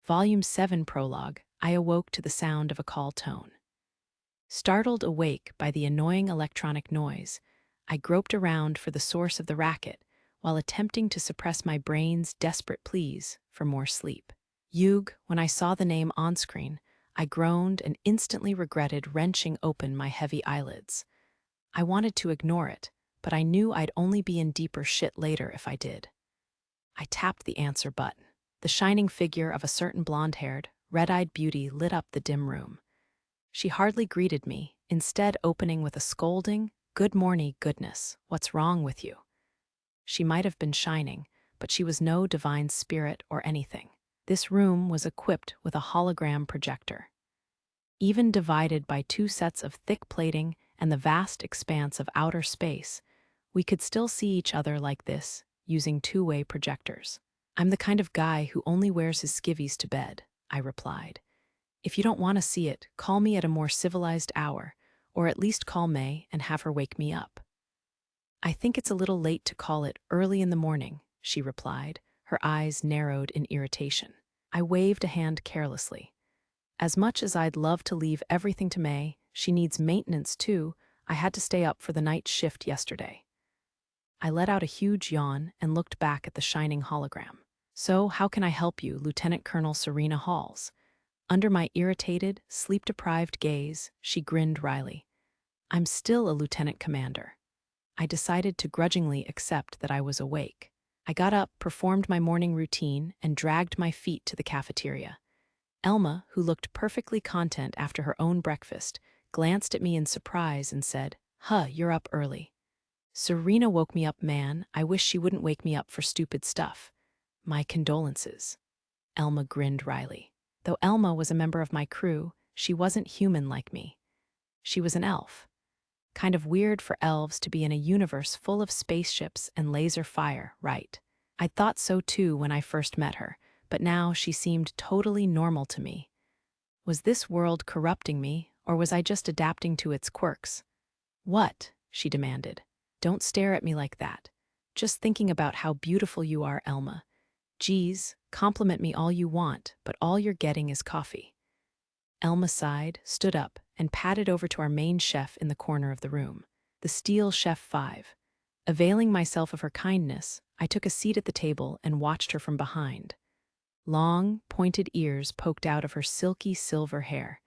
Volume 7 Prologue, I awoke to the sound of a call tone. Startled awake by the annoying electronic noise, I groped around for the source of the racket while attempting to suppress my brain's desperate pleas for more sleep. Yug, when I saw the name on screen, I groaned and instantly regretted wrenching open my heavy eyelids. I wanted to ignore it, but I knew I'd only be in deeper shit later if I did. I tapped the answer button. The shining figure of a certain blonde-haired, red-eyed beauty lit up the dim room. She hardly greeted me, instead opening with a scolding, "Good morning, goodness, what's wrong with you?" She might have been shining, but she was no divine spirit or anything. This room was equipped with a hologram projector. Even divided by two sets of thick plating and the vast expanse of outer space, we could still see each other like this, using two-way projectors. "I'm the kind of guy who only wears his skivvies to bed," I replied. "If you don't want to see it, call me at a more civilized hour, or at least call May and have her wake me up." "I think it's a little late to call it early in the morning," she replied, her eyes narrowed in irritation. I waved a hand carelessly. As much as I'd love to leave everything to May, she needs maintenance too. I had to stay up for the night shift yesterday. I let out a huge yawn and looked back at the shining hologram. "So, how can I help you, Lieutenant Colonel Serena Halls?" Under my irritated, sleep-deprived gaze, she grinned wryly. "I'm still a lieutenant commander." I decided to grudgingly accept that I was awake. I got up, performed my morning routine, and dragged my feet to the cafeteria. Elma, who looked perfectly content after her own breakfast, glanced at me in surprise and said, "Huh, you're up early." "Serena woke me up, man. I wish she wouldn't wake me up for stupid stuff." "My condolences." Elma grinned wryly. Though Elma was a member of my crew, she wasn't human like me. She was an elf. Kind of weird for elves to be in a universe full of spaceships and laser fire, right? I'd thought so too when I first met her, but now she seemed totally normal to me. Was this world corrupting me, or was I just adapting to its quirks? "What?" she demanded. "Don't stare at me like that. Just thinking about how beautiful you are, Elma. Geez, compliment me all you want, but all you're getting is coffee." Elma sighed, stood up, and padded over to our main chef in the corner of the room, the Steel Chef 5. Availing myself of her kindness, I took a seat at the table and watched her from behind. Long, pointed ears poked out of her silky silver hair.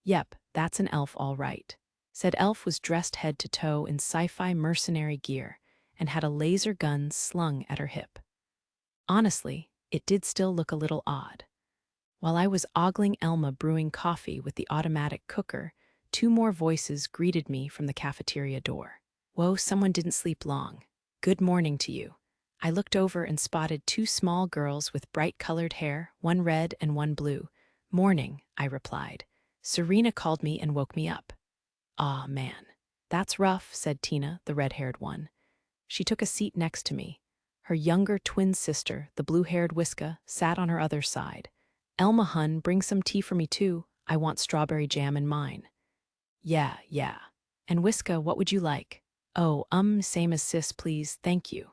"Yep, that's an elf all right." Said elf was dressed head to toe in sci-fi mercenary gear and had a laser gun slung at her hip. Honestly, it did still look a little odd. While I was ogling Elma brewing coffee with the automatic cooker, two more voices greeted me from the cafeteria door. "Whoa, someone didn't sleep long. Good morning to you." I looked over and spotted two small girls with bright-colored hair, one red and one blue. "Morning," I replied. "Serena called me and woke me up." "Aw, man. That's rough," said Tina, the red-haired one. She took a seat next to me. Her younger twin sister, the blue-haired Whiska, sat on her other side. "Elma hun, bring some tea for me too. I want strawberry jam in mine." Yeah. "And Whiska, what would you like?" "Oh, same as sis, please, thank you."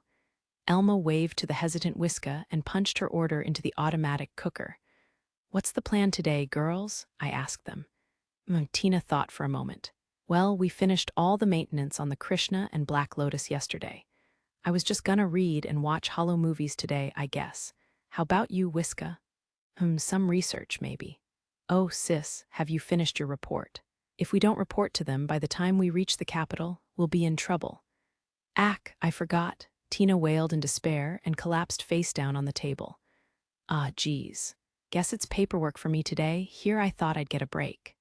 Elma waved to the hesitant Whiska and punched her order into the automatic cooker. "What's the plan today, girls?" I asked them. Tina thought for a moment. "Well, we finished all the maintenance on the Krishna and Black Lotus yesterday. I was just gonna read and watch holo movies today, I guess. How about you, Whiska?" Some research, maybe." "Oh, sis, have you finished your report? If we don't report to them by the time we reach the capital, we'll be in trouble." "Ack, I forgot." Tina wailed in despair and collapsed face down on the table. "Ah, geez. Guess it's paperwork for me today. Here I thought I'd get a break."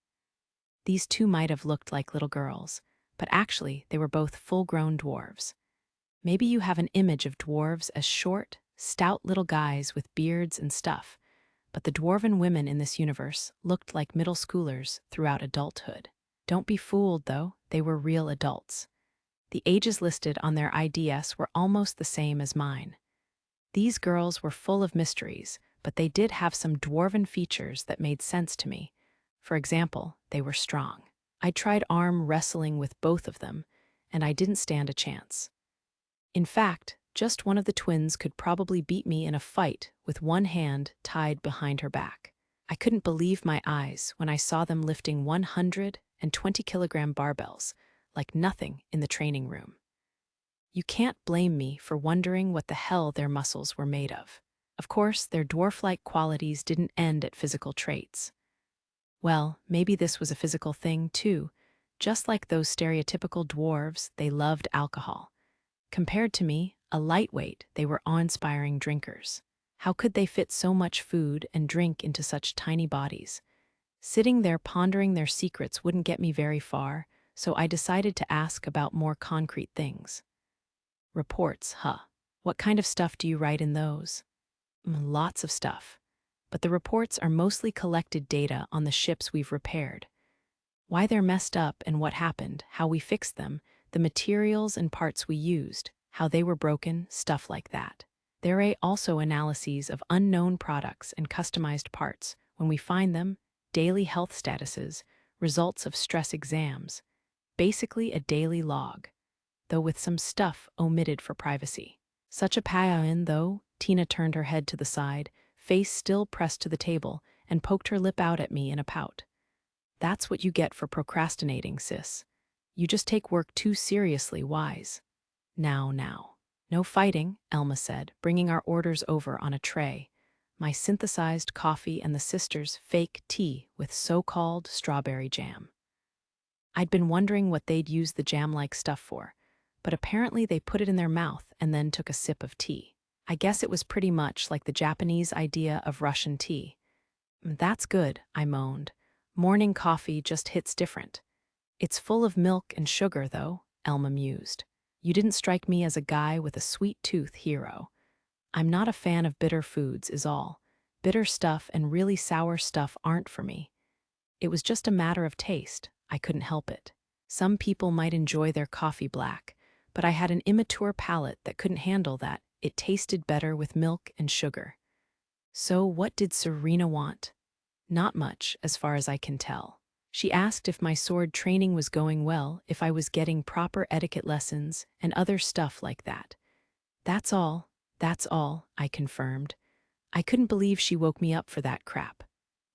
These two might have looked like little girls, but actually they were both full-grown dwarves. Maybe you have an image of dwarves as short, stout little guys with beards and stuff, but the dwarven women in this universe looked like middle schoolers throughout adulthood. Don't be fooled, though, they were real adults. The ages listed on their IDs were almost the same as mine. These girls were full of mysteries, but they did have some dwarven features that made sense to me. For example, they were strong. I tried arm wrestling with both of them, and I didn't stand a chance. In fact, just one of the twins could probably beat me in a fight with one hand tied behind her back. I couldn't believe my eyes when I saw them lifting 120-kilogram barbells, like nothing in the training room. You can't blame me for wondering what the hell their muscles were made of. Of course, their dwarf-like qualities didn't end at physical traits. Well, maybe this was a physical thing, too. Just like those stereotypical dwarves, they loved alcohol. Compared to me, a lightweight, they were awe-inspiring drinkers. How could they fit so much food and drink into such tiny bodies? Sitting there pondering their secrets wouldn't get me very far, so I decided to ask about more concrete things. Reports, huh? What kind of stuff do you write in those? Lots of stuff. But the reports are mostly collected data on the ships we've repaired. Why they're messed up and what happened, how we fixed them, the materials and parts we used, how they were broken, stuff like that. There are also analyses of unknown products and customized parts when we find them, daily health statuses, results of stress exams. Basically a daily log, though with some stuff omitted for privacy. Such a pain, though. Tina turned her head to the side, face still pressed to the table, and poked her lip out at me in a pout. That's what you get for procrastinating, sis. You just take work too seriously, wise. Now. No fighting, Elma said, bringing our orders over on a tray. My synthesized coffee and the sisters' fake tea with so-called strawberry jam. I'd been wondering what they'd use the jam-like stuff for, but apparently they put it in their mouth and then took a sip of tea. I guess it was pretty much like the Japanese idea of Russian tea. That's good, I moaned. Morning coffee just hits different. It's full of milk and sugar, though, Elma mused. You didn't strike me as a guy with a sweet tooth, hero. I'm not a fan of bitter foods, is all. Bitter stuff and really sour stuff aren't for me. It was just a matter of taste. I couldn't help it. Some people might enjoy their coffee black, but I had an immature palate that couldn't handle that. It tasted better with milk and sugar. So what did Serena want? Not much, as far as I can tell. She asked if my sword training was going well, if I was getting proper etiquette lessons, and other stuff like that. That's all, I confirmed. I couldn't believe she woke me up for that crap.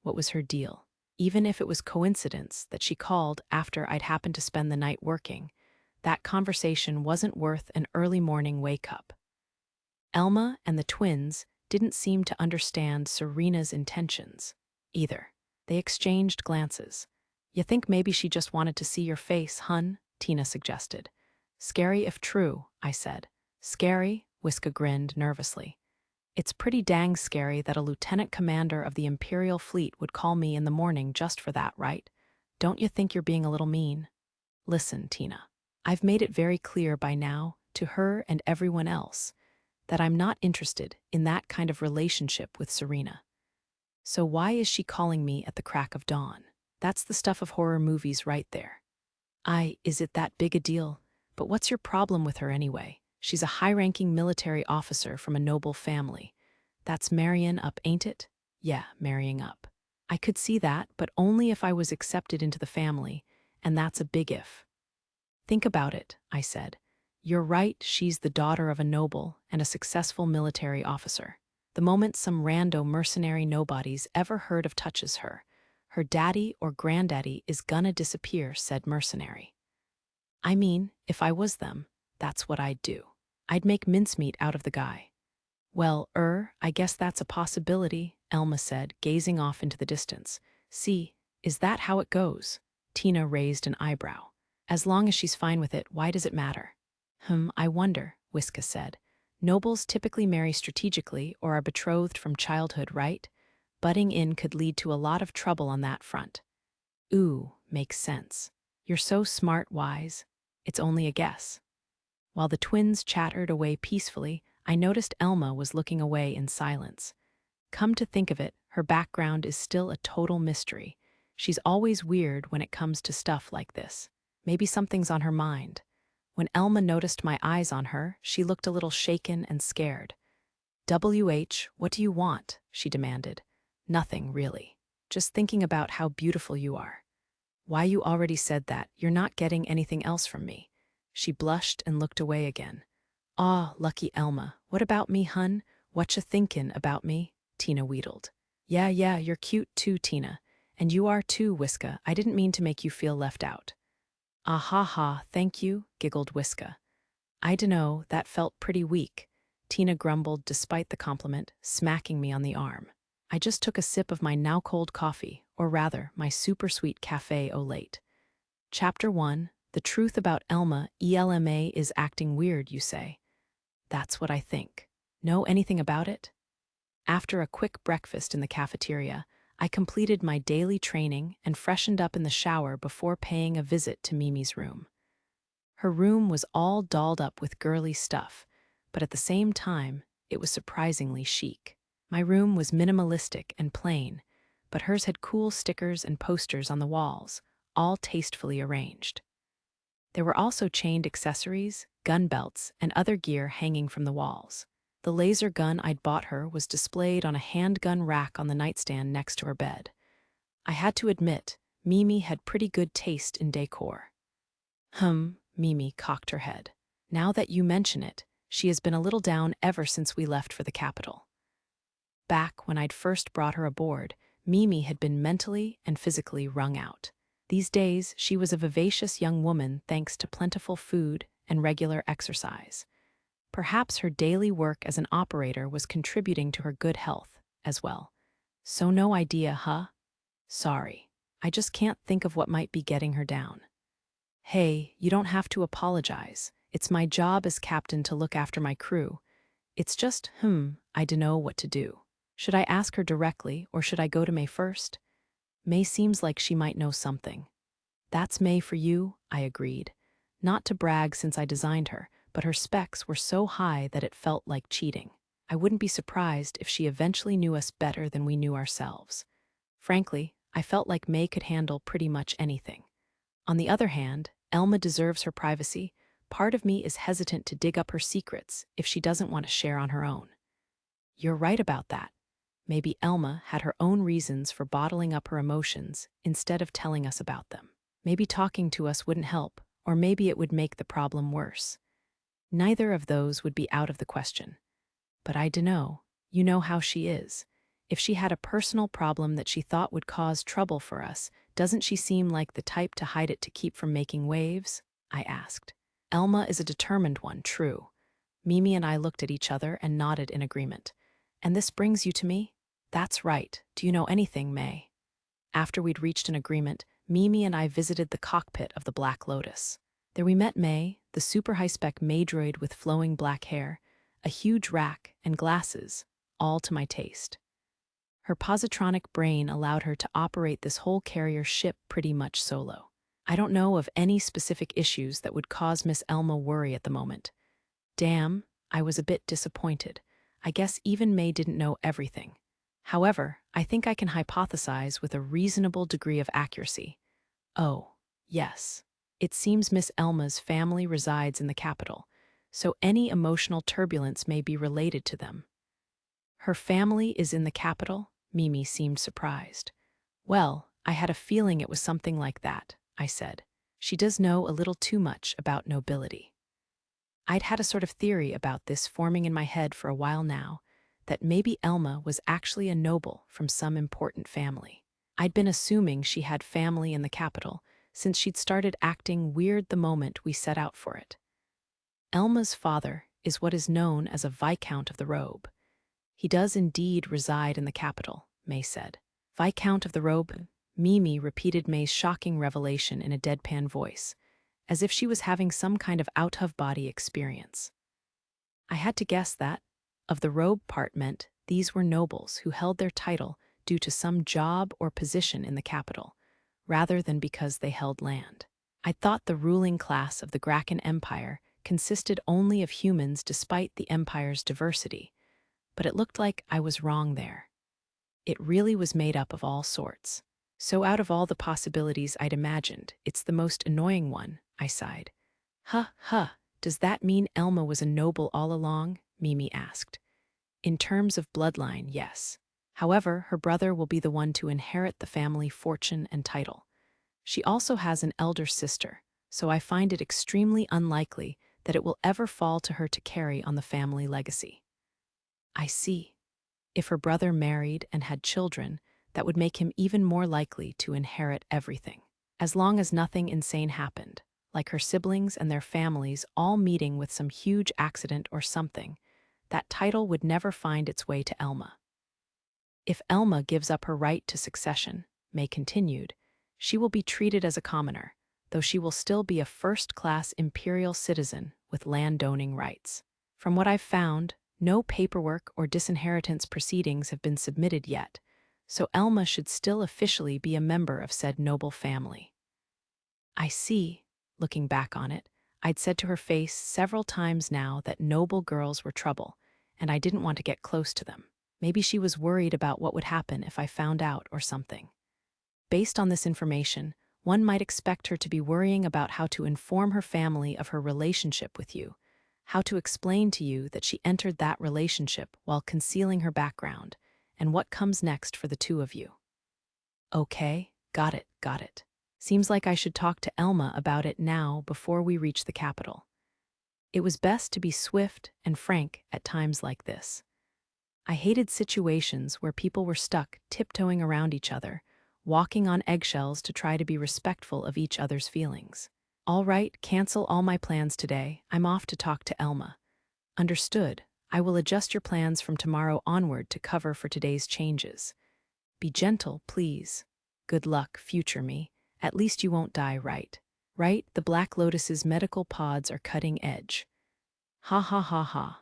What was her deal? Even if it was coincidence that she called after I'd happened to spend the night working, that conversation wasn't worth an early morning wake-up. Elma and the twins didn't seem to understand Serena's intentions, either. They exchanged glances. You think maybe she just wanted to see your face, hun? Tina suggested. Scary if true, I said. Scary? Whiska grinned nervously. It's pretty dang scary that a lieutenant commander of the Imperial Fleet would call me in the morning just for that, right? Don't you think you're being a little mean? Listen, Tina. I've made it very clear by now, to her and everyone else, that I'm not interested in that kind of relationship with Serena. So why is she calling me at the crack of dawn? That's the stuff of horror movies right there. Is it that big a deal? But what's your problem with her anyway? She's a high-ranking military officer from a noble family. That's marrying up, ain't it? Yeah, marrying up. I could see that, but only if I was accepted into the family, and that's a big if. Think about it, I said. You're right, she's the daughter of a noble and a successful military officer. The moment some rando mercenary nobodies ever heard of touches her, her daddy or granddaddy is gonna disappear, said Mercenary. I mean, if I was them, that's what I'd do. I'd make mincemeat out of the guy. Well, I guess that's a possibility, Elma said, gazing off into the distance. See, is that how it goes? Tina raised an eyebrow. As long as she's fine with it, why does it matter? I wonder, Whiska said. Nobles typically marry strategically or are betrothed from childhood, right? Butting in could lead to a lot of trouble on that front. Ooh, makes sense. You're so smart, Wise. It's only a guess. While the twins chattered away peacefully, I noticed Elma was looking away in silence. Come to think of it, her background is still a total mystery. She's always weird when it comes to stuff like this. Maybe something's on her mind. When Elma noticed my eyes on her, she looked a little shaken and scared. What do you want? She demanded. Nothing, really. Just thinking about how beautiful you are. Why, you already said that. You're not getting anything else from me. She blushed and looked away again. Aw, lucky Elma. What about me, hun? Whatcha thinkin' about me? Tina wheedled. Yeah, you're cute too, Tina. And you are too, Whiska. I didn't mean to make you feel left out. Ah ha ha, thank you, giggled Whiska. I dunno, that felt pretty weak, Tina grumbled despite the compliment, smacking me on the arm. I just took a sip of my now-cold coffee, or rather, my super-sweet café au lait. Chapter 1, The Truth About Elma is acting weird, you say. That's what I think. Know anything about it? After a quick breakfast in the cafeteria, I completed my daily training and freshened up in the shower before paying a visit to Mimi's room. Her room was all dolled up with girly stuff, but at the same time, it was surprisingly chic. My room was minimalistic and plain, but hers had cool stickers and posters on the walls, all tastefully arranged. There were also chained accessories, gun belts, and other gear hanging from the walls. The laser gun I'd bought her was displayed on a handgun rack on the nightstand next to her bed. I had to admit, Mimi had pretty good taste in decor. Mimi cocked her head. Now that you mention it, she has been a little down ever since we left for the capital. Back when I'd first brought her aboard, Mimi had been mentally and physically wrung out. These days, she was a vivacious young woman thanks to plentiful food and regular exercise. Perhaps her daily work as an operator was contributing to her good health as well. So no idea, huh? Sorry. I just can't think of what might be getting her down. Hey, you don't have to apologize. It's my job as captain to look after my crew. It's just, I dunno what to do. Should I ask her directly, or should I go to May first? May seems like she might know something. That's May for you, I agreed. Not to brag since I designed her, but her specs were so high that it felt like cheating. I wouldn't be surprised if she eventually knew us better than we knew ourselves. Frankly, I felt like May could handle pretty much anything. On the other hand, Elma deserves her privacy. Part of me is hesitant to dig up her secrets if she doesn't want to share on her own. You're right about that. Maybe Elma had her own reasons for bottling up her emotions instead of telling us about them. Maybe talking to us wouldn't help, or maybe it would make the problem worse. Neither of those would be out of the question. But I dunno, you know how she is. If she had a personal problem that she thought would cause trouble for us, doesn't she seem like the type to hide it to keep from making waves? I asked. Elma is a determined one, true. Mimi and I looked at each other and nodded in agreement. And this brings you to me? That's right. Do you know anything, May? After we'd reached an agreement, Mimi and I visited the cockpit of the Black Lotus. There we met May, the super high-spec May-droid with flowing black hair, a huge rack, and glasses, all to my taste. Her positronic brain allowed her to operate this whole carrier ship pretty much solo. I don't know of any specific issues that would cause Miss Elma worry at the moment. Damn, I was a bit disappointed. I guess even May didn't know everything. However, I think I can hypothesize with a reasonable degree of accuracy. Oh, yes. It seems Miss Elma's family resides in the capital, so any emotional turbulence may be related to them. Her family is in the capital? Mimi seemed surprised. Well, I had a feeling it was something like that, I said. She does know a little too much about nobility. I'd had a sort of theory about this forming in my head for a while now, that maybe Elma was actually a noble from some important family. I'd been assuming she had family in the capital, since she'd started acting weird the moment we set out for it. Elma's father is what is known as a Viscount of the Robe. He does indeed reside in the capital, May said. Viscount of the Robe? Mimi repeated May's shocking revelation in a deadpan voice, as if she was having some kind of out-of-body experience. I had to guess that, of the robe part meant these were nobles who held their title due to some job or position in the capital, rather than because they held land. I thought the ruling class of the Graken Empire consisted only of humans despite the empire's diversity, but it looked like I was wrong there. It really was made up of all sorts. So out of all the possibilities I'd imagined, it's the most annoying one, I sighed. Does that mean Elma was a noble all along? Mimi asked. In terms of bloodline, yes. However, her brother will be the one to inherit the family fortune and title. She also has an elder sister, so I find it extremely unlikely that it will ever fall to her to carry on the family legacy. I see. If her brother married and had children, that would make him even more likely to inherit everything. As long as nothing insane happened, like her siblings and their families all meeting with some huge accident or something, that title would never find its way to Elma. If Elma gives up her right to succession, May continued, she will be treated as a commoner, though she will still be a first-class imperial citizen with landowning rights. From what I've found, no paperwork or disinheritance proceedings have been submitted yet, so Elma should still officially be a member of said noble family. I see, looking back on it, I'd said to her face several times now that noble girls were trouble, and I didn't want to get close to them. Maybe she was worried about what would happen if I found out or something. Based on this information, one might expect her to be worrying about how to inform her family of her relationship with you, how to explain to you that she entered that relationship while concealing her background, and what comes next for the two of you. Okay, got it. Seems like I should talk to Elma about it now before we reach the capital. It was best to be swift and frank at times like this. I hated situations where people were stuck tiptoeing around each other, walking on eggshells to try to be respectful of each other's feelings. All right, cancel all my plans today. I'm off to talk to Elma. Understood. I will adjust your plans from tomorrow onward to cover for today's changes. Be gentle, please. Good luck, future me. At least you won't die, right? Right? The Black Lotus's medical pods are cutting edge. Ha ha ha ha.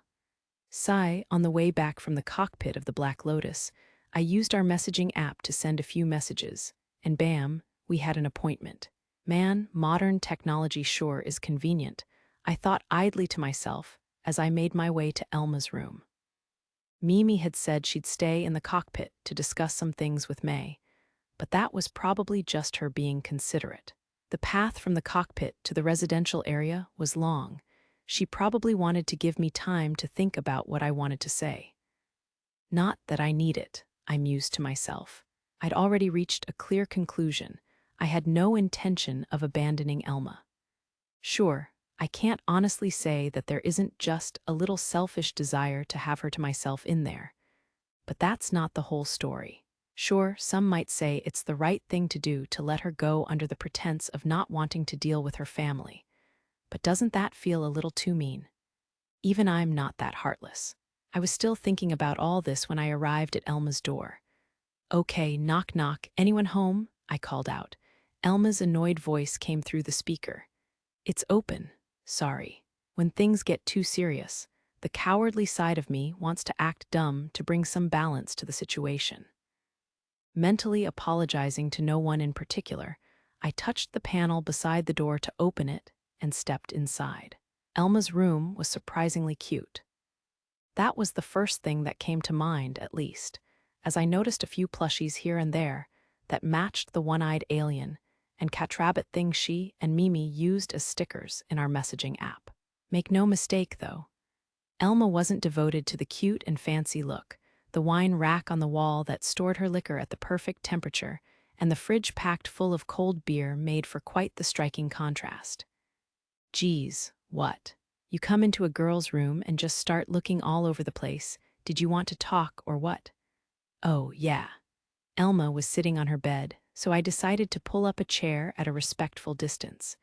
Sigh, on the way back from the cockpit of the Black Lotus, I used our messaging app to send a few messages, and bam, we had an appointment. Man, modern technology sure is convenient, I thought idly to myself as I made my way to Elma's room. Mimi had said she'd stay in the cockpit to discuss some things with May, but that was probably just her being considerate. The path from the cockpit to the residential area was long. She probably wanted to give me time to think about what I wanted to say. Not that I need it, I mused to myself. I'd already reached a clear conclusion. I had no intention of abandoning Elma. Sure, I can't honestly say that there isn't just a little selfish desire to have her to myself in there. But that's not the whole story. Sure, some might say it's the right thing to do to let her go under the pretense of not wanting to deal with her family. But doesn't that feel a little too mean? Even I'm not that heartless. I was still thinking about all this when I arrived at Elma's door. Okay, knock knock, anyone home? I called out. Elma's annoyed voice came through the speaker. It's open. Sorry. When things get too serious, the cowardly side of me wants to act dumb to bring some balance to the situation. Mentally apologizing to no one in particular, I touched the panel beside the door to open it and stepped inside. Elma's room was surprisingly cute. That was the first thing that came to mind, at least, as I noticed a few plushies here and there that matched the one-eyed alien and catrabbit things she and Mimi used as stickers in our messaging app. Make no mistake, though, Elma wasn't devoted to the cute and fancy look, the wine rack on the wall that stored her liquor at the perfect temperature, and the fridge packed full of cold beer made for quite the striking contrast. Geez, what? You come into a girl's room and just start looking all over the place. Did you want to talk or what? Oh, yeah. Elma was sitting on her bed, so I decided to pull up a chair at a respectful distance.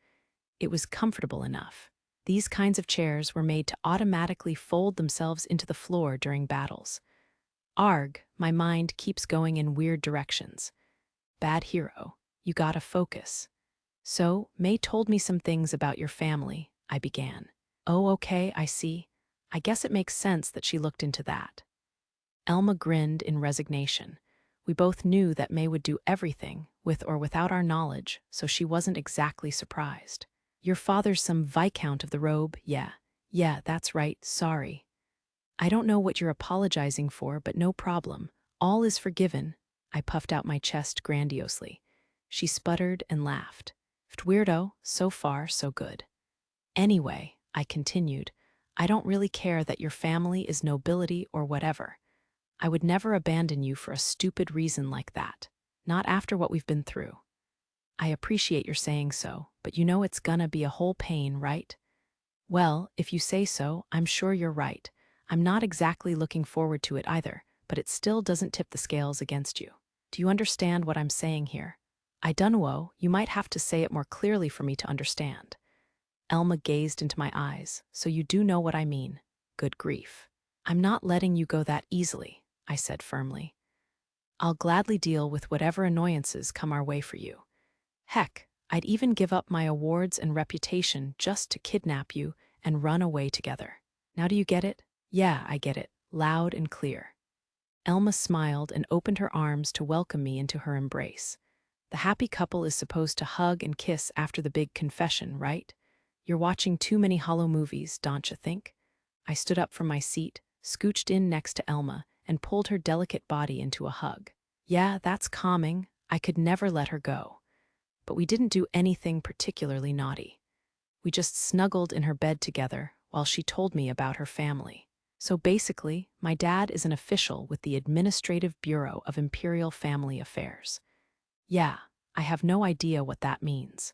It was comfortable enough. These kinds of chairs were made to automatically fold themselves into the floor during battles. Arg, my mind keeps going in weird directions. Bad hero, you gotta focus. So, May told me some things about your family, I began. Oh, okay, I see. I guess it makes sense that she looked into that. Elma grinned in resignation. We both knew that May would do everything, with or without our knowledge, so she wasn't exactly surprised. Your father's some Viscount of the Robe, yeah. Yeah, that's right, sorry. I don't know what you're apologizing for, but no problem. All is forgiven. I puffed out my chest grandiosely. She sputtered and laughed. Weirdo, so far, so good. Anyway, I continued, I don't really care that your family is nobility or whatever. I would never abandon you for a stupid reason like that. Not after what we've been through. I appreciate your saying so, but you know it's gonna be a whole pain, right? Well, if you say so, I'm sure you're right. I'm not exactly looking forward to it either, but it still doesn't tip the scales against you. Do you understand what I'm saying here? I dunno, you might have to say it more clearly for me to understand. Elma gazed into my eyes. So you do know what I mean. Good grief. I'm not letting you go that easily, I said firmly. I'll gladly deal with whatever annoyances come our way for you. Heck, I'd even give up my awards and reputation just to kidnap you and run away together. Now do you get it? Yeah, I get it, loud and clear. Elma smiled and opened her arms to welcome me into her embrace. The happy couple is supposed to hug and kiss after the big confession, right? You're watching too many hollow movies, don't you think? I stood up from my seat, scooched in next to Elma, and pulled her delicate body into a hug. Yeah, that's calming. I could never let her go. But we didn't do anything particularly naughty. We just snuggled in her bed together while she told me about her family. So basically, my dad is an official with the Administrative Bureau of Imperial Family Affairs. Yeah, I have no idea what that means.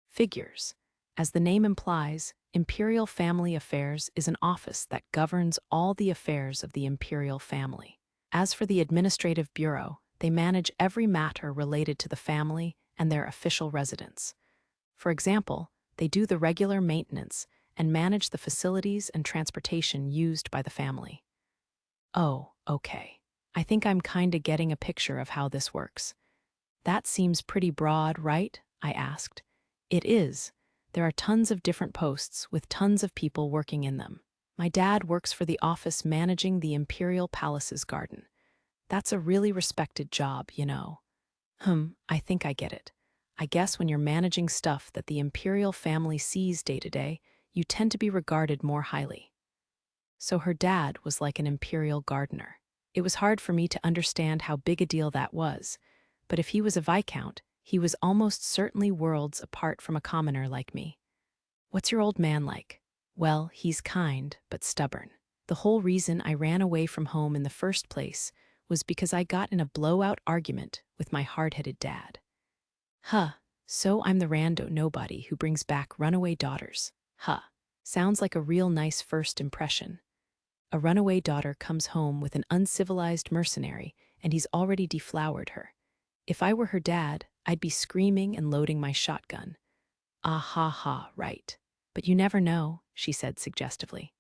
Figures. As the name implies, Imperial Family Affairs is an office that governs all the affairs of the imperial family. As for the Administrative Bureau, they manage every matter related to the family and their official residence. For example, they do the regular maintenance and manage the facilities and transportation used by the family. Oh, okay. I think I'm kinda getting a picture of how this works. That seems pretty broad, right? I asked. It is. There are tons of different posts with tons of people working in them. My dad works for the office managing the Imperial Palace's garden. That's a really respected job, you know. I think I get it. I guess when you're managing stuff that the Imperial family sees day to day, you tend to be regarded more highly. So her dad was like an imperial gardener. It was hard for me to understand how big a deal that was, but if he was a viscount, he was almost certainly worlds apart from a commoner like me. What's your old man like? Well, he's kind, but stubborn. The whole reason I ran away from home in the first place was because I got in a blowout argument with my hard-headed dad. So I'm the rando nobody who brings back runaway daughters. Sounds like a real nice first impression. A runaway daughter comes home with an uncivilized mercenary, and he's already deflowered her. If I were her dad, I'd be screaming and loading my shotgun. Ah ha ha, right. But you never know, she said suggestively.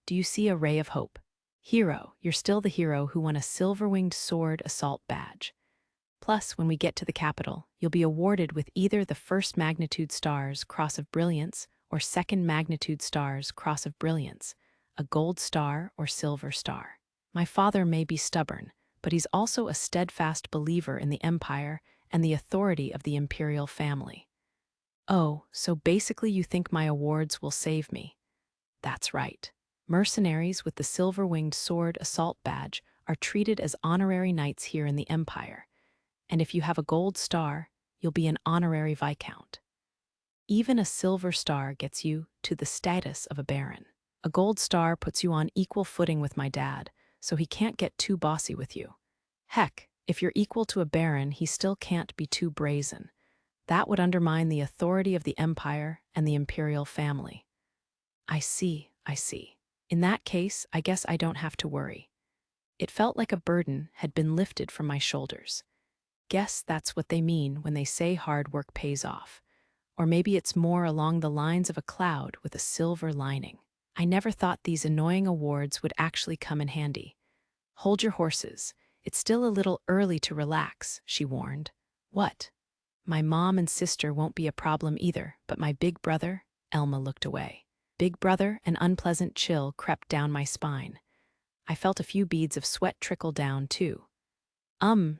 Do you see a ray of hope? Hero, you're still the hero who won a silver-winged sword assault badge. Plus, when we get to the capital, you'll be awarded with either the first magnitude stars Cross of Brilliance or second magnitude stars Cross of Brilliance, a gold star or silver star. My father may be stubborn, but he's also a steadfast believer in the Empire and the authority of the imperial family. Oh, so basically you think my awards will save me? That's right. Mercenaries with the silver-winged sword assault badge are treated as honorary knights here in the Empire, and if you have a gold star, you'll be an honorary viscount. Even a silver star gets you to the status of a baron. A gold star puts you on equal footing with my dad, so he can't get too bossy with you. Heck, if you're equal to a baron, he still can't be too brazen. That would undermine the authority of the Empire and the imperial family. I see. In that case, I guess I don't have to worry. It felt like a burden had been lifted from my shoulders. Guess that's what they mean when they say hard work pays off. Or maybe it's more along the lines of a cloud with a silver lining. I never thought these annoying awards would actually come in handy. Hold your horses. It's still a little early to relax, she warned. What? My mom and sister won't be a problem either, but my big brother? Elma looked away. Big brother, an unpleasant chill crept down my spine. I felt a few beads of sweat trickle down, too.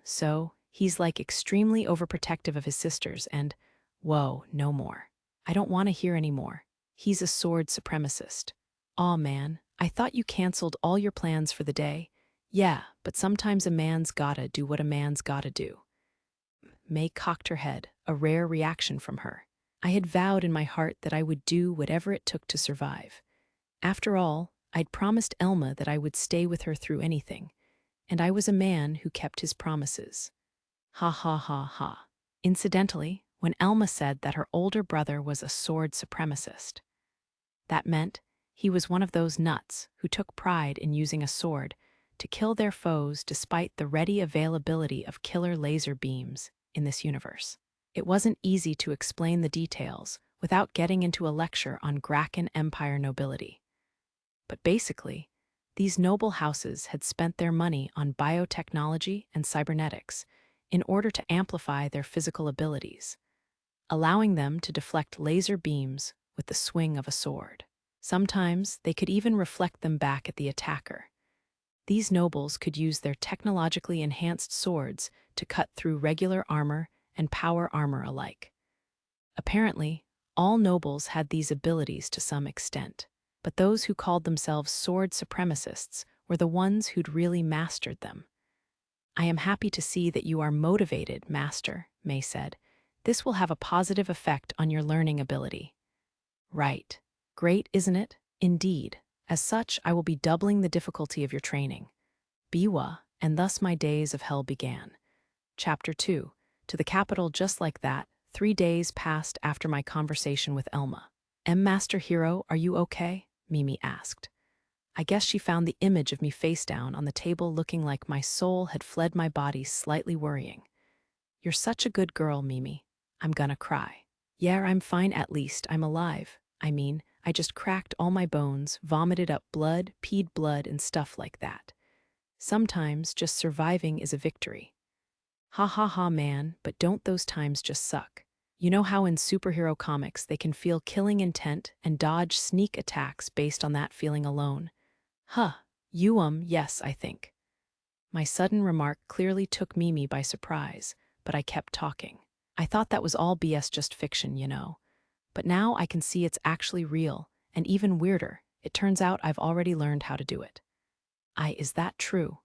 So he's like extremely overprotective of his sisters and, whoa, no more. I don't want to hear any more. He's a sword supremacist. Aw, man, I thought you canceled all your plans for the day. Yeah, but sometimes a man's gotta do what a man's gotta do. May cocked her head, a rare reaction from her. I had vowed in my heart that I would do whatever it took to survive. After all, I'd promised Elma that I would stay with her through anything, and I was a man who kept his promises. Ha ha ha ha. Incidentally, when Elma said that her older brother was a sword supremacist, that meant he was one of those nuts who took pride in using a sword to kill their foes despite the ready availability of killer laser beams in this universe. It wasn't easy to explain the details without getting into a lecture on Grakken Empire nobility. But basically, these noble houses had spent their money on biotechnology and cybernetics in order to amplify their physical abilities, allowing them to deflect laser beams with the swing of a sword. Sometimes they could even reflect them back at the attacker. These nobles could use their technologically enhanced swords to cut through regular armor and power armor alike. Apparently, all nobles had these abilities to some extent, but those who called themselves sword supremacists were the ones who'd really mastered them. "I am happy to see that you are motivated, Master," May said. "This will have a positive effect on your learning ability." "Right. Great, isn't it?" "Indeed. As such, I will be doubling the difficulty of your training." Biwa, and thus my days of hell began. Chapter 2. To the capital just like that, 3 days passed after my conversation with Elma. "Master Hero, are you okay?" Mimi asked. I guess she found the image of me face down on the table looking like my soul had fled my body slightly worrying. "You're such a good girl, Mimi. I'm gonna cry." "Yeah, I'm fine at least. I'm alive. I mean, I just cracked all my bones, vomited up blood, peed blood, and stuff like that. Sometimes just surviving is a victory." "Ha ha ha, man, but don't those times just suck? You know how in superhero comics they can feel killing intent and dodge sneak attacks based on that feeling alone?" "Huh, yes, I think." My sudden remark clearly took Mimi by surprise, but I kept talking. "I thought that was all BS, just fiction, you know. But now I can see it's actually real, and even weirder, it turns out I've already learned how to do it." Is that true?"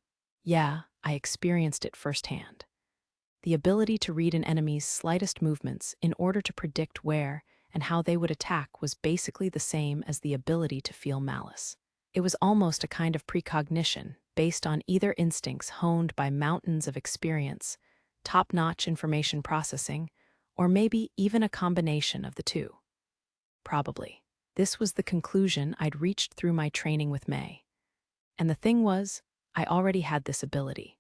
"Yeah, I experienced it firsthand." The ability to read an enemy's slightest movements in order to predict where and how they would attack was basically the same as the ability to feel malice. It was almost a kind of precognition based on either instincts honed by mountains of experience, top-notch information processing, or maybe even a combination of the two. Probably. This was the conclusion I'd reached through my training with May. And the thing was, I already had this ability.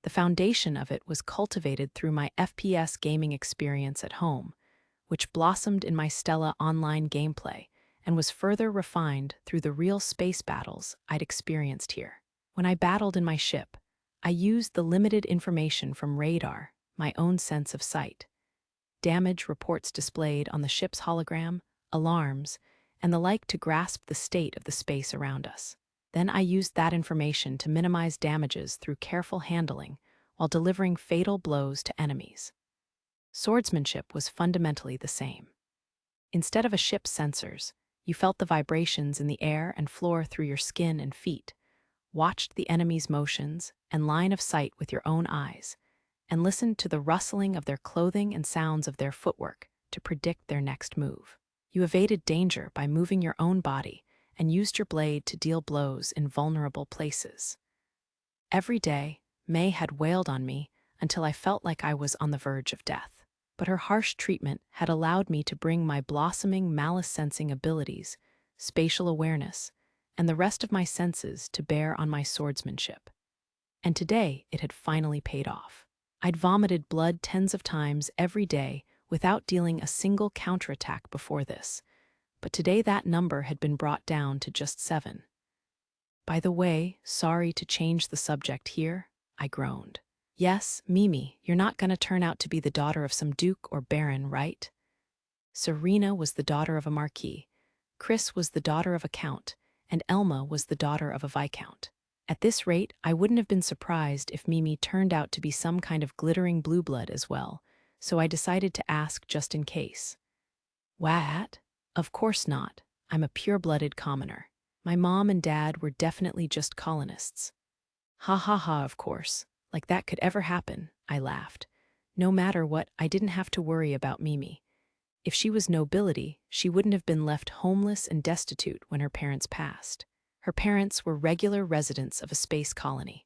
The foundation of it was cultivated through my FPS gaming experience at home, which blossomed in my Stella online gameplay and was further refined through the real space battles I'd experienced here. When I battled in my ship, I used the limited information from radar, my own sense of sight, damage reports displayed on the ship's hologram, alarms, and the like to grasp the state of the space around us. Then I used that information to minimize damages through careful handling while delivering fatal blows to enemies. Swordsmanship was fundamentally the same. Instead of a ship's sensors, you felt the vibrations in the air and floor through your skin and feet, watched the enemy's motions and line of sight with your own eyes, and listened to the rustling of their clothing and sounds of their footwork to predict their next move. You evaded danger by moving your own body and used your blade to deal blows in vulnerable places. Every day, May had wailed on me until I felt like I was on the verge of death. But her harsh treatment had allowed me to bring my blossoming malice-sensing abilities, spatial awareness, and the rest of my senses to bear on my swordsmanship. And today, it had finally paid off. I'd vomited blood tens of times every day without dealing a single counterattack before this, but today that number had been brought down to just 7. "By the way, sorry to change the subject here," I groaned. "Yes, Mimi, you're not gonna turn out to be the daughter of some duke or baron, right?" Serena was the daughter of a marquis, Chris was the daughter of a count, and Elma was the daughter of a viscount. At this rate, I wouldn't have been surprised if Mimi turned out to be some kind of glittering blue blood as well, so I decided to ask just in case. "What? Of course not. I'm a pure-blooded commoner. My mom and dad were definitely just colonists." "Ha ha ha, of course. Like that could ever happen," I laughed. No matter what, I didn't have to worry about Mimi. If she was nobility, she wouldn't have been left homeless and destitute when her parents passed. Her parents were regular residents of a space colony.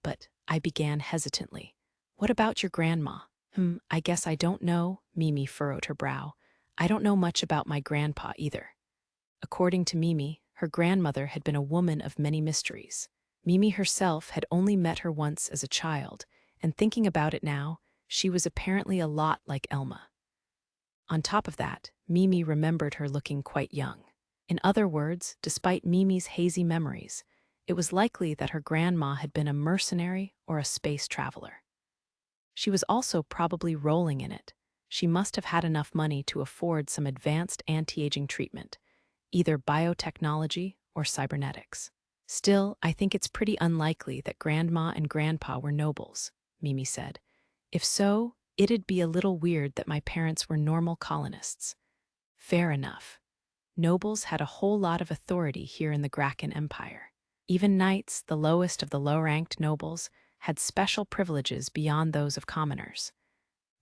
But I began hesitantly. "What about your grandma?" I guess I don't know," Mimi furrowed her brow. "I don't know much about my grandpa either." According to Mimi, her grandmother had been a woman of many mysteries. Mimi herself had only met her once as a child, and thinking about it now, she was apparently a lot like Elma. On top of that, Mimi remembered her looking quite young. In other words, despite Mimi's hazy memories, it was likely that her grandma had been a mercenary or a space traveler. She was also probably rolling in it. She must have had enough money to afford some advanced anti-aging treatment, either biotechnology or cybernetics. Still, I think it's pretty unlikely that Grandma and Grandpa were nobles, Mimi said. If so, it'd be a little weird that my parents were normal colonists. Fair enough. Nobles had a whole lot of authority here in the Graken Empire. Even knights, the lowest of the low-ranked nobles, had special privileges beyond those of commoners.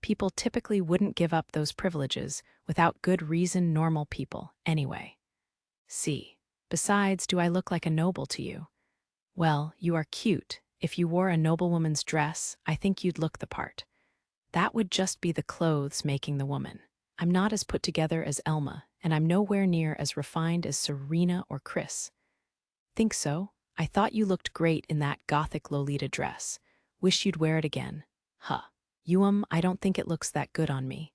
People typically wouldn't give up those privileges without good reason normal people, anyway. See. Besides, do I look like a noble to you? Well, you are cute. If you wore a noblewoman's dress, I think you'd look the part. That would just be the clothes making the woman. I'm not as put together as Elma, and I'm nowhere near as refined as Serena or Chris. Think so? I thought you looked great in that gothic Lolita dress. Wish you'd wear it again. Huh. I don't think it looks that good on me.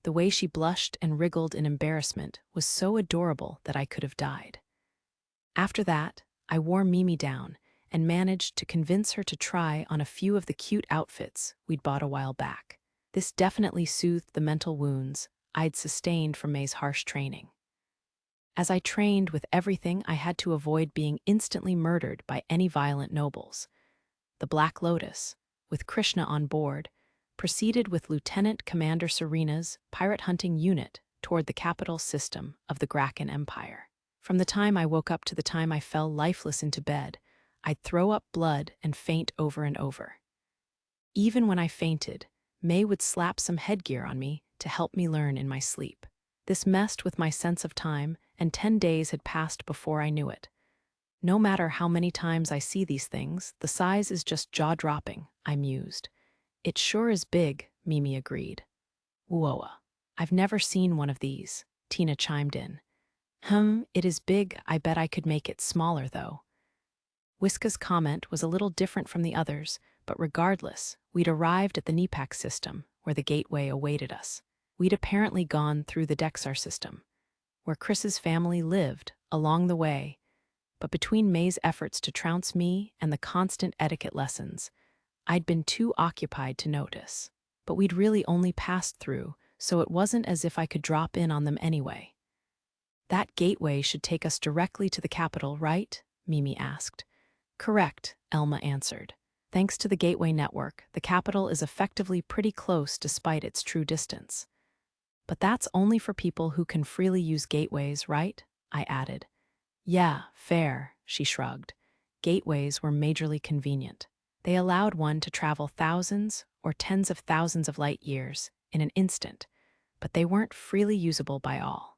The way she blushed and wriggled in embarrassment was so adorable that I could have died. After that, I wore Mimi down and managed to convince her to try on a few of the cute outfits we'd bought a while back. This definitely soothed the mental wounds I'd sustained from May's harsh training. As I trained with everything, I had to avoid being instantly murdered by any violent nobles. The Black Lotus, with Krishna on board, proceeded with Lieutenant Commander Serena's pirate hunting unit toward the capital system of the Graken Empire. From the time I woke up to the time I fell lifeless into bed, I'd throw up blood and faint over and over. Even when I fainted, May would slap some headgear on me to help me learn in my sleep. This messed with my sense of time, and 10 days had passed before I knew it. No matter how many times I see these things, the size is just jaw-dropping, I mused. It sure is big, Mimi agreed. Whoa, I've never seen one of these, Tina chimed in. It is big. I bet I could make it smaller, though. Whiska's comment was a little different from the others, but regardless, we'd arrived at the Nepak system, where the gateway awaited us. We'd apparently gone through the Dexar system, where Chris's family lived, along the way, but between May's efforts to trounce me and the constant etiquette lessons, I'd been too occupied to notice. But we'd really only passed through, so it wasn't as if I could drop in on them anyway. That gateway should take us directly to the capital, right? Mimi asked. Correct, Elma answered. Thanks to the gateway network, the capital is effectively pretty close despite its true distance. But that's only for people who can freely use gateways, right? I added. Yeah, fair, she shrugged. Gateways were majorly convenient. They allowed one to travel thousands or tens of thousands of light years in an instant, but they weren't freely usable by all.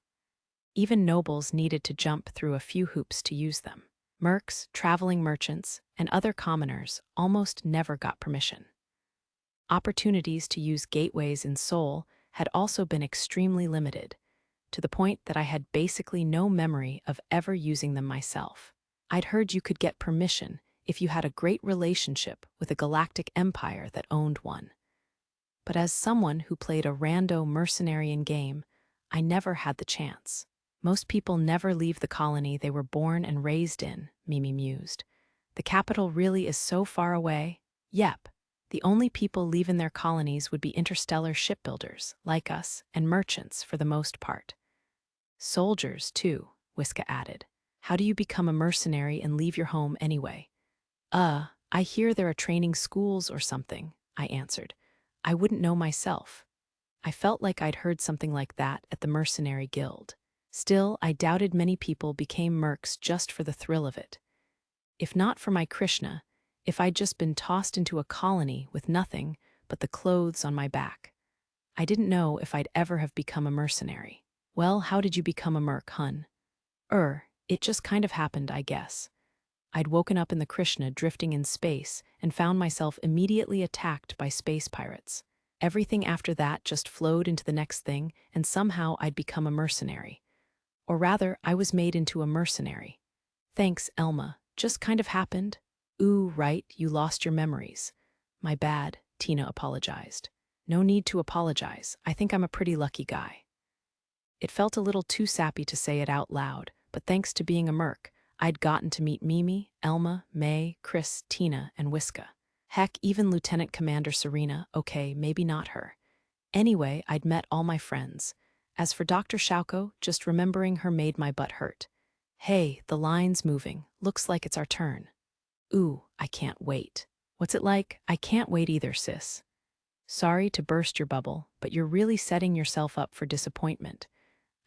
Even nobles needed to jump through a few hoops to use them. Mercs, traveling merchants, and other commoners almost never got permission. Opportunities to use gateways in Seoul had also been extremely limited, to the point that I had basically no memory of ever using them myself. I'd heard you could get permission if you had a great relationship with a galactic empire that owned one. But as someone who played a rando mercenary game, I never had the chance. Most people never leave the colony they were born and raised in, Mimi mused. The capital really is so far away. Yep. The only people leaving their colonies would be interstellar shipbuilders, like us, and merchants for the most part. Soldiers, too, Whiska added. How do you become a mercenary and leave your home anyway? I hear there are training schools or something, I answered. I wouldn't know myself. I felt like I'd heard something like that at the Mercenary Guild. Still, I doubted many people became mercs just for the thrill of it. If not for my Krishna, if I'd just been tossed into a colony with nothing but the clothes on my back. I didn't know if I'd ever have become a mercenary. Well, how did you become a merc, hun? It just kind of happened, I guess. I'd woken up in the Krishna drifting in space and found myself immediately attacked by space pirates. Everything after that just flowed into the next thing, and somehow I'd become a mercenary. Or rather, I was made into a mercenary. Thanks, Elma. Just kind of happened. Ooh, right, you lost your memories. My bad, Tina apologized. No need to apologize. I think I'm a pretty lucky guy. It felt a little too sappy to say it out loud, but thanks to being a merc, I'd gotten to meet Mimi, Elma, May, Chris, Tina, and Wiska. Heck, even Lieutenant Commander Serena, okay, maybe not her. Anyway, I'd met all my friends. As for Dr. Shauko, just remembering her made my butt hurt. Hey, the line's moving. Looks like it's our turn. Ooh, I can't wait. What's it like? I can't wait either, sis. Sorry to burst your bubble, but you're really setting yourself up for disappointment.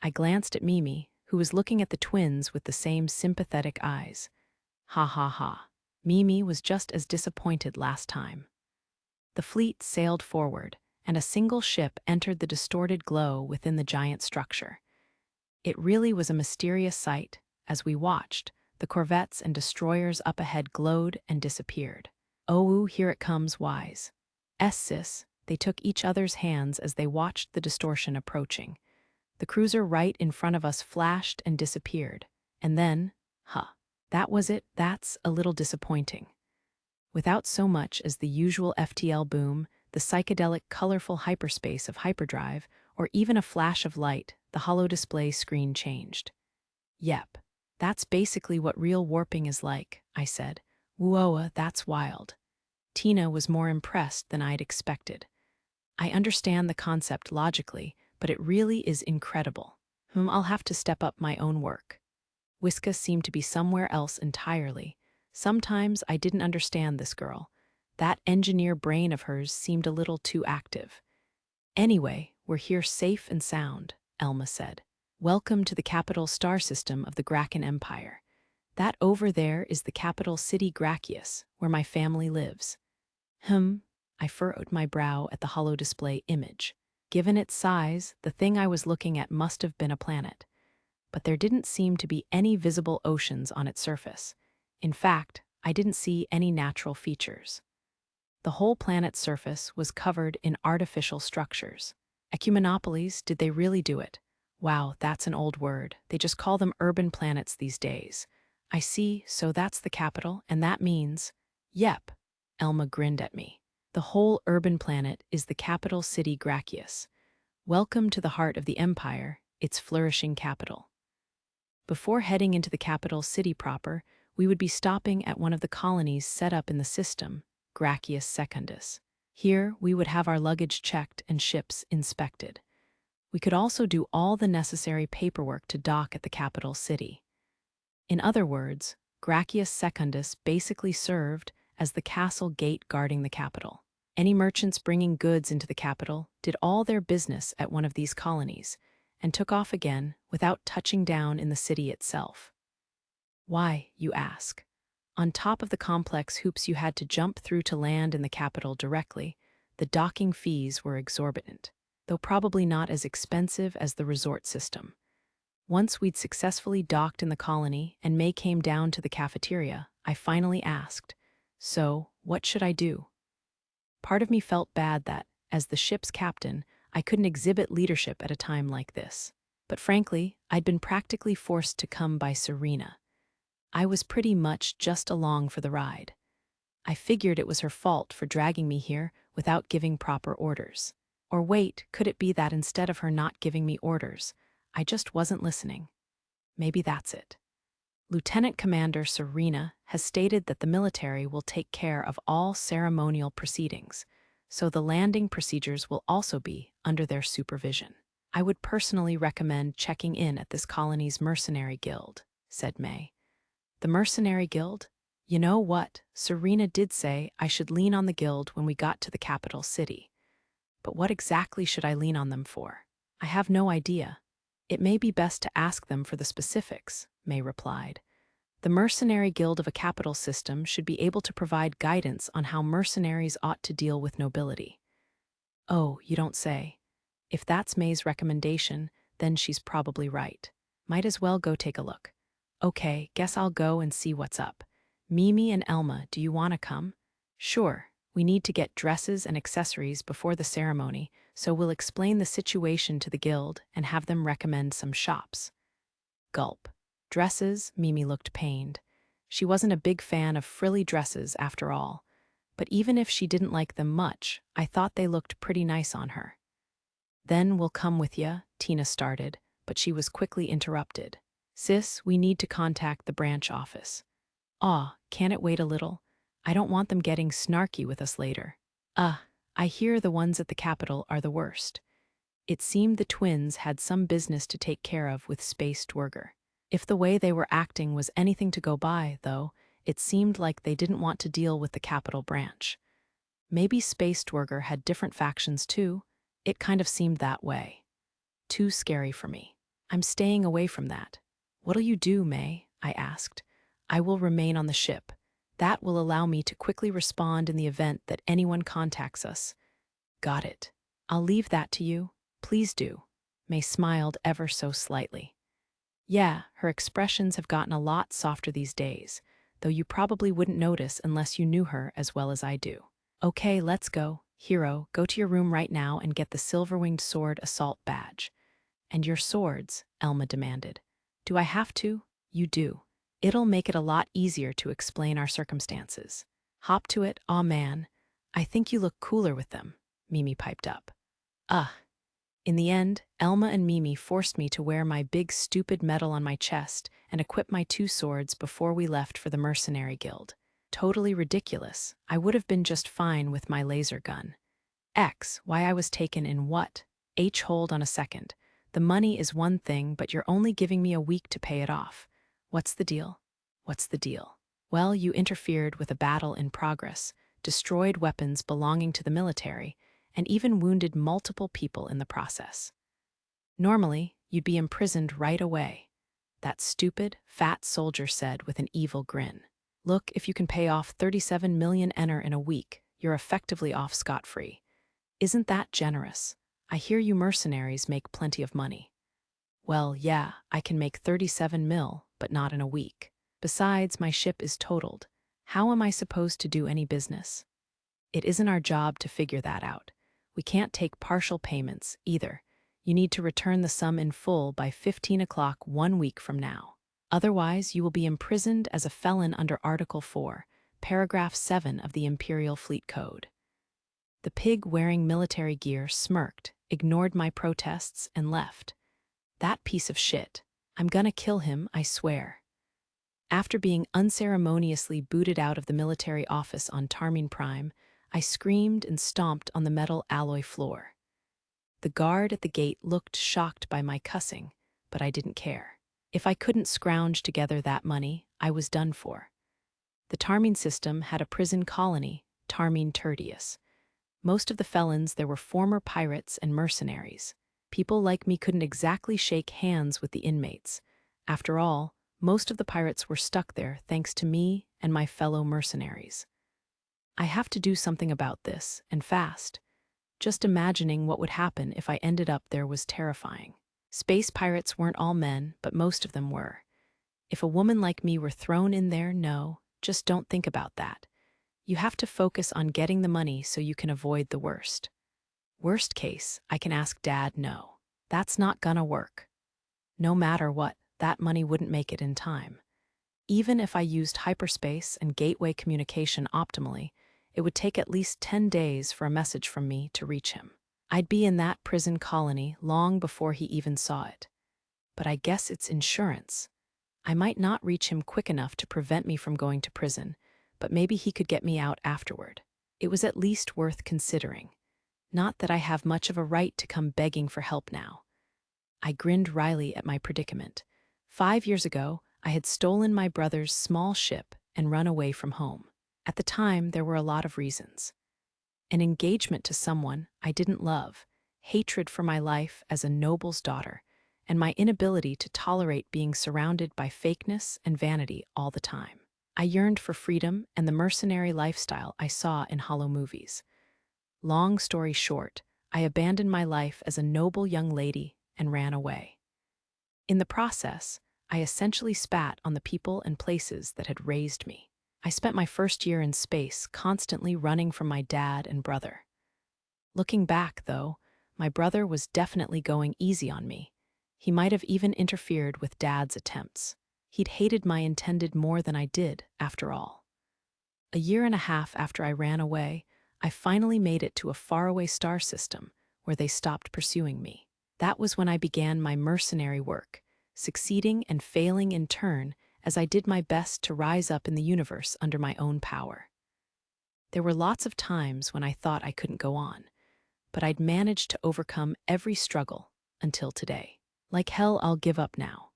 I glanced at Mimi, who was looking at the twins with the same sympathetic eyes. Ha ha ha. Mimi was just as disappointed last time. The fleet sailed forward, and a single ship entered the distorted glow within the giant structure. It really was a mysterious sight. As we watched, the corvettes and destroyers up ahead glowed and disappeared. Oh, here it comes, Wise. Sis, they took each other's hands as they watched the distortion approaching. The cruiser right in front of us flashed and disappeared. And then, that was it. That's a little disappointing. Without so much as the usual FTL boom, the psychedelic, colorful hyperspace of hyperdrive, or even a flash of light, the holo display screen changed. Yep, that's basically what real warping is like, I said. Whoa, that's wild. Tina was more impressed than I'd expected. I understand the concept logically, but it really is incredible. I'll have to step up my own work. Wiska seemed to be somewhere else entirely. Sometimes I didn't understand this girl. That engineer brain of hers seemed a little too active. Anyway, we're here safe and sound, Elma said. Welcome to the capital star system of the Graken Empire. That over there is the capital city Gracius, where my family lives. I furrowed my brow at the holo display image. Given its size, the thing I was looking at must have been a planet. But there didn't seem to be any visible oceans on its surface. In fact, I didn't see any natural features. The whole planet's surface was covered in artificial structures. Ecumenopolies, did they really do it? Wow, that's an old word. They just call them urban planets these days. I see, so that's the capital, and that means… Yep, Elma grinned at me. The whole urban planet is the capital city Gracius. Welcome to the heart of the empire, its flourishing capital. Before heading into the capital city proper, we would be stopping at one of the colonies set up in the system, Gracius Secundus. Here, we would have our luggage checked and ships inspected. We could also do all the necessary paperwork to dock at the capital city. In other words, Gracius Secundus basically served as the castle gate guarding the capital. Any merchants bringing goods into the capital did all their business at one of these colonies and took off again without touching down in the city itself. Why, you ask? On top of the complex hoops you had to jump through to land in the capital directly, the docking fees were exorbitant, though probably not as expensive as the resort system. Once we'd successfully docked in the colony and May came down to the cafeteria, I finally asked, "So, what should I do?" Part of me felt bad that, as the ship's captain, I couldn't exhibit leadership at a time like this. But frankly, I'd been practically forced to come by Serena. I was pretty much just along for the ride. I figured it was her fault for dragging me here without giving proper orders. Or wait, could it be that instead of her not giving me orders, I just wasn't listening? Maybe that's it. Lieutenant Commander Serena has stated that the military will take care of all ceremonial proceedings, so the landing procedures will also be under their supervision. I would personally recommend checking in at this colony's Mercenary Guild, said May. The Mercenary Guild? You know what? Serena did say I should lean on the guild when we got to the capital city. But what exactly should I lean on them for? I have no idea. It may be best to ask them for the specifics, May replied. The Mercenary Guild of a capital system should be able to provide guidance on how mercenaries ought to deal with nobility. Oh, you don't say. If that's May's recommendation, then she's probably right. Might as well go take a look. Okay, guess I'll go and see what's up. Mimi and Elma, do you want to come? Sure, we need to get dresses and accessories before the ceremony, so we'll explain the situation to the guild and have them recommend some shops. Gulp. Dresses? Mimi looked pained. She wasn't a big fan of frilly dresses after all, but even if she didn't like them much, I thought they looked pretty nice on her. "Then we'll come with ya," Tina started, but she was quickly interrupted. "Sis, we need to contact the branch office." "Aw, can it wait a little? I don't want them getting snarky with us later." I hear the ones at the Capitol are the worst." It seemed the twins had some business to take care of with Space Dwerger. If the way they were acting was anything to go by, though, it seemed like they didn't want to deal with the Capitol branch. Maybe Space Dwerger had different factions too. It kind of seemed that way. Too scary for me. I'm staying away from that. "What'll you do, May?" I asked. "I will remain on the ship. That will allow me to quickly respond in the event that anyone contacts us." "Got it. I'll leave that to you. Please do." May smiled ever so slightly. Yeah, her expressions have gotten a lot softer these days, though you probably wouldn't notice unless you knew her as well as I do. "Okay, let's go. Hero, go to your room right now and get the Silver-Winged Sword Assault Badge." "And your swords?" Elma demanded. "Do I have to?" "You do. It'll make it a lot easier to explain our circumstances." "Hop to it, aw man. I think you look cooler with them," Mimi piped up. In the end, Elma and Mimi forced me to wear my big stupid medal on my chest and equip my 2 swords before we left for the Mercenary Guild. Totally ridiculous. I would have been just fine with my laser gun. Why I was taken in what? Hold on a second. The money is one thing, but you're only giving me a week to pay it off. What's the deal? What's the deal? Well, you interfered with a battle in progress, destroyed weapons belonging to the military, and even wounded multiple people in the process. Normally, you'd be imprisoned right away, that stupid, fat soldier said with an evil grin. "Look, if you can pay off 37 million ener in a week, you're effectively off scot-free. Isn't that generous? I hear you mercenaries make plenty of money." "Well, yeah, I can make 37 mil, but not in a week. Besides, my ship is totaled. How am I supposed to do any business?" "It isn't our job to figure that out. We can't take partial payments, either. You need to return the sum in full by 15 o'clock 1 week from now. Otherwise, you will be imprisoned as a felon under Article 4, Paragraph 7 of the Imperial Fleet Code." The pig wearing military gear smirked, ignored my protests, and left. That piece of shit. I'm gonna kill him, I swear. After being unceremoniously booted out of the military office on Tarmin Prime, I screamed and stomped on the metal alloy floor. The guard at the gate looked shocked by my cussing, but I didn't care. If I couldn't scrounge together that money, I was done for. The Tarmin system had a prison colony, Tarmin Tertius. Most of the felons there were former pirates and mercenaries. People like me couldn't exactly shake hands with the inmates. After all, most of the pirates were stuck there thanks to me and my fellow mercenaries. I have to do something about this, and fast. Just imagining what would happen if I ended up there was terrifying. Space pirates weren't all men, but most of them were. If a woman like me were thrown in there, no, just don't think about that. You have to focus on getting the money so you can avoid the worst. Worst case, I can ask Dad no. That's not gonna work. No matter what, that money wouldn't make it in time. Even if I used hyperspace and gateway communication optimally, it would take at least 10 days for a message from me to reach him. I'd be in that prison colony long before he even saw it. But I guess it's insurance. I might not reach him quick enough to prevent me from going to prison, but maybe he could get me out afterward. It was at least worth considering. Not that I have much of a right to come begging for help now. I grinned wryly at my predicament. 5 years ago, I had stolen my brother's small ship and run away from home. At the time, there were a lot of reasons. An engagement to someone I didn't love, hatred for my life as a noble's daughter, and my inability to tolerate being surrounded by fakeness and vanity all the time. I yearned for freedom and the mercenary lifestyle I saw in hollow movies. Long story short, I abandoned my life as a noble young lady and ran away. In the process, I essentially spat on the people and places that had raised me. I spent my first year in space constantly running from my dad and brother. Looking back, though, my brother was definitely going easy on me. He might have even interfered with Dad's attempts. He'd hated my intended more than I did, after all. A year and a half after I ran away, I finally made it to a faraway star system where they stopped pursuing me. That was when I began my mercenary work, succeeding and failing in turn as I did my best to rise up in the universe under my own power. There were lots of times when I thought I couldn't go on, but I'd managed to overcome every struggle until today. Like hell, I'll give up now.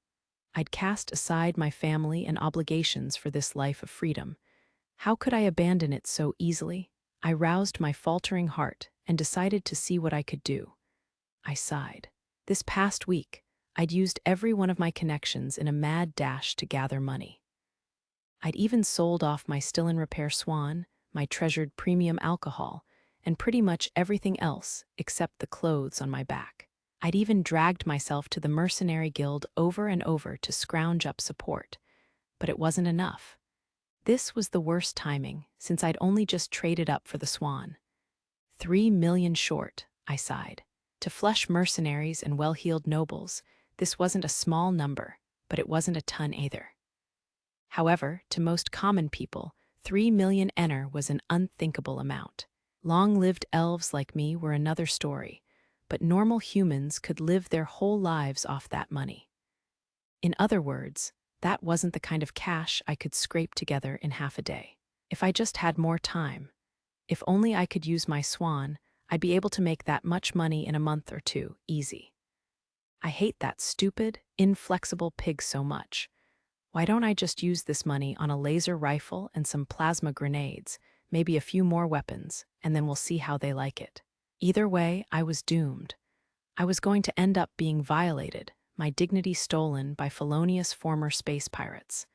I'd cast aside my family and obligations for this life of freedom. How could I abandon it so easily? I roused my faltering heart and decided to see what I could do. I sighed. This past week, I'd used every one of my connections in a mad dash to gather money. I'd even sold off my still-in-repair Swan, my treasured premium alcohol, and pretty much everything else except the clothes on my back. I'd even dragged myself to the Mercenary Guild over and over to scrounge up support. But it wasn't enough. This was the worst timing, since I'd only just traded up for the Swan. 3 million short, I sighed. To flush mercenaries and well-heeled nobles, this wasn't a small number, but it wasn't a ton either. However, to most common people, 3 million ener was an unthinkable amount. Long-lived elves like me were another story, but normal humans could live their whole lives off that money. In other words, that wasn't the kind of cash I could scrape together in half a day. If I just had more time, if only I could use my Swan, I'd be able to make that much money in a month or two, easy. I hate that stupid, inflexible pig so much. Why don't I just use this money on a laser rifle and some plasma grenades, maybe a few more weapons, and then we'll see how they like it. Either way, I was doomed. I was going to end up being violated, my dignity stolen by felonious former space pirates.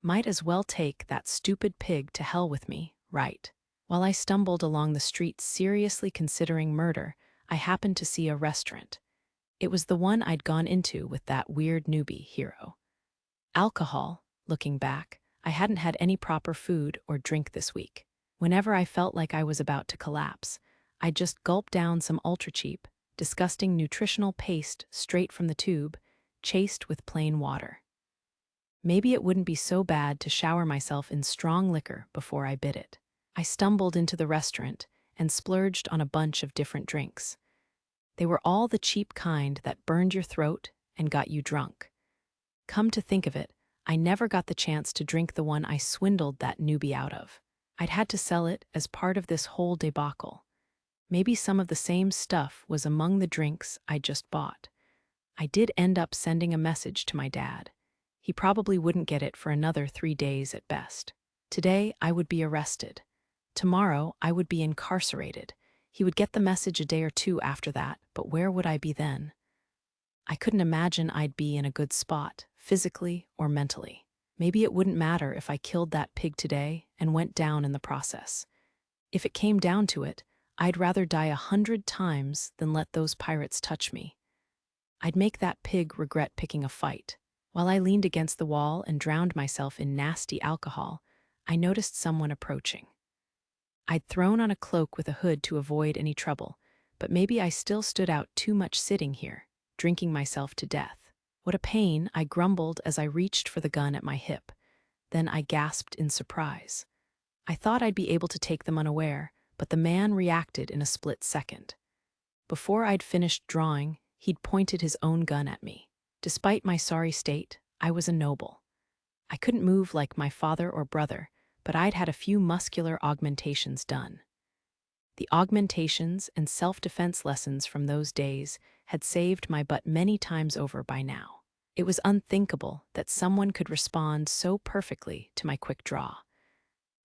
Might as well take that stupid pig to hell with me, right? While I stumbled along the street seriously considering murder, I happened to see a restaurant. It was the one I'd gone into with that weird newbie hero. Alcohol, looking back, I hadn't had any proper food or drink this week. Whenever I felt like I was about to collapse, I'd just gulp down some ultra-cheap, disgusting nutritional paste straight from the tube, chased with plain water. Maybe it wouldn't be so bad to shower myself in strong liquor before I bit it. I stumbled into the restaurant and splurged on a bunch of different drinks. They were all the cheap kind that burned your throat and got you drunk. Come to think of it, I never got the chance to drink the one I swindled that newbie out of. I'd had to sell it as part of this whole debacle. Maybe some of the same stuff was among the drinks I just bought. I did end up sending a message to my dad. He probably wouldn't get it for another 3 days at best. Today, I would be arrested. Tomorrow, I would be incarcerated. He would get the message a day or two after that, but where would I be then? I couldn't imagine I'd be in a good spot, physically or mentally. Maybe it wouldn't matter if I killed that pig today and went down in the process. If it came down to it, I'd rather die 100 times than let those pirates touch me. I'd make that pig regret picking a fight. While I leaned against the wall and drowned myself in nasty alcohol, I noticed someone approaching. I'd thrown on a cloak with a hood to avoid any trouble, but maybe I still stood out too much sitting here, drinking myself to death. What a pain, I grumbled as I reached for the gun at my hip. Then I gasped in surprise. I thought I'd be able to take them unaware, but the man reacted in a split second. Before I'd finished drawing, he'd pointed his own gun at me. Despite my sorry state, I was a noble. I couldn't move like my father or brother, but I'd had a few muscular augmentations done. The augmentations and self-defense lessons from those days had saved my butt many times over by now. It was unthinkable that someone could respond so perfectly to my quick draw.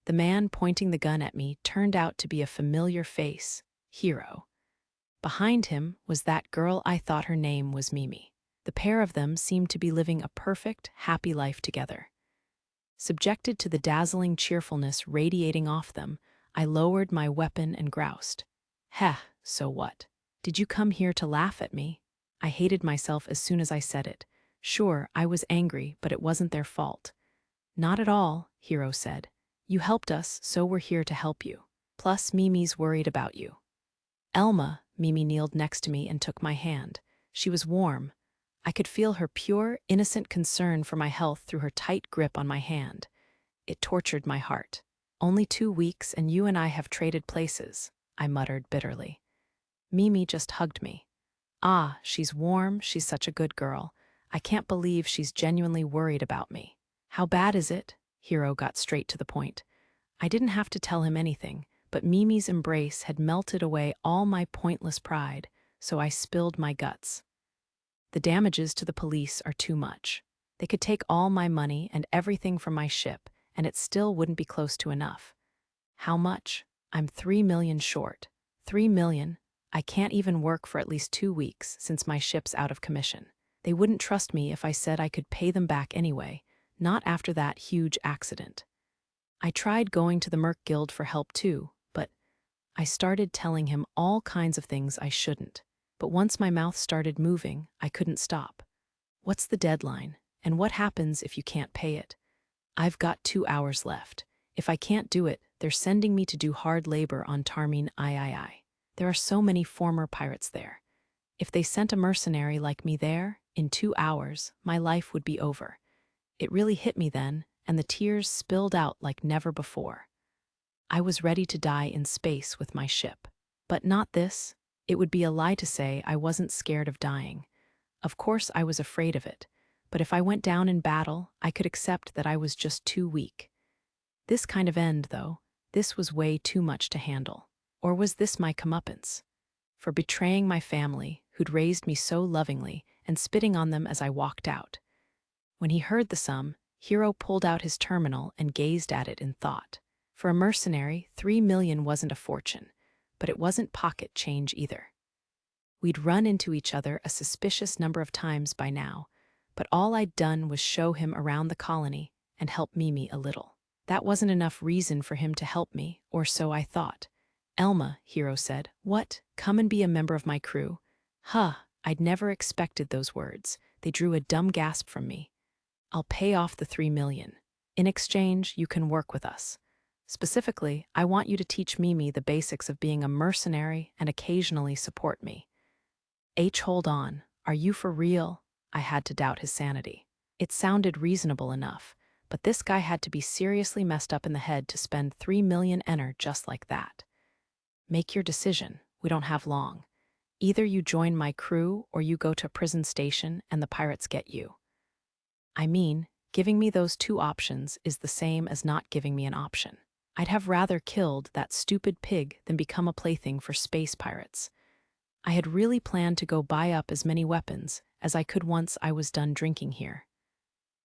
The man pointing the gun at me turned out to be a familiar face, Hero. Behind him was that girl I thought her name was Mimi. The pair of them seemed to be living a perfect, happy life together. Subjected to the dazzling cheerfulness radiating off them, I lowered my weapon and groused. Heh, so what? Did you come here to laugh at me? I hated myself as soon as I said it. Sure, I was angry, but it wasn't their fault. Not at all, Hero said. You helped us, so we're here to help you. Plus, Mimi's worried about you. Elma, Mimi kneeled next to me and took my hand. She was warm. I could feel her pure, innocent concern for my health through her tight grip on my hand. It tortured my heart. "Only 2 weeks and you and I have traded places," I muttered bitterly. Mimi just hugged me. "Ah, she's warm, she's such a good girl. I can't believe she's genuinely worried about me." "How bad is it?" Hiro got straight to the point. I didn't have to tell him anything, but Mimi's embrace had melted away all my pointless pride, so I spilled my guts. "The damages to the police are too much. They could take all my money and everything from my ship, and it still wouldn't be close to enough." "How much?" "I'm 3 million short." 3 million? I can't even work for at least 2 weeks since my ship's out of commission. They wouldn't trust me if I said I could pay them back anyway, not after that huge accident. I tried going to the Merc Guild for help too, but I started telling him all kinds of things I shouldn't. But once my mouth started moving, I couldn't stop. "What's the deadline? And what happens if you can't pay it?" "I've got 2 hours left. If I can't do it, they're sending me to do hard labor on Tarmin III. There are so many former pirates there. If they sent a mercenary like me there, in 2 hours, my life would be over." It really hit me then, and the tears spilled out like never before. I was ready to die in space with my ship. But not this. It would be a lie to say I wasn't scared of dying. Of course I was afraid of it, but if I went down in battle, I could accept that I was just too weak. This kind of end, though, this was way too much to handle. Or was this my comeuppance? For betraying my family, who'd raised me so lovingly, and spitting on them as I walked out. When he heard the sum, Hiro pulled out his terminal and gazed at it in thought. For a mercenary, 3 million wasn't a fortune, but it wasn't pocket change either. We'd run into each other a suspicious number of times by now, but all I'd done was show him around the colony and help Mimi a little. That wasn't enough reason for him to help me, or so I thought. "Elma," Hiro said, "what? Come and be a member of my crew?" Huh, I'd never expected those words. They drew a dumb gasp from me. "I'll pay off the 3 million. In exchange, you can work with us. Specifically, I want you to teach Mimi the basics of being a mercenary and occasionally support me." Hold on. Are you for real?" I had to doubt his sanity. It sounded reasonable enough, but this guy had to be seriously messed up in the head to spend 3 million ener just like that. "Make your decision. We don't have long. Either you join my crew or you go to a prison station and the pirates get you." I mean, giving me those two options is the same as not giving me an option. I'd have rather killed that stupid pig than become a plaything for space pirates. I had really planned to go buy up as many weapons as I could once I was done drinking here.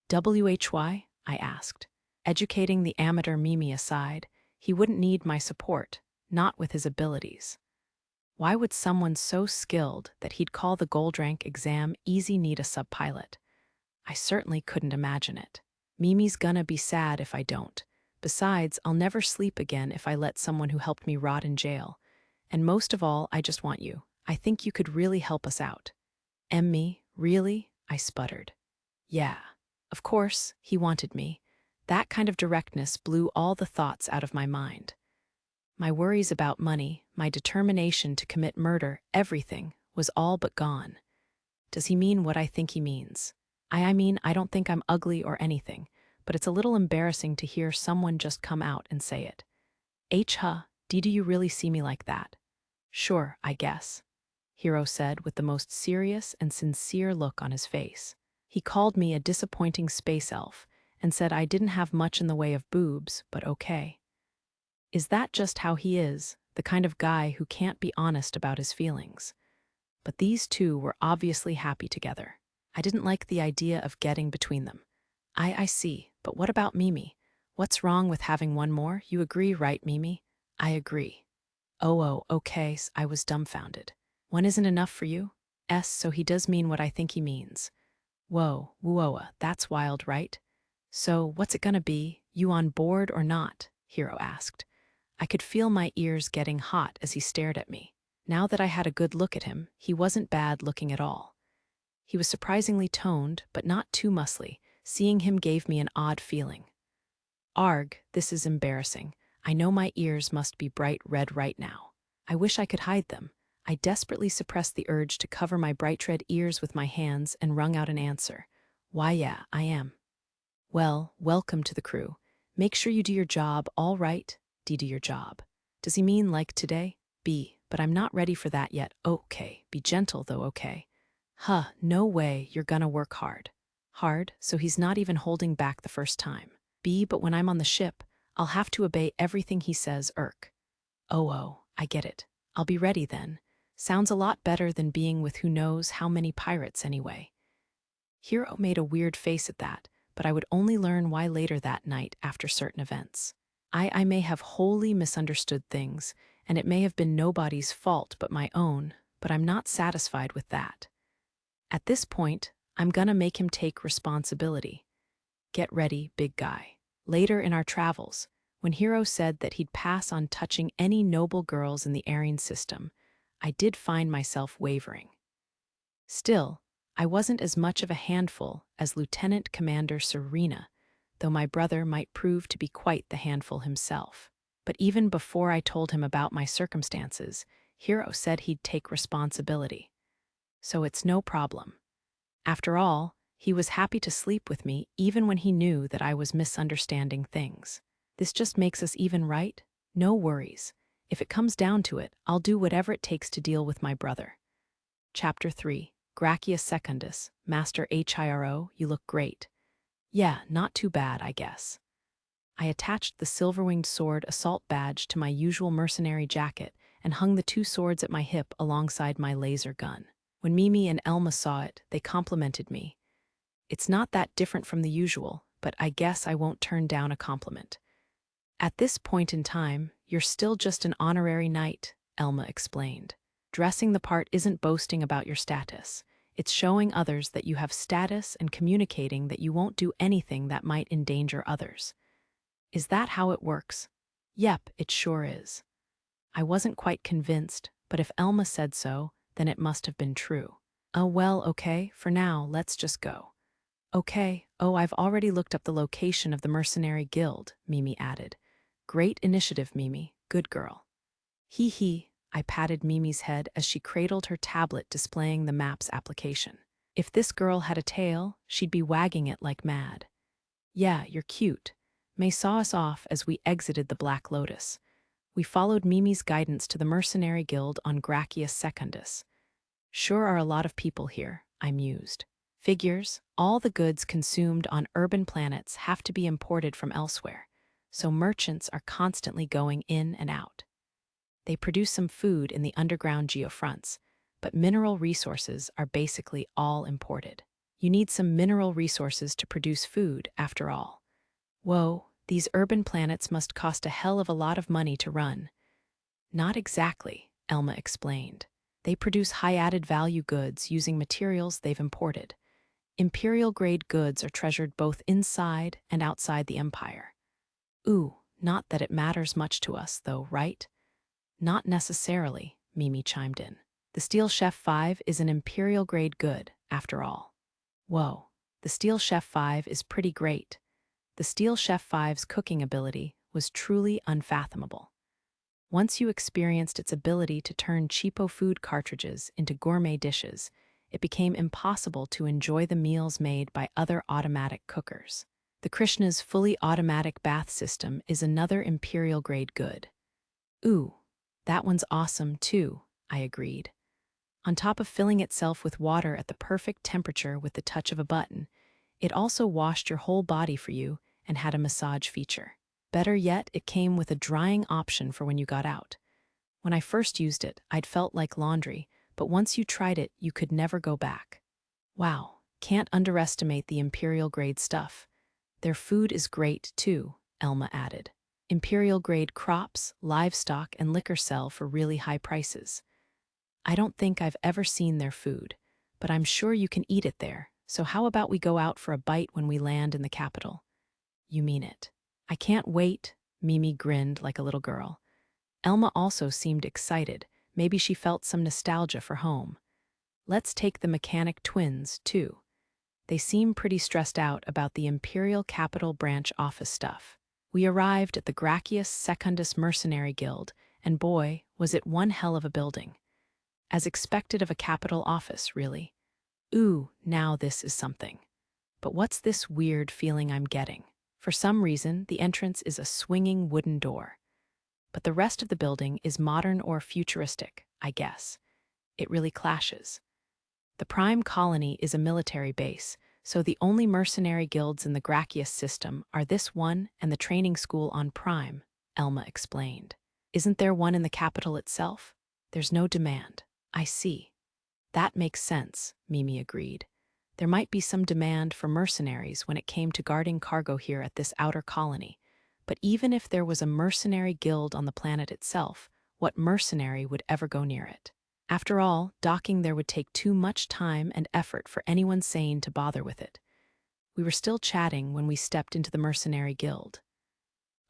"Why?" I asked. Educating the amateur Mimi aside, he wouldn't need my support, not with his abilities. Why would someone so skilled that he'd call the gold rank exam easy need a subpilot? I certainly couldn't imagine it. Mimi's gonna be sad if I don't. Besides, I'll never sleep again if I let someone who helped me rot in jail. And most of all, I just want you. I think you could really help us out." "Me? Really?" I sputtered. "Yeah. Of course, he wanted me." That kind of directness blew all the thoughts out of my mind. My worries about money, my determination to commit murder, everything was all but gone. Does he mean what I think he means? I mean, I don't think I'm ugly or anything, but it's a little embarrassing to hear someone just come out and say it. Do you really see me like that?" "Sure, I guess," Hiro said with the most serious and sincere look on his face. He called me a disappointing space elf and said I didn't have much in the way of boobs, but okay. Is that just how he is, the kind of guy who can't be honest about his feelings? But these two were obviously happy together. I didn't like the idea of getting between them. I see, but what about Mimi? What's wrong with having one more? You agree, right, Mimi?" "I agree." Okay, I was dumbfounded. "One isn't enough for you?" So he does mean what I think he means. Whoa, whoa, that's wild, right? "So, what's it gonna be? You on board or not?" Hiro asked. I could feel my ears getting hot as he stared at me. Now that I had a good look at him, he wasn't bad looking at all. He was surprisingly toned, but not too muscly. Seeing him gave me an odd feeling. "Arg, this is embarrassing. I know my ears must be bright red right now. I wish I could hide them. I desperately suppressed the urge to cover my bright red ears with my hands and wrung out an answer. Why, yeah, I am. Well, welcome to the crew. Make sure you do your job, all right? Do your job. Does he mean like today? B, but I'm not ready for that yet. Okay, be gentle though, okay? Huh, no way, you're gonna work hard. Hard, so he's not even holding back the first time. B, but when I'm on the ship, I'll have to obey everything he says, irk. Oh, I get it. I'll be ready then. Sounds a lot better than being with who knows how many pirates anyway. Hero made a weird face at that, but I would only learn why later that night after certain events. I may have wholly misunderstood things, and it may have been nobody's fault but my own, but I'm not satisfied with that. At this point, I'm gonna make him take responsibility. Get ready, big guy. Later in our travels, when Hero said that he'd pass on touching any noble girls in the Aryan system, I did find myself wavering. Still, I wasn't as much of a handful as Lieutenant Commander Serena, though my brother might prove to be quite the handful himself. But even before I told him about my circumstances, Hero said he'd take responsibility. So it's no problem. After all, he was happy to sleep with me even when he knew that I was misunderstanding things. This just makes us even, right? No worries. If it comes down to it, I'll do whatever it takes to deal with my brother. Chapter 3. Gracias Secundus, Master Hiro, you look great. Yeah, not too bad, I guess. I attached the silver-winged sword assault badge to my usual mercenary jacket and hung the two swords at my hip alongside my laser gun. When Mimi and Elma saw it, they complimented me. It's not that different from the usual, but I guess I won't turn down a compliment. At this point in time, you're still just an honorary knight, Elma explained. Dressing the part isn't boasting about your status. It's showing others that you have status and communicating that you won't do anything that might endanger others. Is that how it works? Yep, it sure is. I wasn't quite convinced, but if Elma said so, then it must have been true. Oh well, okay, for now, let's just go. Okay, I've already looked up the location of the Mercenary Guild, Mimi added. Great initiative, Mimi, good girl. Hee, I patted Mimi's head as she cradled her tablet displaying the map's application. If this girl had a tail, she'd be wagging it like mad. Yeah, you're cute. May saw us off as we exited the Black Lotus. We followed Mimi's guidance to the Mercenary Guild on Gracias Secundus. Sure are a lot of people here, I mused. Figures, all the goods consumed on urban planets have to be imported from elsewhere, so merchants are constantly going in and out. They produce some food in the underground geofronts, but mineral resources are basically all imported. You need some mineral resources to produce food, after all. Whoa, these urban planets must cost a hell of a lot of money to run. Not exactly, Elma explained. They produce high added value goods using materials they've imported. Imperial-grade goods are treasured both inside and outside the Empire. Ooh, not that it matters much to us, though, right? Not necessarily, Mimi chimed in. The Steel Chef 5 is an Imperial-grade good, after all. Whoa, the Steel Chef 5 is pretty great. The Steel Chef 5's cooking ability was truly unfathomable. Once you experienced its ability to turn cheapo food cartridges into gourmet dishes, it became impossible to enjoy the meals made by other automatic cookers. The Krishna's fully automatic bath system is another Imperial-grade good. Ooh, that one's awesome too, I agreed. On top of filling itself with water at the perfect temperature with the touch of a button, it also washed your whole body for you and had a massage feature. Better yet, it came with a drying option for when you got out. When I first used it, I'd felt like laundry, but once you tried it, you could never go back. Wow, can't underestimate the Imperial-grade stuff. Their food is great, too, Elma added. Imperial-grade crops, livestock, and liquor sell for really high prices. I don't think I've ever seen their food, but I'm sure you can eat it there, so how about we go out for a bite when we land in the capital? You mean it. I can't wait, Mimi grinned like a little girl. Elma also seemed excited. Maybe she felt some nostalgia for home. Let's take the mechanic twins, too. They seem pretty stressed out about the Imperial Capital Branch office stuff. We arrived at the Gracias Secundus Mercenary Guild, and boy, was it one hell of a building. As expected of a capital office, really. Ooh, now this is something. But what's this weird feeling I'm getting? For some reason, the entrance is a swinging wooden door. But the rest of the building is modern or futuristic, I guess. It really clashes. The Prime Colony is a military base, so the only mercenary guilds in the Gracchus system are this one and the training school on Prime, Elma explained. Isn't there one in the capital itself? There's no demand. I see. That makes sense, Mimi agreed. There might be some demand for mercenaries when it came to guarding cargo here at this outer colony. But even if there was a mercenary guild on the planet itself, what mercenary would ever go near it? After all, docking there would take too much time and effort for anyone sane to bother with it. We were still chatting when we stepped into the mercenary guild.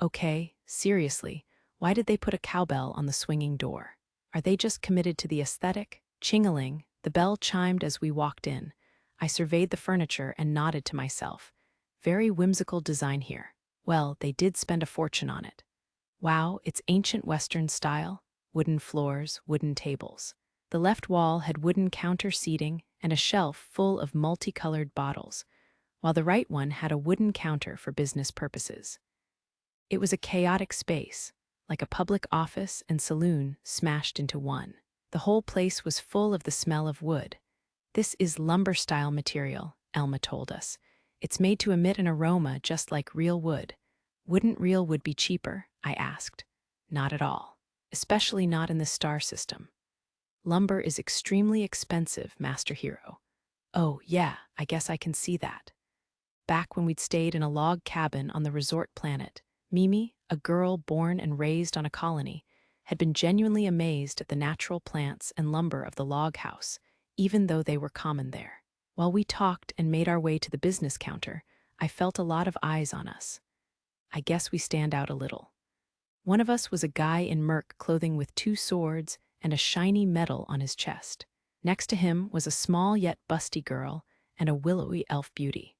Okay, seriously, why did they put a cowbell on the swinging door? Are they just committed to the aesthetic? Ching-a-ling, the bell chimed as we walked in. I surveyed the furniture and nodded to myself. Very whimsical design here. Well, they did spend a fortune on it. Wow, it's ancient Western style. Wooden floors, wooden tables. The left wall had wooden counter seating and a shelf full of multicolored bottles, while the right one had a wooden counter for business purposes. It was a chaotic space, like a public office and saloon smashed into one. The whole place was full of the smell of wood. This is lumber-style material, Elma told us. It's made to emit an aroma just like real wood. Wouldn't real wood be cheaper? I asked. Not at all, especially not in the star system. Lumber is extremely expensive, Master Hero. Oh, yeah, I guess I can see that. Back when we'd stayed in a log cabin on the resort planet, Mimi, a girl born and raised on a colony, had been genuinely amazed at the natural plants and lumber of the log house, even though they were common there. While we talked and made our way to the business counter, I felt a lot of eyes on us. I guess we stand out a little. One of us was a guy in merc clothing with 2 swords and a shiny medal on his chest. Next to him was a small yet busty girl and a willowy elf beauty.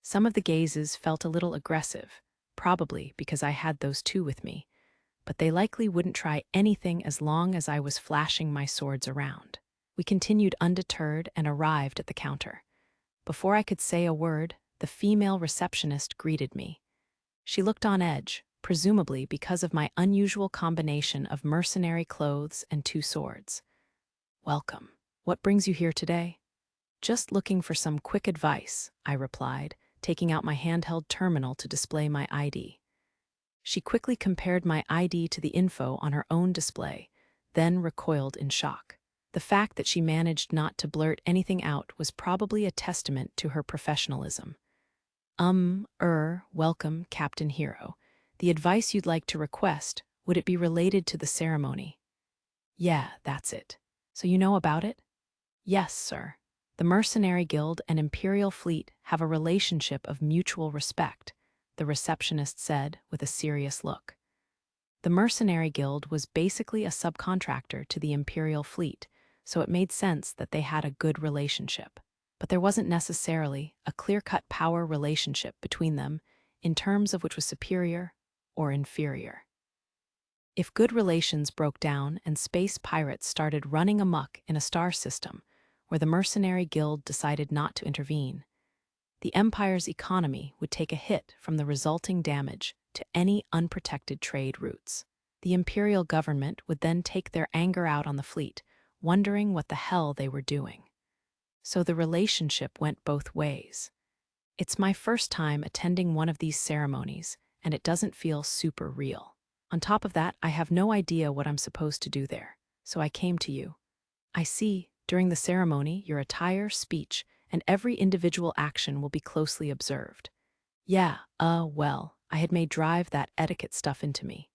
Some of the gazes felt a little aggressive, probably because I had those 2 with me, but they likely wouldn't try anything as long as I was flashing my swords around. We continued undeterred and arrived at the counter. Before I could say a word, the female receptionist greeted me. She looked on edge, presumably because of my unusual combination of mercenary clothes and 2 swords. Welcome. What brings you here today? Just looking for some quick advice, I replied, taking out my handheld terminal to display my ID. She quickly compared my ID to the info on her own display, then recoiled in shock. The fact that she managed not to blurt anything out was probably a testament to her professionalism. Welcome, Captain Hero. The advice you'd like to request, would it be related to the ceremony? Yeah, that's it. So you know about it? Yes, sir. The Mercenary Guild and Imperial Fleet have a relationship of mutual respect, the receptionist said with a serious look. The Mercenary Guild was basically a subcontractor to the Imperial Fleet, so it made sense that they had a good relationship. But there wasn't necessarily a clear-cut power relationship between them in terms of which was superior or inferior. If good relations broke down and space pirates started running amok in a star system where the Mercenary Guild decided not to intervene, the Empire's economy would take a hit from the resulting damage to any unprotected trade routes. The Imperial government would then take their anger out on the fleet, wondering what the hell they were doing. So the relationship went both ways. It's my first time attending one of these ceremonies, and it doesn't feel super real. On top of that, I have no idea what I'm supposed to do there, so I came to you. I see, during the ceremony, your attire, speech, and every individual action will be closely observed. Yeah, well, I had made drive that etiquette stuff into me.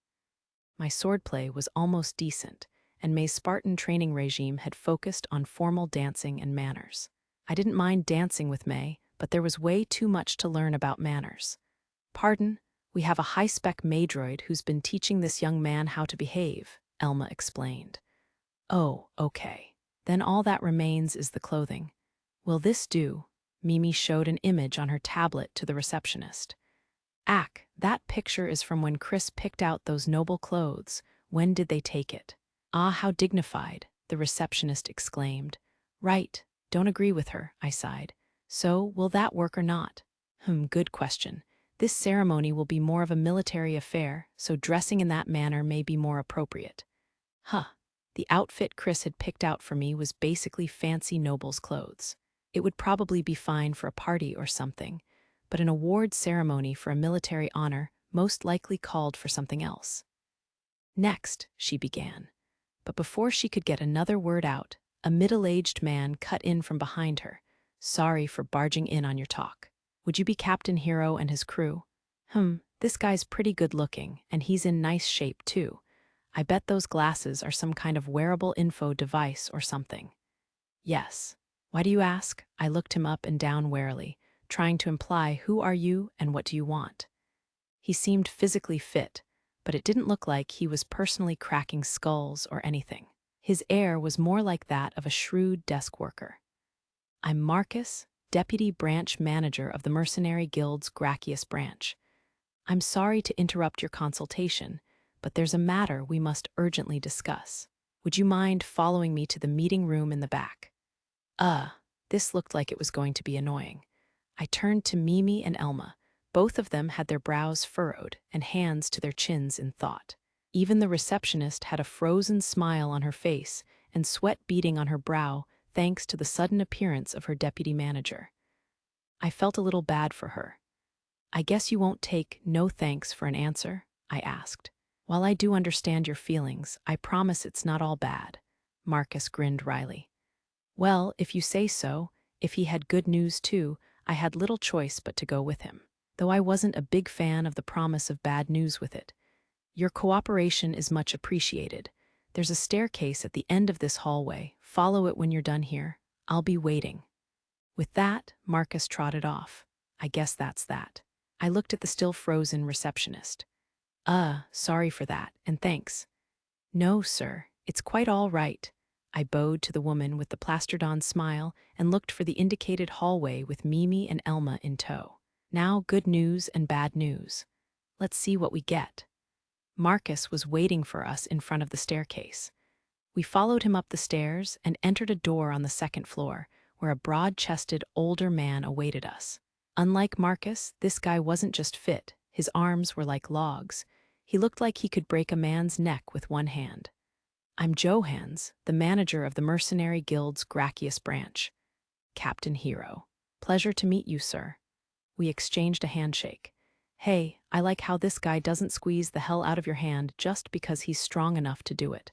My swordplay was almost decent, and May's Spartan training regime had focused on formal dancing and manners. I didn't mind dancing with May, but there was way too much to learn about manners. Pardon, we have a high-spec Maydroid who's been teaching this young man how to behave, Elma explained. Oh, okay. Then all that remains is the clothing. Will this do? Mimi showed an image on her tablet to the receptionist. Ack, that picture is from when Chris picked out those noble clothes. When did they take it? Ah, how dignified. the receptionist exclaimed. Right, don't agree with her, I sighed. So, will that work or not? Good question. This ceremony will be more of a military affair, so dressing in that manner may be more appropriate. Huh. The outfit Chris had picked out for me was basically fancy noble's clothes. It would probably be fine for a party or something, but an award ceremony for a military honor most likely called for something else. Next, she began. But before she could get another word out, a middle-aged man cut in from behind her. Sorry for barging in on your talk. Would you be Captain Hero and his crew? This guy's pretty good looking, and he's in nice shape too. I bet those glasses are some kind of wearable info device or something. Yes. Why do you ask? I looked him up and down warily, trying to imply who are you and what do you want. He seemed physically fit, but it didn't look like he was personally cracking skulls or anything. His air was more like that of a shrewd desk worker. I'm Marcus, Deputy Branch Manager of the Mercenary Guild's Gracchius branch. I'm sorry to interrupt your consultation, but there's a matter we must urgently discuss. Would you mind following me to the meeting room in the back? This looked like it was going to be annoying. I turned to Mimi and Elma. Both of them had their brows furrowed and hands to their chins in thought. Even the receptionist had a frozen smile on her face and sweat beading on her brow thanks to the sudden appearance of her deputy manager. I felt a little bad for her. I guess you won't take no thanks for an answer? I asked. While I do understand your feelings, I promise it's not all bad. Marcus grinned wryly. Well, if you say so, if he had good news too, I had little choice but to go with him, though I wasn't a big fan of the promise of bad news with it. Your cooperation is much appreciated. There's a staircase at the end of this hallway. Follow it when you're done here. I'll be waiting. With that, Marcus trotted off. I guess that's that. I looked at the still frozen receptionist. Sorry for that, and thanks. No, sir, it's quite all right. I bowed to the woman with the plastered-on smile and looked for the indicated hallway with Mimi and Elma in tow. Now good news and bad news. Let's see what we get. Marcus was waiting for us in front of the staircase. We followed him up the stairs and entered a door on the second floor, where a broad-chested older man awaited us. Unlike Marcus, this guy wasn't just fit. His arms were like logs. He looked like he could break a man's neck with one hand. I'm Johans, the manager of the Mercenary Guild's Gracchius branch. Captain Hero. Pleasure to meet you, sir. We exchanged a handshake. Hey, I like how this guy doesn't squeeze the hell out of your hand just because he's strong enough to do it.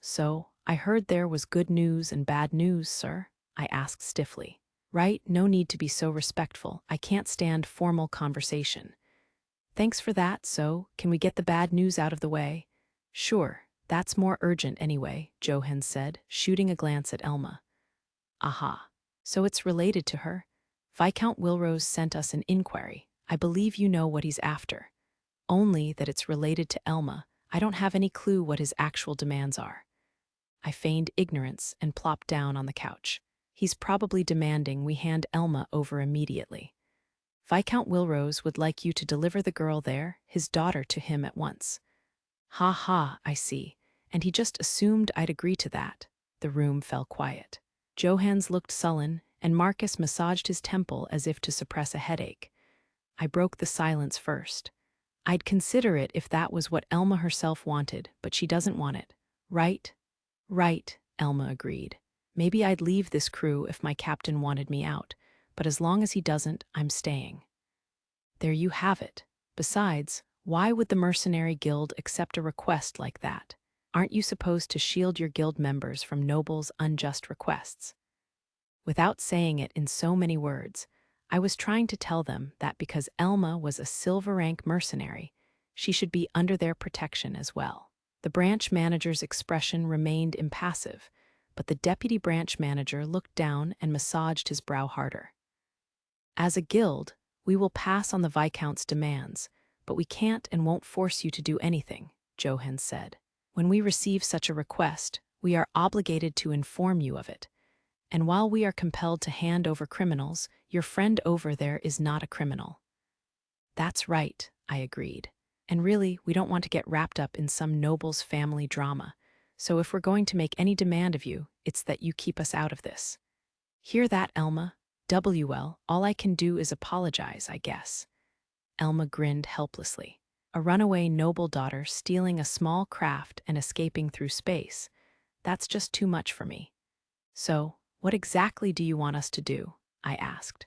So, I heard there was good news and bad news, sir? I asked stiffly. Right, no need to be so respectful. I can't stand formal conversation. Thanks for that, so, can we get the bad news out of the way? Sure, that's more urgent anyway, Johan said, shooting a glance at Elma. Aha, so it's related to her? Viscount Wilrose sent us an inquiry. I believe you know what he's after. Only that it's related to Elma. I don't have any clue what his actual demands are. I feigned ignorance and plopped down on the couch. He's probably demanding we hand Elma over immediately. Viscount Wilrose would like you to deliver the girl there, his daughter, to him at once. Ha ha, I see. And he just assumed I'd agree to that. The room fell quiet. Johans looked sullen, and Marcus massaged his temple as if to suppress a headache. I broke the silence first. I'd consider it if that was what Elma herself wanted, but she doesn't want it. Right? Right, Elma agreed. Maybe I'd leave this crew if my captain wanted me out, but as long as he doesn't, I'm staying. There you have it. Besides, why would the Mercenary Guild accept a request like that? Aren't you supposed to shield your guild members from nobles' unjust requests? Without saying it in so many words, I was trying to tell them that because Elma was a silver rank mercenary, she should be under their protection as well. The branch manager's expression remained impassive, but the deputy branch manager looked down and massaged his brow harder. As a guild, we will pass on the Viscount's demands, but we can't and won't force you to do anything, Johan said. When we receive such a request, we are obligated to inform you of it. And while we are compelled to hand over criminals, your friend over there is not a criminal. That's right, I agreed. And really, we don't want to get wrapped up in some noble's family drama, So if we're going to make any demand of you, it's that you keep us out of this. Hear that, Elma? WL, all I can do is apologize, I guess. Elma grinned helplessly. A runaway noble daughter stealing a small craft and escaping through space. That's just too much for me. So, what exactly do you want us to do? I asked.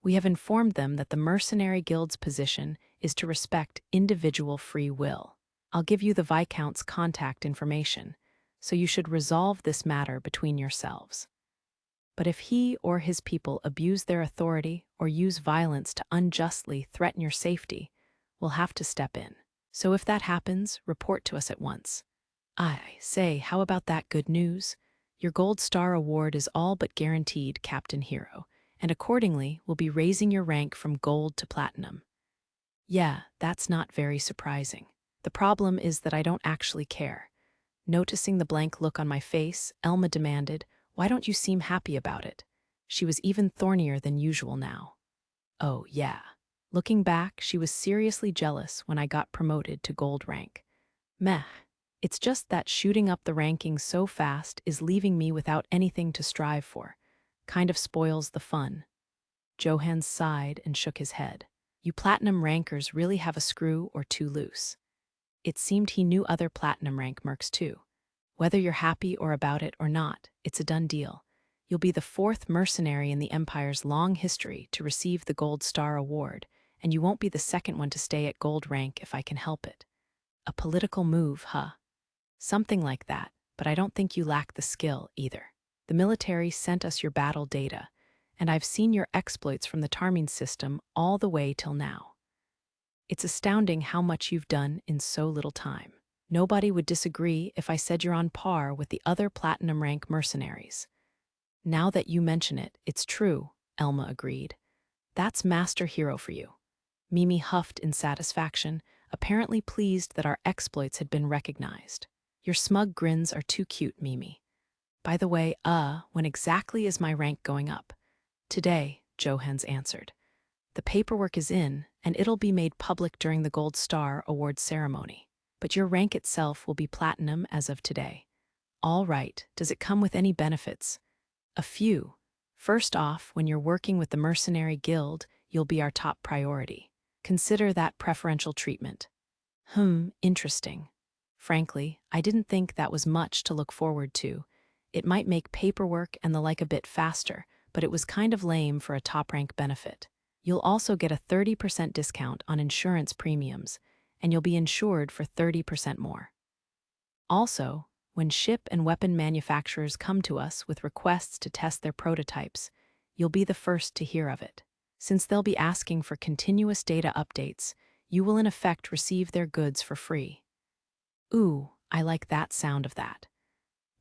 We have informed them that the Mercenary Guild's position is to respect individual free will. I'll give you the Viscount's contact information, so you should resolve this matter between yourselves. But if he or his people abuse their authority or use violence to unjustly threaten your safety, we'll have to step in. So if that happens, report to us at once. I say, how about that good news? Your Gold Star award is all but guaranteed, Captain Hero, and accordingly will be raising your rank from gold to platinum. Yeah, that's not very surprising. The problem is that I don't actually care. Noticing the blank look on my face, Elma demanded, "Why don't you seem happy about it?" She was even thornier than usual now. Oh, yeah. Looking back, she was seriously jealous when I got promoted to gold rank. Meh. It's just that shooting up the rankings so fast is leaving me without anything to strive for. Kind of spoils the fun. Johans sighed and shook his head. You platinum rankers really have a screw or two loose. It seemed he knew other platinum rank mercs too. Whether you're happy or about it or not, it's a done deal. You'll be the 4th mercenary in the Empire's long history to receive the Gold Star Award, and you won't be the 2nd one to stay at gold rank if I can help it. A political move, huh? Something like that, but I don't think you lack the skill either. The military sent us your battle data, and I've seen your exploits from the Tarmine system all the way till now. It's astounding how much you've done in so little time. Nobody would disagree if I said you're on par with the other platinum rank mercenaries. Now that you mention it, it's true, Elma agreed. That's Master Hero for you. Mimi huffed in satisfaction, apparently pleased that our exploits had been recognized. Your smug grins are too cute, Mimi. By the way, when exactly is my rank going up? Today, Johans answered. The paperwork is in, and it'll be made public during the Gold Star Award ceremony. But your rank itself will be platinum as of today. All right, does it come with any benefits? A few. First off, when you're working with the Mercenary Guild, you'll be our top priority. Consider that preferential treatment. Interesting. Frankly, I didn't think that was much to look forward to. It might make paperwork and the like a bit faster, but it was kind of lame for a top-rank benefit. You'll also get a 30% discount on insurance premiums, and you'll be insured for 30% more. Also, when ship and weapon manufacturers come to us with requests to test their prototypes, you'll be the first to hear of it. Since they'll be asking for continuous data updates, you will in effect receive their goods for free. Ooh, I like that sound of that.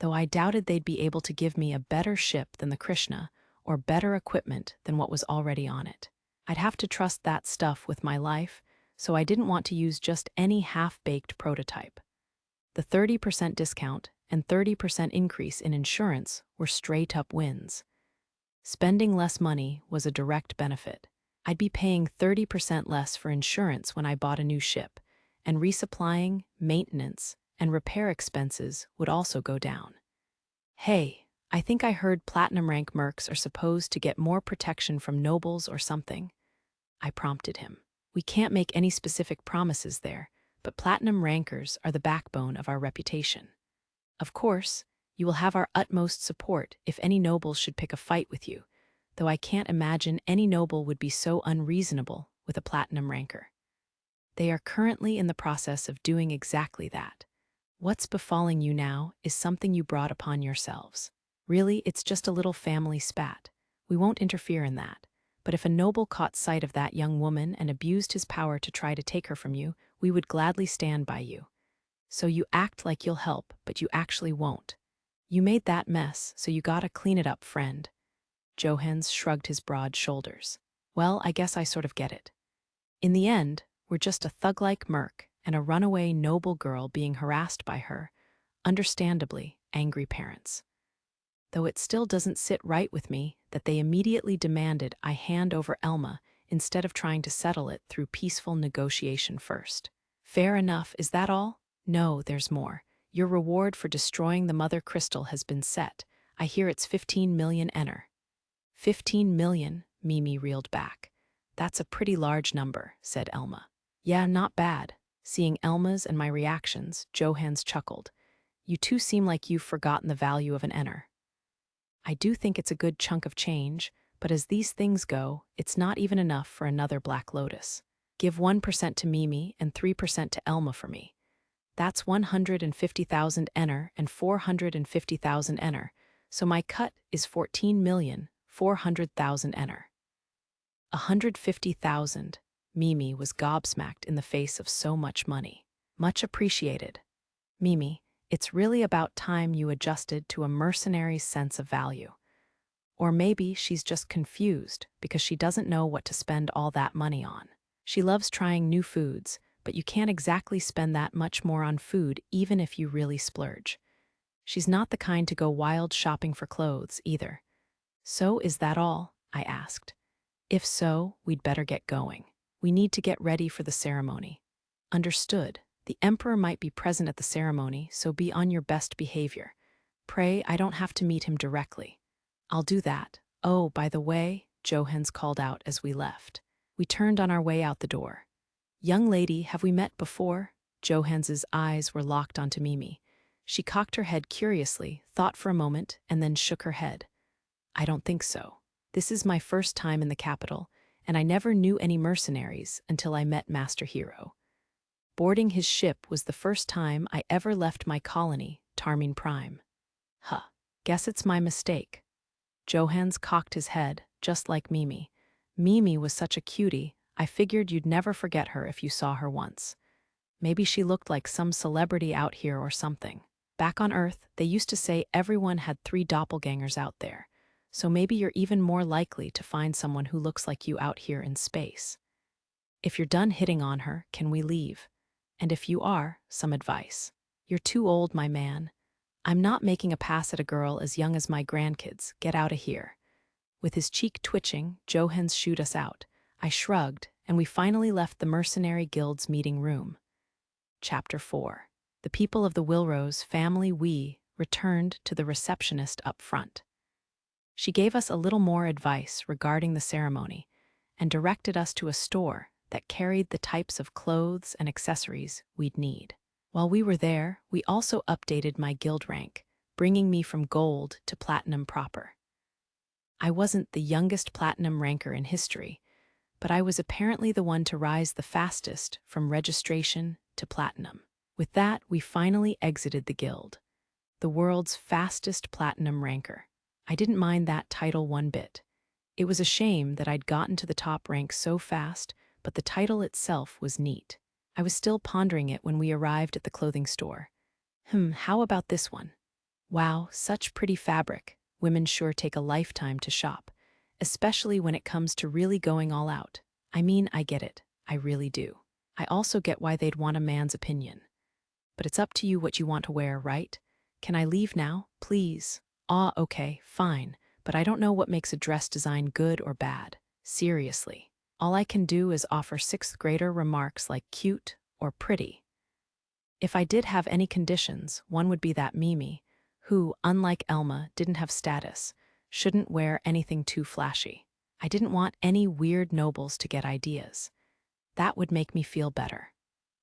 Though I doubted they'd be able to give me a better ship than the Krishna, or better equipment than what was already on it. I'd have to trust that stuff with my life, so I didn't want to use just any half-baked prototype. The 30% discount and 30% increase in insurance were straight-up wins. Spending less money was a direct benefit. I'd be paying 30% less for insurance when I bought a new ship, and resupplying, maintenance, and repair expenses would also go down. Hey, I think I heard platinum rank mercs are supposed to get more protection from nobles or something. I prompted him. We can't make any specific promises there, but platinum rankers are the backbone of our reputation. Of course, you will have our utmost support if any nobles should pick a fight with you, though I can't imagine any noble would be so unreasonable with a platinum ranker. They are currently in the process of doing exactly that. What's befalling you now is something you brought upon yourselves. Really, it's just a little family spat. We won't interfere in that. But if a noble caught sight of that young woman and abused his power to try to take her from you, we would gladly stand by you. So you act like you'll help, but you actually won't. You made that mess, so you gotta clean it up, friend. Johans shrugged his broad shoulders. Well, I guess I sort of get it. In the end, we're just a thug-like merc and a runaway noble girl being harassed by her, understandably, angry parents. Though it still doesn't sit right with me that they immediately demanded I hand over Elma instead of trying to settle it through peaceful negotiation first. Fair enough, is that all? No, there's more. Your reward for destroying the mother crystal has been set. I hear it's 15 million ener. 15 million, Mimi reeled back. That's a pretty large number, said Elma. Yeah, not bad. Seeing Elma's and my reactions, Johans chuckled. You two seem like you've forgotten the value of an ener. I do think it's a good chunk of change, but as these things go, it's not even enough for another Black Lotus. Give 1% to Mimi and 3% to Elma for me. That's 150,000 ener and 450,000 ener, so my cut is 14,400,000 ener. 150,000. Mimi was gobsmacked in the face of so much money. Much appreciated. Mimi, it's really about time you adjusted to a mercenary's sense of value. Or maybe she's just confused because she doesn't know what to spend all that money on. She loves trying new foods, but you can't exactly spend that much more on food even if you really splurge. She's not the kind to go wild shopping for clothes, either. So is that all? I asked. If so, we'd better get going. We need to get ready for the ceremony. Understood. The Emperor might be present at the ceremony, so be on your best behavior. Pray I don't have to meet him directly. I'll do that. Oh, by the way, Johans called out as we left. We turned on our way out the door. Young lady, have we met before? Johans's eyes were locked onto Mimi. She cocked her head curiously, thought for a moment, and then shook her head. I don't think so. This is my first time in the capital, and I never knew any mercenaries until I met Master Hero. Boarding his ship was the first time I ever left my colony, Tarmine Prime. Huh, guess it's my mistake. Johans cocked his head, just like Mimi. Mimi was such a cutie, I figured you'd never forget her if you saw her once. Maybe she looked like some celebrity out here or something. Back on Earth, they used to say everyone had 3 doppelgangers out there, so maybe you're even more likely to find someone who looks like you out here in space. If you're done hitting on her, can we leave? And if you are, some advice. You're too old, my man. I'm not making a pass at a girl as young as my grandkids. Get out of here. With his cheek twitching, Johans shooed us out. I shrugged, and we finally left the Mercenary Guild's meeting room. Chapter 4. The people of the Wilrose family returned to the receptionist up front. She gave us a little more advice regarding the ceremony and directed us to a store that carried the types of clothes and accessories we'd need. While we were there, we also updated my guild rank, bringing me from gold to platinum proper. I wasn't the youngest platinum ranker in history, but I was apparently the one to rise the fastest from registration to platinum. With that, we finally exited the guild, the world's fastest platinum ranker. I didn't mind that title one bit. It was a shame that I'd gotten to the top rank so fast, but the title itself was neat. I was still pondering it when we arrived at the clothing store. How about this one? Wow, such pretty fabric. Women sure take a lifetime to shop, especially when it comes to really going all out. I mean, I get it. I really do. I also get why they'd want a man's opinion. But it's up to you what you want to wear, right? Can I leave now, please? Okay, fine, but I don't know what makes a dress design good or bad. Seriously. All I can do is offer 6th grader remarks like cute or pretty. If I did have any conditions, one would be that Mimi, who, unlike Elma, didn't have status, shouldn't wear anything too flashy. I didn't want any weird nobles to get ideas. That would make me feel better.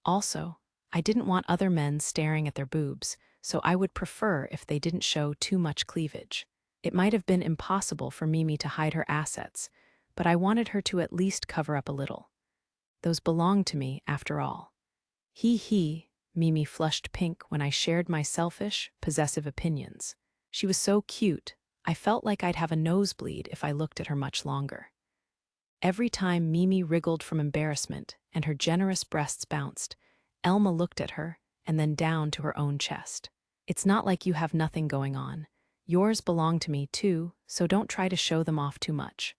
Also, I didn't want other men staring at their boobs, so I would prefer if they didn't show too much cleavage. It might have been impossible for Mimi to hide her assets, but I wanted her to at least cover up a little. Those belonged to me, after all. Mimi flushed pink when I shared my selfish, possessive opinions. She was so cute, I felt like I'd have a nosebleed if I looked at her much longer. Every time Mimi wriggled from embarrassment and her generous breasts bounced, Elma looked at her and then down to her own chest. It's not like you have nothing going on. Yours belong to me, too, so don't try to show them off too much.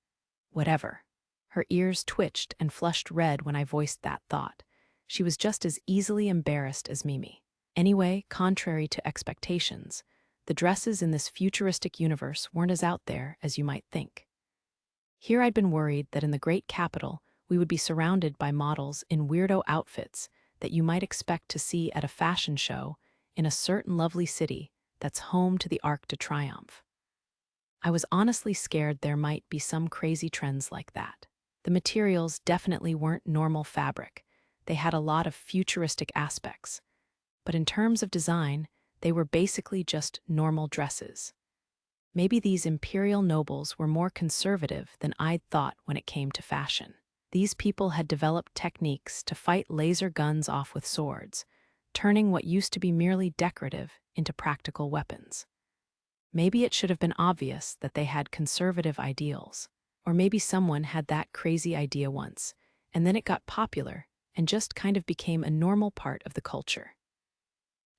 Whatever. Her ears twitched and flushed red when I voiced that thought. She was just as easily embarrassed as Mimi. Anyway, contrary to expectations, the dresses in this futuristic universe weren't as out there as you might think. Here I'd been worried that in the great capital we would be surrounded by models in weirdo outfits that you might expect to see at a fashion show in a certain lovely city that's home to the Arc de Triomphe. I was honestly scared there might be some crazy trends like that. The materials definitely weren't normal fabric. They had a lot of futuristic aspects. But in terms of design, they were basically just normal dresses. Maybe these imperial nobles were more conservative than I'd thought when it came to fashion. These people had developed techniques to fight laser guns off with swords, turning what used to be merely decorative into practical weapons. Maybe it should have been obvious that they had conservative ideals. Or maybe someone had that crazy idea once, and then it got popular and just kind of became a normal part of the culture.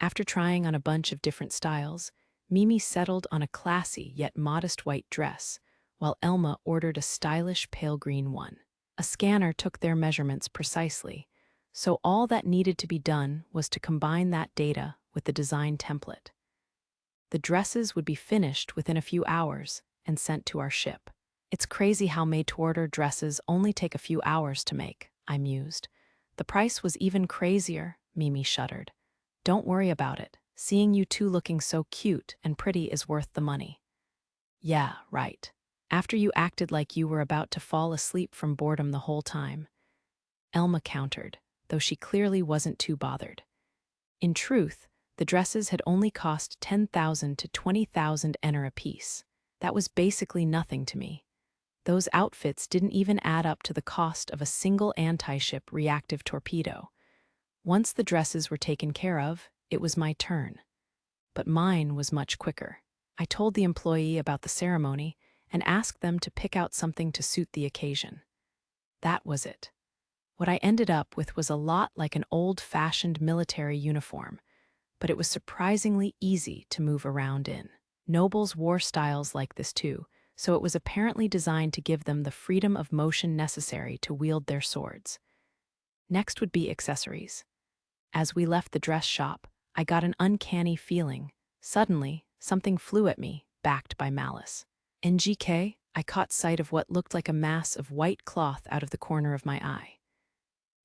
After trying on a bunch of different styles, Mimi settled on a classy yet modest white dress, while Elma ordered a stylish pale green one. A scanner took their measurements precisely, so all that needed to be done was to combine that data with the design template. The dresses would be finished within a few hours and sent to our ship. It's crazy how made-to-order dresses only take a few hours to make, I mused. The price was even crazier, Mimi shuddered. Don't worry about it. Seeing you two looking so cute and pretty is worth the money. Yeah, right. After you acted like you were about to fall asleep from boredom the whole time. Elma countered, though she clearly wasn't too bothered. In truth, the dresses had only cost 10,000 to 20,000 ener apiece. That was basically nothing to me. Those outfits didn't even add up to the cost of a single anti-ship reactive torpedo. Once the dresses were taken care of, it was my turn. But mine was much quicker. I told the employee about the ceremony and asked them to pick out something to suit the occasion. That was it. What I ended up with was a lot like an old-fashioned military uniform, but it was surprisingly easy to move around in. Nobles wore styles like this too, so it was apparently designed to give them the freedom of motion necessary to wield their swords. Next would be accessories. As we left the dress shop, I got an uncanny feeling. Suddenly, something flew at me, backed by malice. NGK, I caught sight of what looked like a mass of white cloth out of the corner of my eye.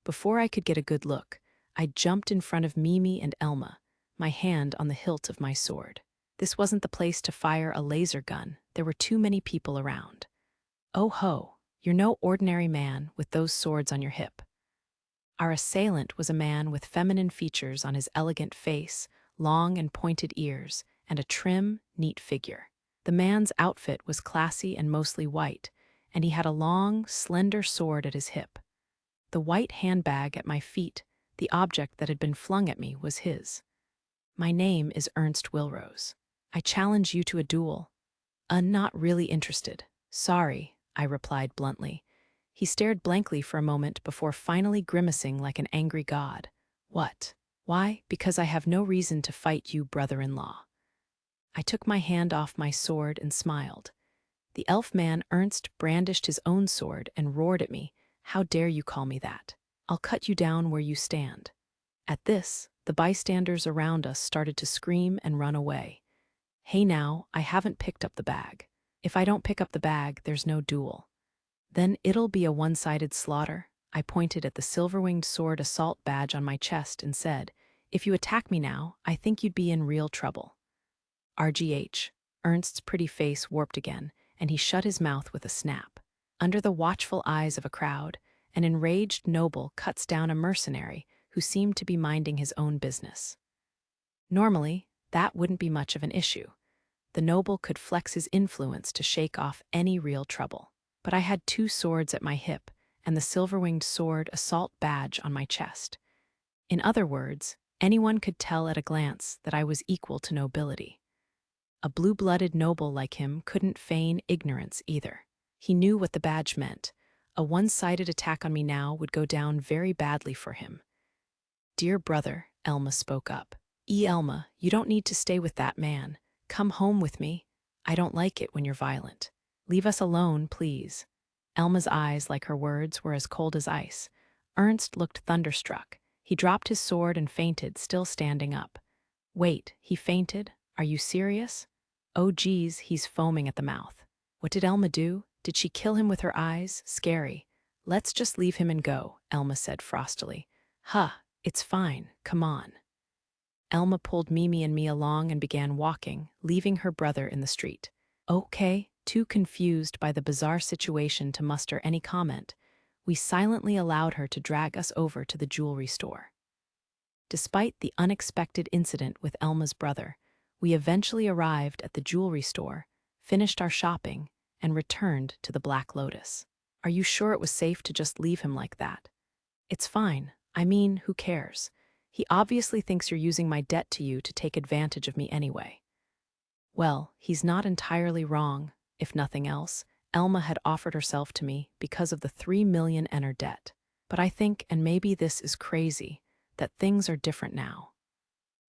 Before I could get a good look, I jumped in front of Mimi and Elma, my hand on the hilt of my sword. This wasn't the place to fire a laser gun. There were too many people around. Oh ho, you're no ordinary man with those swords on your hip. Our assailant was a man with feminine features on his elegant face, long and pointed ears, and a trim, neat figure. The man's outfit was classy and mostly white, and he had a long, slender sword at his hip. The white handbag at my feet, the object that had been flung at me, was his. My name is Ernst Wilrose. I challenge you to a duel. Not really interested. Sorry, I replied bluntly. He stared blankly for a moment before finally grimacing like an angry god. What? Why? Because I have no reason to fight you, brother-in-law. I took my hand off my sword and smiled. The elf man Ernst brandished his own sword and roared at me. How dare you call me that? I'll cut you down where you stand. At this, the bystanders around us started to scream and run away. Hey now, I haven't picked up the bag. If I don't pick up the bag, there's no duel. Then it'll be a one-sided slaughter. I pointed at the silver-winged sword assault badge on my chest and said, if you attack me now, I think you'd be in real trouble. RGH. Ernst's pretty face warped again, and he shut his mouth with a snap. Under the watchful eyes of a crowd, an enraged noble cuts down a mercenary who seemed to be minding his own business. Normally, that wouldn't be much of an issue. The noble could flex his influence to shake off any real trouble. But I had two swords at my hip and the silver-winged sword assault badge on my chest. In other words, anyone could tell at a glance that I was equal to nobility. A blue-blooded noble like him couldn't feign ignorance either. He knew what the badge meant. A one-sided attack on me now would go down very badly for him. Dear brother, Elma spoke up. Elma, you don't need to stay with that man. Come home with me. I don't like it when you're violent. Leave us alone, please. Elma's eyes, like her words, were as cold as ice. Ernst looked thunderstruck. He dropped his sword and fainted, still standing up. Wait, he fainted? Are you serious? Oh geez, he's foaming at the mouth. What did Elma do? Did she kill him with her eyes? Scary. Let's just leave him and go, Elma said frostily. Huh, it's fine, come on. Elma pulled Mimi and me along and began walking, leaving her brother in the street. Okay, too confused by the bizarre situation to muster any comment, we silently allowed her to drag us over to the jewelry store. Despite the unexpected incident with Elma's brother, we eventually arrived at the jewelry store, finished our shopping, and returned to the Black Lotus. Are you sure it was safe to just leave him like that? It's fine. I mean, who cares? He obviously thinks you're using my debt to you to take advantage of me anyway. Well, he's not entirely wrong. If nothing else, Elma had offered herself to me because of the 3 million ener debt. But I think, and maybe this is crazy, that things are different now.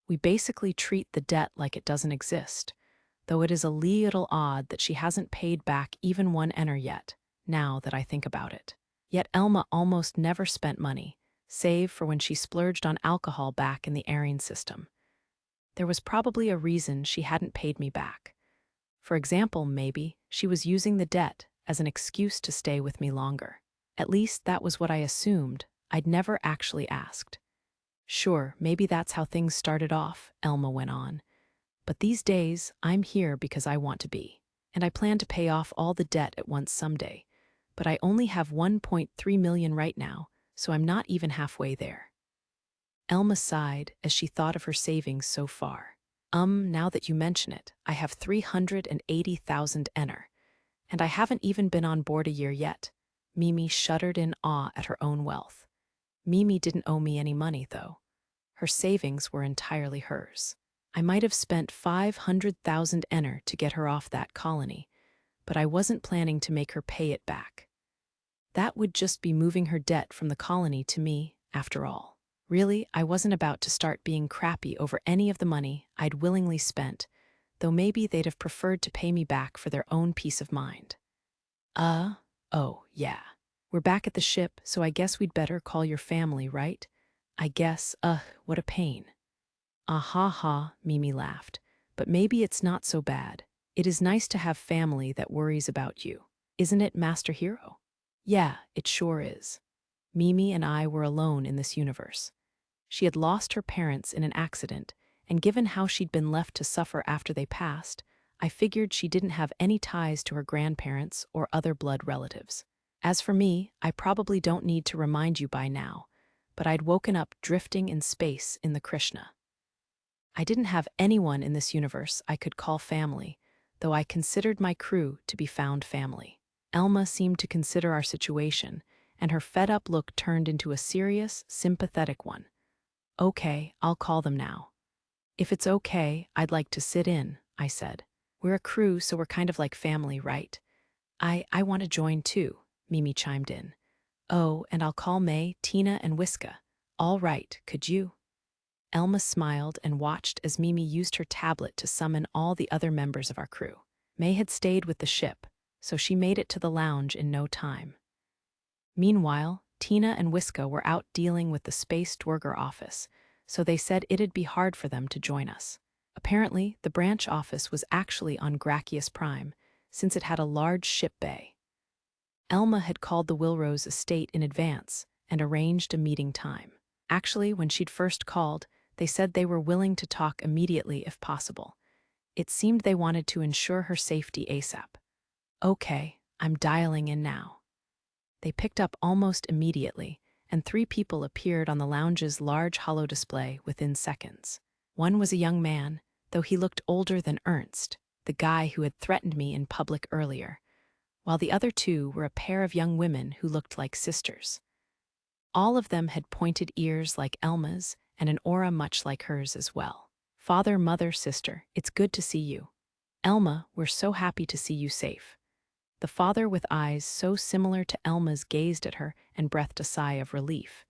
We basically treat the debt like it doesn't exist, though it is a little odd that she hasn't paid back even 1 ener yet, now that I think about it. Yet Elma almost never spent money, save for when she splurged on alcohol back in the airing system. There was probably a reason she hadn't paid me back. For example, maybe she was using the debt as an excuse to stay with me longer. At least that was what I assumed. I'd never actually asked. Sure, maybe that's how things started off, Elma went on. But these days, I'm here because I want to be. And I plan to pay off all the debt at once someday. But I only have 1.3 million right now, so I'm not even halfway there. Elma sighed as she thought of her savings so far. Now that you mention it, I have 380,000 ener, and I haven't even been on board a year yet. Mimi shuddered in awe at her own wealth. Mimi didn't owe me any money, though. Her savings were entirely hers. I might have spent 500,000 ener to get her off that colony, but I wasn't planning to make her pay it back. That would just be moving her debt from the colony to me, after all. Really, I wasn't about to start being crappy over any of the money I'd willingly spent, though maybe they'd have preferred to pay me back for their own peace of mind. Oh, yeah. We're back at the ship, so I guess we'd better call your family, right? I guess, what a pain. Ah ha ha, Mimi laughed. But maybe it's not so bad. It is nice to have family that worries about you. Isn't it, Master Hero? Yeah, it sure is. Mimi and I were alone in this universe. She had lost her parents in an accident, and given how she'd been left to suffer after they passed, I figured she didn't have any ties to her grandparents or other blood relatives. As for me, I probably don't need to remind you by now, but I'd woken up drifting in space in the Krishna. I didn't have anyone in this universe I could call family, though I considered my crew to be found family. Elma seemed to consider our situation, and her fed-up look turned into a serious, sympathetic one. Okay, I'll call them now. If it's okay, I'd like to sit in, I said. We're a crew, so we're kind of like family, right? I want to join too, Mimi chimed in. Oh, and I'll call May, Tina, and Whiska. All right, could you? Elma smiled and watched as Mimi used her tablet to summon all the other members of our crew. May had stayed with the ship, so she made it to the lounge in no time. Meanwhile, Tina and Whiska were out dealing with the Space Dwerger office, so they said it'd be hard for them to join us. Apparently, the branch office was actually on Gracius Prime, since it had a large ship bay. Elma had called the Wilrose estate in advance and arranged a meeting time. Actually, when she'd first called, they said they were willing to talk immediately if possible. It seemed they wanted to ensure her safety ASAP. Okay, I'm dialing in now. They picked up almost immediately, and 3 people appeared on the lounge's large holo display within seconds. One was a young man, though he looked older than Ernst, the guy who had threatened me in public earlier, while the other 2 were a pair of young women who looked like sisters. All of them had pointed ears like Elma's and an aura much like hers as well. Father, mother, sister, it's good to see you. Elma, we're so happy to see you safe. The father with eyes so similar to Elma's gazed at her and breathed a sigh of relief.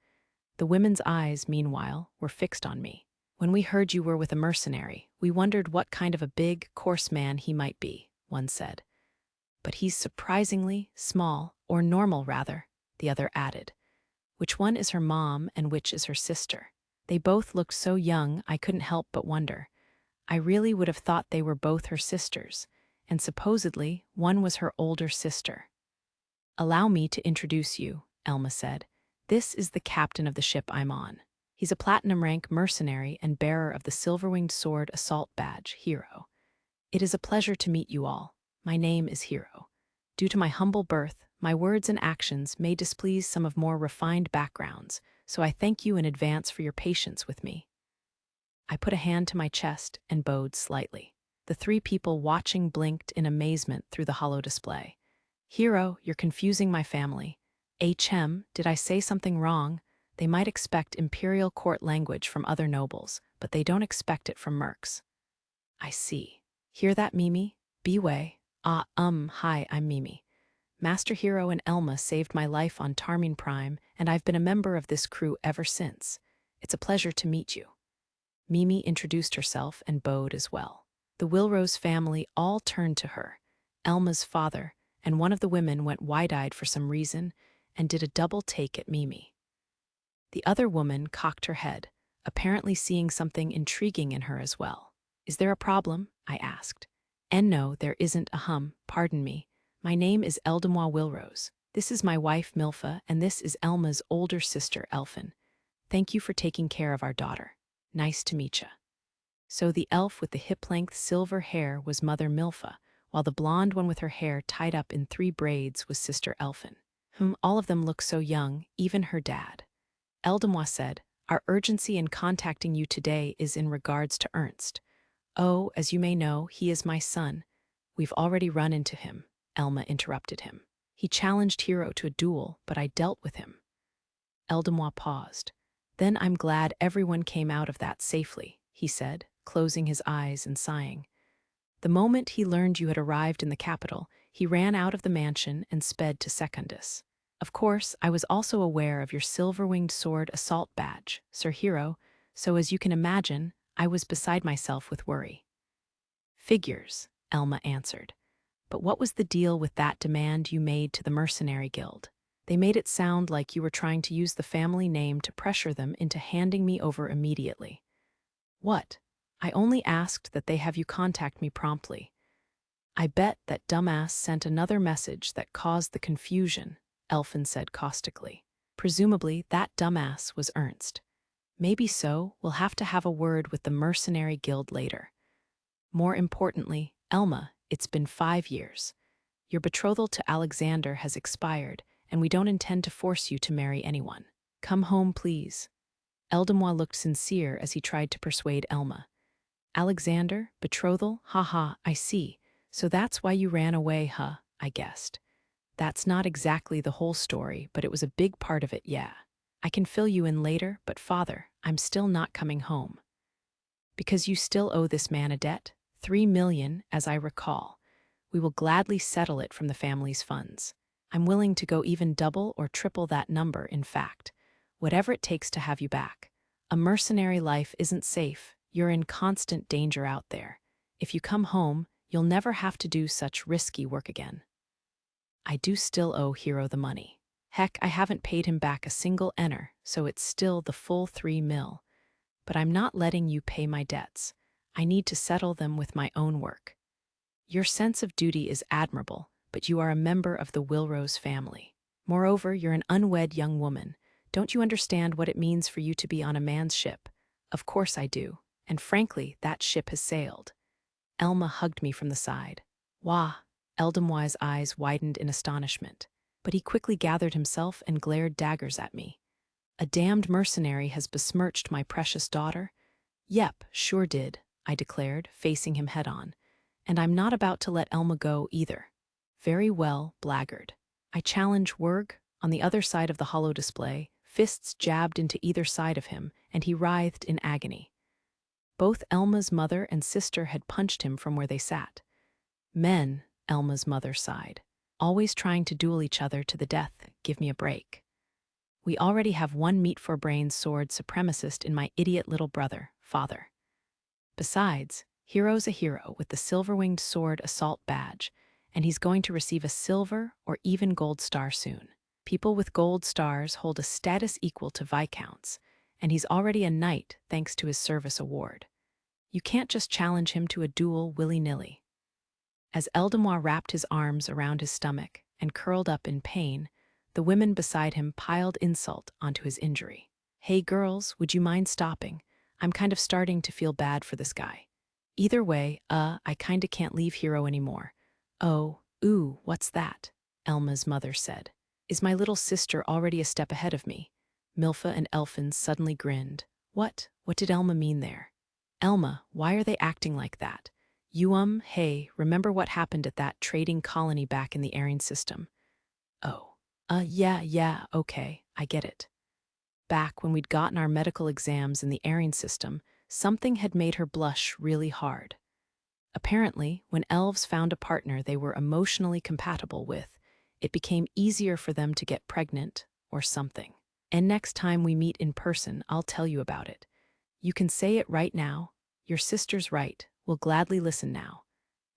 The women's eyes, meanwhile, were fixed on me. When we heard you were with a mercenary, we wondered what kind of a big, coarse man he might be, one said. But he's surprisingly small, or normal rather, the other added. Which one is her mom and which is her sister? They both looked so young I couldn't help but wonder. I really would have thought they were both her sisters, and supposedly one was her older sister. Allow me to introduce you, Elma said. This is the captain of the ship I'm on. He's a platinum rank mercenary and bearer of the silver-winged sword assault badge, Hero. It is a pleasure to meet you all. My name is Hero. Due to my humble birth, my words and actions may displease some of more refined backgrounds, so I thank you in advance for your patience with me. I put a hand to my chest and bowed slightly. The three people watching blinked in amazement through the hollow display. Hero, you're confusing my family. HM, did I say something wrong? They might expect imperial court language from other nobles, but they don't expect it from mercs. I see. Hear that, Mimi? Beway. Hi, I'm Mimi. Master Hero and Elma saved my life on Tarmine Prime, and I've been a member of this crew ever since. It's a pleasure to meet you. Mimi introduced herself and bowed as well. The Wilrose family all turned to her. Elma's father and one of the women went wide-eyed for some reason and did a double take at Mimi. The other woman cocked her head, apparently seeing something intriguing in her as well. Is there a problem? I asked. And no, there isn't. Pardon me. My name is Eldemois Wilrose. This is my wife, Milfa, and this is Elma's older sister, Elfin. Thank you for taking care of our daughter. Nice to meet ya. So the elf with the hip-length silver hair was Mother Milfa, while the blonde one with her hair tied up in 3 braids was Sister Elfin. All of them look so young, even her dad. Eldemois said, our urgency in contacting you today is in regards to Ernst. Oh, as you may know, he is my son. We've already run into him, Elma interrupted him. He challenged Hero to a duel, but I dealt with him. Eldemois paused. Then I'm glad everyone came out of that safely, he said, closing his eyes and sighing. The moment he learned you had arrived in the capital, he ran out of the mansion and sped to Secundus. Of course, I was also aware of your silver-winged sword assault badge, Sir Hero, so as you can imagine, I was beside myself with worry. Figures, Elma answered. But what was the deal with that demand you made to the Mercenary Guild? They made it sound like you were trying to use the family name to pressure them into handing me over immediately. What? I only asked that they have you contact me promptly. I bet that dumbass sent another message that caused the confusion, Elfin said caustically. Presumably, that dumbass was Ernst. Maybe so, we'll have to have a word with the Mercenary Guild later. More importantly, Elma, it's been 5 years. Your betrothal to Alexander has expired, and we don't intend to force you to marry anyone. Come home, please. Eldemois looked sincere as he tried to persuade Elma. Alexander, betrothal? Haha, I see. So that's why you ran away, huh? I guessed. That's not exactly the whole story, but it was a big part of it, yeah. I can fill you in later, but father, I'm still not coming home. Because you still owe this man a debt? 3 million, as I recall. We will gladly settle it from the family's funds. I'm willing to go even double or triple that number, in fact. Whatever it takes to have you back. A mercenary life isn't safe. You're in constant danger out there. If you come home, you'll never have to do such risky work again. I do still owe Hero the money. Heck, I haven't paid him back a single ener, so it's still the full 3 mil. But I'm not letting you pay my debts. I need to settle them with my own work. Your sense of duty is admirable, but you are a member of the Wilrose family. Moreover, you're an unwed young woman. Don't you understand what it means for you to be on a man's ship? Of course I do, and frankly, that ship has sailed. Elma hugged me from the side. Wah! Eldemois' eyes widened in astonishment, but he quickly gathered himself and glared daggers at me. A damned mercenary has besmirched my precious daughter? Yep, sure did, I declared, facing him head-on. And I'm not about to let Elma go either. Very well, blackguard. I challenge Werg. On the other side of the hollow display, fists jabbed into either side of him, and he writhed in agony. Both Elma's mother and sister had punched him from where they sat. Men, Elma's mother sighed. Always trying to duel each other to the death, give me a break. We already have one meat-for-brains sword supremacist in my idiot little brother, father. Besides, Hero's a hero with the silver-winged sword assault badge, and he's going to receive a silver or even gold star soon. People with gold stars hold a status equal to viscounts, and he's already a knight thanks to his service award. You can't just challenge him to a duel willy-nilly. As Eldemois wrapped his arms around his stomach and curled up in pain, the women beside him piled insult onto his injury. "Hey girls, would you mind stopping? I'm kind of starting to feel bad for this guy. Either way, I kinda can't leave Hero anymore." "Oh, ooh, what's that?" Elma's mother said. "Is my little sister already a step ahead of me?" Milfa and Elfin suddenly grinned. What did Elma mean there? "Elma, why are they acting like that? Hey, remember what happened at that trading colony back in the Aryan system?" "Oh, yeah, okay, I get it." Back when we'd gotten our medical exams in the Aryan system, something had made her blush really hard. Apparently, when elves found a partner they were emotionally compatible with, it became easier for them to get pregnant or something. And next time we meet in person, I'll tell you about it. You can say it right now. Your sister's right. We'll gladly listen now.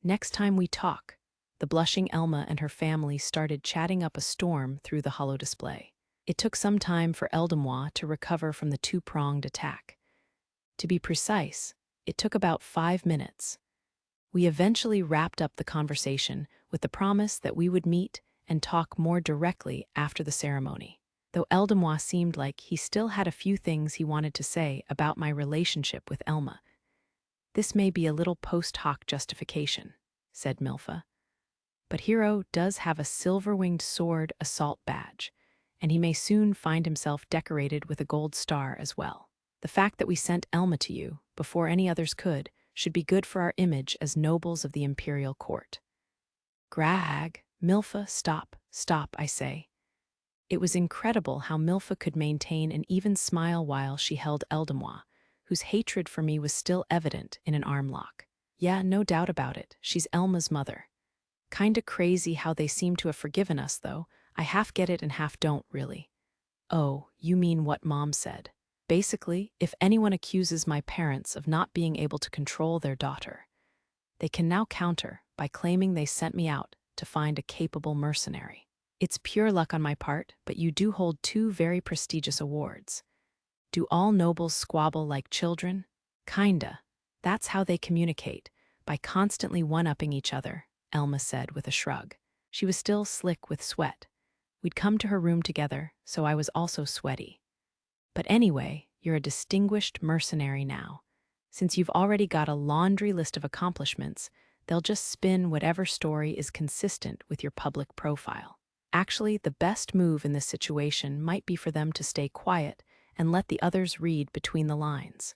Next time we talk. The blushing Elma and her family started chatting up a storm through the holo display. It took some time for Eldemois to recover from the two-pronged attack. To be precise, it took about 5 minutes. We eventually wrapped up the conversation with the promise that we would meet and talk more directly after the ceremony. Though Eldemois seemed like he still had a few things he wanted to say about my relationship with Elma. "This may be a little post hoc justification," said Milfa. "But Hero does have a silver-winged sword assault badge, and he may soon find himself decorated with a gold star as well. The fact that we sent Elma to you, before any others could, should be good for our image as nobles of the imperial court." "Grag, Milfa, stop, I say." It was incredible how Milfa could maintain an even smile while she held Eldemois, whose hatred for me was still evident in an arm lock. "Yeah, no doubt about it, she's Elma's mother. Kinda crazy how they seem to have forgiven us, though. I half get it and half don't, really." "Oh, you mean what Mom said. Basically, if anyone accuses my parents of not being able to control their daughter, they can now counter by claiming they sent me out to find a capable mercenary. It's pure luck on my part, but you do hold 2 very prestigious awards. Do all nobles squabble like children? Kinda. That's how they communicate, by constantly one-upping each other," Elma said with a shrug. She was still slick with sweat. We'd come to her room together, so I was also sweaty. "But anyway, you're a distinguished mercenary now. Since you've already got a laundry list of accomplishments, they'll just spin whatever story is consistent with your public profile. Actually, the best move in this situation might be for them to stay quiet and let the others read between the lines.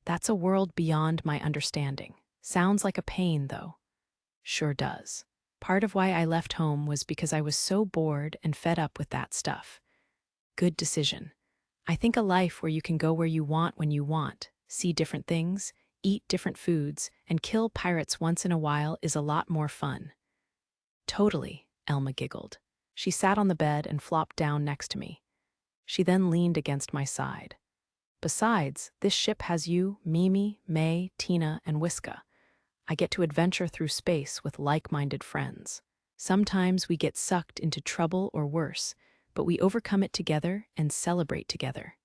That's a world beyond my understanding. Sounds like a pain, though." "Sure does. Part of why I left home was because I was so bored and fed up with that stuff." "Good decision. I think a life where you can go where you want when you want, see different things, eat different foods, and kill pirates once in a while is a lot more fun." "Totally," Elma giggled. She sat on the bed and flopped down next to me. She then leaned against my side. "Besides, this ship has you, Mimi, May, Tina, and Whiska. I get to adventure through space with like-minded friends. Sometimes we get sucked into trouble or worse, but we overcome it together and celebrate together.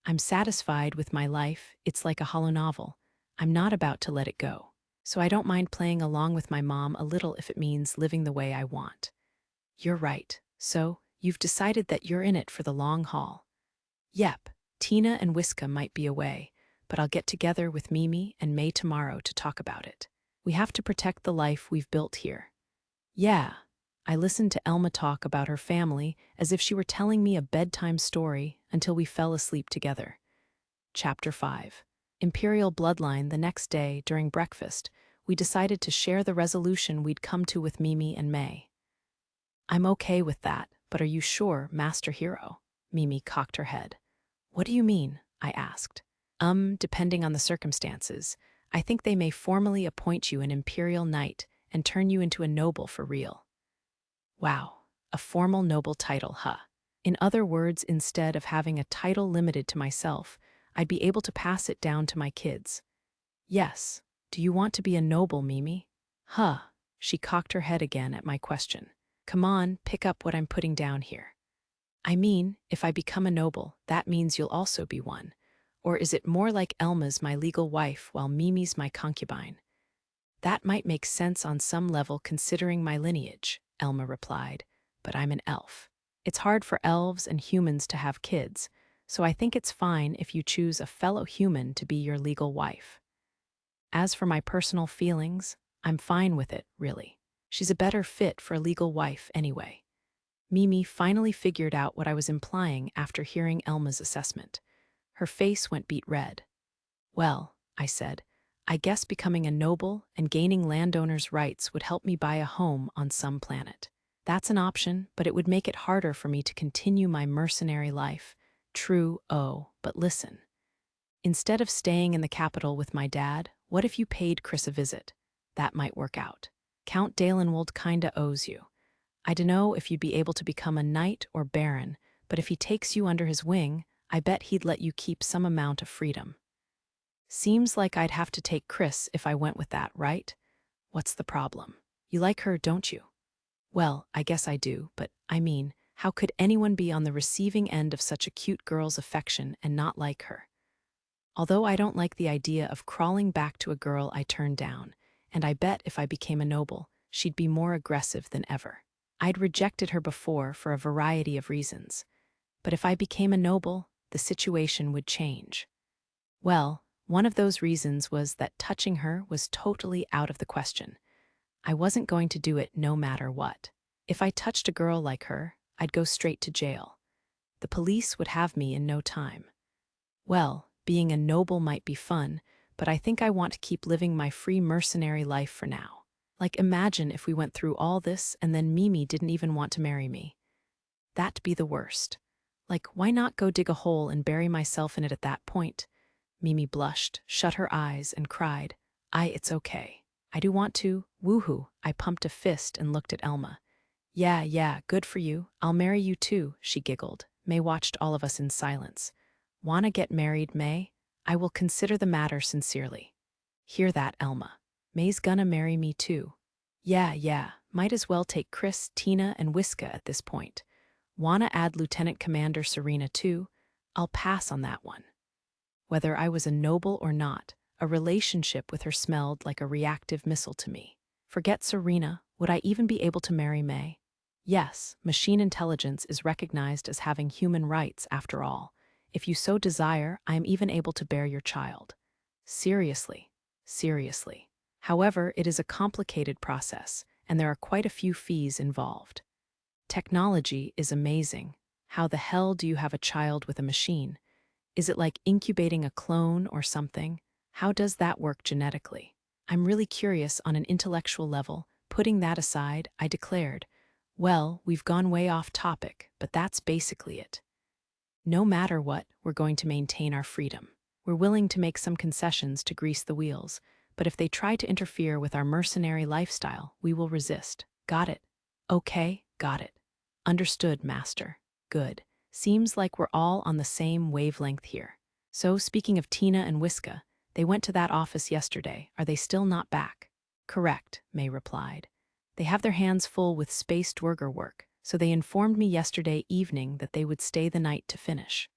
I'm satisfied with my life. It's like a hollow novel. I'm not about to let it go. So I don't mind playing along with my mom a little if it means living the way I want." "You're right. So, you've decided that you're in it for the long haul." "Yep, Tina and Whiska might be away, but I'll get together with Mimi and May tomorrow to talk about it. We have to protect the life we've built here." "Yeah." I listened to Elma talk about her family as if she were telling me a bedtime story until we fell asleep together. Chapter 5. Imperial Bloodline. The next day, during breakfast, we decided to share the resolution we'd come to with Mimi and May. "I'm okay with that, but are you sure, Master Hero?" Mimi cocked her head. "What do you mean?" I asked. Depending on the circumstances, I think they may formally appoint you an Imperial Knight and turn you into a noble for real." "Wow, a formal noble title, huh? In other words, instead of having a title limited to myself, I'd be able to pass it down to my kids." "Yes. Do you want to be a noble, Mimi?" "Huh." She cocked her head again at my question. "Come on, pick up what I'm putting down here." "I mean, if I become a noble, that means you'll also be one. Or is it more like Elma's my legal wife while Mimi's my concubine?" "That might make sense on some level considering my lineage," Elma replied, "but I'm an elf. It's hard for elves and humans to have kids, so I think it's fine if you choose a fellow human to be your legal wife. As for my personal feelings, I'm fine with it, really. She's a better fit for a legal wife anyway. Mimi finally figured out what I was implying after hearing Elma's assessment. Her face went beet red. Well, I said, I guess becoming a noble and gaining landowners' rights would help me buy a home on some planet. That's an option, but it would make it harder for me to continue my mercenary life. True, oh, but listen. Instead of staying in the capital with my dad, what if you paid Chris a visit? That might work out. Count Dalenwold kinda owes you. I dunno if you'd be able to become a knight or baron, but if he takes you under his wing, I bet he'd let you keep some amount of freedom. Seems like I'd have to take Chris if I went with that, right? What's the problem? You like her, don't you? Well, I guess I do, but I mean, how could anyone be on the receiving end of such a cute girl's affection and not like her? Although I don't like the idea of crawling back to a girl I turned down, and I bet if I became a noble, she'd be more aggressive than ever. I'd rejected her before for a variety of reasons, but if I became a noble, the situation would change. Well, one of those reasons was that touching her was totally out of the question. I wasn't going to do it no matter what. If I touched a girl like her, I'd go straight to jail. The police would have me in no time. Well, being a noble might be fun, but I think I want to keep living my free mercenary life for now. Like, imagine if we went through all this and then Mimi didn't even want to marry me. That'd be the worst. Like, why not go dig a hole and bury myself in it at that point? Mimi blushed, shut her eyes, and cried, It's okay. I do want to, woohoo. I pumped a fist and looked at Elma. Yeah, good for you. I'll marry you too, she giggled. May watched all of us in silence. Wanna get married, May? I will consider the matter sincerely. Hear that, Elma. May's gonna marry me too. Yeah, might as well take Chris, Tina, and Whiska at this point. Wanna add Lieutenant Commander Serena too? I'll pass on that one. Whether I was a noble or not, a relationship with her smelled like a reactive missile to me. Forget Serena, would I even be able to marry May? Yes, machine intelligence is recognized as having human rights after all. If you so desire, I am even able to bear your child. Seriously. However, it is a complicated process, and there are quite a few fees involved. Technology is amazing. How the hell do you have a child with a machine? Is it like incubating a clone or something? How does that work genetically? I'm really curious on an intellectual level. Putting that aside, I declared, well, we've gone way off topic, but that's basically it. No matter what, we're going to maintain our freedom. We're willing to make some concessions to grease the wheels, but if they try to interfere with our mercenary lifestyle, we will resist. Got it? Okay, got it. Understood, Master. Good. Seems like we're all on the same wavelength here. So, speaking of Tina and Whiska, they went to that office yesterday. Are they still not back? Correct, May replied. They have their hands full with space dwerger work, so they informed me yesterday evening that they would stay the night to finish.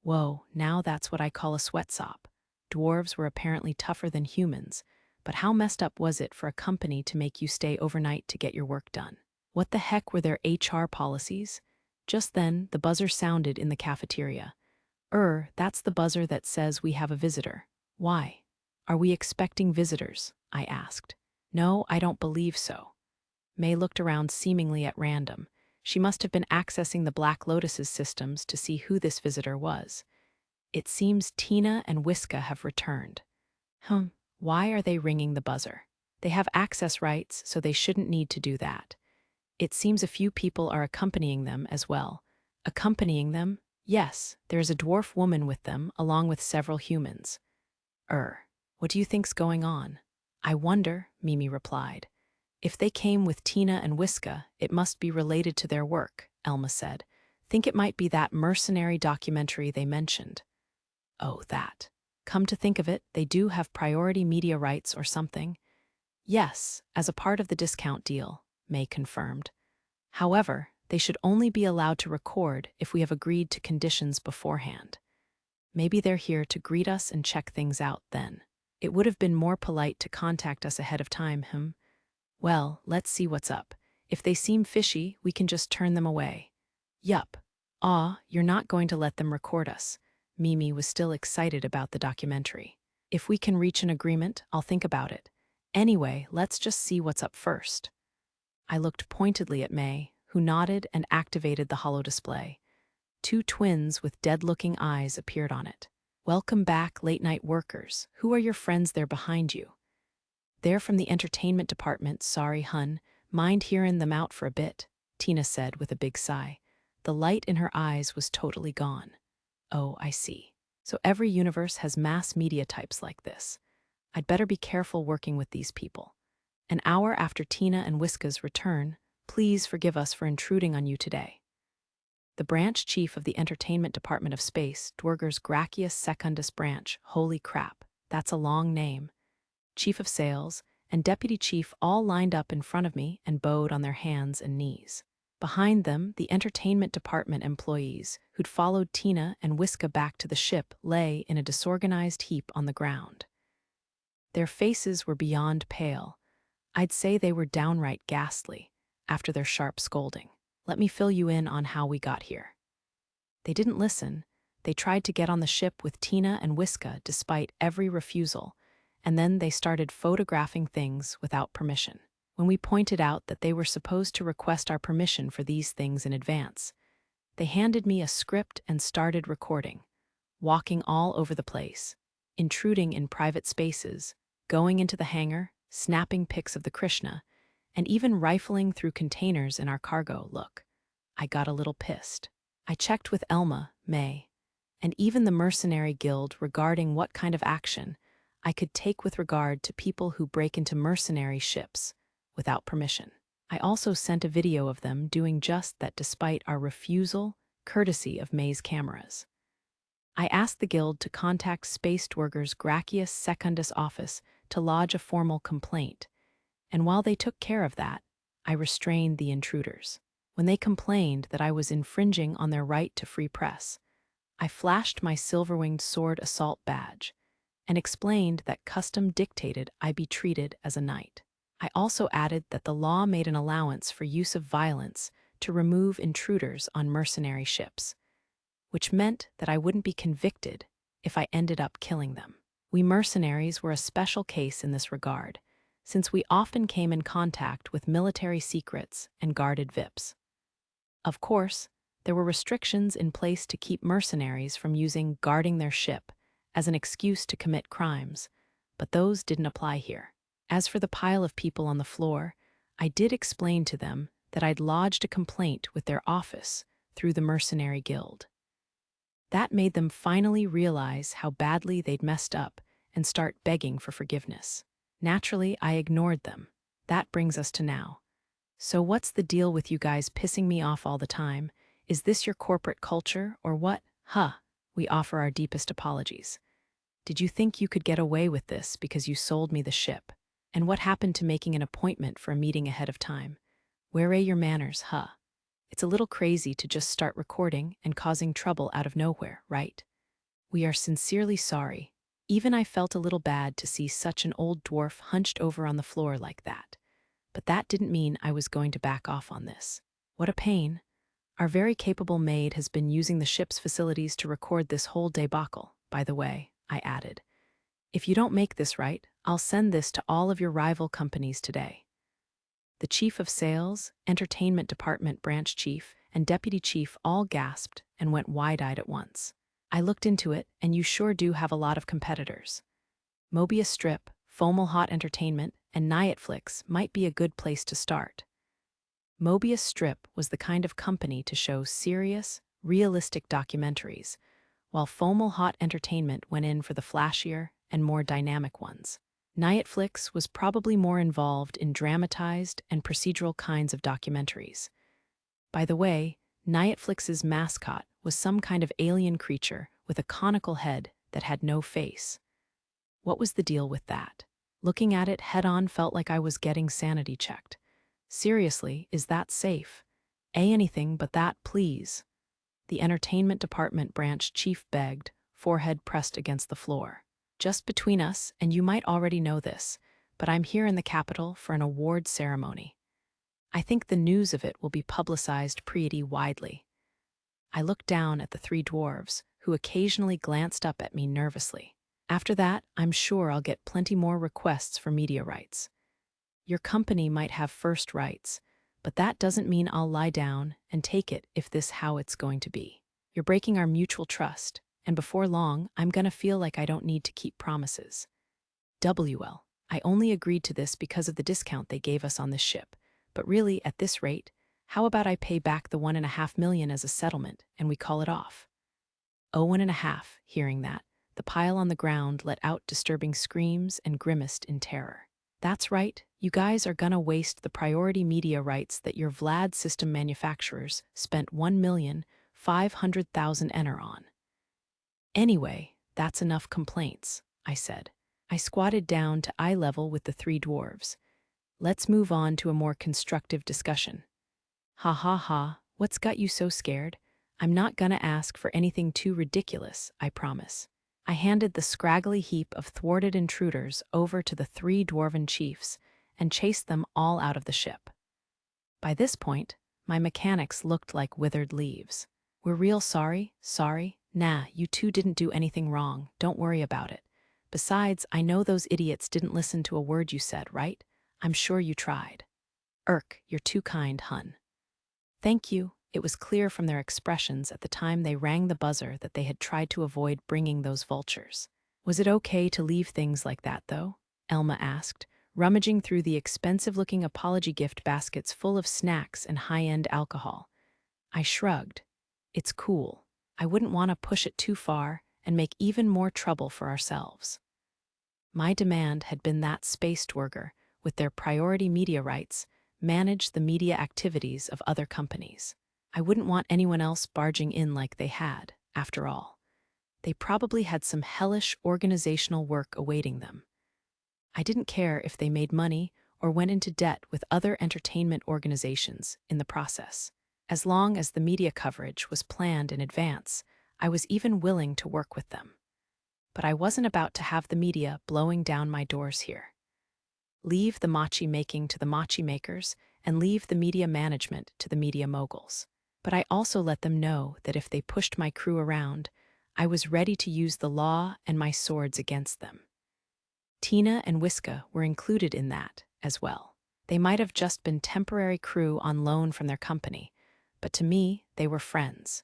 Whoa, now that's what I call a sweatsop. Dwarves were apparently tougher than humans, but how messed up was it for a company to make you stay overnight to get your work done? What the heck were their HR policies? Just then, the buzzer sounded in the cafeteria. That's the buzzer that says we have a visitor. Why? Are we expecting visitors? I asked. No, I don't believe so. May looked around seemingly at random. She must have been accessing the Black Lotus's systems to see who this visitor was. It seems Tina and Whiska have returned. Why are they ringing the buzzer? They have access rights, so they shouldn't need to do that. It seems a few people are accompanying them as well. Accompanying them? Yes, there is a dwarf woman with them, along with several humans. What do you think's going on? I wonder, Mimi replied. If they came with Tina and Whiska, it must be related to their work, Elma said. Think it might be that mercenary documentary they mentioned. Oh, that. Come to think of it, they do have priority media rights or something. Yes, as a part of the discount deal, May confirmed. However, they should only be allowed to record if we have agreed to conditions beforehand. Maybe they're here to greet us and check things out then. It would have been more polite to contact us ahead of time, Well, let's see what's up. If they seem fishy, we can just turn them away. Yup. "Aw, you're not going to let them record us." Mimi was still excited about the documentary. "If we can reach an agreement, I'll think about it. Anyway, let's just see what's up first." I looked pointedly at May, who nodded and activated the holo display. Two twins with dead-looking eyes appeared on it. "Welcome back, late-night workers. Who are your friends there behind you?" "They're from the entertainment department, sorry, hun. Mind hearing them out for a bit," Tina said with a big sigh. The light in her eyes was totally gone. "Oh, I see. So every universe has mass media types like this. I'd better be careful working with these people. An hour after Tina and Whiska's return, please forgive us for intruding on you today." The branch chief of the entertainment department of space, Dwerger's Gracious Secundus branch, holy crap, that's a long name. Chief of sales, and deputy chief all lined up in front of me and bowed on their hands and knees. Behind them, the entertainment department employees, who'd followed Tina and Whiska back to the ship, lay in a disorganized heap on the ground. Their faces were beyond pale. I'd say they were downright ghastly, after their sharp scolding. "Let me fill you in on how we got here." They didn't listen. They tried to get on the ship with Tina and Whiska despite every refusal, and then they started photographing things without permission. When we pointed out that they were supposed to request our permission for these things in advance, they handed me a script and started recording, walking all over the place, intruding in private spaces, going into the hangar, snapping pics of the Krishna, and even rifling through containers in our cargo. Look, I got a little pissed. I checked with Elma, May, and even the Mercenary Guild regarding what kind of action I could take with regard to people who break into mercenary ships without permission. I also sent a video of them doing just that despite our refusal, courtesy of May's cameras. I asked the guild to contact Space Dwerger's Gracious Secundus office to lodge a formal complaint, and while they took care of that, I restrained the intruders. When they complained that I was infringing on their right to free press, I flashed my silver-winged sword assault badge and explained that custom dictated I be treated as a knight. I also added that the law made an allowance for use of violence to remove intruders on mercenary ships, which meant that I wouldn't be convicted if I ended up killing them. We mercenaries were a special case in this regard, since we often came in contact with military secrets and guarded VIPs. Of course, there were restrictions in place to keep mercenaries from using guarding their ship as an excuse to commit crimes, but those didn't apply here. As for the pile of people on the floor, I did explain to them that I'd lodged a complaint with their office through the Mercenary Guild. That made them finally realize how badly they'd messed up and start begging for forgiveness. Naturally, I ignored them. That brings us to now. So what's the deal with you guys pissing me off all the time? Is this your corporate culture, or what? We offer our deepest apologies. Did you think you could get away with this because you sold me the ship? And what happened to making an appointment for a meeting ahead of time? Where are your manners, It's a little crazy to just start recording and causing trouble out of nowhere, right? We are sincerely sorry. Even I felt a little bad to see such an old dwarf hunched over on the floor like that. But that didn't mean I was going to back off on this. What a pain. Our very capable maid has been using the ship's facilities to record this whole debacle, by the way, I added. If you don't make this right, I'll send this to all of your rival companies today. The chief of sales, entertainment department branch chief, and deputy chief all gasped and went wide-eyed at once. I looked into it, and you sure do have a lot of competitors. Mobius Strip, Fomal Hot Entertainment, and Netflix might be a good place to start. Mobius Strip was the kind of company to show serious, realistic documentaries, while Fomal Hot Entertainment went in for the flashier and more dynamic ones. Netflix was probably more involved in dramatized and procedural kinds of documentaries. By the way, Netflix's mascot was some kind of alien creature with a conical head that had no face. What was the deal with that? Looking at it head-on felt like I was getting sanity checked. Seriously, is that safe? Anything but that, please. The entertainment department branch chief begged, forehead pressed against the floor. Just between us, and you might already know this, but I'm here in the capital for an award ceremony. I think the news of it will be publicized pretty widely. I looked down at the three dwarves, who occasionally glanced up at me nervously. After that, I'm sure I'll get plenty more requests for media rights. Your company might have first rights, but that doesn't mean I'll lie down and take it if this how it's going to be. You're breaking our mutual trust, and before long, I'm gonna feel like I don't need to keep promises. WL, I only agreed to this because of the discount they gave us on this ship, but really, at this rate, how about I pay back the 1.5 million as a settlement and we call it off? Owen and a half, hearing that, the pile on the ground let out disturbing screams and grimaced in terror. That's right, you guys are gonna waste the priority media rights that your Vlad system manufacturers spent 1,500,000 ener on. Anyway, that's enough complaints, I said. I squatted down to eye level with the three dwarves. Let's move on to a more constructive discussion. Ha ha ha, what's got you so scared? I'm not gonna ask for anything too ridiculous, I promise. I handed the scraggly heap of thwarted intruders over to the three dwarven chiefs and chased them all out of the ship. By this point, my mechanics looked like withered leaves. We're real sorry. Nah, you two didn't do anything wrong, don't worry about it. Besides, I know those idiots didn't listen to a word you said, right? I'm sure you tried. You're too kind, hun. Thank you. It was clear from their expressions at the time they rang the buzzer that they had tried to avoid bringing those vultures. Was it okay to leave things like that, though? Elma asked, rummaging through the expensive-looking apology gift baskets full of snacks and high-end alcohol. I shrugged. It's cool. I wouldn't want to push it too far and make even more trouble for ourselves. My demand had been that Space Dwerger, with their priority media rights, manage the media activities of other companies. I wouldn't want anyone else barging in like they had, after all. They probably had some hellish organizational work awaiting them. I didn't care if they made money or went into debt with other entertainment organizations in the process. As long as the media coverage was planned in advance, I was even willing to work with them. But I wasn't about to have the media blowing down my doors here. Leave the machi making to the machi makers and leave the media management to the media moguls. But I also let them know that if they pushed my crew around, I was ready to use the law and my swords against them. Tina and Wiska were included in that as well. They might have just been temporary crew on loan from their company, but to me, they were friends.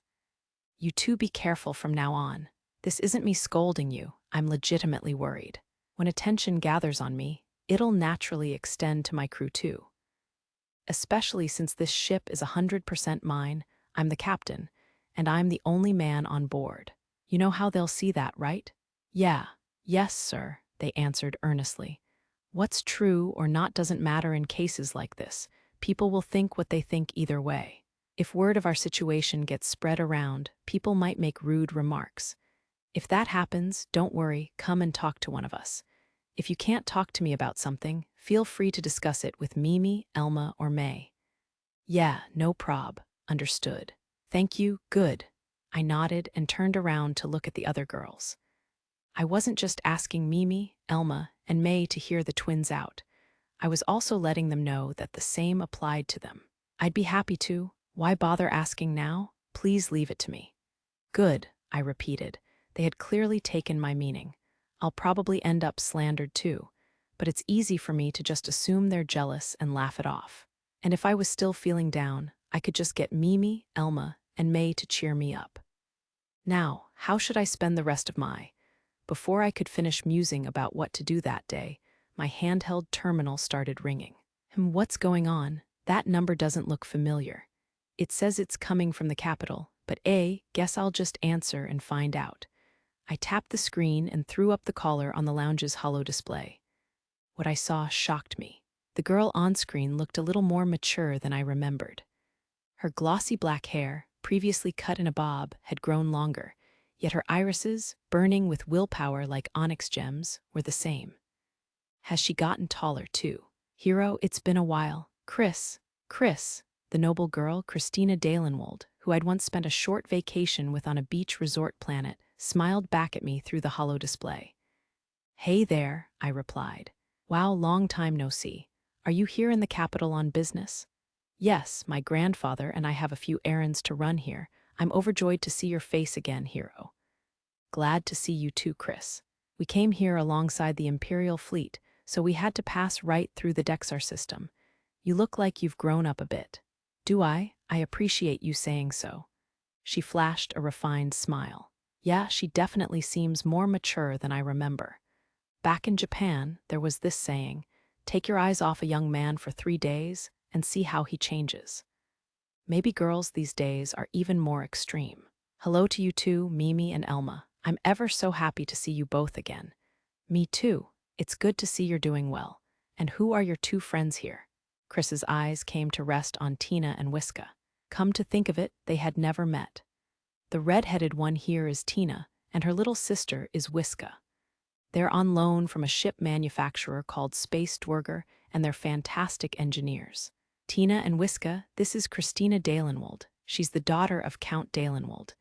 You two be careful from now on. This isn't me scolding you, I'm legitimately worried. When attention gathers on me, it'll naturally extend to my crew too. Especially since this ship is 100% mine, I'm the captain, and I'm the only man on board. You know how they'll see that, right? Yes, sir, they answered earnestly. What's true or not doesn't matter in cases like this. People will think what they think either way. If word of our situation gets spread around, people might make rude remarks. If that happens, don't worry, come and talk to one of us. If you can't talk to me about something, feel free to discuss it with Mimi, Elma, or May. Yeah, no prob. Understood. Thank you, good. I nodded and turned around to look at the other girls. I wasn't just asking Mimi, Elma, and May to hear the twins out. I was also letting them know that the same applied to them. I'd be happy to. Why bother asking now? Please leave it to me. Good, I repeated. They had clearly taken my meaning. I'll probably end up slandered too, but it's easy for me to just assume they're jealous and laugh it off. And if I was still feeling down, I could just get Mimi, Elma, and May to cheer me up. Now, how should I spend the rest of my... Before I could finish musing about what to do that day, my handheld terminal started ringing. What's going on? That number doesn't look familiar. It says it's coming from the capital, but guess I'll just answer and find out. I tapped the screen and threw up the collar on the lounge's hollow display. What I saw shocked me. The girl on screen looked a little more mature than I remembered. Her glossy black hair, previously cut in a bob, had grown longer, yet her irises, burning with willpower like onyx gems, were the same. Has she gotten taller, too? Hero, it's been a while. Chris, the noble girl, Christina Dalenwold, who I'd once spent a short vacation with on a beach resort planet, smiled back at me through the hollow display. Hey there, I replied. Wow, long time no see. Are you here in the capital on business? Yes, my grandfather and I have a few errands to run here. I'm overjoyed to see your face again, hero. Glad to see you too, Chris. We came here alongside the Imperial fleet, so we had to pass right through the Dexar system. You look like you've grown up a bit. Do I? I appreciate you saying so. She flashed a refined smile. Yeah, she definitely seems more mature than I remember. Back in Japan, there was this saying, take your eyes off a young man for 3 days and see how he changes. Maybe girls these days are even more extreme. Hello to you two, Mimi and Elma. I'm ever so happy to see you both again. Me too. It's good to see you're doing well. And who are your two friends here? Chris's eyes came to rest on Tina and Wiska. Come to think of it, they had never met. The red-headed one here is Tina, and her little sister is Wiska. They're on loan from a ship manufacturer called Space Dwerger, and they're fantastic engineers. Tina and Wiska, this is Christina Dalenwald. She's the daughter of Count Dalenwald.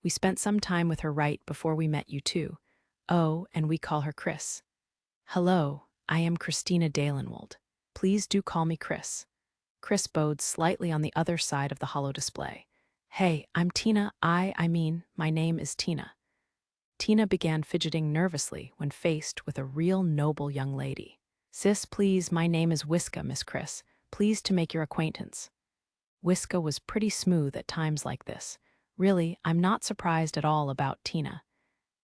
We spent some time with her right before we met you too. Oh, and we call her Chris. Hello, I am Christina Dalenwald. Please do call me Chris. Chris bowed slightly on the other side of the holo display. Hey, I'm Tina. My name is Tina. Tina began fidgeting nervously when faced with a real noble young lady. Sis, please, my name is Wiska, Miss Chris. Pleased to make your acquaintance. Wiska was pretty smooth at times like this. Really, I'm not surprised at all about Tina.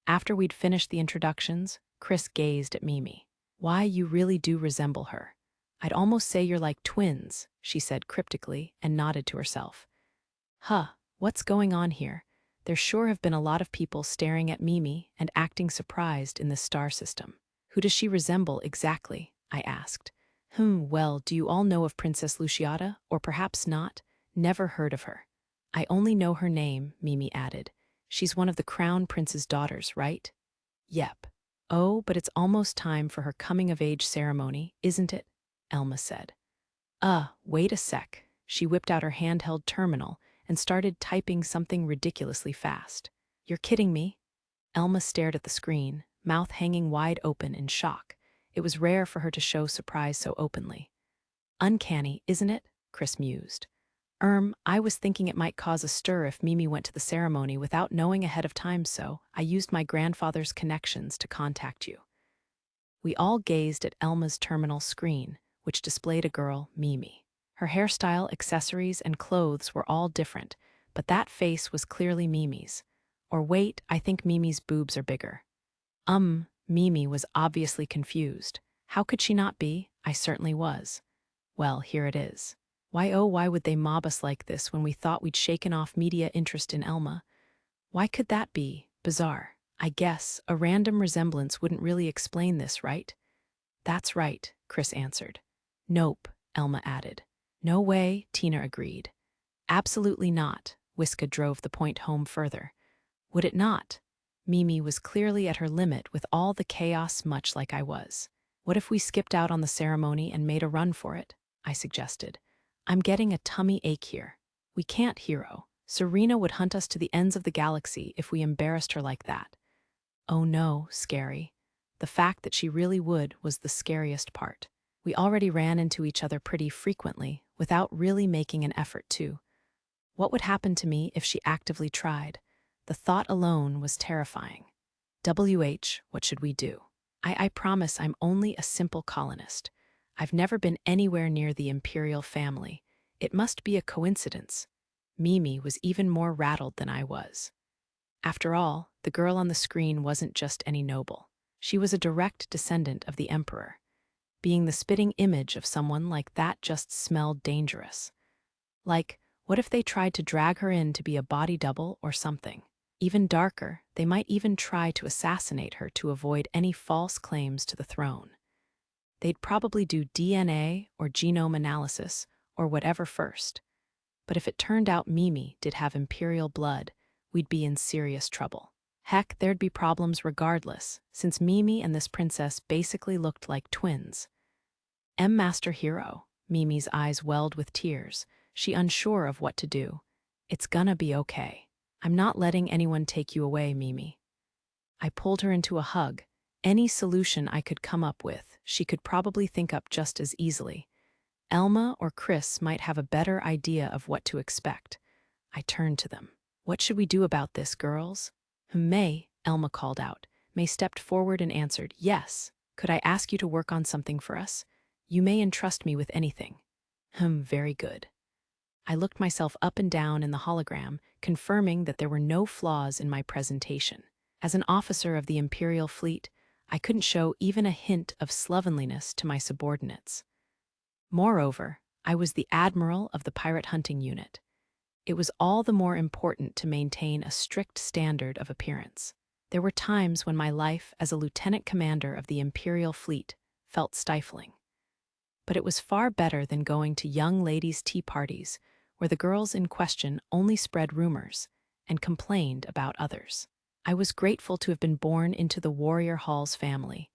After we'd finished the introductions, Chris gazed at Mimi. Why, you really do resemble her. I'd almost say you're like twins, she said cryptically and nodded to herself. Huh, what's going on here? There sure have been a lot of people staring at Mimi and acting surprised in this star system. Who does she resemble exactly? I asked. Well, do you all know of Princess Luciata, or perhaps not? Never heard of her. I only know her name, Mimi added. She's one of the Crown Prince's daughters, right? Yep. Oh, but it's almost time for her coming-of-age ceremony, isn't it? Elma said. Wait a sec. She whipped out her handheld terminal and started typing something ridiculously fast. You're kidding me? Elma stared at the screen, mouth hanging wide open in shock. It was rare for her to show surprise so openly. Uncanny, isn't it? Chris mused. I was thinking it might cause a stir if Mimi went to the ceremony without knowing ahead of time, so I used my grandfather's connections to contact you. We all gazed at Elma's terminal screen, which displayed a girl, Mimi. Her hairstyle, accessories, and clothes were all different, but that face was clearly Mimi's. Or wait, I think Mimi's boobs are bigger. Mimi was obviously confused. How could she not be? I certainly was. Well, here it is. Why would they mob us like this when we thought we'd shaken off media interest in Elma? Why could that be? Bizarre. I guess a random resemblance wouldn't really explain this, right? That's right, Chris answered. Nope, Elma added. No way, Tina agreed. Absolutely not, Wiska drove the point home further. Would it not? Mimi was clearly at her limit with all the chaos, much like I was. What if we skipped out on the ceremony and made a run for it? I suggested. I'm getting a tummy ache here. We can't, hero. Serena would hunt us to the ends of the galaxy if we embarrassed her like that. Oh no, scary. The fact that she really would was the scariest part. We already ran into each other pretty frequently, without really making an effort to. What would happen to me if she actively tried? The thought alone was terrifying. What should we do? I promise I'm only a simple colonist. I've never been anywhere near the Imperial family. It must be a coincidence. Mimi was even more rattled than I was. After all, the girl on the screen wasn't just any noble. She was a direct descendant of the Emperor. Being the spitting image of someone like that just smelled dangerous. Like, what if they tried to drag her in to be a body double or something? Even darker, they might even try to assassinate her to avoid any false claims to the throne. They'd probably do DNA or genome analysis or whatever first. But if it turned out Mimi did have Imperial blood, we'd be in serious trouble. Heck, there'd be problems regardless, since Mimi and this princess basically looked like twins. Master Hero, Mimi's eyes welled with tears, she unsure of what to do. It's gonna be okay. I'm not letting anyone take you away, Mimi. I pulled her into a hug. Any solution I could come up with, she could probably think up just as easily. Elma or Chris might have a better idea of what to expect. I turned to them. What should we do about this, girls? May, Elma called out. May stepped forward and answered, yes. Could I ask you to work on something for us? You may entrust me with anything. Very good. I looked myself up and down in the hologram, confirming that there were no flaws in my presentation. As an officer of the Imperial Fleet, I couldn't show even a hint of slovenliness to my subordinates. Moreover, I was the admiral of the pirate hunting unit. It was all the more important to maintain a strict standard of appearance. There were times when my life as a lieutenant commander of the Imperial Fleet felt stifling. But it was far better than going to young ladies' tea parties where the girls in question only spread rumors and complained about others. I was grateful to have been born into the Warrior Hall's family.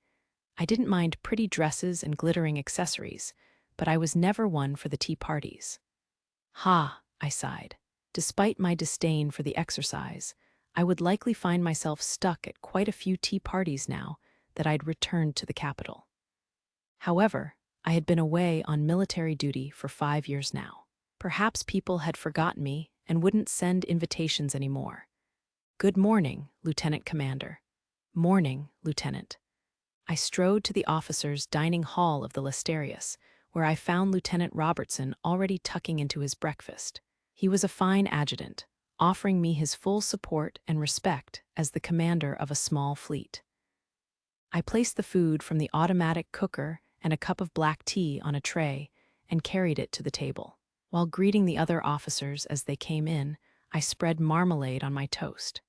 I didn't mind pretty dresses and glittering accessories, but I was never one for the tea parties. Ha, I sighed. Despite my disdain for the exercise, I would likely find myself stuck at quite a few tea parties now that I'd returned to the capital. However, I had been away on military duty for 5 years now. Perhaps people had forgotten me and wouldn't send invitations anymore. Good morning, Lieutenant Commander. Morning, Lieutenant. I strode to the officers' dining hall of the Lesterius, where I found Lieutenant Robertson already tucking into his breakfast. He was a fine adjutant, offering me his full support and respect as the commander of a small fleet. I placed the food from the automatic cooker and a cup of black tea on a tray and carried it to the table. While greeting the other officers as they came in, I spread marmalade on my toast.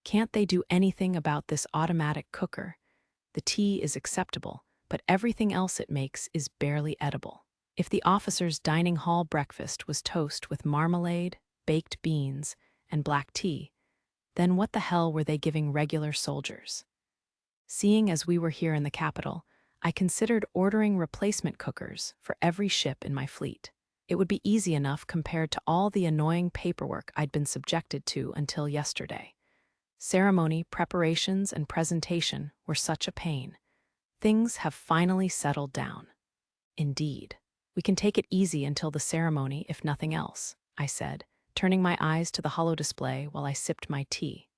Can't they do anything about this automatic cooker? The tea is acceptable, but everything else it makes is barely edible. If the officers' dining hall breakfast was toast with marmalade, baked beans, and black tea, then what the hell were they giving regular soldiers? Seeing as we were here in the capital, I considered ordering replacement cookers for every ship in my fleet. It would be easy enough compared to all the annoying paperwork I'd been subjected to until yesterday. Ceremony, preparations, and presentation were such a pain. Things have finally settled down. Indeed. We can take it easy until the ceremony, if nothing else, I said, turning my eyes to the holo display while I sipped my tea.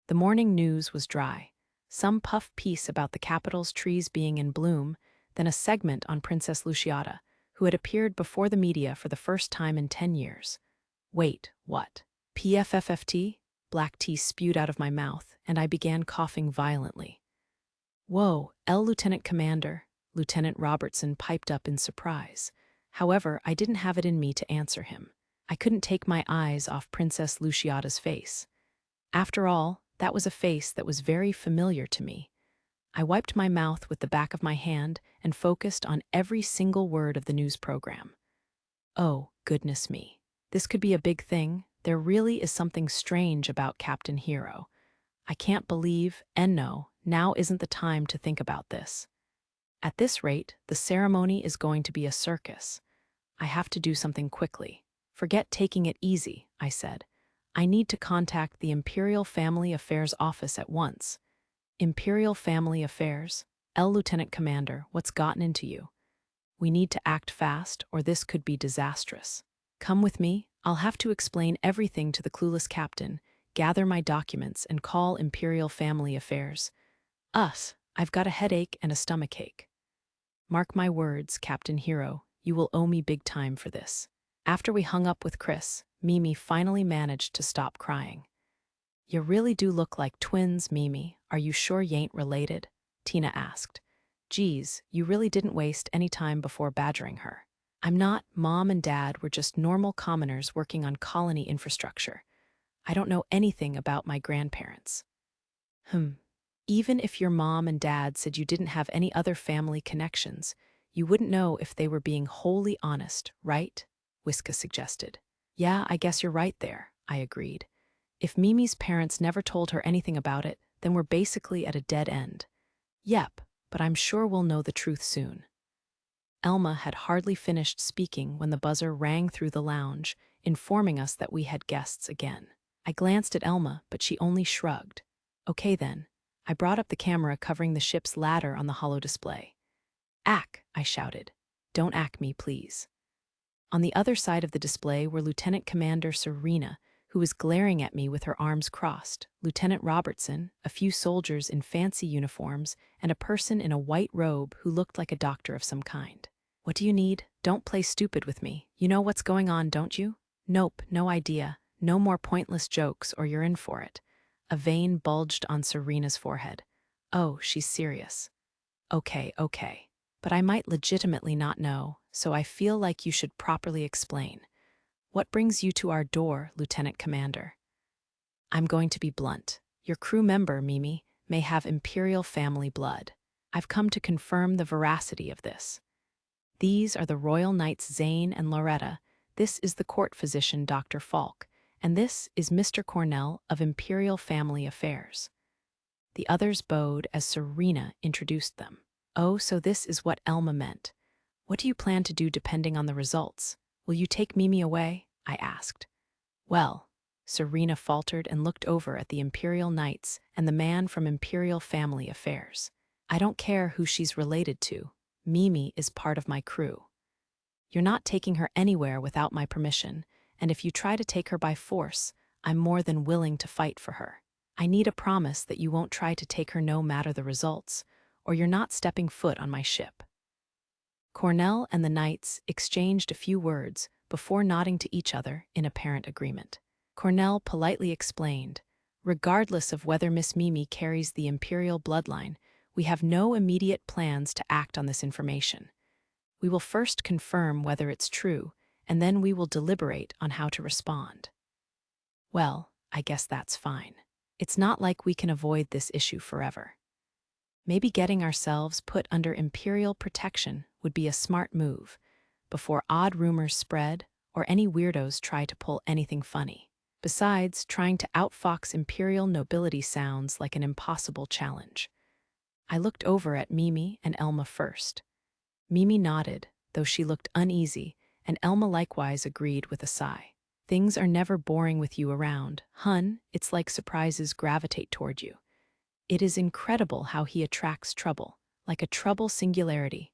The morning news was dry. Some puff piece about the capital's trees being in bloom, then a segment on Princess Luciata, who had appeared before the media for the first time in 10 years. Wait, what? PFFFT? Black tea spewed out of my mouth, and I began coughing violently. Whoa, Lieutenant Commander, Lieutenant Robertson piped up in surprise. However, I didn't have it in me to answer him. I couldn't take my eyes off Princess Luciata's face. After all, that was a face that was very familiar to me. I wiped my mouth with the back of my hand and focused on every single word of the news program. Oh, goodness me. This could be a big thing. There really is something strange about Captain Hero. I can't believe, and no, now isn't the time to think about this. At this rate, the ceremony is going to be a circus. I have to do something quickly. Forget taking it easy, I said. I need to contact the Imperial Family Affairs Office at once. Imperial Family Affairs? Lieutenant Commander, what's gotten into you? We need to act fast, or this could be disastrous. Come with me. I'll have to explain everything to the clueless captain, gather my documents, and call Imperial Family Affairs. I've got a headache and a stomachache. Mark my words, Captain Hero, you will owe me big time for this. After we hung up with Chris, Mimi finally managed to stop crying. You really do look like twins, Mimi. Are you sure you ain't related? Tina asked. Geez, you really didn't waste any time before badgering her. I'm not. Mom and Dad were just normal commoners working on colony infrastructure. I don't know anything about my grandparents. Even if your mom and dad said you didn't have any other family connections, you wouldn't know if they were being wholly honest, right? Whiska suggested. Yeah, I guess you're right there, I agreed. If Mimi's parents never told her anything about it, then we're basically at a dead end. Yep, but I'm sure we'll know the truth soon. Elma had hardly finished speaking when the buzzer rang through the lounge, informing us that we had guests again. I glanced at Elma, but she only shrugged. Okay then. I brought up the camera covering the ship's ladder on the holo display. Ack, I shouted. Don't ack me, please. On the other side of the display were Lieutenant Commander Serena, who was glaring at me with her arms crossed, Lieutenant Robertson, a few soldiers in fancy uniforms, and a person in a white robe who looked like a doctor of some kind. "What do you need? Don't play stupid with me. You know what's going on, don't you?" "Nope, no idea. No more pointless jokes or you're in for it." A vein bulged on Serena's forehead. "Oh, she's serious." "Okay, okay. But I might legitimately not know, so I feel like you should properly explain. What brings you to our door, Lieutenant Commander?" "I'm going to be blunt. Your crew member, Mimi, may have Imperial family blood. I've come to confirm the veracity of this. These are the Royal Knights Zane and Loretta. This is the court physician, Dr. Falk, and this is Mr. Cornell of Imperial Family Affairs." The others bowed as Serena introduced them. "Oh, so this is what Elma meant. What do you plan to do depending on the results? Will you take Mimi away?" I asked. "Well," Serena faltered and looked over at the Imperial Knights and the man from Imperial Family Affairs. "I don't care who she's related to. Mimi is part of my crew. You're not taking her anywhere without my permission, and if you try to take her by force, I'm more than willing to fight for her. I need a promise that you won't try to take her no matter the results, or you're not stepping foot on my ship." Cornell and the knights exchanged a few words before nodding to each other in apparent agreement. Cornell politely explained, "Regardless of whether Miss Mimi carries the Imperial bloodline, we have no immediate plans to act on this information. We will first confirm whether it's true, and then we will deliberate on how to respond." Well, I guess that's fine. It's not like we can avoid this issue forever. Maybe getting ourselves put under Imperial protection would be a smart move, before odd rumors spread or any weirdos try to pull anything funny. Besides, trying to outfox Imperial nobility sounds like an impossible challenge. I looked over at Mimi and Elma first. Mimi nodded, though she looked uneasy, and Elma likewise agreed with a sigh. "Things are never boring with you around, hun. It's like surprises gravitate toward you. It is incredible how he attracts trouble, like a trouble singularity."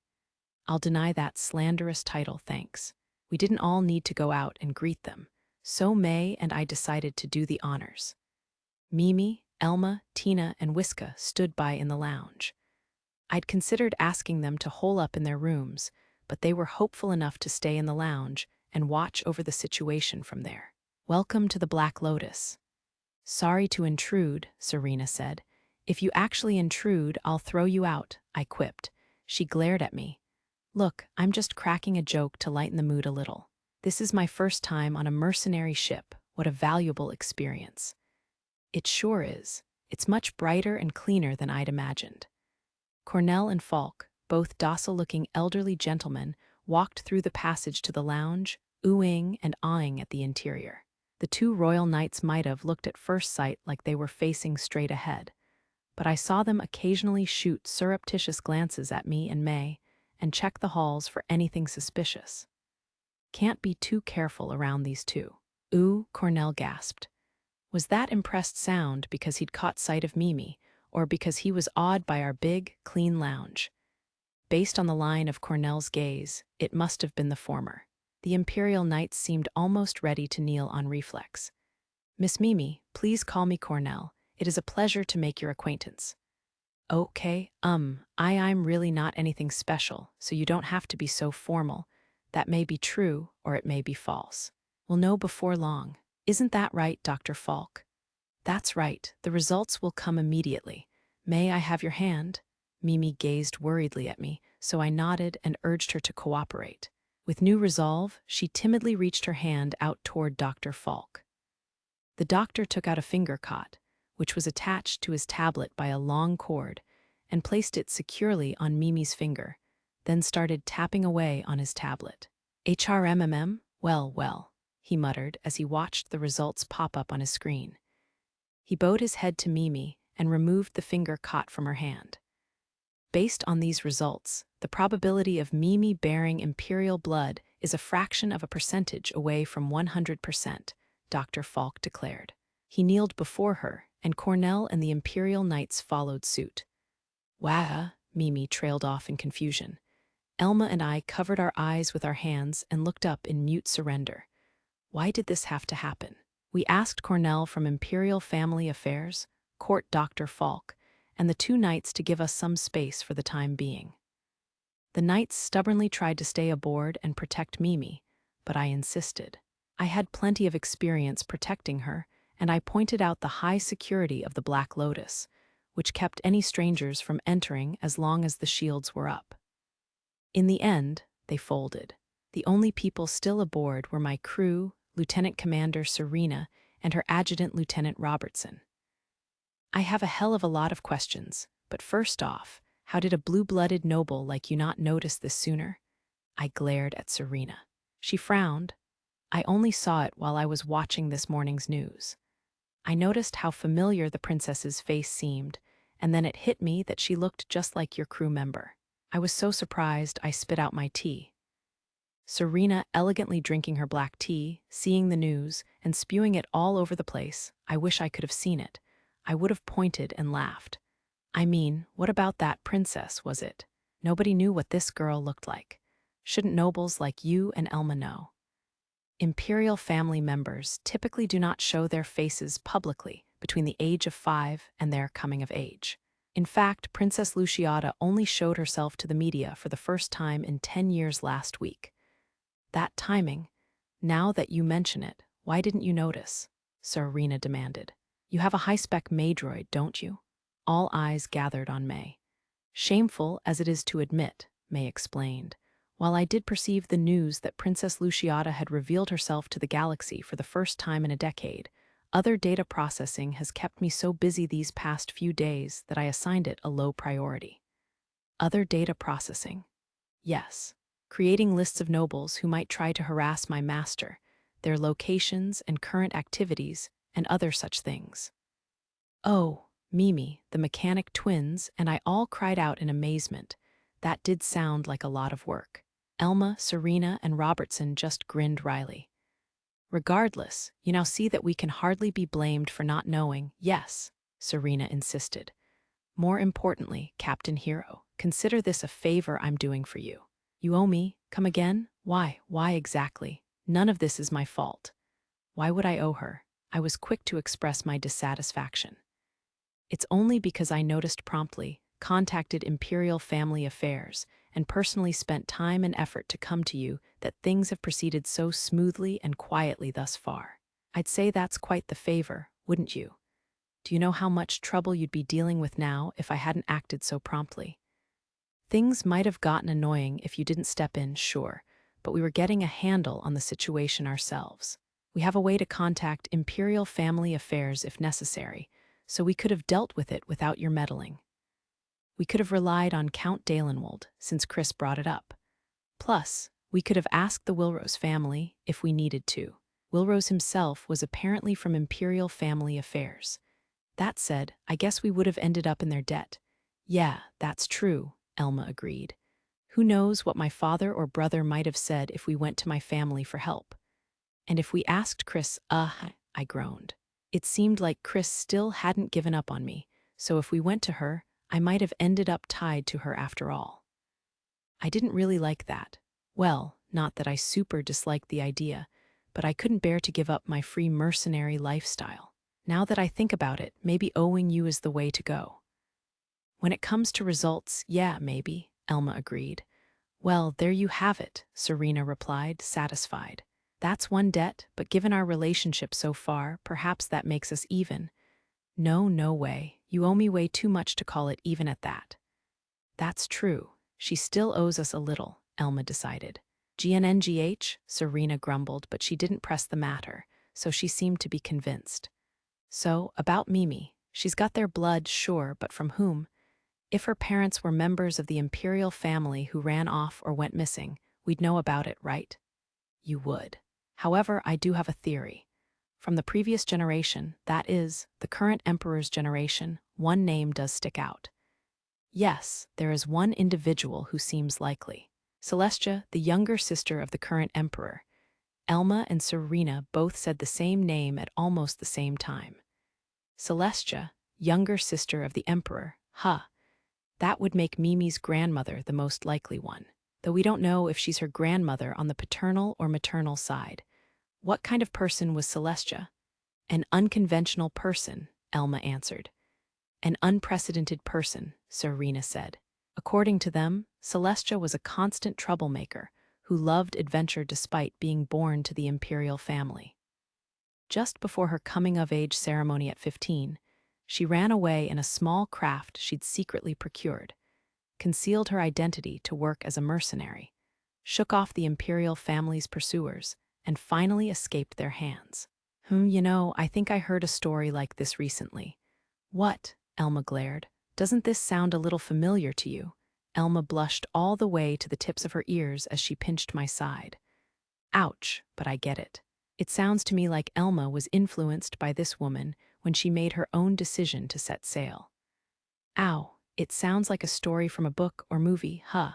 I'll deny that slanderous title, thanks. We didn't all need to go out and greet them, so May and I decided to do the honors. Mimi, Elma, Tina, and Wiska stood by in the lounge. I'd considered asking them to hole up in their rooms, but they were hopeful enough to stay in the lounge and watch over the situation from there. "Welcome to the Black Lotus." "Sorry to intrude," Serena said. "If you actually intrude, I'll throw you out," I quipped. She glared at me. "Look, I'm just cracking a joke to lighten the mood a little. This is my first time on a mercenary ship. What a valuable experience." "It sure is. It's much brighter and cleaner than I'd imagined." Cornell and Falk, both docile-looking elderly gentlemen, walked through the passage to the lounge, oohing and awing at the interior. The two royal knights might have looked at first sight like they were facing straight ahead, but I saw them occasionally shoot surreptitious glances at me and May and check the halls for anything suspicious. Can't be too careful around these two. "Ooh," Cornell gasped. Was that impressed sound because he'd caught sight of Mimi, or because he was awed by our big, clean lounge? Based on the line of Cornell's gaze, it must have been the former. The Imperial Knights seemed almost ready to kneel on reflex. "Miss Mimi, please call me Cornell. It is a pleasure to make your acquaintance." "Okay, I'm really not anything special, so you don't have to be so formal. That may be true, or it may be false. We'll know before long. Isn't that right, Dr. Falk?" "That's right. The results will come immediately. May I have your hand?" Mimi gazed worriedly at me, so I nodded and urged her to cooperate. With new resolve, she timidly reached her hand out toward Dr. Falk. The doctor took out a finger cot, which was attached to his tablet by a long cord, and placed it securely on Mimi's finger, then started tapping away on his tablet. "HRMMM? Well, well," he muttered as he watched the results pop up on his screen. He bowed his head to Mimi and removed the finger caught from her hand. "Based on these results, the probability of Mimi bearing Imperial blood is a fraction of a percentage away from 100%, Dr. Falk declared. He kneeled before her, and Cornell and the Imperial Knights followed suit. "Wah," Mimi trailed off in confusion. Elma and I covered our eyes with our hands and looked up in mute surrender. Why did this have to happen? We asked Cornell from Imperial Family Affairs, Court Dr. Falk, and the two knights to give us some space for the time being. The knights stubbornly tried to stay aboard and protect Mimi, but I insisted. I had plenty of experience protecting her, and I pointed out the high security of the Black Lotus, which kept any strangers from entering as long as the shields were up. In the end, they folded. The only people still aboard were my crew, Lieutenant Commander Serena, and her adjutant Lieutenant Robertson. I have a hell of a lot of questions, but first off, how did a blue-blooded noble like you not notice this sooner? I glared at Serena. She frowned. I only saw it while I was watching this morning's news. I noticed how familiar the princess's face seemed, and then it hit me that she looked just like your crew member. I was so surprised I spit out my tea. Serena elegantly drinking her black tea, seeing the news, and spewing it all over the place. I wish I could have seen it. I would have pointed and laughed. I mean, what about that princess, was it? Nobody knew what this girl looked like. Shouldn't nobles like you and Elma know? Imperial family members typically do not show their faces publicly between the age of 5 and their coming of age. In fact, Princess Luciata only showed herself to the media for the first time in 10 years last week. That timing, now that you mention it, why didn't you notice? Serena demanded. You have a high-spec Maydroid, don't you? All eyes gathered on May. Shameful as it is to admit, May explained, while I did perceive the news that Princess Luciata had revealed herself to the galaxy for the first time in a decade, other data processing has kept me so busy these past few days that I assigned it a low priority. Other data processing? Yes. Creating lists of nobles who might try to harass my master, their locations and current activities, and other such things. Oh, Mimi, the mechanic twins, and I all cried out in amazement. That did sound like a lot of work. Elma, Serena, and Robertson just grinned wryly. Regardless, you now see that we can hardly be blamed for not knowing. Yes, Serena insisted. More importantly, Captain Hero, consider this a favor I'm doing for you. You owe me. Come again? Why exactly? None of this is my fault. Why would I owe her? I was quick to express my dissatisfaction. It's only because I noticed promptly, contacted Imperial Family Affairs, and personally spent time and effort to come to you that things have proceeded so smoothly and quietly thus far. I'd say that's quite the favor, wouldn't you? Do you know how much trouble you'd be dealing with now if I hadn't acted so promptly? Things might have gotten annoying if you didn't step in, sure, but we were getting a handle on the situation ourselves. We have a way to contact Imperial Family Affairs if necessary, so we could have dealt with it without your meddling. We could have relied on Count Dalenwold, since Chris brought it up. Plus, we could have asked the Wilrose family if we needed to. Wilrose himself was apparently from Imperial Family Affairs. That said, I guess we would have ended up in their debt. Yeah, that's true, Elma agreed. Who knows what my father or brother might have said if we went to my family for help. And if we asked Chris, I groaned. It seemed like Chris still hadn't given up on me, so if we went to her, I might have ended up tied to her after all. I didn't really like that. Well, not that I super disliked the idea, but I couldn't bear to give up my free mercenary lifestyle. Now that I think about it, maybe owing you is the way to go. When it comes to results, yeah, maybe, Elma agreed. Well, there you have it, Serena replied, satisfied. That's one debt, but given our relationship so far, perhaps that makes us even. No way. You owe me way too much to call it even at that. That's true. She still owes us a little, Elma decided. GNNGH, Serena grumbled, but she didn't press the matter, so she seemed to be convinced. So, about Mimi. She's got their blood, sure, but from whom? If her parents were members of the Imperial family who ran off or went missing, we'd know about it, right? You would. However, I do have a theory. From the previous generation, that is, the current Emperor's generation, one name does stick out. Yes, there is one individual who seems likely. Celestia, the younger sister of the current Emperor. Elma and Serena both said the same name at almost the same time. Celestia, younger sister of the Emperor, that would make Mimi's grandmother the most likely one, though we don't know if she's her grandmother on the paternal or maternal side. What kind of person was Celestia? An unconventional person, Elma answered. An unprecedented person, Serena said. According to them, Celestia was a constant troublemaker who loved adventure despite being born to the imperial family. Just before her coming-of-age ceremony at 15, she ran away in a small craft she'd secretly procured, concealed her identity to work as a mercenary, shook off the imperial family's pursuers, and finally escaped their hands. I think I heard a story like this recently. What? Elma glared. Doesn't this sound a little familiar to you? Elma blushed all the way to the tips of her ears as she pinched my side. Ouch, but I get it. It sounds to me like Elma was influenced by this woman when she made her own decision to set sail. Ow, it sounds like a story from a book or movie, huh?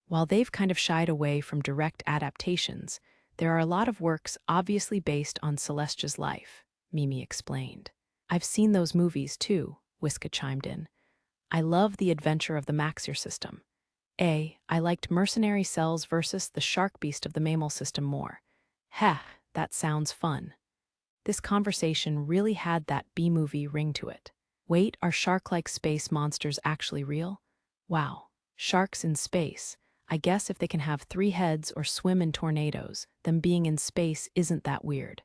While they've kind of shied away from direct adaptations, there are a lot of works obviously based on Celestia's life, Mimi explained. I've seen those movies too, Whiska chimed in. I love the adventure of the Maxir system. I liked Mercenary Cells versus the Shark Beast of the Mammal system more. Heh, that sounds fun. This conversation really had that B-movie ring to it. Wait, are shark-like space monsters actually real? Wow, sharks in space. I guess if they can have 3 heads or swim in tornadoes, them being in space isn't that weird.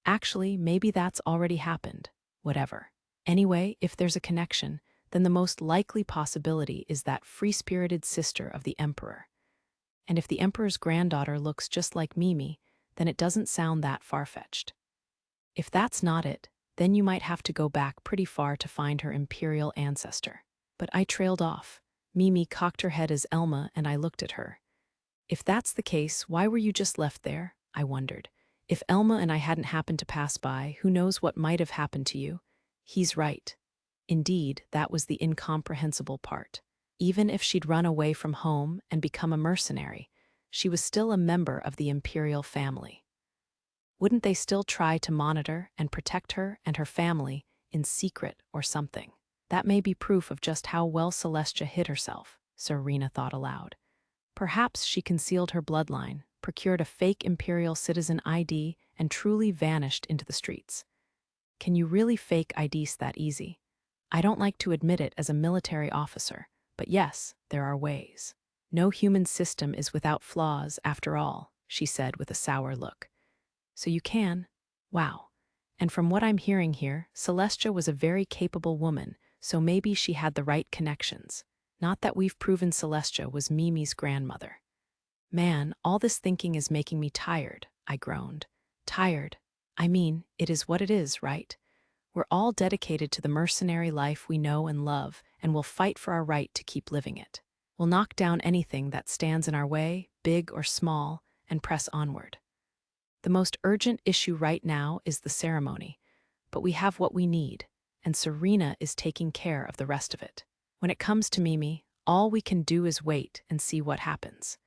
Actually, maybe that's already happened. Whatever. Anyway, if there's a connection, then the most likely possibility is that free-spirited sister of the Emperor. And if the Emperor's granddaughter looks just like Mimi, then it doesn't sound that far-fetched. If that's not it, then you might have to go back pretty far to find her imperial ancestor. But I trailed off. Mimi cocked her head as Elma, and I looked at her. If that's the case, why were you just left there? I wondered. If Elma and I hadn't happened to pass by, who knows what might have happened to you? He's right. Indeed, that was the incomprehensible part. Even if she'd run away from home and become a mercenary, she was still a member of the imperial family. Wouldn't they still try to monitor and protect her and her family in secret or something? That may be proof of just how well Celestia hid herself, Serena thought aloud. Perhaps she concealed her bloodline, procured a fake imperial citizen ID, and truly vanished into the streets. Can you really fake IDs that easy? I don't like to admit it as a military officer, but yes, there are ways. No human system is without flaws, after all, she said with a sour look. So you can? Wow. And from what I'm hearing here, Celestia was a very capable woman, so maybe she had the right connections. Not that we've proven Celestia was Mimi's grandmother. Man, all this thinking is making me tired, I groaned. Tired? I mean, it is what it is, right? We're all dedicated to the mercenary life we know and love, and we'll fight for our right to keep living it. We'll knock down anything that stands in our way, big or small, and press onward. The most urgent issue right now is the ceremony, but we have what we need, and Serena is taking care of the rest of it. When it comes to Mimi, all we can do is wait and see what happens.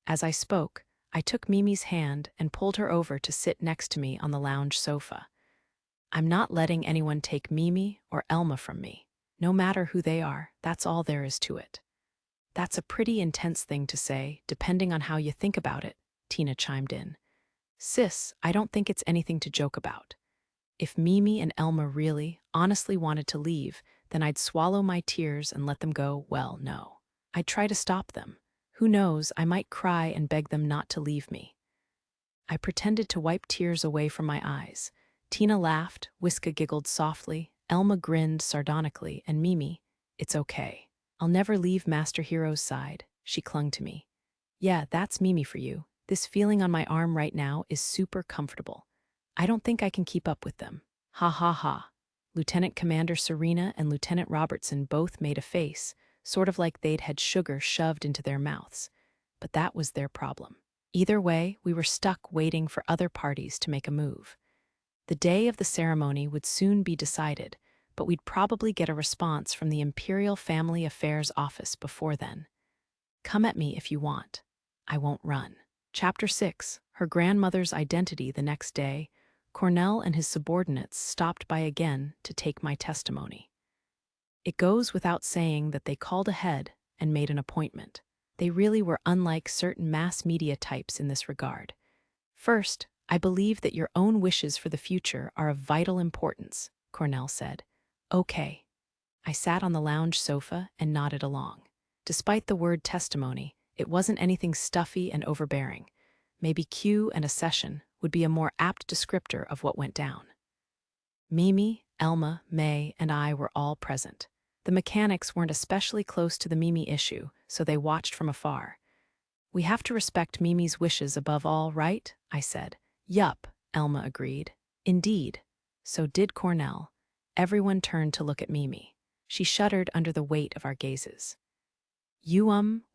As I spoke, I took Mimi's hand and pulled her over to sit next to me on the lounge sofa. I'm not letting anyone take Mimi or Elma from me. No matter who they are, that's all there is to it. That's a pretty intense thing to say, depending on how you think about it, Tina chimed in. Sis, I don't think it's anything to joke about. If Mimi and Elma really, honestly wanted to leave, then I'd swallow my tears and let them go. Well, no. I'd try to stop them. Who knows, I might cry and beg them not to leave me. I pretended to wipe tears away from my eyes. Tina laughed, Whiska giggled softly, Elma grinned sardonically, and Mimi, it's okay. I'll never leave Master Hero's side. She clung to me. Yeah, that's Mimi for you. This feeling on my arm right now is super comfortable. I don't think I can keep up with them. Ha ha ha. Lieutenant Commander Serena and Lieutenant Robertson both made a face, sort of like they'd had sugar shoved into their mouths. But that was their problem. Either way, we were stuck waiting for other parties to make a move. The day of the ceremony would soon be decided, but we'd probably get a response from the Imperial Family Affairs Office before then. Come at me if you want. I won't run. Chapter 6, Her Grandmother's Identity. The next day, Cornell and his subordinates stopped by again to take my testimony. It goes without saying that they called ahead and made an appointment. They really were unlike certain mass media types in this regard. First, I believe that your own wishes for the future are of vital importance, Cornell said. Okay. I sat on the lounge sofa and nodded along. Despite the word testimony, it wasn't anything stuffy and overbearing. Maybe Q and a session would be a more apt descriptor of what went down. Mimi, Elma, May, and I were all present. The mechanics weren't especially close to the Mimi issue, so they watched from afar. We have to respect Mimi's wishes above all, right? I said. Yup, Elma agreed. Indeed. So did Cornell. Everyone turned to look at Mimi. She shuddered under the weight of our gazes.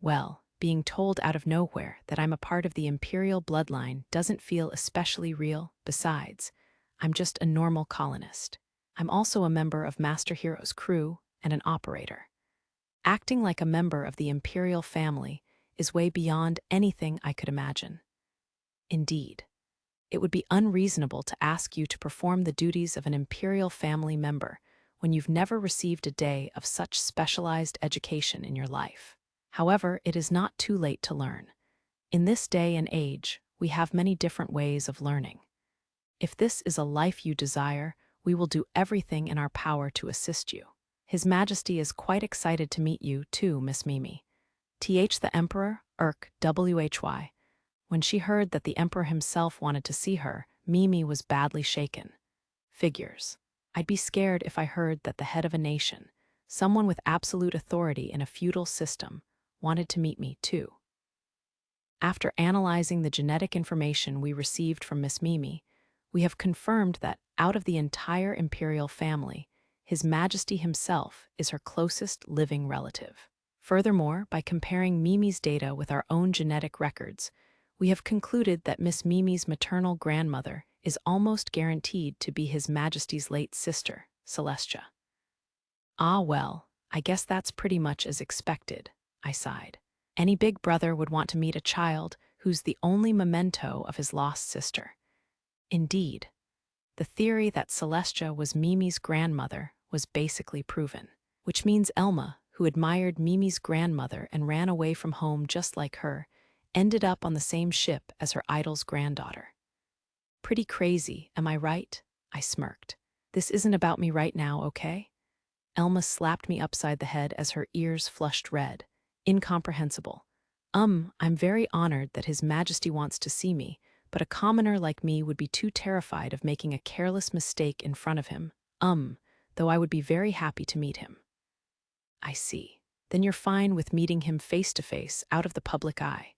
Well, being told out of nowhere that I'm a part of the imperial bloodline doesn't feel especially real. Besides, I'm just a normal colonist. I'm also a member of Master Hero's crew and an operator. Acting like a member of the imperial family is way beyond anything I could imagine. Indeed, it would be unreasonable to ask you to perform the duties of an imperial family member when you've never received a day of such specialized education in your life. However, it is not too late to learn. In this day and age, we have many different ways of learning. If this is a life you desire, we will do everything in our power to assist you. His Majesty is quite excited to meet you, too, Miss Mimi. The Emperor, Why. When she heard that the Emperor himself wanted to see her, Mimi was badly shaken. Figures. I'd be scared if I heard that the head of a nation, someone with absolute authority in a feudal system, wanted to meet me, too. After analyzing the genetic information we received from Miss Mimi, we have confirmed that, out of the entire imperial family, His Majesty himself is her closest living relative. Furthermore, by comparing Mimi's data with our own genetic records, we have concluded that Miss Mimi's maternal grandmother is almost guaranteed to be His Majesty's late sister, Celestia. Ah well, I guess that's pretty much as expected, I sighed. Any big brother would want to meet a child who's the only memento of his lost sister. Indeed, the theory that Celestia was Mimi's grandmother was basically proven, which means Elma, who admired Mimi's grandmother and ran away from home just like her, ended up on the same ship as her idol's granddaughter. Pretty crazy, am I right? I smirked. This isn't about me right now, okay? Elma slapped me upside the head as her ears flushed red. Incomprehensible. I'm very honored that His Majesty wants to see me, but a commoner like me would be too terrified of making a careless mistake in front of him. Though I would be very happy to meet him. I see. Then you're fine with meeting him face to face, out of the public eye.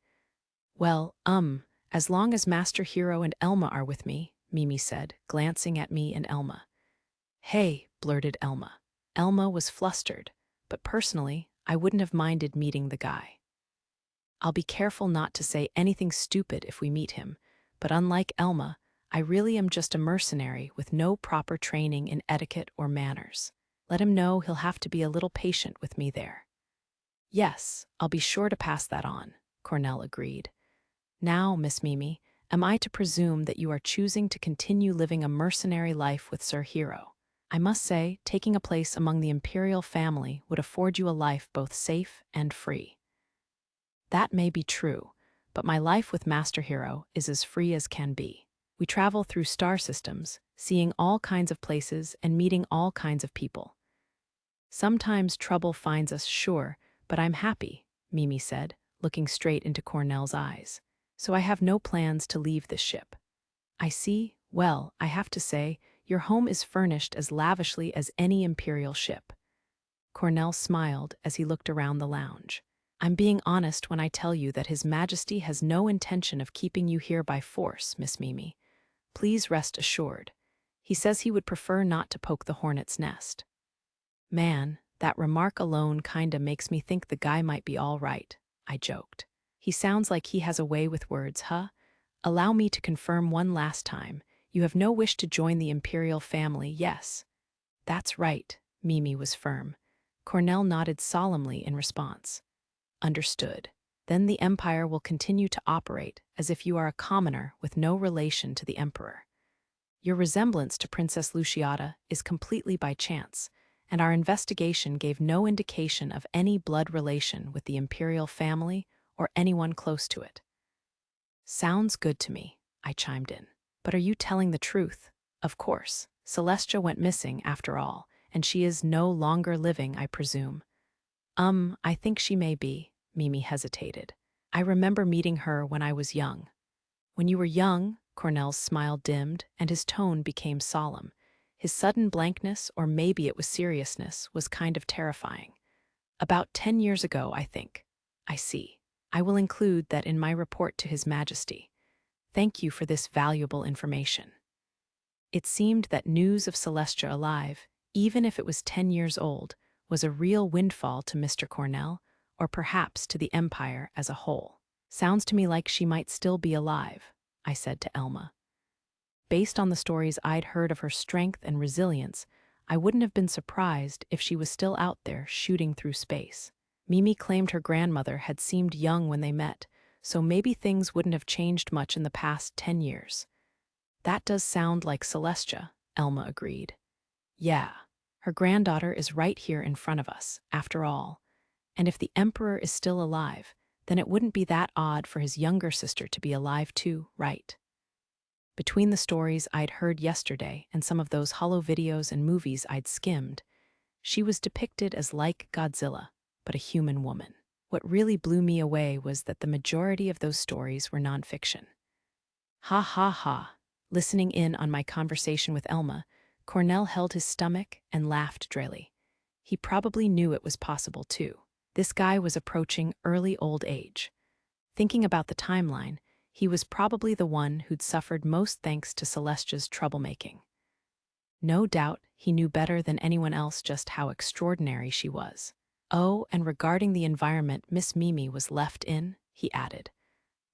Well, as long as Master Hero and Elma are with me, Mimi said, glancing at me and Elma. Hey, blurted Elma. Elma was flustered, but personally, I wouldn't have minded meeting the guy. I'll be careful not to say anything stupid if we meet him, but unlike Elma, I really am just a mercenary with no proper training in etiquette or manners. Let him know he'll have to be a little patient with me there. Yes, I'll be sure to pass that on, Cornell agreed. Now, Miss Mimi, am I to presume that you are choosing to continue living a mercenary life with Sir Hero? I must say, taking a place among the imperial family would afford you a life both safe and free. That may be true, but my life with Master Hero is as free as can be. We travel through star systems, seeing all kinds of places and meeting all kinds of people. Sometimes trouble finds us, sure, but I'm happy, Mimi said, looking straight into Cornell's eyes. So I have no plans to leave this ship. I see. Well, I have to say, your home is furnished as lavishly as any imperial ship. Cornell smiled as he looked around the lounge. I'm being honest when I tell you that His Majesty has no intention of keeping you here by force, Miss Mimi. Please rest assured. He says he would prefer not to poke the hornet's nest. Man, that remark alone kinda makes me think the guy might be all right, I joked. He sounds like he has a way with words, huh? Allow me to confirm one last time. You have no wish to join the imperial family, yes? That's right, Mimi was firm. Cornell nodded solemnly in response. Understood. Then the Empire will continue to operate as if you are a commoner with no relation to the Emperor. Your resemblance to Princess Luciata is completely by chance, and our investigation gave no indication of any blood relation with the imperial family or anyone close to it. Sounds good to me, I chimed in. But are you telling the truth? Of course. Celestia went missing after all, and she is no longer living, I presume. I think she may be, Mimi hesitated. I remember meeting her when I was young. When you were young, Cornell's smile dimmed and his tone became solemn. His sudden blankness, or maybe it was seriousness, was kind of terrifying. About 10 years ago, I think. I see. I will include that in my report to His Majesty. Thank you for this valuable information. It seemed that news of Celestia alive, even if it was 10 years old, was a real windfall to Mr. Cornell, or perhaps to the Empire as a whole. Sounds to me like she might still be alive, I said to Elma. Based on the stories I'd heard of her strength and resilience, I wouldn't have been surprised if she was still out there shooting through space. Mimi claimed her grandmother had seemed young when they met, so maybe things wouldn't have changed much in the past 10 years. That does sound like Celestia, Elma agreed. Yeah, her granddaughter is right here in front of us, after all. And if the Emperor is still alive, then it wouldn't be that odd for his younger sister to be alive too, right? Between the stories I'd heard yesterday and some of those holo videos and movies I'd skimmed, she was depicted as like Godzilla, but a human woman. What really blew me away was that the majority of those stories were nonfiction. Ha ha ha. Listening in on my conversation with Elma, Cornell held his stomach and laughed drily. He probably knew it was possible too. This guy was approaching early old age. Thinking about the timeline, he was probably the one who'd suffered most thanks to Celestia's troublemaking. No doubt he knew better than anyone else just how extraordinary she was. Oh, and regarding the environment Miss Mimi was left in, he added.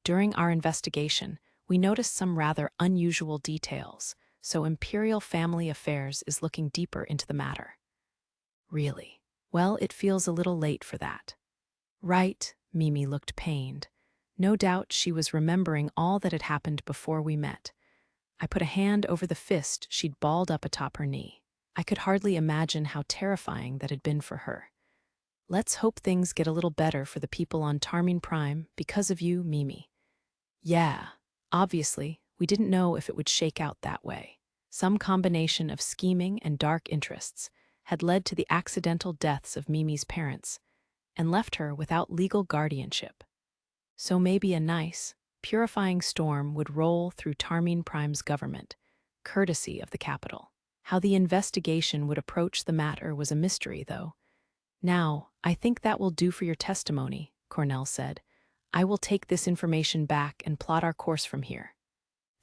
During our investigation, we noticed some rather unusual details, so Imperial Family Affairs is looking deeper into the matter. Really? Well, it feels a little late for that. Right, Mimi looked pained. No doubt she was remembering all that had happened before we met. I put a hand over the fist she'd balled up atop her knee. I could hardly imagine how terrifying that had been for her. Let's hope things get a little better for the people on Tarmine Prime because of you, Mimi. Yeah, obviously, we didn't know if it would shake out that way. Some combination of scheming and dark interests had led to the accidental deaths of Mimi's parents and left her without legal guardianship. So maybe a nice, purifying storm would roll through Tarmine Prime's government, courtesy of the capital. How the investigation would approach the matter was a mystery, though. Now, I think that will do for your testimony, Cornell said. I will take this information back and plot our course from here.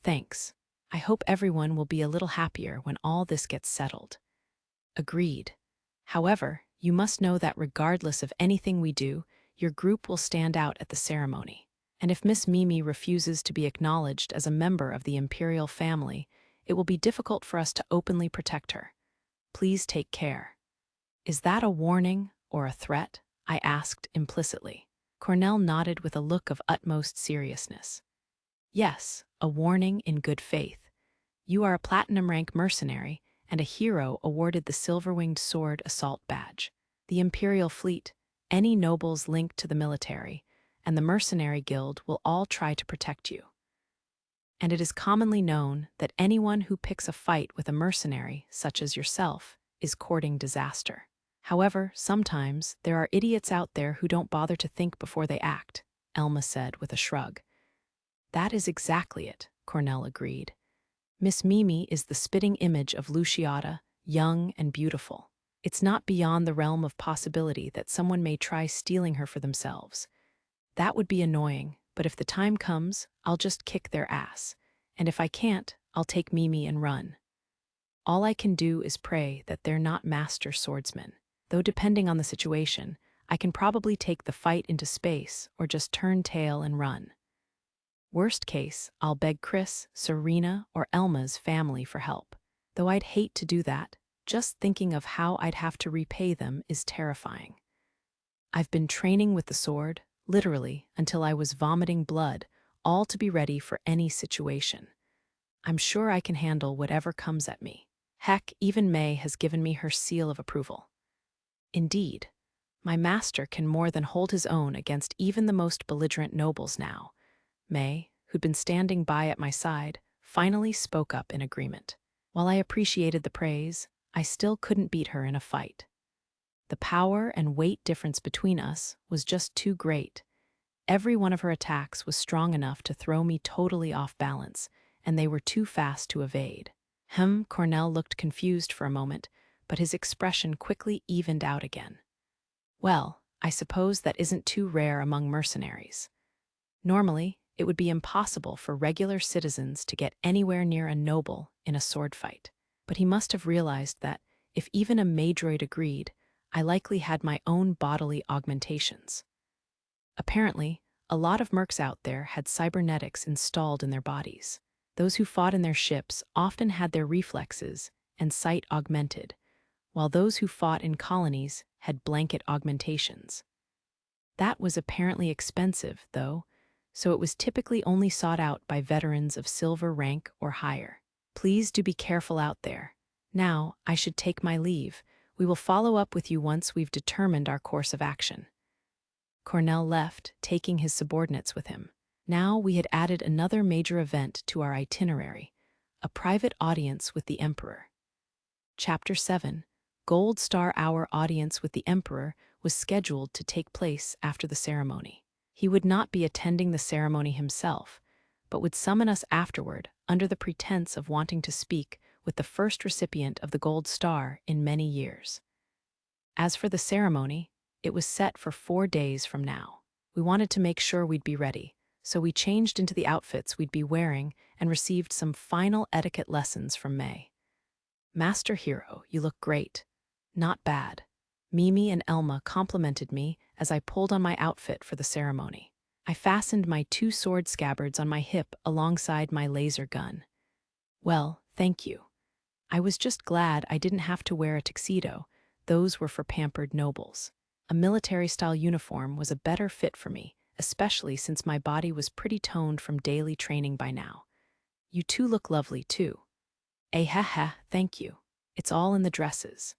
Thanks. I hope everyone will be a little happier when all this gets settled. Agreed. However, you must know that regardless of anything we do, your group will stand out at the ceremony. And if Miss Mimi refuses to be acknowledged as a member of the Imperial family, it will be difficult for us to openly protect her. Please take care. Is that a warning or a threat? I asked implicitly. Cornell nodded with a look of utmost seriousness. Yes, a warning in good faith. You are a platinum-rank mercenary and a hero awarded the Silver-Winged Sword Assault Badge. The Imperial Fleet, any nobles linked to the military, and the Mercenary Guild will all try to protect you. And it is commonly known that anyone who picks a fight with a mercenary, such as yourself, is courting disaster. However, sometimes there are idiots out there who don't bother to think before they act, Elma said with a shrug. That is exactly it, Cornell agreed. Miss Mimi is the spitting image of Luciata, young and beautiful. It's not beyond the realm of possibility that someone may try stealing her for themselves. That would be annoying, but if the time comes, I'll just kick their ass. And if I can't, I'll take Mimi and run. All I can do is pray that they're not master swordsmen. Though depending on the situation, I can probably take the fight into space or just turn tail and run. Worst case, I'll beg Chris, Serena, or Elma's family for help. Though I'd hate to do that, just thinking of how I'd have to repay them is terrifying. I've been training with the sword, literally, until I was vomiting blood, all to be ready for any situation. I'm sure I can handle whatever comes at me. Heck, even May has given me her seal of approval. Indeed, my master can more than hold his own against even the most belligerent nobles now. May, who'd been standing by at my side, finally spoke up in agreement. While I appreciated the praise, I still couldn't beat her in a fight. The power and weight difference between us was just too great. Every one of her attacks was strong enough to throw me totally off balance, and they were too fast to evade. Cornell looked confused for a moment, but his expression quickly evened out again. Well, I suppose that isn't too rare among mercenaries. Normally, it would be impossible for regular citizens to get anywhere near a noble in a sword fight. But he must have realized that, if even a Maydroid agreed, I likely had my own bodily augmentations. Apparently, a lot of mercs out there had cybernetics installed in their bodies. Those who fought in their ships often had their reflexes and sight augmented, while those who fought in colonies had blanket augmentations. That was apparently expensive, though, so it was typically only sought out by veterans of silver rank or higher. Please do be careful out there. Now, I should take my leave. We will follow up with you once we've determined our course of action. Cornell left, taking his subordinates with him. Now we had added another major event to our itinerary, a private audience with the Emperor. Chapter 7, Gold Star Hour audience with the Emperor was scheduled to take place after the ceremony. He would not be attending the ceremony himself, but would summon us afterward under the pretense of wanting to speak with the first recipient of the Gold Star in many years. As for the ceremony, it was set for 4 days from now. We wanted to make sure we'd be ready, so we changed into the outfits we'd be wearing and received some final etiquette lessons from May. Master Hero, you look great. Not bad. Mimi and Elma complimented me as I pulled on my outfit for the ceremony. I fastened my 2 sword scabbards on my hip alongside my laser gun. Well, thank you. I was just glad I didn't have to wear a tuxedo. Those were for pampered nobles. A military-style uniform was a better fit for me, especially since my body was pretty toned from daily training by now. You two look lovely, too. Thank you. It's all in the dresses.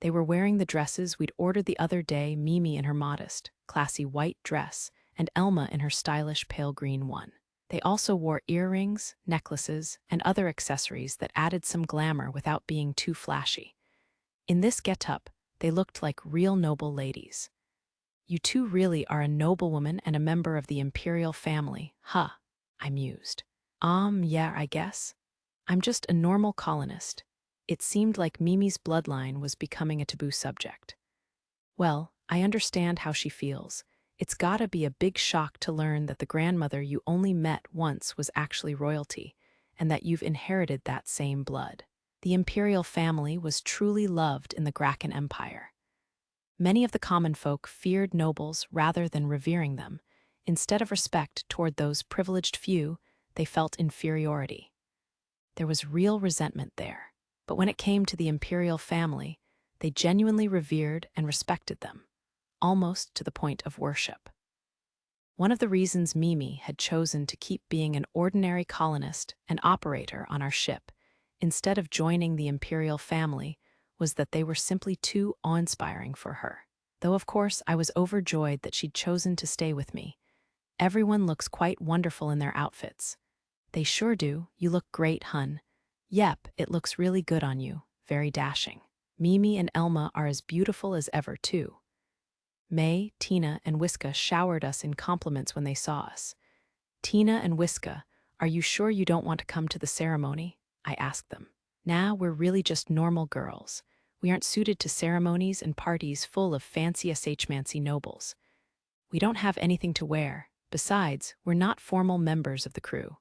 They were wearing the dresses we'd ordered the other day, Mimi in her modest, classy white dress, and Elma in her stylish pale green one. They also wore earrings, necklaces, and other accessories that added some glamour without being too flashy. In this get-up, they looked like real noble ladies. You two really are a noblewoman and a member of the imperial family, huh? I mused. Yeah, I guess. I'm just a normal colonist. It seemed like Mimi's bloodline was becoming a taboo subject. Well, I understand how she feels. It's gotta be a big shock to learn that the grandmother you only met once was actually royalty, and that you've inherited that same blood. The imperial family was truly loved in the Graken Empire. Many of the common folk feared nobles rather than revering them. Instead of respect toward those privileged few, they felt inferiority. There was real resentment there. But when it came to the imperial family, they genuinely revered and respected them, almost to the point of worship. One of the reasons Mimi had chosen to keep being an ordinary colonist and operator on our ship, instead of joining the imperial family, was that they were simply too awe-inspiring for her. Though of course I was overjoyed that she'd chosen to stay with me. Everyone looks quite wonderful in their outfits. They sure do. You look great, hun. Yep, it looks really good on you. Very dashing. Mimi and Elma are as beautiful as ever, too. May, Tina, and Wiska showered us in compliments when they saw us. Tina and Wiska, are you sure you don't want to come to the ceremony? I asked them. Nah, we're really just normal girls. We aren't suited to ceremonies and parties full of fancy SH-mancy nobles. We don't have anything to wear. Besides, we're not formal members of the crew.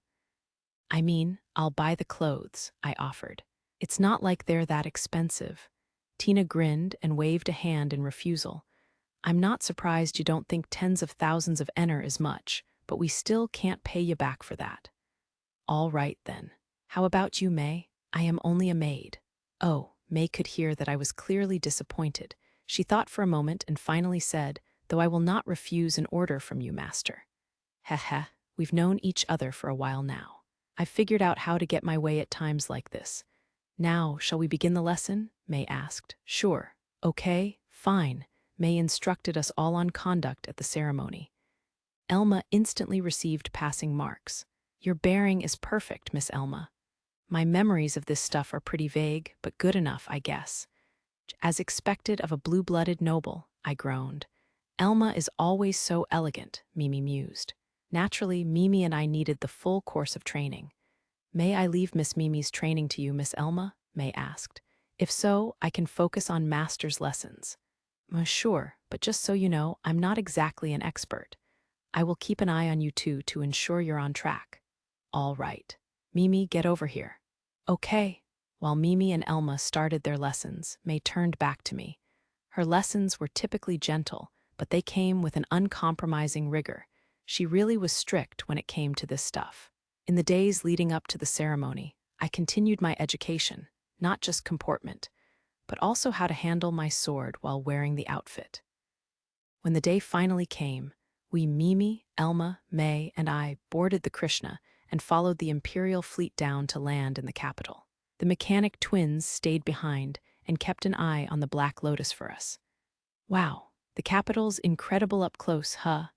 I mean, I'll buy the clothes, I offered. It's not like they're that expensive. Tina grinned and waved a hand in refusal. I'm not surprised you don't think tens of thousands of ener is much, but we still can't pay you back for that. All right, then. How about you, May? I am only a maid. Oh, May could hear that I was clearly disappointed. She thought for a moment and finally said, though I will not refuse an order from you, master. Heh, we've known each other for a while now. I've figured out how to get my way at times like this. Now, shall we begin the lesson? May asked. Sure. Okay, fine. May instructed us all on conduct at the ceremony. Elma instantly received passing marks. Your bearing is perfect, Miss Elma. My memories of this stuff are pretty vague, but good enough, I guess. As expected of a blue-blooded noble, I groaned. Elma is always so elegant, Mimi mused. Naturally, Mimi and I needed the full course of training. May I leave Miss Mimi's training to you, Miss Elma? May asked. If so, I can focus on master's lessons. Sure, but just so you know, I'm not exactly an expert. I will keep an eye on you two to ensure you're on track. All right. Mimi, get over here. Okay. While Mimi and Elma started their lessons, May turned back to me. Her lessons were typically gentle, but they came with an uncompromising rigor. She really was strict when it came to this stuff. In the days leading up to the ceremony, I continued my education, not just comportment, but also how to handle my sword while wearing the outfit. When the day finally came, we Mimi, Elma, May, and I boarded the Krishna and followed the Imperial fleet down to land in the capital. The mechanic twins stayed behind and kept an eye on the Black Lotus for us. Wow, the capital's incredible up close, huh?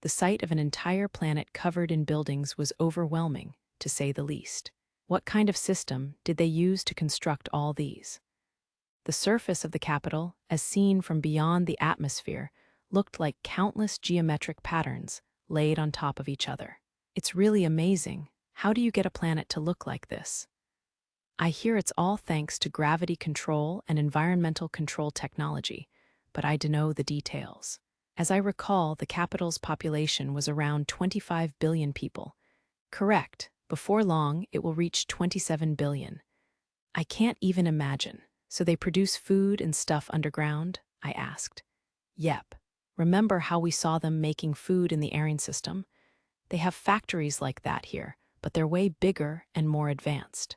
The sight of an entire planet covered in buildings was overwhelming, to say the least. What kind of system did they use to construct all these? The surface of the capital, as seen from beyond the atmosphere, looked like countless geometric patterns laid on top of each other. It's really amazing. How do you get a planet to look like this? I hear it's all thanks to gravity control and environmental control technology, but I don't know the details. As I recall, the capital's population was around 25 billion people. Correct. Before long, it will reach 27 billion. I can't even imagine. So they produce food and stuff underground? I asked. Yep. Remember how we saw them making food in the airing system? They have factories like that here, but they're way bigger and more advanced.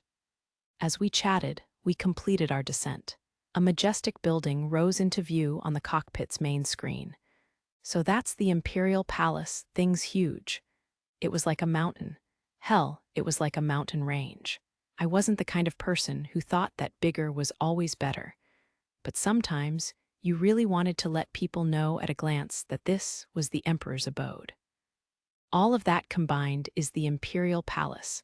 As we chatted, we completed our descent. A majestic building rose into view on the cockpit's main screen. So that's the Imperial Palace, things huge. It was like a mountain. Hell, it was like a mountain range. I wasn't the kind of person who thought that bigger was always better. But sometimes, you really wanted to let people know at a glance that this was the Emperor's abode. All of that combined is the Imperial Palace,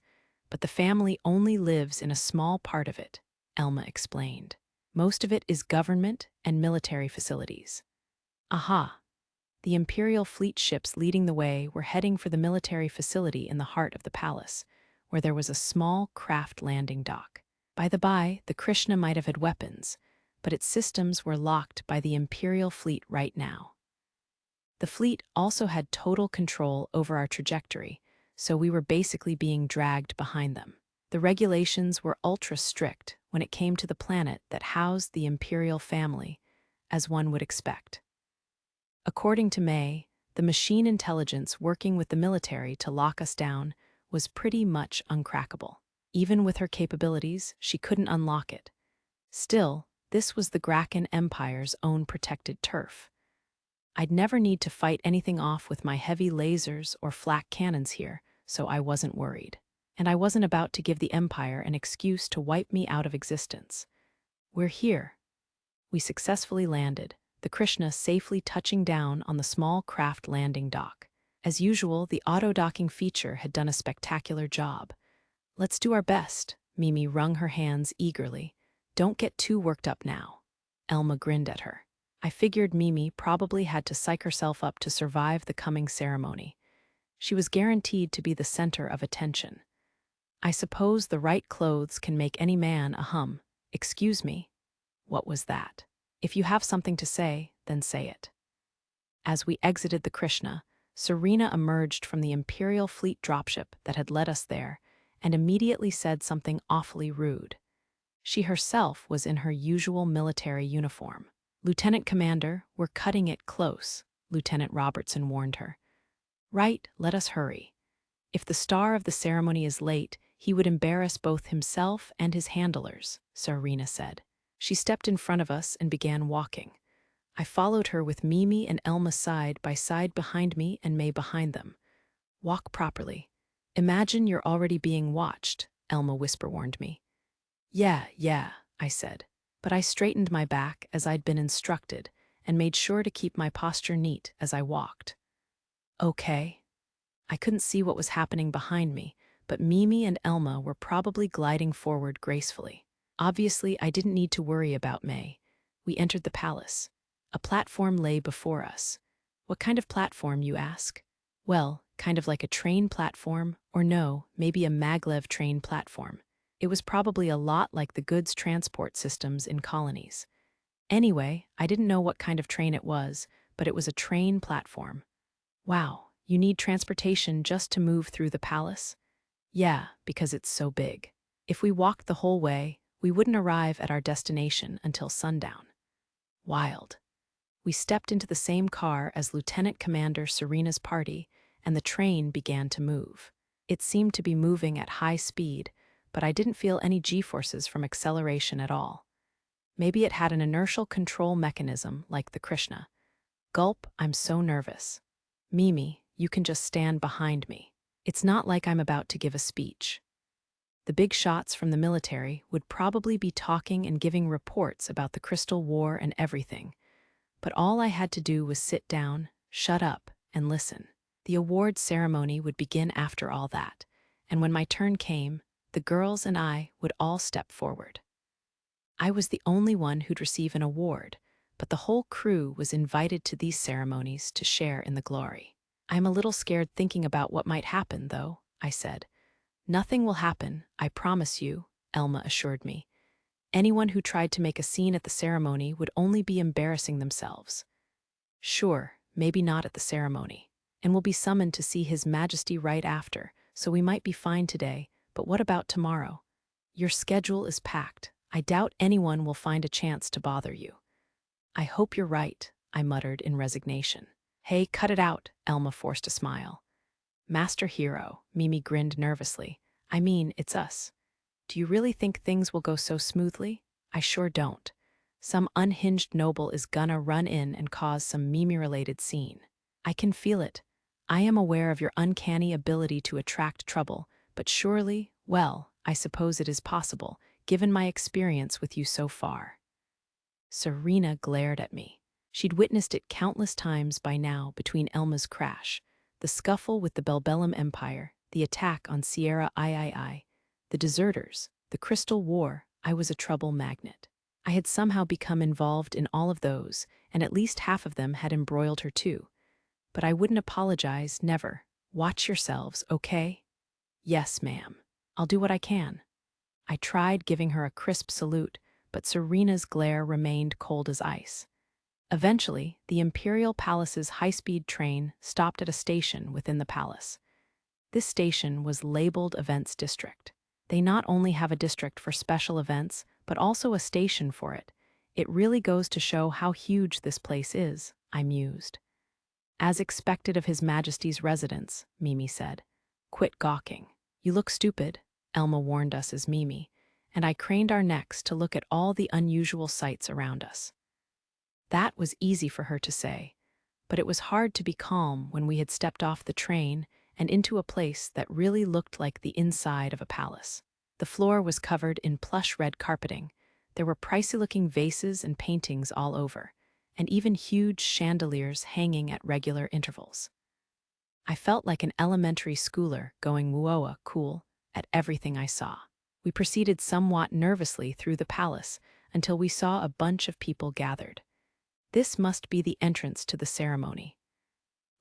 but the family only lives in a small part of it, Elma explained. Most of it is government and military facilities. Aha! The Imperial fleet ships leading the way were heading for the military facility in the heart of the palace, where there was a small craft landing dock. By the by, the Krishna might have had weapons, but its systems were locked by the Imperial fleet right now. The fleet also had total control over our trajectory, so we were basically being dragged behind them. The regulations were ultra strict when it came to the planet that housed the Imperial family, as one would expect. According to May, the machine intelligence working with the military to lock us down was pretty much uncrackable. Even with her capabilities, she couldn't unlock it. Still, this was the Graken Empire's own protected turf. I'd never need to fight anything off with my heavy lasers or flak cannons here, so I wasn't worried. And I wasn't about to give the Empire an excuse to wipe me out of existence. We're here. We successfully landed, the Krishna safely touching down on the small craft landing dock. As usual, the auto-docking feature had done a spectacular job. Let's do our best, Mimi wrung her hands eagerly. Don't get too worked up now. Elma grinned at her. I figured Mimi probably had to psych herself up to survive the coming ceremony. She was guaranteed to be the center of attention. I suppose the right clothes can make any man a hum. Excuse me? What was that? If you have something to say, then say it. As we exited the Krishna, Serena emerged from the Imperial fleet dropship that had led us there and immediately said something awfully rude. She herself was in her usual military uniform. Lieutenant Commander, we're cutting it close, Lieutenant Robertson warned her. Right, let us hurry. If the star of the ceremony is late, he would embarrass both himself and his handlers, Serena said. She stepped in front of us and began walking. I followed her with Mimi and Elma side by side behind me and May behind them. Walk properly. Imagine you're already being watched, Elma whisper-warned me. Yeah, I said, but I straightened my back as I'd been instructed and made sure to keep my posture neat as I walked. Okay. I couldn't see what was happening behind me, but Mimi and Elma were probably gliding forward gracefully. Obviously, I didn't need to worry about May. We entered the palace. A platform lay before us. What kind of platform, you ask? Well, kind of like a train platform, or no, maybe a maglev train platform. It was probably a lot like the goods transport systems in colonies. Anyway, I didn't know what kind of train it was, but it was a train platform. Wow, you need transportation just to move through the palace? Yeah, because it's so big. If we walked the whole way, we wouldn't arrive at our destination until sundown. Wild. We stepped into the same car as Lieutenant Commander Serena's party, and the train began to move. It seemed to be moving at high speed, but I didn't feel any G-forces from acceleration at all. Maybe it had an inertial control mechanism like the Krishna. Gulp, I'm so nervous. Mimi, you can just stand behind me. It's not like I'm about to give a speech. The big shots from the military would probably be talking and giving reports about the Crystal War and everything, but all I had to do was sit down, shut up, and listen. The award ceremony would begin after all that, and when my turn came, the girls and I would all step forward. I was the only one who'd receive an award, but the whole crew was invited to these ceremonies to share in the glory. I'm a little scared thinking about what might happen, though, I said. Nothing will happen, I promise you, Elma assured me. Anyone who tried to make a scene at the ceremony would only be embarrassing themselves. Sure, maybe not at the ceremony, and we'll be summoned to see His Majesty right after, so we might be fine today, but what about tomorrow? Your schedule is packed. I doubt anyone will find a chance to bother you. I hope you're right, I muttered in resignation. Hey, cut it out, Elma forced a smile. Master Hero, Mimi grinned nervously. I mean, it's us. Do you really think things will go so smoothly? I sure don't. Some unhinged noble is gonna run in and cause some Mimi-related scene. I can feel it. I am aware of your uncanny ability to attract trouble, but surely, well, I suppose it is possible, given my experience with you so far. Serena glared at me. She'd witnessed it countless times by now between Elma's crash, the scuffle with the Belbellum Empire, the attack on Sierra III, the deserters, the Crystal War. I was a trouble magnet. I had somehow become involved in all of those, and at least half of them had embroiled her too. But I wouldn't apologize, never. Watch yourselves, okay? Yes, ma'am. I'll do what I can. I tried giving her a crisp salute, but Serena's glare remained cold as ice. Eventually, the Imperial Palace's high-speed train stopped at a station within the palace. This station was labeled Events District. They not only have a district for special events, but also a station for it. It really goes to show how huge this place is, I mused. As expected of His Majesty's residence, Mimi said. Quit gawking. You look stupid, Elma warned us as Mimi, and I craned our necks to look at all the unusual sights around us. That was easy for her to say, but it was hard to be calm when we had stepped off the train and into a place that really looked like the inside of a palace. The floor was covered in plush red carpeting. There were pricey-looking vases and paintings all over, and even huge chandeliers hanging at regular intervals. I felt like an elementary schooler going whoa cool at everything I saw. We proceeded somewhat nervously through the palace until we saw a bunch of people gathered. This must be the entrance to the ceremony.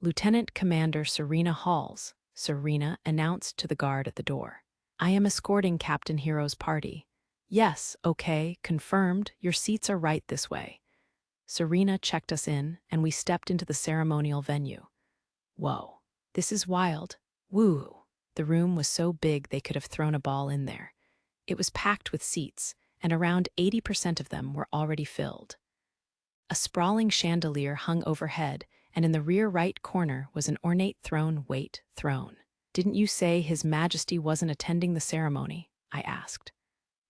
Lieutenant Commander Serena Halls, Serena announced to the guard at the door. I am escorting Captain Hero's party. Yes, okay, confirmed, your seats are right this way. Serena checked us in, and we stepped into the ceremonial venue. Whoa, this is wild. Woo! The room was so big they could have thrown a ball in there. It was packed with seats, and around 80% of them were already filled. A sprawling chandelier hung overhead, and in the rear right corner was an ornate throne. Wait, throne. Didn't you say His Majesty wasn't attending the ceremony? I asked.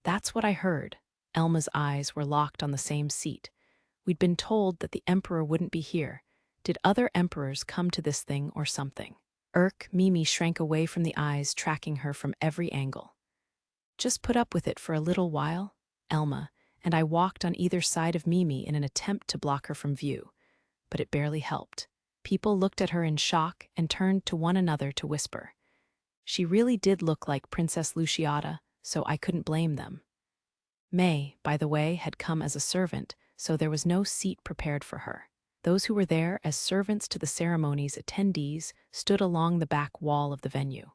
That's what I heard. Elma's eyes were locked on the same seat. We'd been told that the Emperor wouldn't be here. Did other emperors come to this thing or something? Mimi shrank away from the eyes tracking her from every angle. Just put up with it for a little while, Elma, and I walked on either side of Mimi in an attempt to block her from view, but it barely helped. People looked at her in shock and turned to one another to whisper. She really did look like Princess Luciata, so I couldn't blame them. May, by the way, had come as a servant, so there was no seat prepared for her. Those who were there as servants to the ceremony's attendees stood along the back wall of the venue.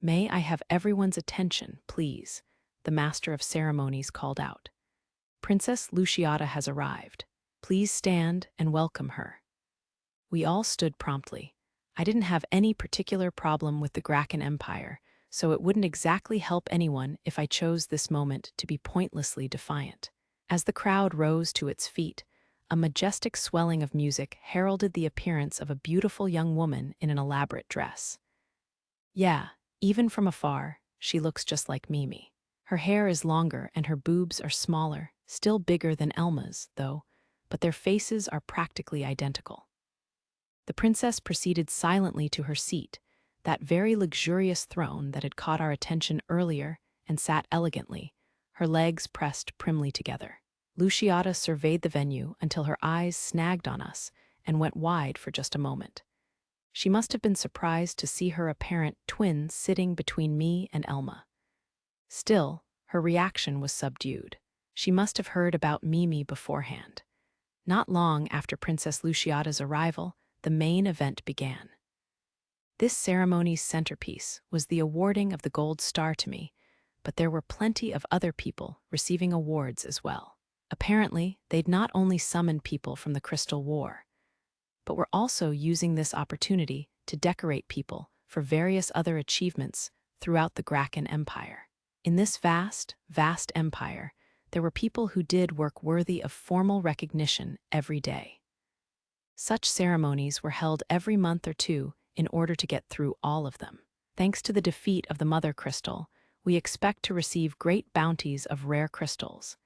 "May I have everyone's attention, please?" the master of ceremonies called out. "Princess Luciata has arrived. Please stand and welcome her." We all stood promptly. I didn't have any particular problem with the Gracken Empire, so it wouldn't exactly help anyone if I chose this moment to be pointlessly defiant. As the crowd rose to its feet, a majestic swelling of music heralded the appearance of a beautiful young woman in an elaborate dress. Yeah, even from afar, she looks just like Mimi. Her hair is longer and her boobs are smaller, still bigger than Elma's, though, but their faces are practically identical. The princess proceeded silently to her seat, that very luxurious throne that had caught our attention earlier, and sat elegantly, her legs pressed primly together. Luciata surveyed the venue until her eyes snagged on us and went wide for just a moment. She must have been surprised to see her apparent twin sitting between me and Elma. Still, her reaction was subdued. She must have heard about Mimi beforehand. Not long after Princess Luciata's arrival, the main event began. This ceremony's centerpiece was the awarding of the Gold Star to me, but there were plenty of other people receiving awards as well. Apparently, they'd not only summoned people from the Crystal War, but were also using this opportunity to decorate people for various other achievements throughout the Gracken Empire. In this vast, vast empire, there were people who did work worthy of formal recognition every day. Such ceremonies were held every month or two in order to get through all of them. Thanks to the defeat of the Mother Crystal, we expect to receive great bounties of rare crystals.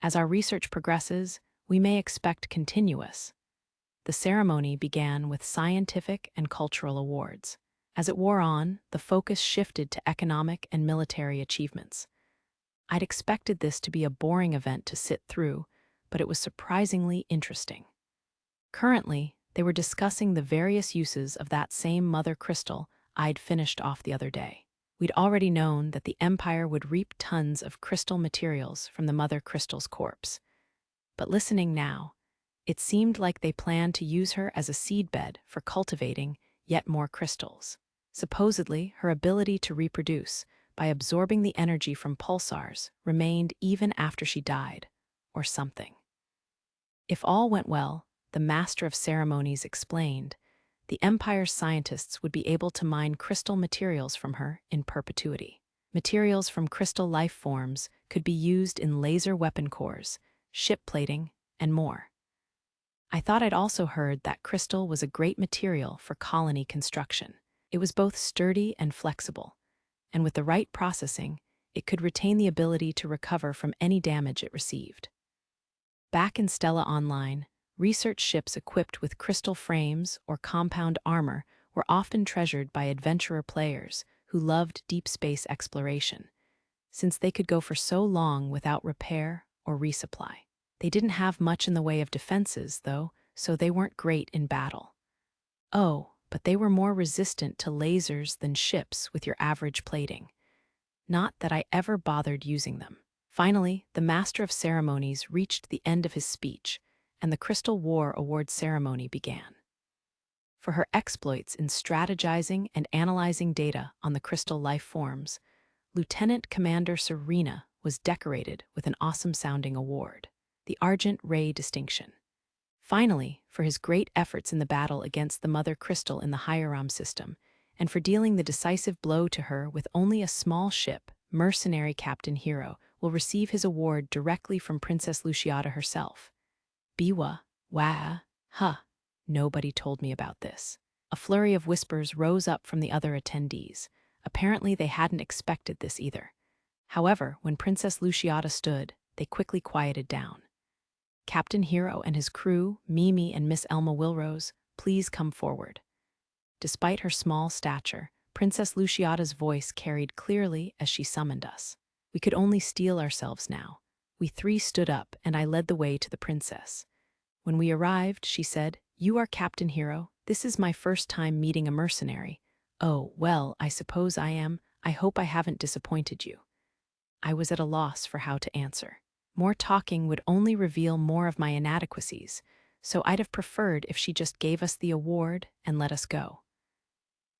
As our research progresses, we may expect continuous. The ceremony began with scientific and cultural awards. As it wore on, the focus shifted to economic and military achievements. I'd expected this to be a boring event to sit through, but it was surprisingly interesting. Currently, they were discussing the various uses of that same mother crystal I'd finished off the other day. We'd already known that the Empire would reap tons of crystal materials from the mother crystal's corpse. But listening now, it seemed like they planned to use her as a seedbed for cultivating yet more crystals. Supposedly, her ability to reproduce by absorbing the energy from pulsars remained even after she died, or something. If all went well, the Master of Ceremonies explained, the Empire's scientists would be able to mine crystal materials from her in perpetuity. Materials from crystal life forms could be used in laser weapon cores, ship plating, and more. I thought I'd also heard that crystal was a great material for colony construction. It was both sturdy and flexible, and with the right processing, it could retain the ability to recover from any damage it received. Back in Stella Online, research ships equipped with crystal frames or compound armor were often treasured by adventurer players who loved deep space exploration, since they could go for so long without repair or resupply. They didn't have much in the way of defenses, though, so they weren't great in battle. Oh, but they were more resistant to lasers than ships with your average plating. Not that I ever bothered using them. Finally, the Master of Ceremonies reached the end of his speech, and the Crystal War Award ceremony began. For her exploits in strategizing and analyzing data on the crystal life forms, Lieutenant Commander Serena was decorated with an awesome-sounding award, the Argent Ray Distinction. Finally, for his great efforts in the battle against the Mother Crystal in the Hiram system, and for dealing the decisive blow to her with only a small ship, Mercenary Captain Hero will receive his award directly from Princess Luciata herself. Biwa, wah, huh, nobody told me about this. A flurry of whispers rose up from the other attendees. Apparently they hadn't expected this either. However, when Princess Luciata stood, they quickly quieted down. Captain Hero and his crew, Mimi and Miss Elma Wilrose, please come forward. Despite her small stature, Princess Luciata's voice carried clearly as she summoned us. We could only steel ourselves now. We three stood up, and I led the way to the princess. When we arrived, she said, You are Captain Hero. This is my first time meeting a mercenary. Oh, well, I suppose I am. I hope I haven't disappointed you. I was at a loss for how to answer. More talking would only reveal more of my inadequacies, so I'd have preferred if she just gave us the award and let us go.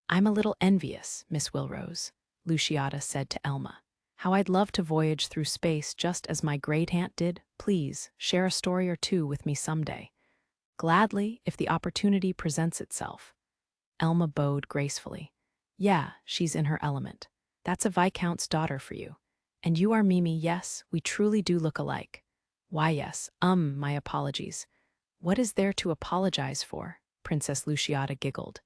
I'm a little envious, Miss Wilrose, Luciata said to Elma. How I'd love to voyage through space just as my great-aunt did. Please, share a story or two with me someday. Gladly, if the opportunity presents itself. Elma bowed gracefully. Yeah, she's in her element. That's a Viscount's daughter for you. And you are Mimi, yes, we truly do look alike. Why, yes, my apologies. What is there to apologize for? Princess Luciata giggled.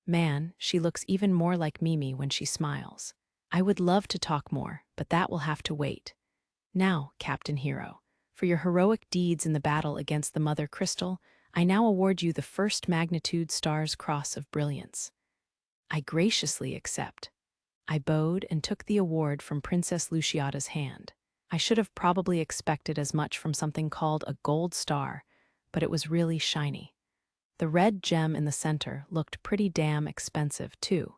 Man, she looks even more like Mimi when she smiles. I would love to talk more, but that will have to wait. Now, Captain Hero, for your heroic deeds in the battle against the Mother Crystal, I now award you the first magnitude Star's Cross of Brilliance. I graciously accept. I bowed and took the award from Princess Luciata's hand. I should have probably expected as much from something called a gold star, but it was really shiny. The red gem in the center looked pretty damn expensive, too.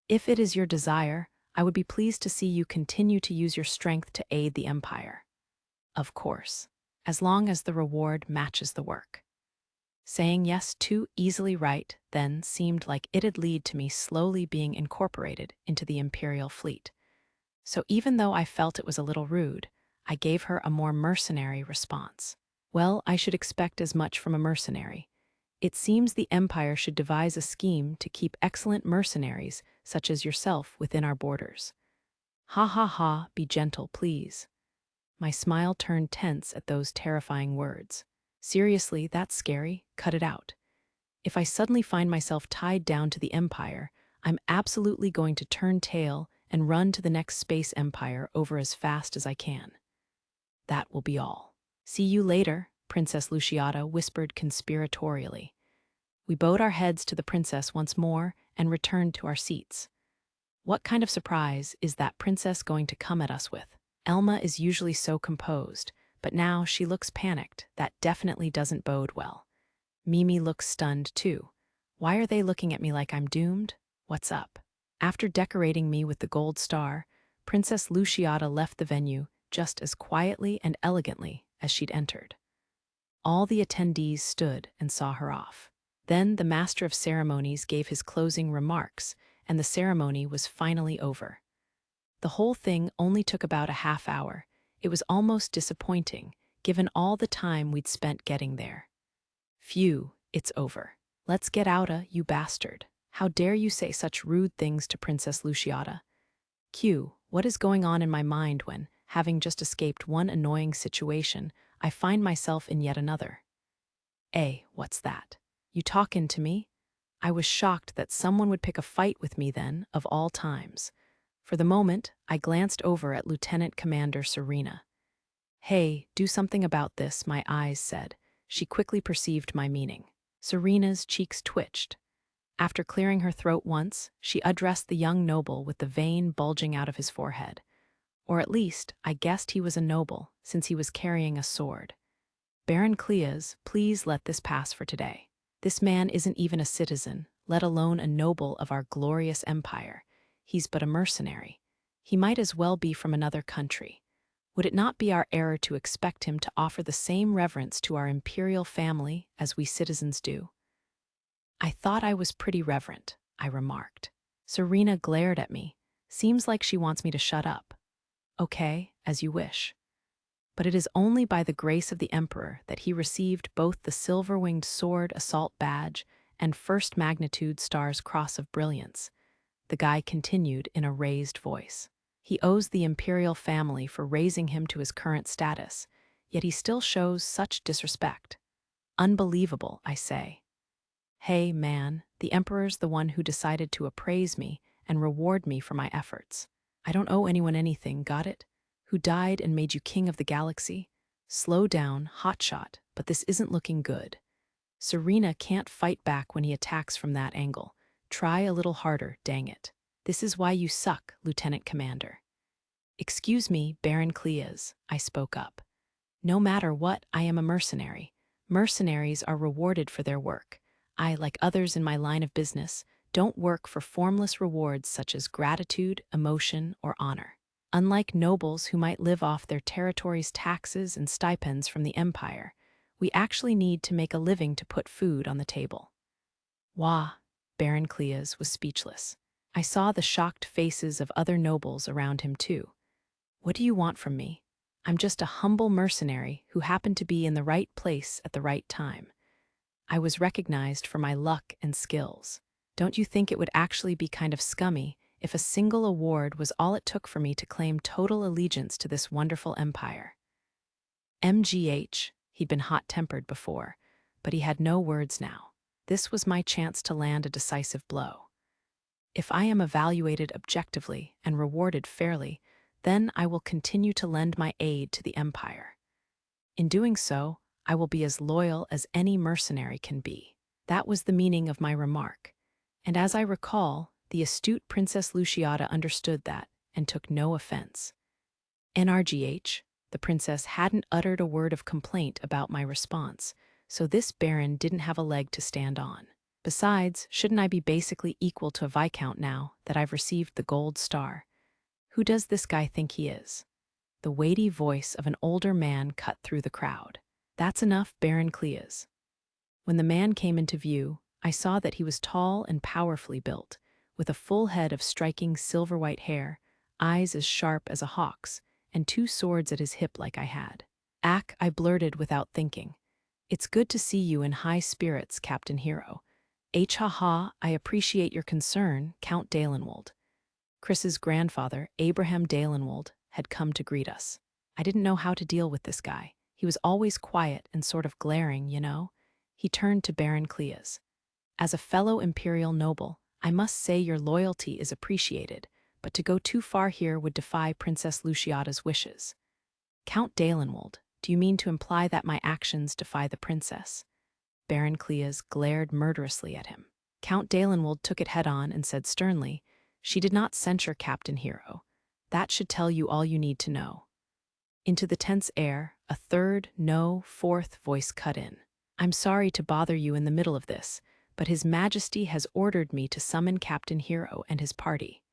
If it is your desire, I would be pleased to see you continue to use your strength to aid the Empire. Of course, as long as the reward matches the work. Saying yes too easily right then seemed like it'd lead to me slowly being incorporated into the Imperial fleet. So even though I felt it was a little rude, I gave her a more mercenary response. Well, I should expect as much from a mercenary. It seems the Empire should devise a scheme to keep excellent mercenaries, such as yourself, within our borders. Ha ha ha, be gentle, please. My smile turned tense at those terrifying words. Seriously, that's scary. Cut it out. If I suddenly find myself tied down to the Empire, I'm absolutely going to turn tail and run to the next space empire over as fast as I can. That will be all. See you later, Princess Luciata whispered conspiratorially. We bowed our heads to the princess once more and returned to our seats. What kind of surprise is that princess going to come at us with? Elma is usually so composed, but now she looks panicked. That definitely doesn't bode well. Mimi looks stunned, too. Why are they looking at me like I'm doomed? What's up? After decorating me with the gold star, Princess Luciata left the venue just as quietly and elegantly as she'd entered. All the attendees stood and saw her off. Then the Master of Ceremonies gave his closing remarks, and the ceremony was finally over. The whole thing only took about a half hour. It was almost disappointing, given all the time we'd spent getting there. Phew, it's over. Let's get outta, you bastard. How dare you say such rude things to Princess Luciata? Q, what is going on in my mind when, having just escaped one annoying situation, I find myself in yet another? A, what's that? You talkin' to me? I was shocked that someone would pick a fight with me then, of all times. For the moment, I glanced over at Lieutenant Commander Serena. Hey, do something about this, my eyes said. She quickly perceived my meaning. Serena's cheeks twitched. After clearing her throat once, she addressed the young noble with the vein bulging out of his forehead. Or at least, I guessed he was a noble, since he was carrying a sword. Baron Cleas, please let this pass for today. This man isn't even a citizen, let alone a noble of our glorious empire. He's but a mercenary. He might as well be from another country. Would it not be our error to expect him to offer the same reverence to our imperial family as we citizens do? I thought I was pretty reverent, I remarked. Serena glared at me. Seems like she wants me to shut up. Okay, as you wish. But it is only by the grace of the Emperor that he received both the silver-winged sword assault badge and first magnitude Star's Cross of Brilliance, the guy continued in a raised voice. He owes the imperial family for raising him to his current status, yet he still shows such disrespect. Unbelievable, I say. Hey, man, the Emperor's the one who decided to appraise me and reward me for my efforts. I don't owe anyone anything, got it? Who died and made you king of the galaxy? Slow down, hotshot, but this isn't looking good. Serena can't fight back when he attacks from that angle. Try a little harder, dang it. This is why you suck, Lieutenant Commander. Excuse me, Baron Cleas, I spoke up. No matter what, I am a mercenary. Mercenaries are rewarded for their work. I, like others in my line of business, don't work for formless rewards such as gratitude, emotion, or honor. Unlike nobles who might live off their territory's taxes and stipends from the empire, we actually need to make a living to put food on the table. Wah! Baron Cleas was speechless. I saw the shocked faces of other nobles around him too. What do you want from me? I'm just a humble mercenary who happened to be in the right place at the right time. I was recognized for my luck and skills. Don't you think it would actually be kind of scummy if a single award was all it took for me to claim total allegiance to this wonderful empire? MGH, he'd been hot-tempered before, but he had no words now. This was my chance to land a decisive blow. If I am evaluated objectively and rewarded fairly, then I will continue to lend my aid to the empire. In doing so, I will be as loyal as any mercenary can be. That was the meaning of my remark. And as I recall, the astute Princess Luciata understood that and took no offense. NRGH, the princess hadn't uttered a word of complaint about my response, so this baron didn't have a leg to stand on. Besides, shouldn't I be basically equal to a viscount now that I've received the gold star? Who does this guy think he is? The weighty voice of an older man cut through the crowd. That's enough, Baron Cleas. When the man came into view, I saw that he was tall and powerfully built, with a full head of striking silver-white hair, eyes as sharp as a hawk's, and 2 swords at his hip like I had. "Ack," I blurted without thinking. "It's good to see you in high spirits, Captain Hero. Ha, I appreciate your concern, Count Dalenwold." Chris's grandfather, Abraham Dalenwold, had come to greet us. I didn't know how to deal with this guy. He was always quiet and sort of glaring, you know. He turned to Baron Cleas. "As a fellow imperial noble, I must say your loyalty is appreciated, but to go too far here would defy Princess Luciata's wishes." "Count Dalenwold, do you mean to imply that my actions defy the princess?" Baron Cleas glared murderously at him. Count Dalenwold took it head-on and said sternly, "She did not censure Captain Hero. That should tell you all you need to know." Into the tense air, a third, no, fourth voice cut in. "I'm sorry to bother you in the middle of this, but His Majesty has ordered me to summon Captain Hero and his party."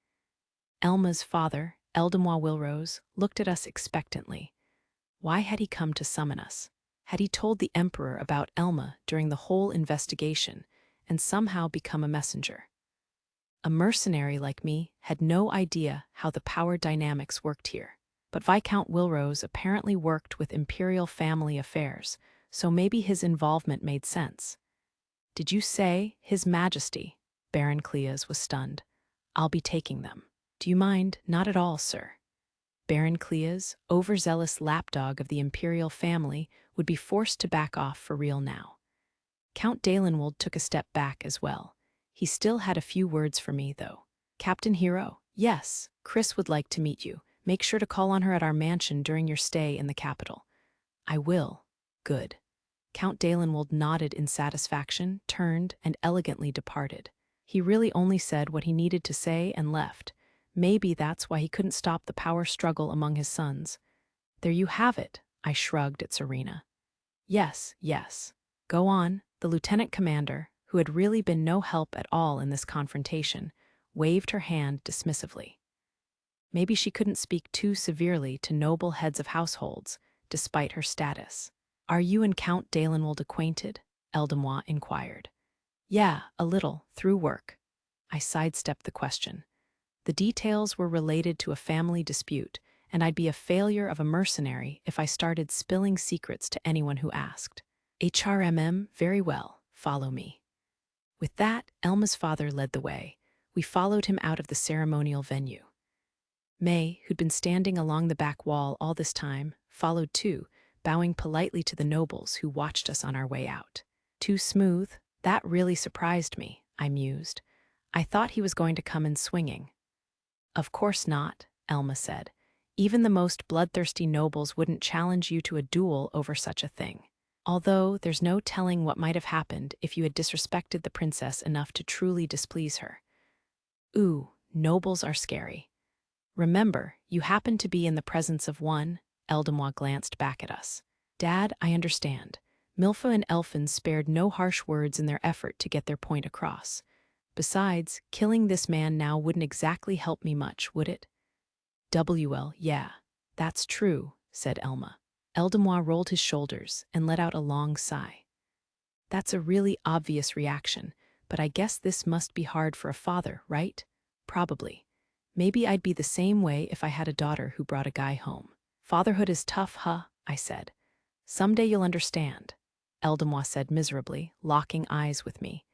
Elma's father, Eldemois Wilrose, looked at us expectantly. Why had he come to summon us? Had he told the Emperor about Elma during the whole investigation and somehow become a messenger? A mercenary like me had no idea how the power dynamics worked here. But Viscount Wilrose apparently worked with imperial family affairs, so maybe his involvement made sense. "Did you say, His Majesty?" Baron Cleas was stunned. "I'll be taking them." "Do you mind?" "Not at all, sir." Baron Cleas, overzealous lapdog of the imperial family, would be forced to back off for real now. Count Dalenwold took a step back as well. He still had a few words for me, though. "Captain Hero, yes, Chris would like to meet you. Make sure to call on her at our mansion during your stay in the capital." "I will." "Good." Count Dalenwold nodded in satisfaction, turned, and elegantly departed. He really only said what he needed to say and left. Maybe that's why he couldn't stop the power struggle among his sons. "There you have it," I shrugged at Serena. "Yes, yes. Go on." The lieutenant commander, who had really been no help at all in this confrontation, waved her hand dismissively. Maybe she couldn't speak too severely to noble heads of households, despite her status. "Are you and Count Dalenwold acquainted?" Eldemois inquired. "Yeah, a little, through work." I sidestepped the question. The details were related to a family dispute, and I'd be a failure of a mercenary if I started spilling secrets to anyone who asked. "HRMM, very well, follow me." With that, Elma's father led the way. We followed him out of the ceremonial venue. May, who'd been standing along the back wall all this time, followed too, bowing politely to the nobles who watched us on our way out. "Too smooth? That really surprised me," I mused. "I thought he was going to come in swinging." "Of course not," Elma said. "Even the most bloodthirsty nobles wouldn't challenge you to a duel over such a thing. Although there's no telling what might have happened if you had disrespected the princess enough to truly displease her." "Ooh, nobles are scary." "Remember, you happen to be in the presence of one." Eldemois glanced back at us. "Dad, I understand. Milfa and Elfin spared no harsh words in their effort to get their point across. Besides, killing this man now wouldn't exactly help me much, would it? Yeah, that's true, said Elma. Eldemois rolled his shoulders and let out a long sigh. That's a really obvious reaction, but I guess this must be hard for a father, right? Probably. Maybe I'd be the same way if I had a daughter who brought a guy home. Fatherhood is tough, huh? I said. Someday you'll understand, Eldemois said miserably, locking eyes with me.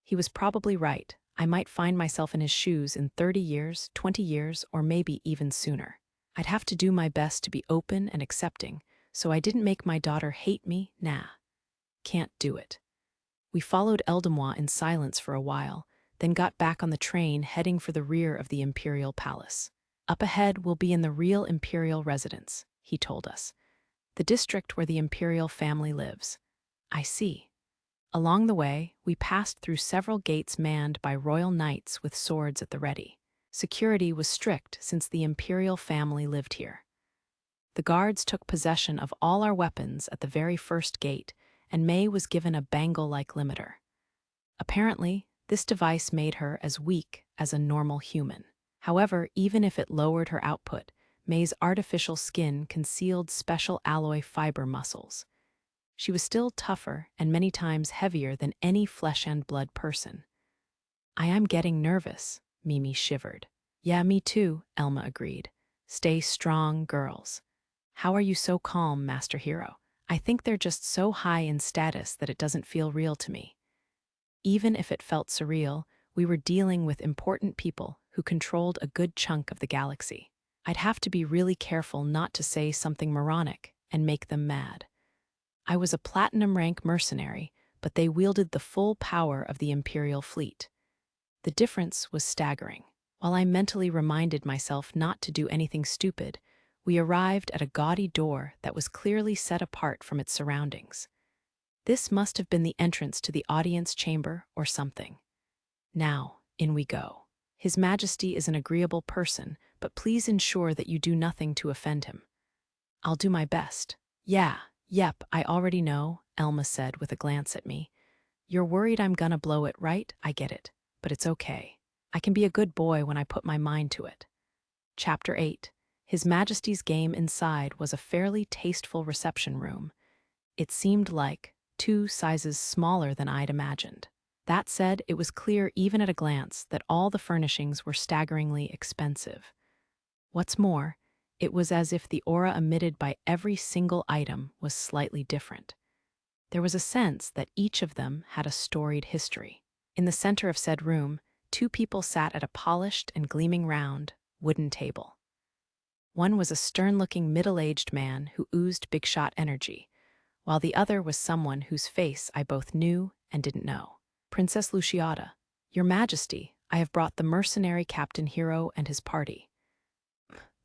He was probably right. I might find myself in his shoes in 30 years, 20 years, or maybe even sooner. I'd have to do my best to be open and accepting, so I didn't make my daughter hate me, nah. Can't do it. We followed Eldemois in silence for a while, then got back on the train heading for the rear of the Imperial Palace. Up ahead we'll be in the real Imperial residence, he told us. The district where the Imperial family lives. I see. Along the way, we passed through several gates manned by royal knights with swords at the ready. Security was strict since the Imperial family lived here. The guards took possession of all our weapons at the very first gate, and May was given a bangle-like limiter. Apparently, this device made her as weak as a normal human. However, even if it lowered her output, May's artificial skin concealed special alloy fiber muscles. She was still tougher and many times heavier than any flesh and blood person. I am getting nervous, Mimi shivered. Yeah, me too, Elma agreed. Stay strong, girls. How are you so calm, Master Hero? I think they're just so high in status that it doesn't feel real to me. Even if it felt surreal, we were dealing with important people who controlled a good chunk of the galaxy. I'd have to be really careful not to say something moronic and make them mad. I was a platinum rank mercenary, but they wielded the full power of the Imperial fleet. The difference was staggering. While I mentally reminded myself not to do anything stupid, we arrived at a gaudy door that was clearly set apart from its surroundings. This must have been the entrance to the audience chamber or something. Now, in we go. His Majesty is an agreeable person, but please ensure that you do nothing to offend him. I'll do my best. Yep, I already know, Elma said with a glance at me. You're worried I'm gonna blow it, right? I get it, but it's okay. I can be a good boy when I put my mind to it. Chapter 8. His Majesty's game inside was a fairly tasteful reception room. It seemed like 2 sizes smaller than I'd imagined. That said, it was clear even at a glance that all the furnishings were staggeringly expensive. What's more, it was as if the aura emitted by every single item was slightly different. There was a sense that each of them had a storied history. In the center of said room, 2 people sat at a polished and gleaming round, wooden table. One was a stern-looking middle-aged man who oozed big-shot energy, while the other was someone whose face I both knew and didn't know. Princess Luciata, Your Majesty, I have brought the mercenary Captain Hero and his party.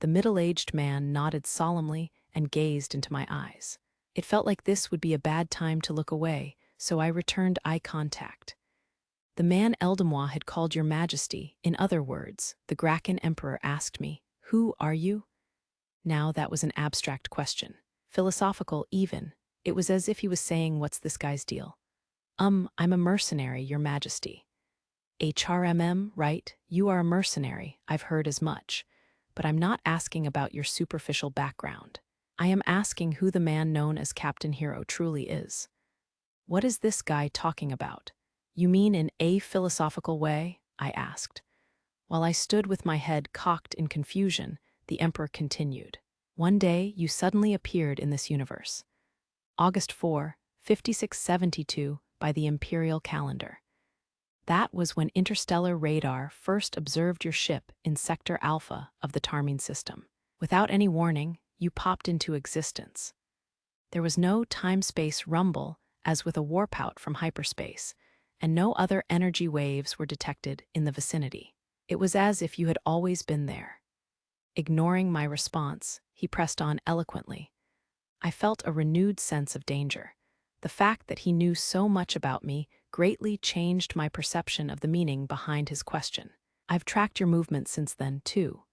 The middle-aged man nodded solemnly and gazed into my eyes. It felt like this would be a bad time to look away, so I returned eye contact. The man Eldemois had called Your Majesty, in other words, the Graken Emperor asked me, "Who are you?" Now that was an abstract question. Philosophical even. It was as if he was saying, "What's this guy's deal?" I'm a mercenary, Your Majesty." HRMM, right? You are a mercenary, I've heard as much. But I'm not asking about your superficial background. I am asking who the man known as Captain Hero truly is. What is this guy talking about? You mean in a philosophical way? I asked. While I stood with my head cocked in confusion, the Emperor continued. One day, you suddenly appeared in this universe. August 4, 5672, by the Imperial calendar. That was when interstellar radar first observed your ship in Sector Alpha of the Tarmine system. Without any warning, you popped into existence. There was no time-space rumble, as with a warp-out from hyperspace, and no other energy waves were detected in the vicinity. It was as if you had always been there. Ignoring my response, he pressed on eloquently. I felt a renewed sense of danger. The fact that he knew so much about me greatly changed my perception of the meaning behind his question. I've tracked your movements since then, too.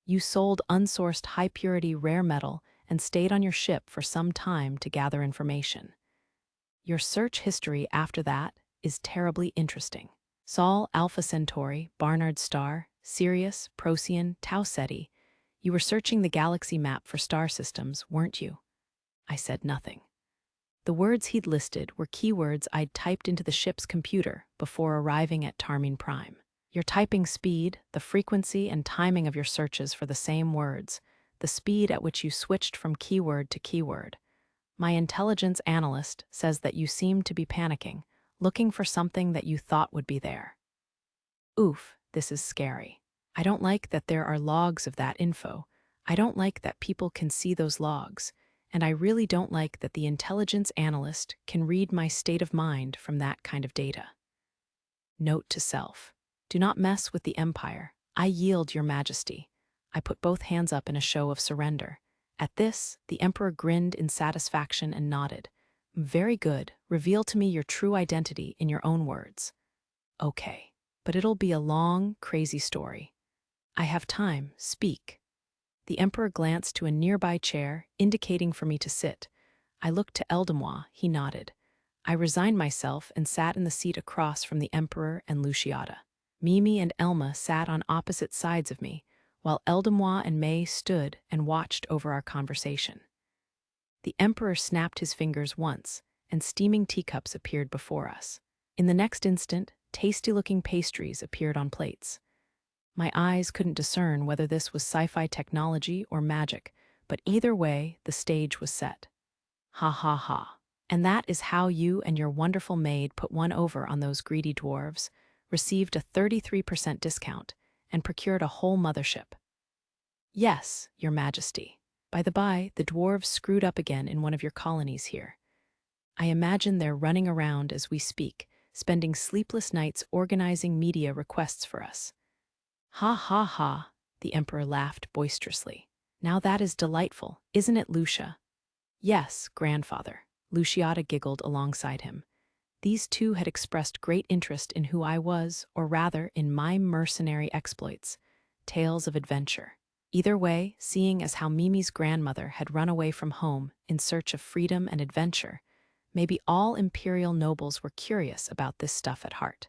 You sold unsourced high-purity rare metal and stayed on your ship for some time to gather information. Your search history after that is terribly interesting. Sol, Alpha Centauri, Barnard Star, Sirius, Procyon, Tau Ceti. You were searching the galaxy map for star systems, weren't you? I said nothing. The words he'd listed were keywords I'd typed into the ship's computer before arriving at Tarmine Prime. Your typing speed, the frequency and timing of your searches for the same words, the speed at which you switched from keyword to keyword. My intelligence analyst says that you seemed to be panicking, looking for something that you thought would be there. Oof, this is scary. I don't like that there are logs of that info. I don't like that people can see those logs. And I really don't like that the intelligence analyst can read my state of mind from that kind of data. Note to self. Do not mess with the Empire. I yield, Your Majesty. I put both hands up in a show of surrender. At this, the Emperor grinned in satisfaction and nodded. Very good. Reveal to me your true identity in your own words. Okay, but it'll be a long, crazy story. I have time. Speak. The Emperor glanced to a nearby chair, indicating for me to sit. I looked to Eldemois. He nodded. I resigned myself and sat in the seat across from the Emperor and Luciata. Mimi and Elma sat on opposite sides of me, while Eldemois and May stood and watched over our conversation. The Emperor snapped his fingers once, and steaming teacups appeared before us. In the next instant, tasty-looking pastries appeared on plates. My eyes couldn't discern whether this was sci-fi technology or magic, but either way, the stage was set. Ha ha ha. And that is how you and your wonderful maid put one over on those greedy dwarves, received a 33% discount, and procured a whole mothership. Yes, Your Majesty. By the by, the dwarves screwed up again in one of your colonies here. I imagine they're running around as we speak, spending sleepless nights organizing media requests for us. Ha ha ha, the Emperor laughed boisterously. Now that is delightful, isn't it, Lucia? Yes, grandfather. Luciata giggled alongside him. These two had expressed great interest in who I was, or rather, in my mercenary exploits, tales of adventure. Either way, seeing as how Mimi's grandmother had run away from home in search of freedom and adventure, maybe all imperial nobles were curious about this stuff at heart.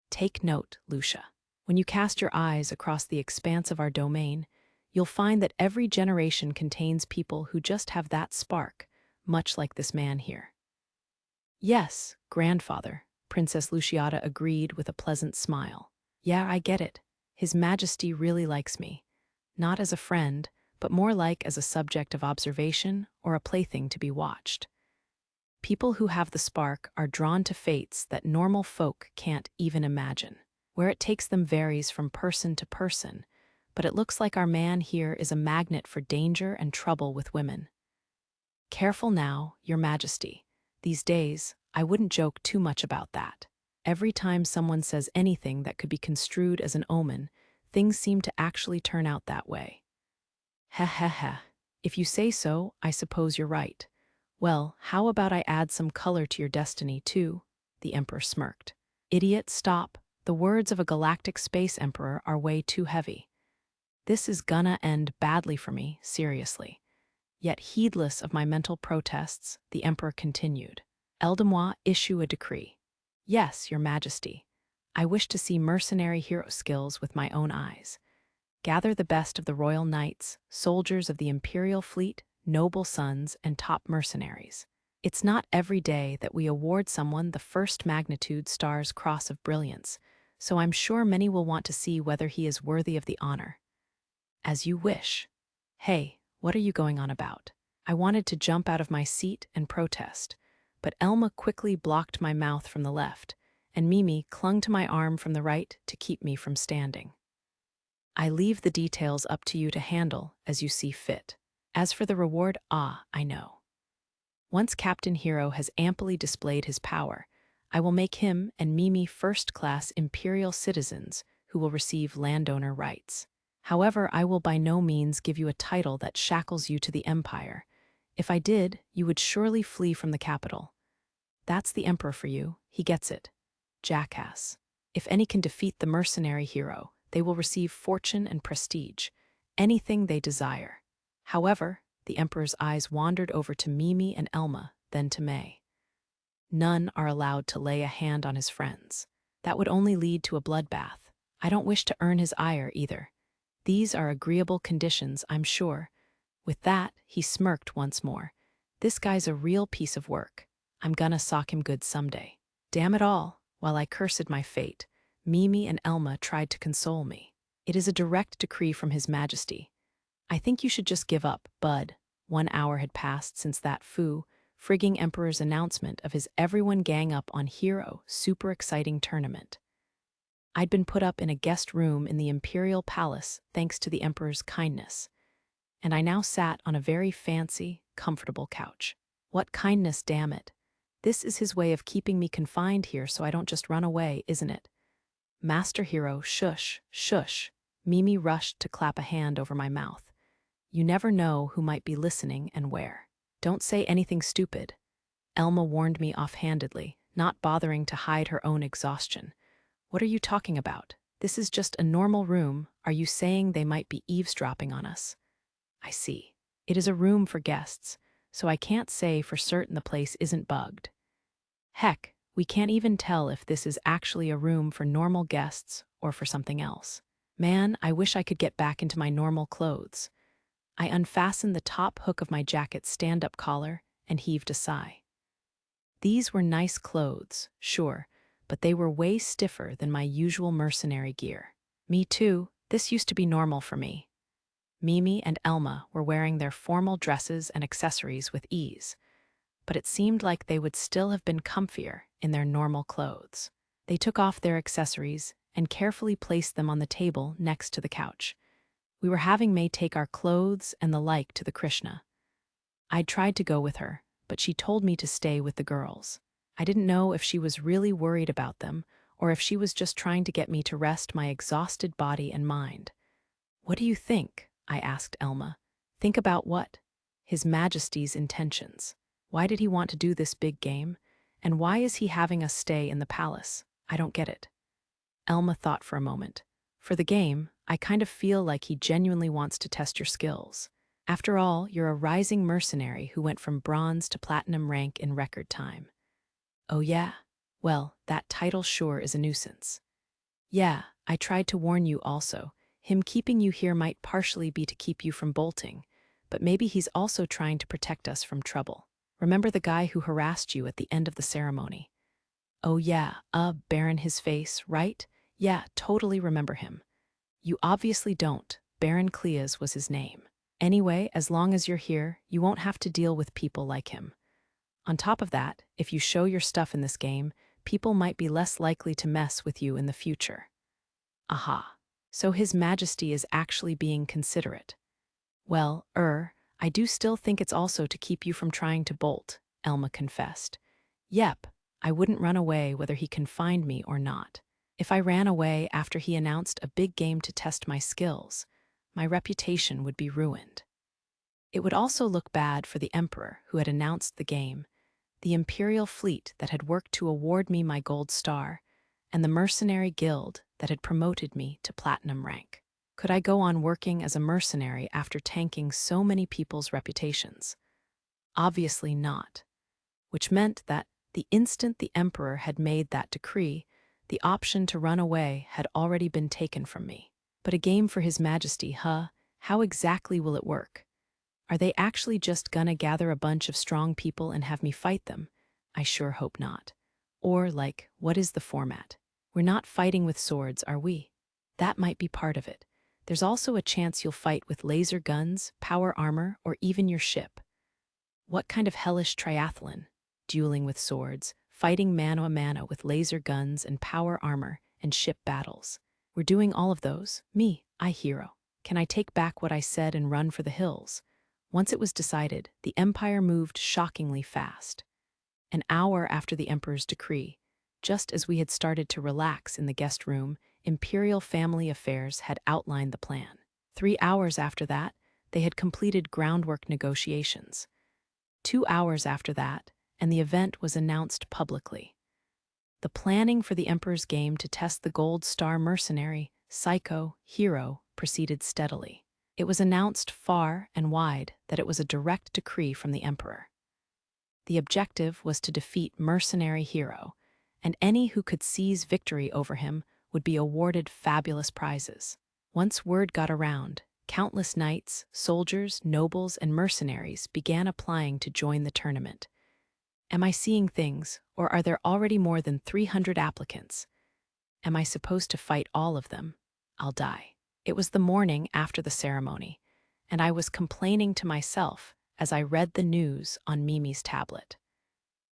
Take note, Lucia. When you cast your eyes across the expanse of our domain, you'll find that every generation contains people who just have that spark, much like this man here. Yes, grandfather, Princess Luciata agreed with a pleasant smile. Yeah, I get it. His Majesty really likes me. Not as a friend, but more like as a subject of observation or a plaything to be watched. People who have the spark are drawn to fates that normal folk can't even imagine. Where it takes them varies from person to person, but it looks like our man here is a magnet for danger and trouble with women. Careful now, Your Majesty. These days, I wouldn't joke too much about that. Every time someone says anything that could be construed as an omen, things seem to actually turn out that way. Heh heh heh. If you say so, I suppose you're right. Well, how about I add some color to your destiny, too? The Emperor smirked. Idiot, stop. The words of a galactic space emperor are way too heavy. This is gonna end badly for me, seriously. Yet heedless of my mental protests, the Emperor continued. Eldemois, issue a decree. Yes, Your Majesty. I wish to see mercenary hero skills with my own eyes. Gather the best of the royal knights, soldiers of the imperial fleet, noble sons, and top mercenaries. It's not every day that we award someone the first magnitude Star's Cross of Brilliance, so I'm sure many will want to see whether he is worthy of the honor. As you wish. Hey, what are you going on about? I wanted to jump out of my seat and protest, but Elma quickly blocked my mouth from the left, and Mimi clung to my arm from the right to keep me from standing. I leave the details up to you to handle as you see fit. As for the reward, I know. Once Captain Hero has amply displayed his power, I will make him and Mimi first-class imperial citizens who will receive landowner rights. However, I will by no means give you a title that shackles you to the Empire. If I did, you would surely flee from the capital. That's the Emperor for you, he gets it. Jackass. If any can defeat the mercenary hero, they will receive fortune and prestige, anything they desire. However, the Emperor's eyes wandered over to Mimi and Elma, then to May. None are allowed to lay a hand on his friends. That would only lead to a bloodbath. I don't wish to earn his ire either. These are agreeable conditions, I'm sure. With that, he smirked once more. This guy's a real piece of work. I'm gonna sock him good someday. Damn it all, while I cursed my fate, Mimi and Elma tried to console me. It is a direct decree from His Majesty. I think you should just give up, bud. 1 hour had passed since that frigging emperor's announcement of his everyone gang up on hero, super exciting tournament. I'd been put up in a guest room in the imperial palace thanks to the emperor's kindness, and I now sat on a very fancy, comfortable couch. What kindness, damn it. This is his way of keeping me confined here so I don't just run away, isn't it? Master Hero, shush, shush. Mimi rushed to clap a hand over my mouth. You never know who might be listening and where. Don't say anything stupid. Elma warned me offhandedly, not bothering to hide her own exhaustion. What are you talking about? This is just a normal room. Are you saying they might be eavesdropping on us? I see. It is a room for guests, so I can't say for certain the place isn't bugged. Heck, we can't even tell if this is actually a room for normal guests or for something else. Man, I wish I could get back into my normal clothes. I unfastened the top hook of my jacket's stand-up collar and heaved a sigh. These were nice clothes, sure, but they were way stiffer than my usual mercenary gear. Me too, this used to be normal for me. Mimi and Elma were wearing their formal dresses and accessories with ease, but it seemed like they would still have been comfier in their normal clothes. They took off their accessories and carefully placed them on the table next to the couch. We were having May take our clothes and the like to the Krishna. I'd tried to go with her, but she told me to stay with the girls. I didn't know if she was really worried about them or if she was just trying to get me to rest my exhausted body and mind. What do you think? I asked Elma. Think about what? His Majesty's intentions. Why did he want to do this big game? And why is he having us stay in the palace? I don't get it. Elma thought for a moment. For the game, I kind of feel like he genuinely wants to test your skills. After all, you're a rising mercenary who went from bronze to platinum rank in record time. Oh yeah? Well, that title sure is a nuisance. Yeah, I tried to warn you also. Him keeping you here might partially be to keep you from bolting, but maybe he's also trying to protect us from trouble. Remember the guy who harassed you at the end of the ceremony? Oh yeah, Baron his face, right? Yeah, totally remember him. You obviously don't. Baron Cleas was his name. Anyway, as long as you're here, you won't have to deal with people like him. On top of that, if you show your stuff in this game, people might be less likely to mess with you in the future. Aha. So His Majesty is actually being considerate. Well, I do still think it's also to keep you from trying to bolt, Elma confessed. Yep, I wouldn't run away whether he confined me or not. If I ran away after he announced a big game to test my skills, my reputation would be ruined. It would also look bad for the Emperor who had announced the game, the Imperial fleet that had worked to award me my gold star, and the Mercenary Guild that had promoted me to platinum rank. Could I go on working as a mercenary after tanking so many people's reputations? Obviously not. Which meant that the instant the Emperor had made that decree, the option to run away had already been taken from me. But a game for His Majesty, huh? How exactly will it work? Are they actually just gonna gather a bunch of strong people and have me fight them? I sure hope not. Or, like, what is the format? We're not fighting with swords, are we? That might be part of it. There's also a chance you'll fight with laser guns, power armor, or even your ship. What kind of hellish triathlon? Dueling with swords, fighting mano a mano with laser guns and power armor, and ship battles. We're doing all of those. Me, I hero. Can I take back what I said and run for the hills? Once it was decided, the Empire moved shockingly fast. An hour after the Emperor's decree, just as we had started to relax in the guest room, Imperial Family Affairs had outlined the plan. 3 hours after that, they had completed groundwork negotiations. 2 hours after that, and the event was announced publicly. The planning for the Emperor's game to test the Gold Star Mercenary, Psycho, Hero proceeded steadily. It was announced far and wide that it was a direct decree from the Emperor. The objective was to defeat Mercenary Hero, and any who could seize victory over him would be awarded fabulous prizes. Once word got around, countless knights, soldiers, nobles, and mercenaries began applying to join the tournament. Am I seeing things, or are there already more than 300 applicants? Am I supposed to fight all of them? I'll die. It was the morning after the ceremony, and I was complaining to myself as I read the news on Mimi's tablet.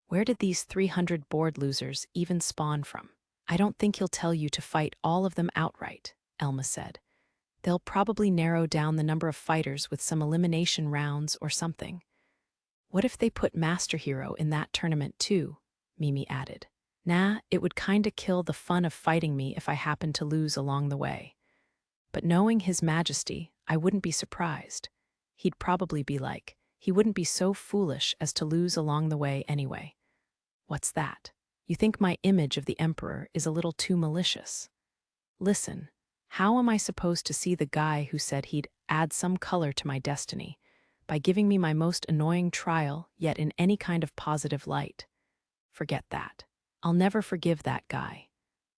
Where did these 300 bored losers even spawn from? I don't think he'll tell you to fight all of them outright, Elma said. They'll probably narrow down the number of fighters with some elimination rounds or something. What if they put Master Hero in that tournament too? Mimi added. Nah, it would kinda kill the fun of fighting me if I happened to lose along the way. But knowing His Majesty, I wouldn't be surprised. He'd probably be like, he wouldn't be so foolish as to lose along the way anyway. What's that? You think my image of the Emperor is a little too malicious? Listen, how am I supposed to see the guy who said he'd add some color to my destiny by giving me my most annoying trial, yet in any kind of positive light? Forget that. I'll never forgive that guy.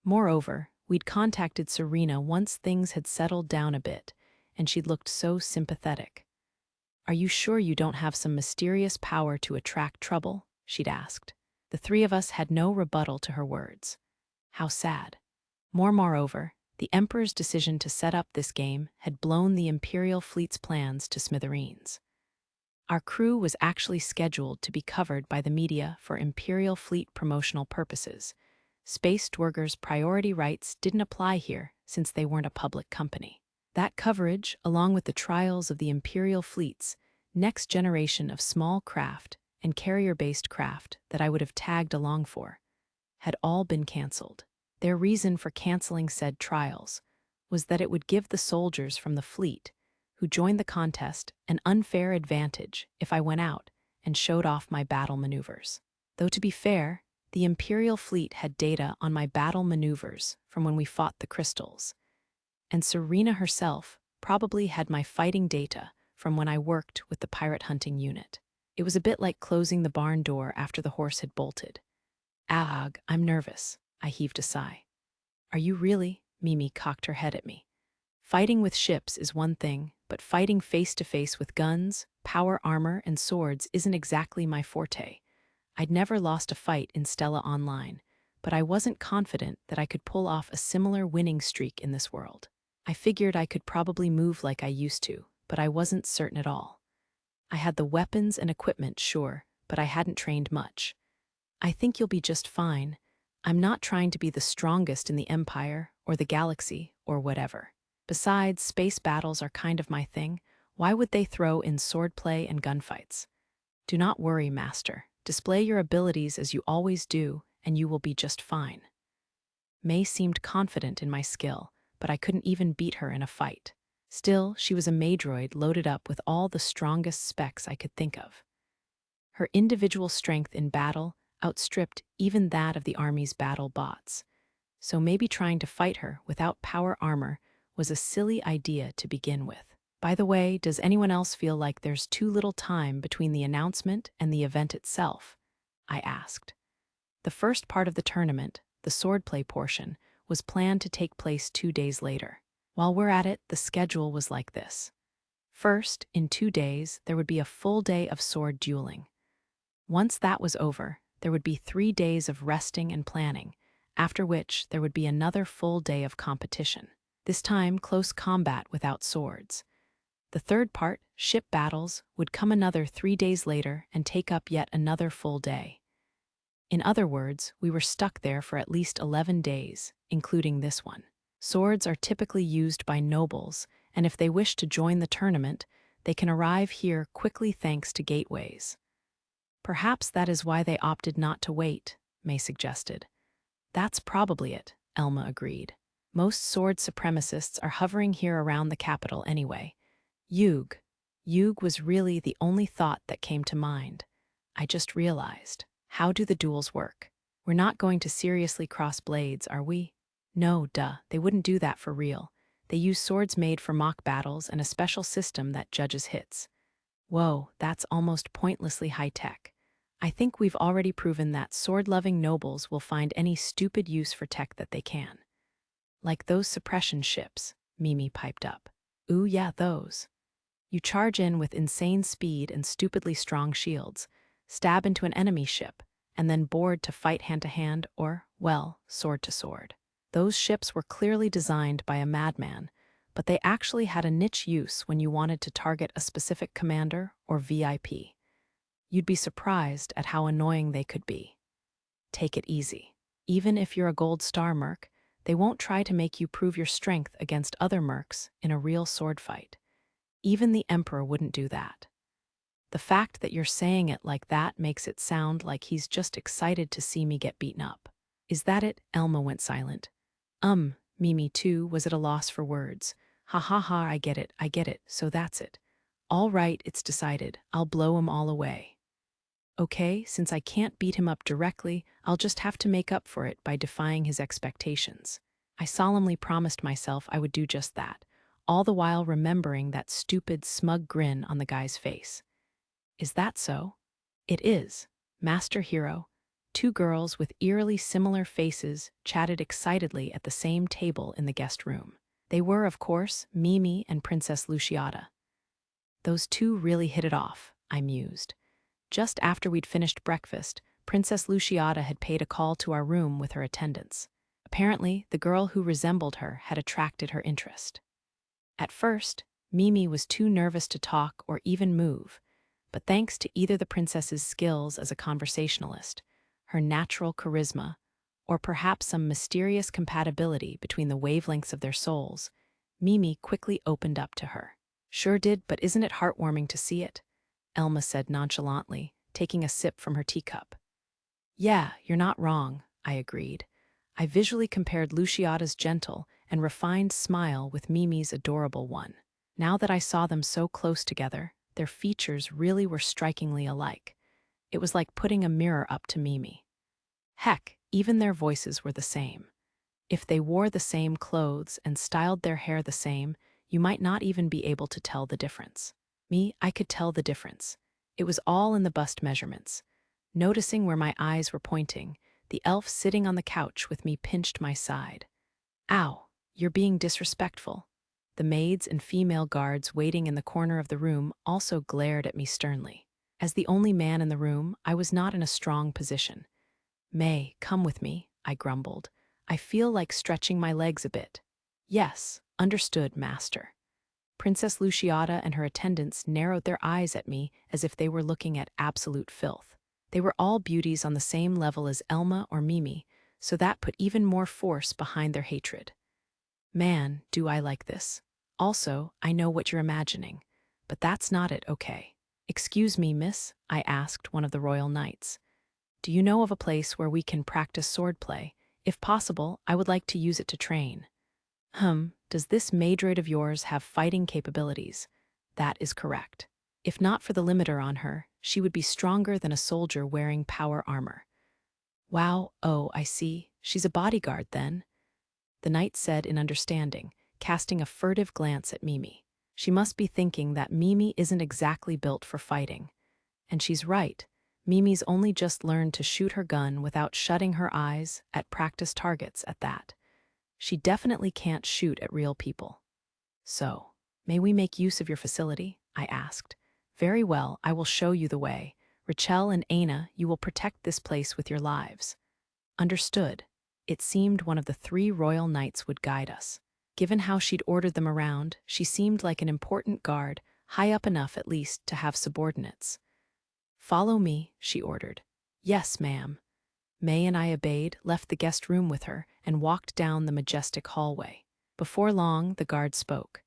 Moreover, we'd contacted Serena once things had settled down a bit, and she'd looked so sympathetic. Are you sure you don't have some mysterious power to attract trouble? She'd asked. The three of us had no rebuttal to her words. How sad. Moreover, the Emperor's decision to set up this game had blown the Imperial fleet's plans to smithereens. Our crew was actually scheduled to be covered by the media for Imperial fleet promotional purposes. Space Dwerger's priority rights didn't apply here since they weren't a public company. That coverage, along with the trials of the Imperial fleet's next generation of small craft and carrier-based craft that I would have tagged along for, had all been cancelled. Their reason for canceling said trials was that it would give the soldiers from the fleet who joined the contest an unfair advantage if I went out and showed off my battle maneuvers. Though to be fair, the Imperial fleet had data on my battle maneuvers from when we fought the crystals, and Serena herself probably had my fighting data from when I worked with the pirate hunting unit. It was a bit like closing the barn door after the horse had bolted. Ugh, I'm nervous, I heaved a sigh. Are you really? Mimi cocked her head at me. Fighting with ships is one thing, but fighting face-to-face with guns, power armor, and swords isn't exactly my forte. I'd never lost a fight in Stella Online, but I wasn't confident that I could pull off a similar winning streak in this world. I figured I could probably move like I used to, but I wasn't certain at all. I had the weapons and equipment, sure, but I hadn't trained much. I think you'll be just fine. I'm not trying to be the strongest in the Empire or the galaxy or whatever. Besides, space battles are kind of my thing. Why would they throw in swordplay and gunfights? Do not worry, Master. Display your abilities as you always do, and you will be just fine. May seemed confident in my skill, but I couldn't even beat her in a fight. Still, she was a Maydroid loaded up with all the strongest specs I could think of. Her individual strength in battle outstripped even that of the army's battle bots, so maybe trying to fight her without power armor was a silly idea to begin with. By the way, does anyone else feel like there's too little time between the announcement and the event itself? I asked. The first part of the tournament, the swordplay portion, was planned to take place 2 days later. While we're at it, the schedule was like this. First, in 2 days, there would be a full day of sword dueling. Once that was over, there would be 3 days of resting and planning, after which there would be another full day of competition. This time, close combat without swords. The third part, ship battles, would come another 3 days later and take up yet another full day. In other words, we were stuck there for at least 11 days, including this one. Swords are typically used by nobles, and if they wish to join the tournament, they can arrive here quickly thanks to gateways. Perhaps that is why they opted not to wait, May suggested. That's probably it, Elma agreed. Most sword supremacists are hovering here around the capital anyway. Yug was really the only thought that came to mind. I just realized. How do the duels work? We're not going to seriously cross blades, are we? No, duh, they wouldn't do that for real. They use swords made for mock battles and a special system that judges hits. Whoa, that's almost pointlessly high-tech. I think we've already proven that sword-loving nobles will find any stupid use for tech that they can. Like those suppression ships, Mimi piped up. Ooh yeah, those. You charge in with insane speed and stupidly strong shields, stab into an enemy ship, and then board to fight hand-to-hand or, well, sword-to-sword. Those ships were clearly designed by a madman, but they actually had a niche use when you wanted to target a specific commander or VIP. You'd be surprised at how annoying they could be. Take it easy. Even if you're a gold star merc, they won't try to make you prove your strength against other mercs in a real sword fight. Even the Emperor wouldn't do that. The fact that you're saying it like that makes it sound like he's just excited to see me get beaten up. Is that it? Elma went silent. Mimi too was at a loss for words. Ha ha ha, I get it, so that's it. All right, it's decided. I'll blow 'em all away. Okay, since I can't beat him up directly, I'll just have to make up for it by defying his expectations. I solemnly promised myself I would do just that, all the while remembering that stupid, smug grin on the guy's face. Is that so? It is. Master Hero. Two girls with eerily similar faces chatted excitedly at the same table in the guest room. They were, of course, Mimi and Princess Luciata. Those two really hit it off, I mused. Just after we'd finished breakfast, Princess Luciata had paid a call to our room with her attendants. Apparently, the girl who resembled her had attracted her interest. At first, Mimi was too nervous to talk or even move, but thanks to either the princess's skills as a conversationalist, her natural charisma, or perhaps some mysterious compatibility between the wavelengths of their souls, Mimi quickly opened up to her. Sure did, but isn't it heartwarming to see it? Elma said nonchalantly, taking a sip from her teacup. Yeah, you're not wrong, I agreed. I visually compared Luciata's gentle and refined smile with Mimi's adorable one. Now that I saw them so close together, their features really were strikingly alike. It was like putting a mirror up to Mimi. Heck, even their voices were the same. If they wore the same clothes and styled their hair the same, you might not even be able to tell the difference. Me, I could tell the difference. It was all in the bust measurements. Noticing where my eyes were pointing, the elf sitting on the couch with me pinched my side. Ow, you're being disrespectful. The maids and female guards waiting in the corner of the room also glared at me sternly. As the only man in the room, I was not in a strong position. May, come with me, I grumbled. I feel like stretching my legs a bit. Yes, understood, master. Princess Luciata and her attendants narrowed their eyes at me as if they were looking at absolute filth. They were all beauties on the same level as Elma or Mimi, so that put even more force behind their hatred. Man, do I like this. Also, I know what you're imagining. But that's not it, okay? Excuse me, miss, I asked one of the royal knights. Do you know of a place where we can practice swordplay? If possible, I would like to use it to train. Does this maidroid of yours have fighting capabilities? That is correct. If not for the limiter on her, she would be stronger than a soldier wearing power armor. Wow, oh, I see. She's a bodyguard, then. The knight said in understanding, casting a furtive glance at Mimi. She must be thinking that Mimi isn't exactly built for fighting. And she's right. Mimi's only just learned to shoot her gun without shutting her eyes at practice targets at that. She definitely can't shoot at real people. So, may we make use of your facility? I asked. Very well, I will show you the way. Rachel and Aina, you will protect this place with your lives. Understood. It seemed one of the three royal knights would guide us. Given how she'd ordered them around, she seemed like an important guard, high up enough at least to have subordinates. Follow me, she ordered. Yes, ma'am. May and I obeyed, left the guest room with her, and walked down the majestic hallway. Before long, the guard spoke.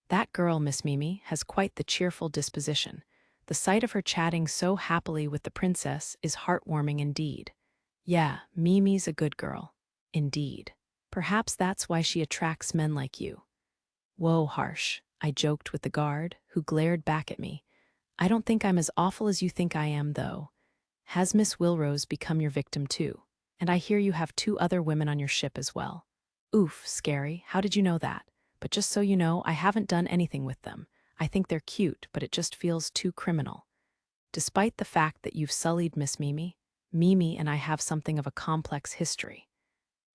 That girl, Miss Mimi, has quite the cheerful disposition. The sight of her chatting so happily with the princess is heartwarming indeed. Yeah, Mimi's a good girl. Indeed. Perhaps that's why she attracts men like you. Whoa, harsh, I joked with the guard, who glared back at me. I don't think I'm as awful as you think I am, though. Has Miss Wilrose become your victim too? And I hear you have two other women on your ship as well. Oof, scary. How did you know that? But just so you know, I haven't done anything with them. I think they're cute, but it just feels too criminal. Despite the fact that you've sullied Miss Mimi, Mimi and I have something of a complex history.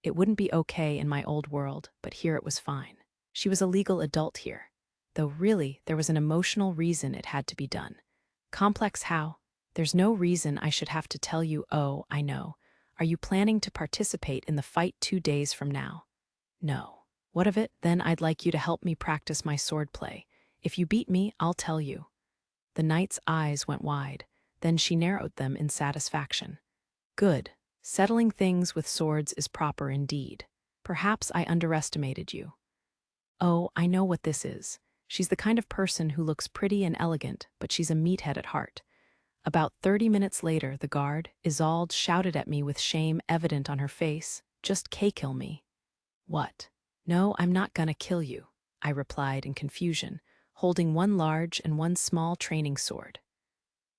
It wouldn't be okay in my old world, but here it was fine. She was a legal adult here. Though really, there was an emotional reason it had to be done. Complex how? There's no reason I should have to tell you, oh, I know. Are you planning to participate in the fight 2 days from now? No. What of it? Then I'd like you to help me practice my swordplay. If you beat me, I'll tell you. The knight's eyes went wide. Then she narrowed them in satisfaction. Good. Settling things with swords is proper indeed. Perhaps I underestimated you. Oh, I know what this is. She's the kind of person who looks pretty and elegant, but she's a meathead at heart. About 30 minutes later, the guard, Isolde, shouted at me with shame evident on her face, "Just kill me." What? No, I'm not gonna kill you, I replied in confusion, holding one large and one small training sword.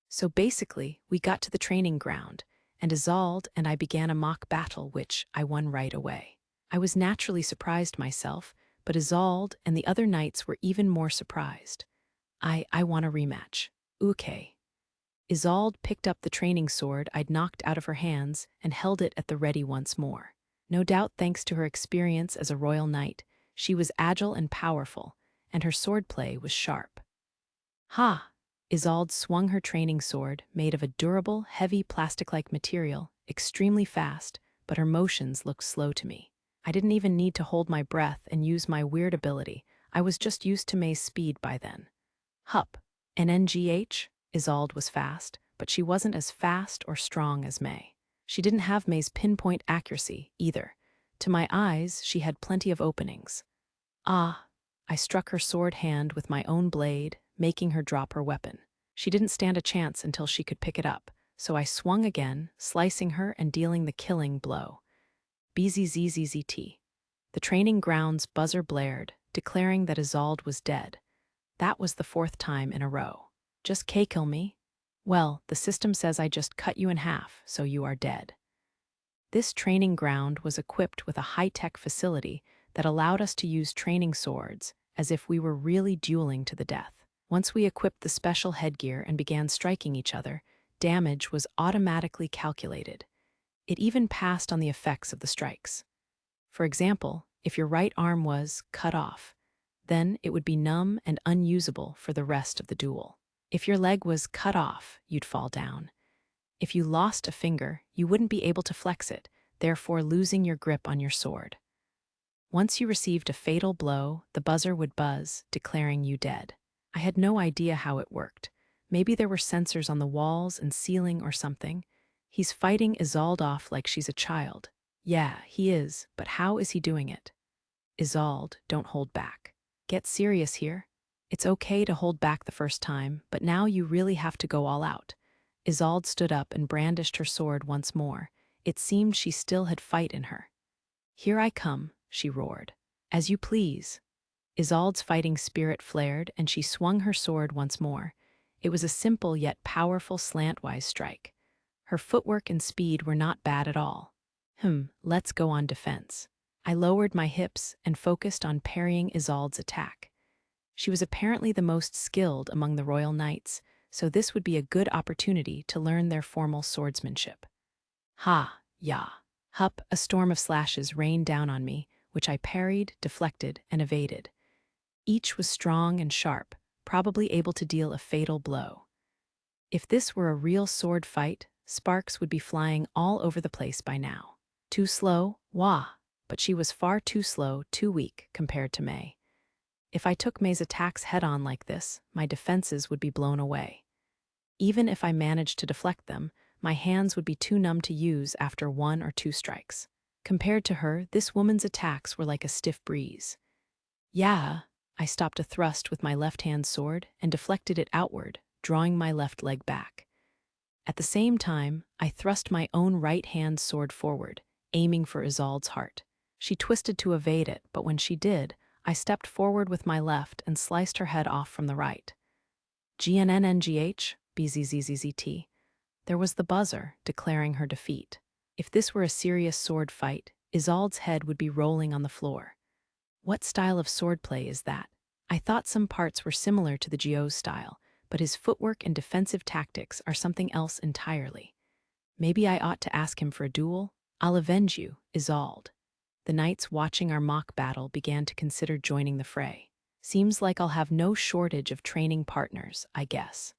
So basically, we got to the training ground, and Isolde and I began a mock battle which I won right away. I was naturally surprised myself, but Isolde and the other knights were even more surprised. I want a rematch. Okay. Isolde picked up the training sword I'd knocked out of her hands and held it at the ready once more. No doubt thanks to her experience as a royal knight, she was agile and powerful, and her swordplay was sharp. Ha! Isolde swung her training sword, made of a durable, heavy plastic-like material, extremely fast, but her motions looked slow to me. I didn't even need to hold my breath and use my weird ability. I was just used to May's speed by then. Hup. NNGH? Isolde was fast, but she wasn't as fast or strong as May. She didn't have May's pinpoint accuracy, either. To my eyes, she had plenty of openings. Ah! I struck her sword hand with my own blade, making her drop her weapon. She didn't stand a chance until she could pick it up, so I swung again, slicing her and dealing the killing blow. BZZZZT. The training ground's buzzer blared, declaring that Isolde was dead. That was the 4th time in a row. Just kill me? Well, the system says I just cut you in half, so you are dead. This training ground was equipped with a high-tech facility that allowed us to use training swords as if we were really dueling to the death. Once we equipped the special headgear and began striking each other, damage was automatically calculated. It even passed on the effects of the strikes. For example, if your right arm was cut off, then it would be numb and unusable for the rest of the duel. If your leg was cut off, you'd fall down. If you lost a finger, you wouldn't be able to flex it, therefore losing your grip on your sword. Once you received a fatal blow, the buzzer would buzz, declaring you dead. I had no idea how it worked. Maybe there were sensors on the walls and ceiling or something. He's fighting Isolde off like she's a child. Yeah, he is, but how is he doing it? Isolde, don't hold back. Get serious here. It's okay to hold back the first time, but now you really have to go all out. Isolde stood up and brandished her sword once more. It seemed she still had fight in her. Here I come, she roared. As you please. Isolde's fighting spirit flared, and she swung her sword once more. It was a simple yet powerful slantwise strike. Her footwork and speed were not bad at all. Let's go on defense. I lowered my hips and focused on parrying Isolde's attack. She was apparently the most skilled among the royal knights, so this would be a good opportunity to learn their formal swordsmanship. Ha, ya. Hup, a storm of slashes rained down on me, which I parried, deflected, and evaded. Each was strong and sharp, probably able to deal a fatal blow. If this were a real sword fight, sparks would be flying all over the place by now. Too slow? Wah! But she was far too slow, too weak compared to May. If I took May's attacks head-on like this, my defenses would be blown away. Even if I managed to deflect them, my hands would be too numb to use after 1 or 2 strikes. Compared to her, this woman's attacks were like a stiff breeze. Yeah, I stopped a thrust with my left-hand sword and deflected it outward, drawing my left leg back. At the same time, I thrust my own right-hand sword forward, aiming for Isolde's heart. She twisted to evade it, but when she did, I stepped forward with my left and sliced her head off from the right. GNNNGH, BZZZZT. There was the buzzer, declaring her defeat. If this were a serious sword fight, Isolde's head would be rolling on the floor. What style of swordplay is that? I thought some parts were similar to the Gio's style, but his footwork and defensive tactics are something else entirely. Maybe I ought to ask him for a duel? I'll avenge you, Isolde. The knights watching our mock battle began to consider joining the fray. Seems like I'll have no shortage of training partners, I guess.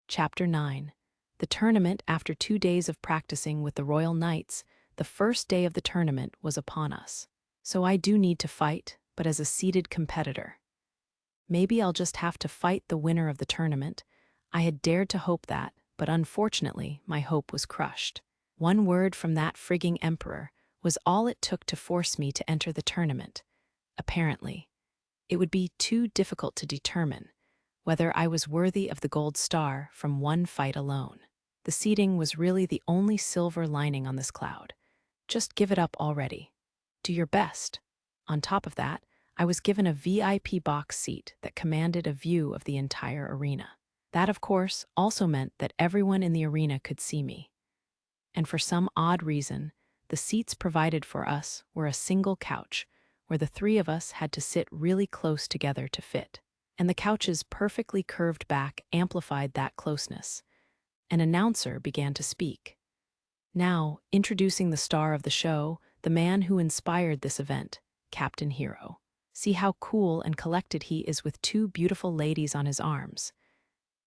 Chapter 9. The tournament. After 2 days of practicing with the Royal Knights, the first day of the tournament was upon us. So I do need to fight, but as a seeded competitor. Maybe I'll just have to fight the winner of the tournament. I had dared to hope that, but unfortunately, my hope was crushed. One word from that frigging emperor was all it took to force me to enter the tournament. Apparently, it would be too difficult to determine whether I was worthy of the gold star from one fight alone. The seeding was really the only silver lining on this cloud. Just give it up already. Do your best. On top of that, I was given a VIP box seat that commanded a view of the entire arena. That, of course, also meant that everyone in the arena could see me. And for some odd reason, the seats provided for us were a single couch, where the 3 of us had to sit really close together to fit. And the couch's perfectly curved back amplified that closeness. An announcer began to speak. Now, introducing the star of the show, the man who inspired this event, Captain Hero. See how cool and collected he is with 2 beautiful ladies on his arms.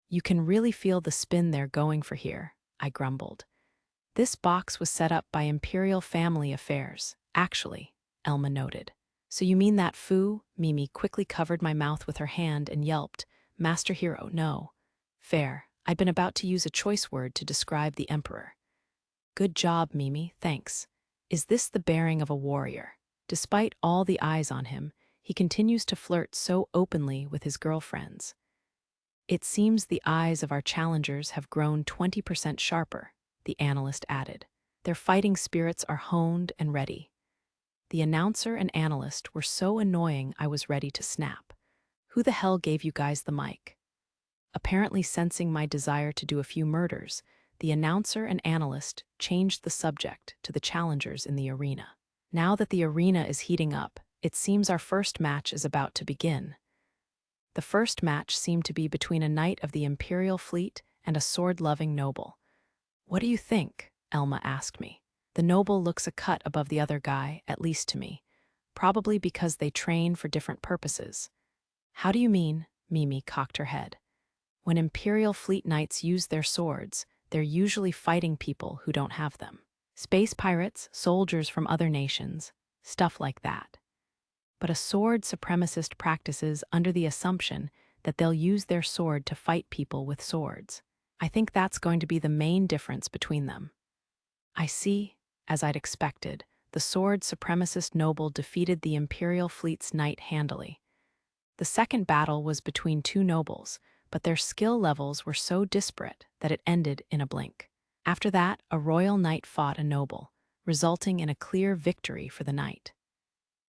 You can really feel the spin they're going for here, I grumbled. This box was set up by Imperial Family Affairs, actually, Elma noted. So you mean that foo? Mimi quickly covered my mouth with her hand and yelped, Master Hero, no. Fair. I'd been about to use a choice word to describe the Emperor. Good job, Mimi, thanks. Is this the bearing of a warrior? Despite all the eyes on him, he continues to flirt so openly with his girlfriends. It seems the eyes of our challengers have grown 20% sharper, the analyst added. Their fighting spirits are honed and ready. The announcer and analyst were so annoying I was ready to snap. Who the hell gave you guys the mic? Apparently sensing my desire to do a few murders, the announcer and analyst changed the subject to the challengers in the arena. Now that the arena is heating up, it seems our first match is about to begin. The first match seemed to be between a knight of the Imperial fleet and a sword-loving noble. What do you think? Elma asked me. The noble looks a cut above the other guy, at least to me, probably because they train for different purposes. How do you mean? Mimi cocked her head. When Imperial fleet knights use their swords, they're usually fighting people who don't have them. Space pirates, soldiers from other nations, stuff like that. But a sword supremacist practices under the assumption that they'll use their sword to fight people with swords. I think that's going to be the main difference between them. I see, as I'd expected, the sword supremacist noble defeated the Imperial fleet's knight handily. The second battle was between 2 nobles, but their skill levels were so disparate that it ended in a blink. After that, a royal knight fought a noble, resulting in a clear victory for the knight.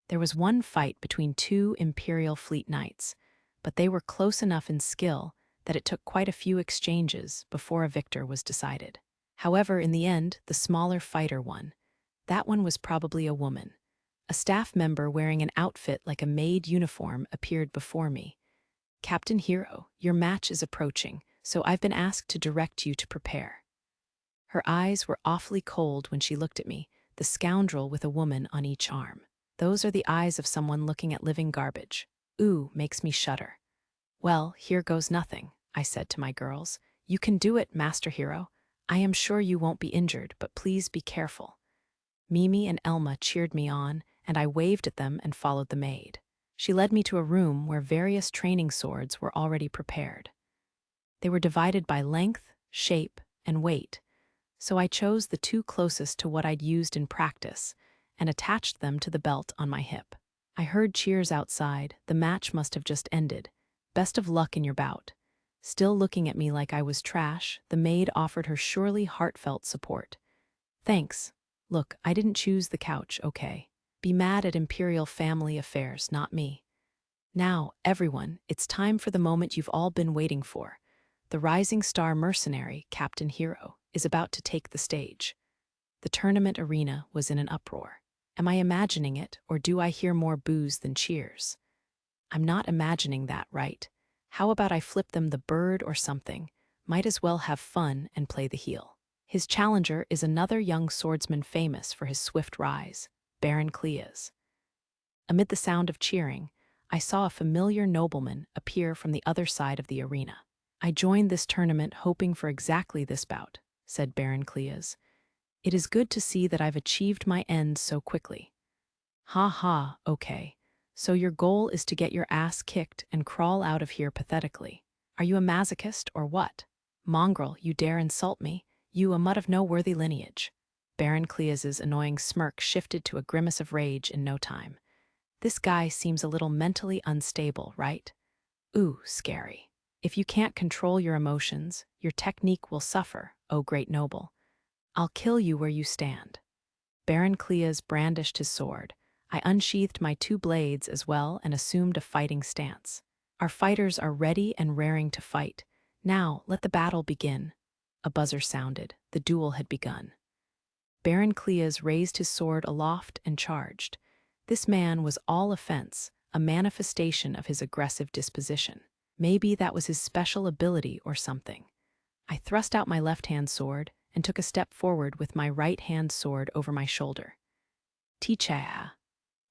There was one fight between 2 Imperial fleet knights, but they were close enough in skill that it took quite a few exchanges before a victor was decided. However, in the end, the smaller fighter won. That one was probably a woman. A staff member wearing an outfit like a maid uniform appeared before me. Captain Hero, your match is approaching, so I've been asked to direct you to prepare. Her eyes were awfully cold when she looked at me, the scoundrel with a woman on each arm. Those are the eyes of someone looking at living garbage. Ooh, makes me shudder. Well, here goes nothing, I said to my girls. You can do it, Master Hero. I am sure you won't be injured, but please be careful. Mimi and Elma cheered me on, and I waved at them and followed the maid. She led me to a room where various training swords were already prepared. They were divided by length, shape, and weight, so I chose the 2 closest to what I'd used in practice and attached them to the belt on my hip. I heard cheers outside. The match must have just ended. Best of luck in your bout. Still looking at me like I was trash, the maid offered her surely heartfelt support. Thanks. Look, I didn't choose the couch, okay? Be mad at Imperial Family Affairs, not me. Now, everyone, it's time for the moment you've all been waiting for. The rising star mercenary, Captain Hero, is about to take the stage. The tournament arena was in an uproar. Am I imagining it, or do I hear more boos than cheers? I'm not imagining that, right? How about I flip them the bird or something? Might as well have fun and play the heel. His challenger is another young swordsman famous for his swift rise, Baron Cleas. Amid the sound of cheering, I saw a familiar nobleman appear from the other side of the arena. I joined this tournament hoping for exactly this bout, said Baron Cleas. It is good to see that I've achieved my end so quickly. Ha ha, okay. So your goal is to get your ass kicked and crawl out of here pathetically. Are you a masochist or what? Mongrel, you dare insult me, you a mutt of no worthy lineage. Baron Cleas's annoying smirk shifted to a grimace of rage in no time. This guy seems a little mentally unstable, right? Ooh, scary. If you can't control your emotions, your technique will suffer, O great noble. I'll kill you where you stand. Baron Cleas brandished his sword. I unsheathed my 2 blades as well and assumed a fighting stance. Our fighters are ready and raring to fight. Now, let the battle begin. A buzzer sounded. The duel had begun. Baron Cleas raised his sword aloft and charged. This man was all offense, a manifestation of his aggressive disposition. Maybe that was his special ability or something. I thrust out my left-hand sword and took a step forward with my right-hand sword over my shoulder. Ticha.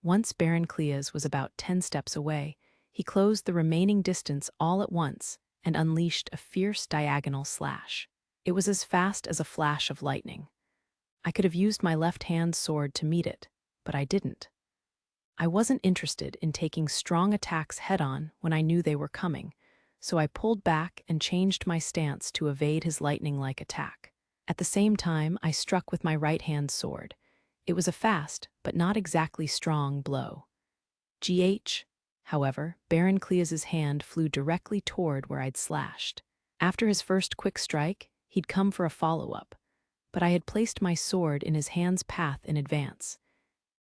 Once Baron Cleas was about 10 steps away, he closed the remaining distance all at once and unleashed a fierce diagonal slash. It was as fast as a flash of lightning. I could have used my left-hand sword to meet it, but I didn't. I wasn't interested in taking strong attacks head-on when I knew they were coming, so I pulled back and changed my stance to evade his lightning-like attack. At the same time, I struck with my right-hand sword. It was a fast, but not exactly strong blow. However, Baron Cleas's hand flew directly toward where I'd slashed. After his first quick strike, he'd come for a follow-up, but I had placed my sword in his hand's path in advance.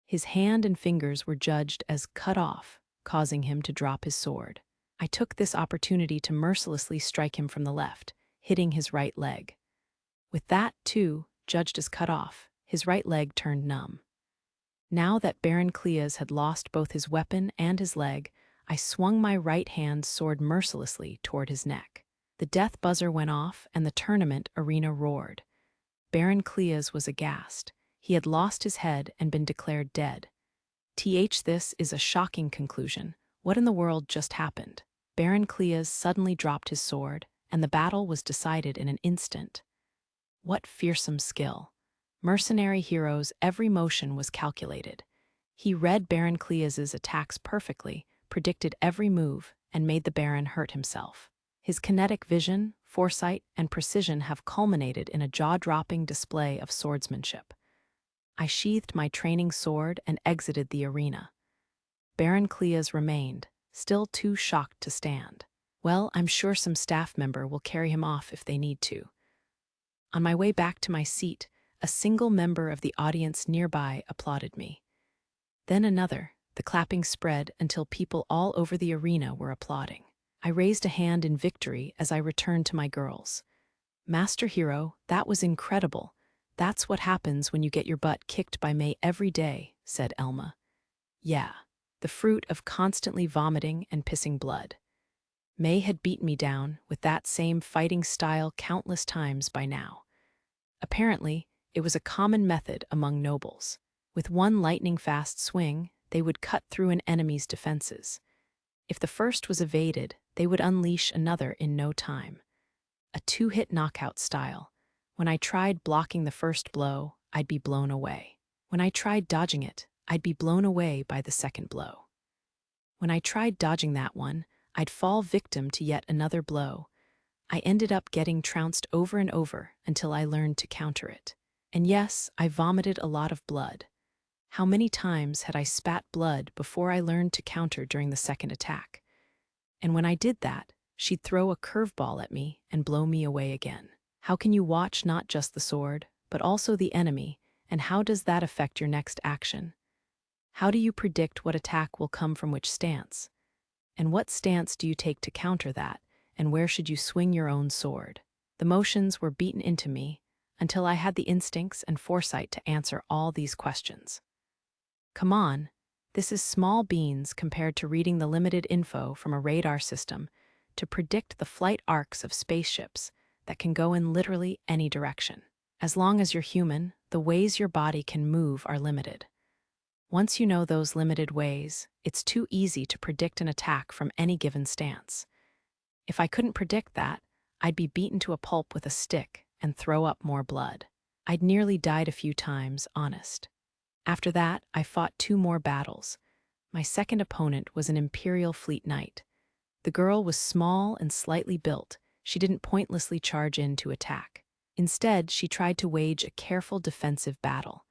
His hand and fingers were judged as cut off, causing him to drop his sword. I took this opportunity to mercilessly strike him from the left, hitting his right leg. With that, too, judged as cut off, his right leg turned numb. Now that Baron Cleas had lost both his weapon and his leg, I swung my right-hand sword mercilessly toward his neck. The death buzzer went off and the tournament arena roared. Baron Cleas was aghast. He had lost his head and been declared dead. This is a shocking conclusion. What in the world just happened? Baron Cleas suddenly dropped his sword, and the battle was decided in an instant. What fearsome skill. Mercenary hero's every motion was calculated. He read Baron Cleas's attacks perfectly, predicted every move, and made the Baron hurt himself. His kinetic vision, foresight, and precision have culminated in a jaw-dropping display of swordsmanship. I sheathed my training sword and exited the arena. Baron Cleas remained, still too shocked to stand. Well, I'm sure some staff member will carry him off if they need to. On my way back to my seat, a single member of the audience nearby applauded me. Then another. The clapping spread until people all over the arena were applauding. I raised a hand in victory as I returned to my girls. Master Hero, that was incredible. That's what happens when you get your butt kicked by May every day, said Elma. Yeah, the fruit of constantly vomiting and pissing blood. May had beat me down with that same fighting style countless times by now. Apparently, it was a common method among nobles. With one lightning-fast swing, they would cut through an enemy's defenses. If the first was evaded, they would unleash another in no time. A 2-hit knockout style. When I tried blocking the first blow, I'd be blown away. When I tried dodging it, I'd be blown away by the second blow. When I tried dodging that one, I'd fall victim to yet another blow. I ended up getting trounced over and over until I learned to counter it. And yes, I vomited a lot of blood. How many times had I spat blood before I learned to counter during the second attack? And when I did that, she'd throw a curveball at me and blow me away again. How can you watch not just the sword, but also the enemy, and how does that affect your next action? How do you predict what attack will come from which stance? And what stance do you take to counter that, and where should you swing your own sword? The motions were beaten into me until I had the instincts and foresight to answer all these questions. Come on, this is small beans compared to reading the limited info from a radar system to predict the flight arcs of spaceships that can go in literally any direction. As long as you're human, the ways your body can move are limited. Once you know those limited ways, it's too easy to predict an attack from any given stance. If I couldn't predict that, I'd be beaten to a pulp with a stick and throw up more blood. I'd nearly died a few times, honest. After that, I fought 2 more battles. My second opponent was an Imperial Fleet Knight. The girl was small and slightly built. She didn't pointlessly charge in to attack. Instead, she tried to wage a careful defensive battle.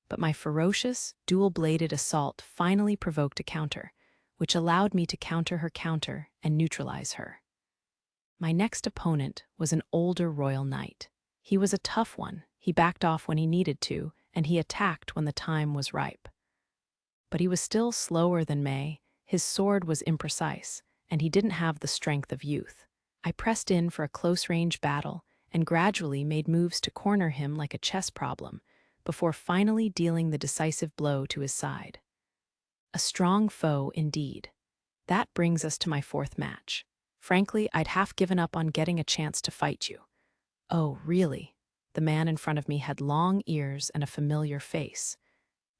But my ferocious, dual-bladed assault finally provoked a counter, which allowed me to counter her counter and neutralize her. My next opponent was an older royal knight. He was a tough one. He backed off when he needed to, and he attacked when the time was ripe. But he was still slower than May, his sword was imprecise, and he didn't have the strength of youth. I pressed in for a close-range battle and gradually made moves to corner him like a chess problem, before finally dealing the decisive blow to his side. A strong foe indeed. That brings us to my 4th match. Frankly, I'd half given up on getting a chance to fight you. Oh, really? The man in front of me had long ears and a familiar face.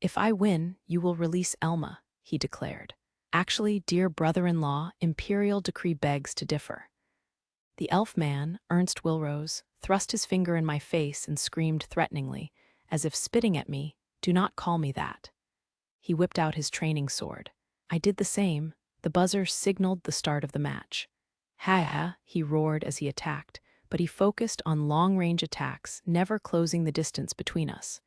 If I win, you will release Elma, he declared. Actually, dear brother-in-law, Imperial decree begs to differ. The elf man, Ernst Wilrose, thrust his finger in my face and screamed threateningly, as if spitting at me, "Do not call me that." He whipped out his training sword. I did the same. The buzzer signaled the start of the match. "Ha ha," he roared as he attacked, but he focused on long-range attacks, never closing the distance between us.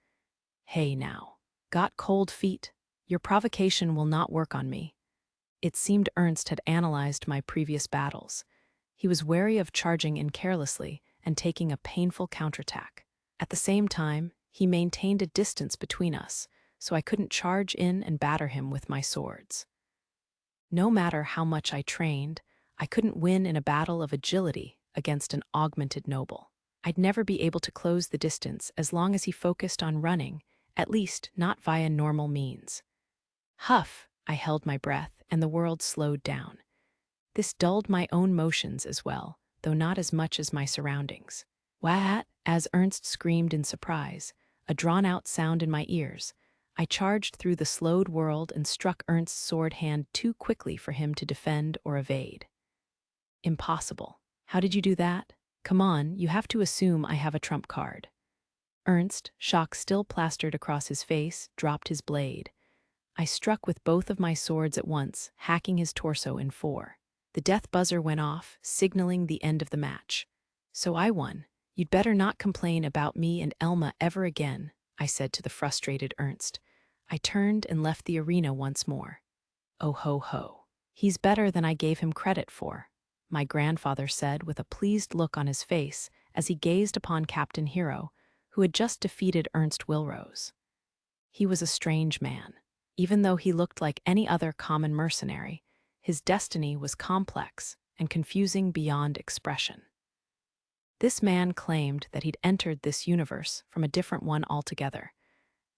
"Hey now. Got cold feet? Your provocation will not work on me." It seemed Ernst had analyzed my previous battles. He was wary of charging in carelessly and taking a painful counterattack. At the same time, he maintained a distance between us, so I couldn't charge in and batter him with my swords. No matter how much I trained, I couldn't win in a battle of agility against an augmented noble. I'd never be able to close the distance as long as he focused on running, at least not via normal means. Huff, I held my breath, and the world slowed down. This dulled my own motions as well, though not as much as my surroundings. "What?" As Ernst screamed in surprise, a drawn-out sound in my ears. I charged through the slowed world and struck Ernst's sword hand too quickly for him to defend or evade. "Impossible. How did you do that? Come on, you have to assume I have a trump card." Ernst, shock still plastered across his face, dropped his blade. I struck with both of my swords at once, hacking his torso in 4. The death buzzer went off, signaling the end of the match. "So I won. You'd better not complain about me and Elma ever again," I said to the frustrated Ernst. I turned and left the arena once more. "Oh ho ho. He's better than I gave him credit for," my grandfather said with a pleased look on his face as he gazed upon Captain Hero, who had just defeated Ernst Wilrose. He was a strange man. Even though he looked like any other common mercenary, his destiny was complex and confusing beyond expression. This man claimed that he'd entered this universe from a different one altogether,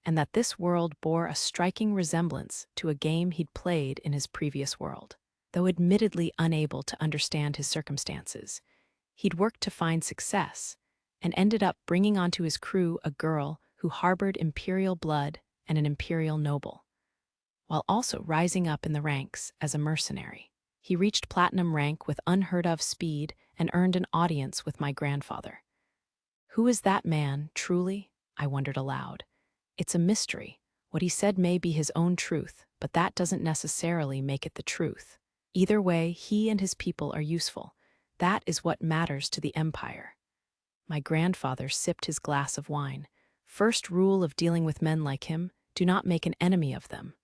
and that this world bore a striking resemblance to a game he'd played in his previous world. Though admittedly unable to understand his circumstances, he'd worked to find success and ended up bringing onto his crew a girl who harbored imperial blood and an imperial noble, while also rising up in the ranks as a mercenary. He reached platinum rank with unheard-of speed and earned an audience with my grandfather. Who is that man, truly? I wondered aloud. It's a mystery. What he said may be his own truth, but that doesn't necessarily make it the truth. Either way, he and his people are useful. That is what matters to the Empire. My grandfather sipped his glass of wine. First rule of dealing with men like him, do not make an enemy of them.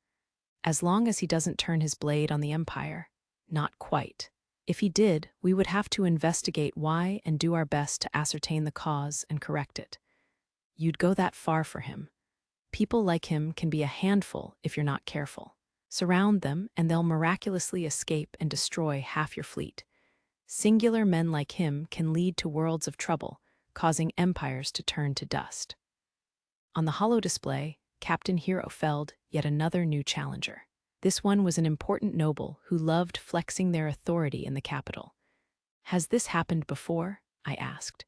As long as he doesn't turn his blade on the Empire. Not quite. If he did, we would have to investigate why and do our best to ascertain the cause and correct it. You'd go that far for him. People like him can be a handful if you're not careful. Surround them, and they'll miraculously escape and destroy half your fleet. Singular men like him can lead to worlds of trouble, causing empires to turn to dust. On the holo display, Captain Hero felled yet another new challenger. This one was an important noble who loved flexing their authority in the capital. Has this happened before? I asked.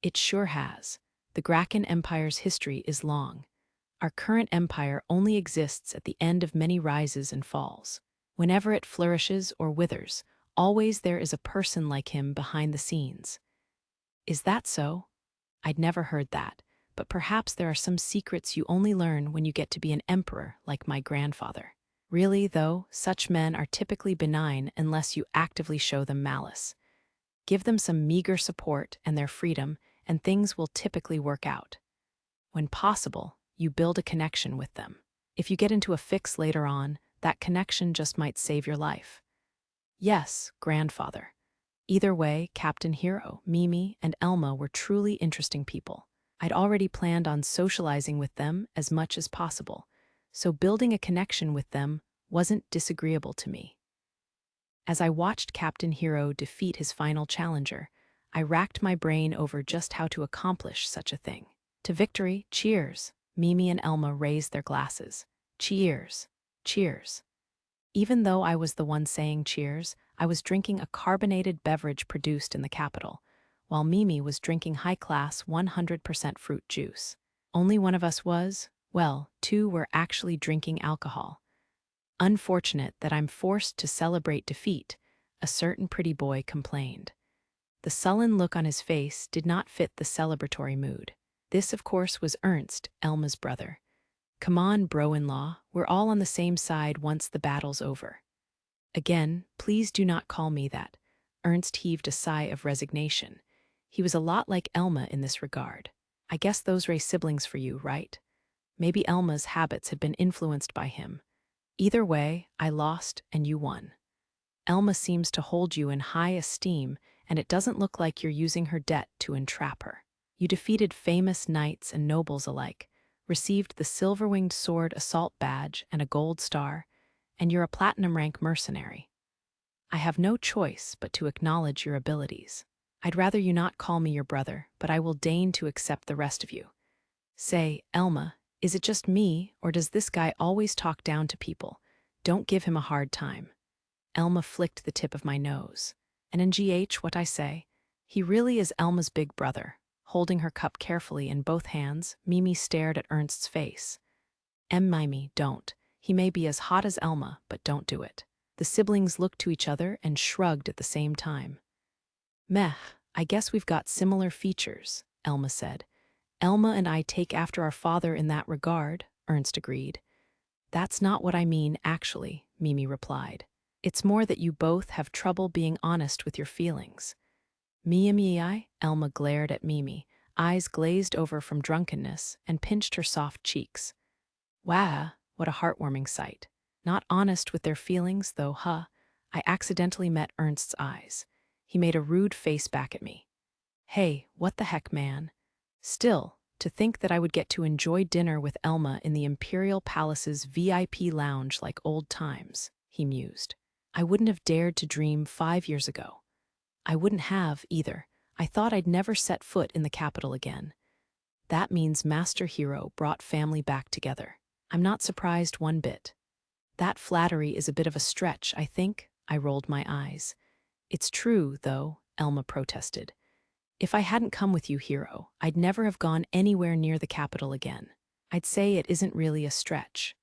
It sure has. The Graken Empire's history is long. Our current empire only exists at the end of many rises and falls. Whenever it flourishes or withers, always there is a person like him behind the scenes. Is that so? I'd never heard that, but perhaps there are some secrets you only learn when you get to be an emperor like my grandfather. Really, though, such men are typically benign unless you actively show them malice. Give them some meager support and their freedom, and things will typically work out. When possible, you build a connection with them. If you get into a fix later on, that connection just might save your life. Yes, grandfather. Either way, Captain Hero, Mimi, and Elma were truly interesting people. I'd already planned on socializing with them as much as possible, so building a connection with them wasn't disagreeable to me. As I watched Captain Hero defeat his final challenger, I racked my brain over just how to accomplish such a thing. To victory, cheers! Mimi and Elma raised their glasses. Cheers! Cheers! Even though I was the one saying cheers, I was drinking a carbonated beverage produced in the capital, while Mimi was drinking high-class 100% fruit juice. Only one of us was, well, two were actually drinking alcohol. Unfortunate that I'm forced to celebrate defeat, a certain pretty boy complained. The sullen look on his face did not fit the celebratory mood. This, of course, was Ernst, Elma's brother. Come on, bro-in-law, we're all on the same side once the battle's over. Again, please do not call me that. Ernst heaved a sigh of resignation. He was a lot like Elma in this regard. I guess those race siblings for you, right? Maybe Elma's habits had been influenced by him. Either way, I lost and you won. Elma seems to hold you in high esteem, and it doesn't look like you're using her debt to entrap her. You defeated famous knights and nobles alike, received the silver-winged sword assault badge and a gold star, and you're a platinum-rank mercenary. I have no choice but to acknowledge your abilities. I'd rather you not call me your brother, but I will deign to accept the rest of you. Say, Elma, is it just me, or does this guy always talk down to people? Don't give him a hard time. Elma flicked the tip of my nose. And in GH, what I say? He really is Elma's big brother. Holding her cup carefully in both hands, Mimi stared at Ernst's face. Mimi, don't. He may be as hot as Elma, but don't do it. The siblings looked to each other and shrugged at the same time. Meh, I guess we've got similar features, Elma said. Elma and I take after our father in that regard, Ernst agreed. That's not what I mean, actually, Mimi replied. It's more that you both have trouble being honest with your feelings. Mimi, Elma glared at Mimi, eyes glazed over from drunkenness, and pinched her soft cheeks. Wah, what a heartwarming sight. Not honest with their feelings, though, huh? I accidentally met Ernst's eyes. He made a rude face back at me. Hey, what the heck, man? Still, to think that I would get to enjoy dinner with Elma in the Imperial Palace's VIP lounge like old times, he mused. I wouldn't have dared to dream 5 years ago. I wouldn't have, either. I thought I'd never set foot in the capital again. That means Master Hero brought family back together. I'm not surprised one bit. That flattery is a bit of a stretch, I think, I rolled my eyes. It's true, though, Elma protested. If I hadn't come with you, Hero, I'd never have gone anywhere near the capital again. I'd say it isn't really a stretch.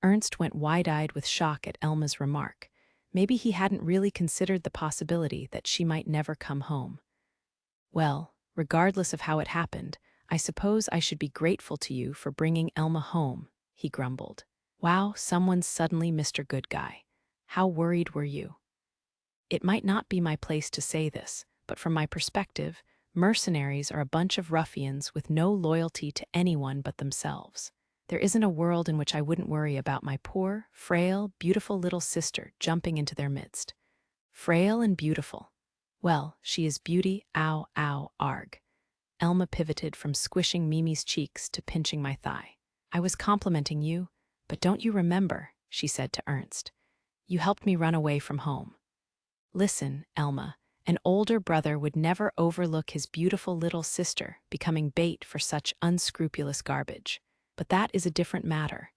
Ernst went wide-eyed with shock at Elma's remark. Maybe he hadn't really considered the possibility that she might never come home. Well, regardless of how it happened, I suppose I should be grateful to you for bringing Elma home, he grumbled. Wow, someone's suddenly Mr. Good Guy. How worried were you? It might not be my place to say this, but from my perspective, mercenaries are a bunch of ruffians with no loyalty to anyone but themselves. There isn't a world in which I wouldn't worry about my poor, frail, beautiful little sister jumping into their midst. Frail and beautiful. Well, she is beauty, ow, ow, arg. Elma pivoted from squishing Mimi's cheeks to pinching my thigh. I was complimenting you, but don't you remember, she said to Ernst. You helped me run away from home. Listen, Elma, an older brother would never overlook his beautiful little sister becoming bait for such unscrupulous garbage. But that is a different matter.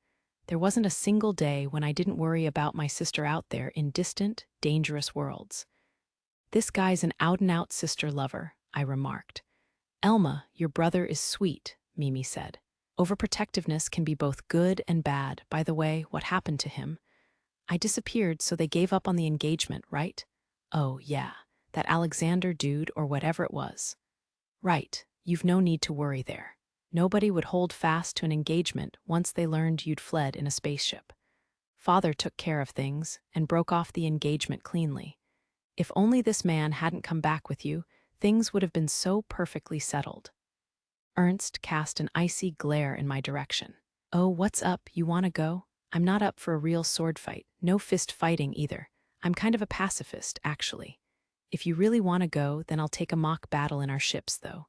There wasn't a single day when I didn't worry about my sister out there in distant, dangerous worlds. This guy's an out-and-out sister lover, I remarked. Elma, your brother is sweet, Mimi said. Overprotectiveness can be both good and bad. By the way, what happened to him? I disappeared, so they gave up on the engagement, right? Oh, yeah, that Alexander dude or whatever it was. Right, you've no need to worry there. Nobody would hold fast to an engagement once they learned you'd fled in a spaceship. Father took care of things and broke off the engagement cleanly. If only this man hadn't come back with you, things would have been so perfectly settled. Ernst cast an icy glare in my direction. Oh, what's up? You want to go? I'm not up for a real sword fight. No fist fighting either. I'm kind of a pacifist, actually. If you really want to go, then I'll take a mock battle in our ships, though.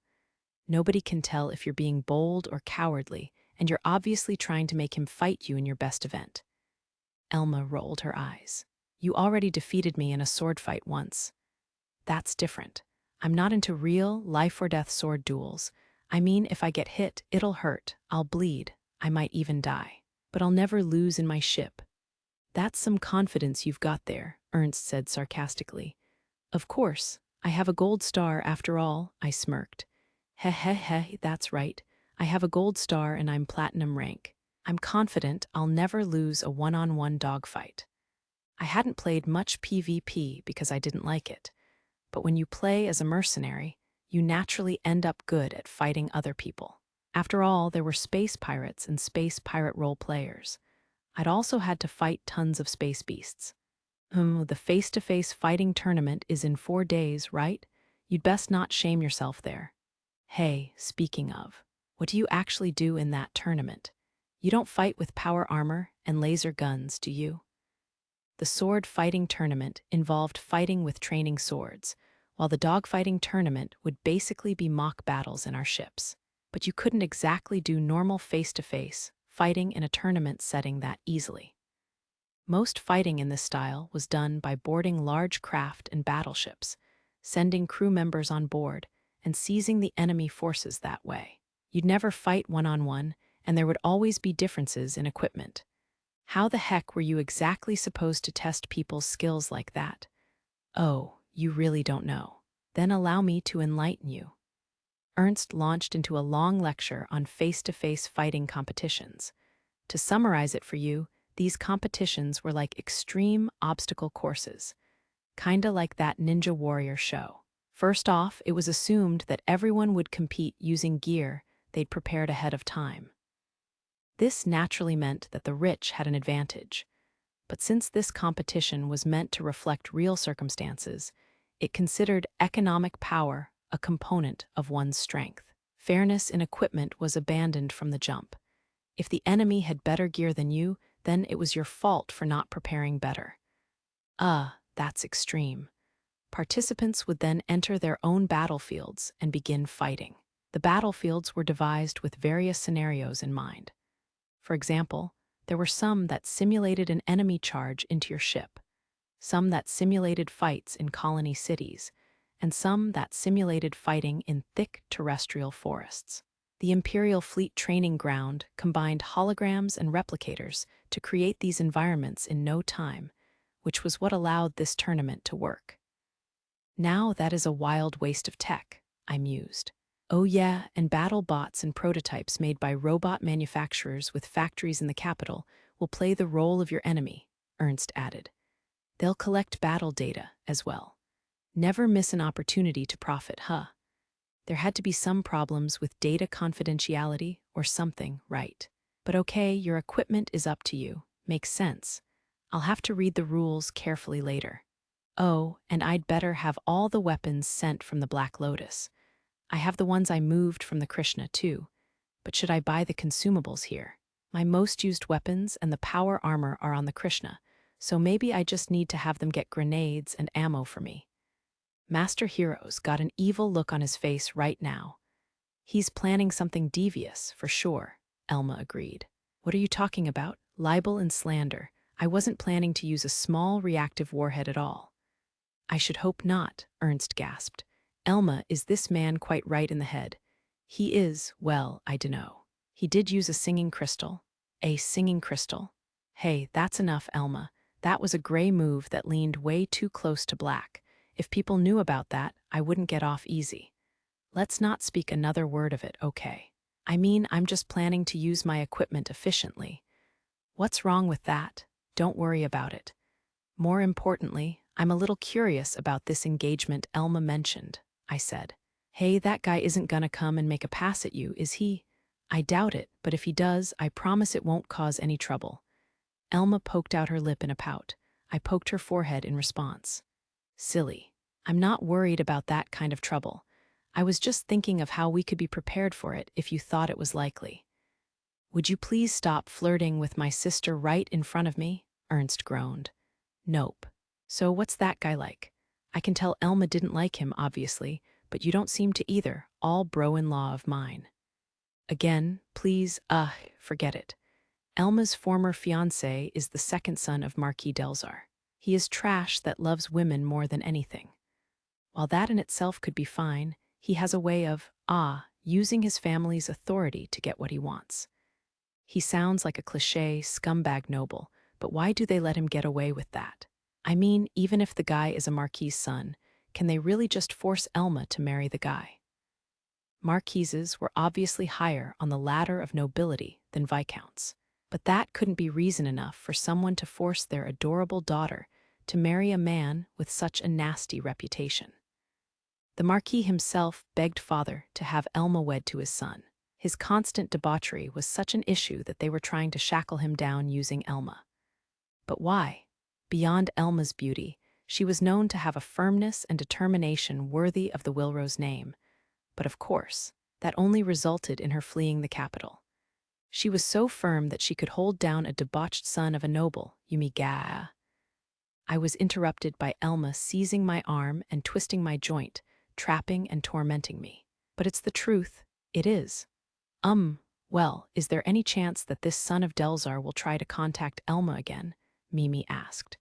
Nobody can tell if you're being bold or cowardly, and you're obviously trying to make him fight you in your best event. Elma rolled her eyes. You already defeated me in a sword fight once. That's different. I'm not into real, life-or-death sword duels. I mean, if I get hit, it'll hurt, I'll bleed, I might even die. But I'll never lose in my ship. That's some confidence you've got there, Ernst said sarcastically. Of course, I have a gold star after all, I smirked. Heh, that's right. I have a gold star and I'm platinum rank. I'm confident I'll never lose a one-on-one dogfight. I hadn't played much PvP because I didn't like it. But when you play as a mercenary, you naturally end up good at fighting other people. After all, there were space pirates and space pirate role players. I'd also had to fight tons of space beasts. The face-to-face fighting tournament is in 4 days, right? You'd best not shame yourself there. Hey, speaking of, what do you actually do in that tournament? You don't fight with power armor and laser guns, do you? The sword fighting tournament involved fighting with training swords, while the dogfighting tournament would basically be mock battles in our ships. But you couldn't exactly do normal face-to-face fighting in a tournament setting that easily. Most fighting in this style was done by boarding large craft and battleships, sending crew members on board, and seizing the enemy forces that way. You'd never fight one-on-one, and there would always be differences in equipment. How the heck were you exactly supposed to test people's skills like that? Oh, you really don't know. Then allow me to enlighten you. Ernst launched into a long lecture on face-to-face fighting competitions. To summarize it for you, these competitions were like extreme obstacle courses, kinda like that Ninja Warrior show. First off, it was assumed that everyone would compete using gear they'd prepared ahead of time. This naturally meant that the rich had an advantage. But since this competition was meant to reflect real circumstances, it considered economic power a component of one's strength. Fairness in equipment was abandoned from the jump. If the enemy had better gear than you, then it was your fault for not preparing better. That's extreme. Participants would then enter their own battlefields and begin fighting. The battlefields were devised with various scenarios in mind. For example, there were some that simulated an enemy charge into your ship, some that simulated fights in colony cities, and some that simulated fighting in thick terrestrial forests. The Imperial Fleet Training Ground combined holograms and replicators to create these environments in no time, which was what allowed this tournament to work. Now that is a wild waste of tech, I mused. Oh yeah, and battle bots and prototypes made by robot manufacturers with factories in the capital will play the role of your enemy, Ernst added. They'll collect battle data as well. Never miss an opportunity to profit, huh? There had to be some problems with data confidentiality or something, right? But okay, your equipment is up to you. Makes sense. I'll have to read the rules carefully later. Oh, and I'd better have all the weapons sent from the Black Lotus. I have the ones I moved from the Krishna, too. But should I buy the consumables here? My most used weapons and the power armor are on the Krishna, so maybe I just need to have them get grenades and ammo for me. Master Hero's got an evil look on his face right now. He's planning something devious, for sure, Elma agreed. What are you talking about? Libel and slander. I wasn't planning to use a small reactive warhead at all. I should hope not, Ernst gasped. Elma, is this man quite right in the head? He is, well, I dunno. He did use a singing crystal. A singing crystal? Hey, that's enough, Elma. That was a gray move that leaned way too close to black. If people knew about that, I wouldn't get off easy. Let's not speak another word of it, okay? I mean, I'm just planning to use my equipment efficiently. What's wrong with that? Don't worry about it. More importantly, I'm a little curious about this engagement Elma mentioned, I said. Hey, that guy isn't gonna come and make a pass at you, is he? I doubt it, but if he does, I promise it won't cause any trouble. Elma poked out her lip in a pout. I poked her forehead in response. Silly. I'm not worried about that kind of trouble. I was just thinking of how we could be prepared for it if you thought it was likely. Would you please stop flirting with my sister right in front of me? Ernst groaned. Nope. So what's that guy like? I can tell Elma didn't like him, obviously, but you don't seem to either, all bro-in-law of mine. Again, please, forget it. Elma's former fiancé is the second son of Marquis Delzar. He is trash that loves women more than anything. While that in itself could be fine, he has a way of, using his family's authority to get what he wants. He sounds like a cliché scumbag noble, but why do they let him get away with that? I mean, even if the guy is a marquis's son, can they really just force Elma to marry the guy? Marquises were obviously higher on the ladder of nobility than viscounts, but that couldn't be reason enough for someone to force their adorable daughter to marry a man with such a nasty reputation. The Marquis himself begged father to have Elma wed to his son. His constant debauchery was such an issue that they were trying to shackle him down using Elma. But why? Beyond Elma's beauty, she was known to have a firmness and determination worthy of the Wilrose name. But of course, that only resulted in her fleeing the capital. She was so firm that she could hold down a debauched son of a noble, Yumigaa. I was interrupted by Elma seizing my arm and twisting my joint, trapping and tormenting me. But it's the truth, it is. Well, is there any chance that this son of Delzar will try to contact Elma again? Mimi asked.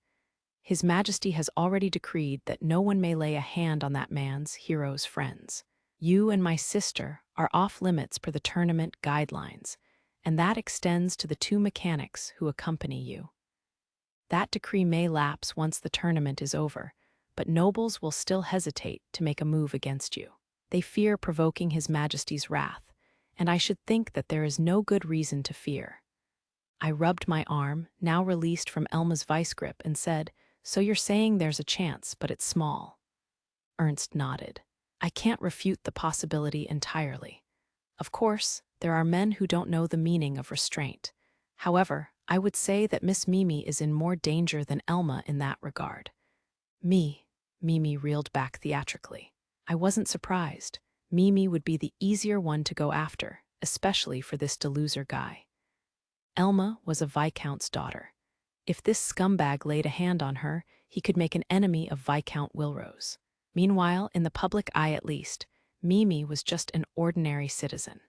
His Majesty has already decreed that no one may lay a hand on that man's hero's friends. You and my sister are off limits per the tournament guidelines, and that extends to the 2 mechanics who accompany you. That decree may lapse once the tournament is over, but nobles will still hesitate to make a move against you. They fear provoking His Majesty's wrath, and I should think that there is no good reason to fear. I rubbed my arm, now released from Elma's vice grip, and said, So you're saying there's a chance, but it's small. Ernst nodded. I can't refute the possibility entirely. Of course, there are men who don't know the meaning of restraint. However, I would say that Miss Mimi is in more danger than Elma in that regard. Mimi reeled back theatrically. I wasn't surprised. Mimi would be the easier one to go after, especially for this deluser guy. Elma was a viscount's daughter. If this scumbag laid a hand on her, he could make an enemy of Viscount Wilrose. Meanwhile, in the public eye at least, Mimi was just an ordinary citizen.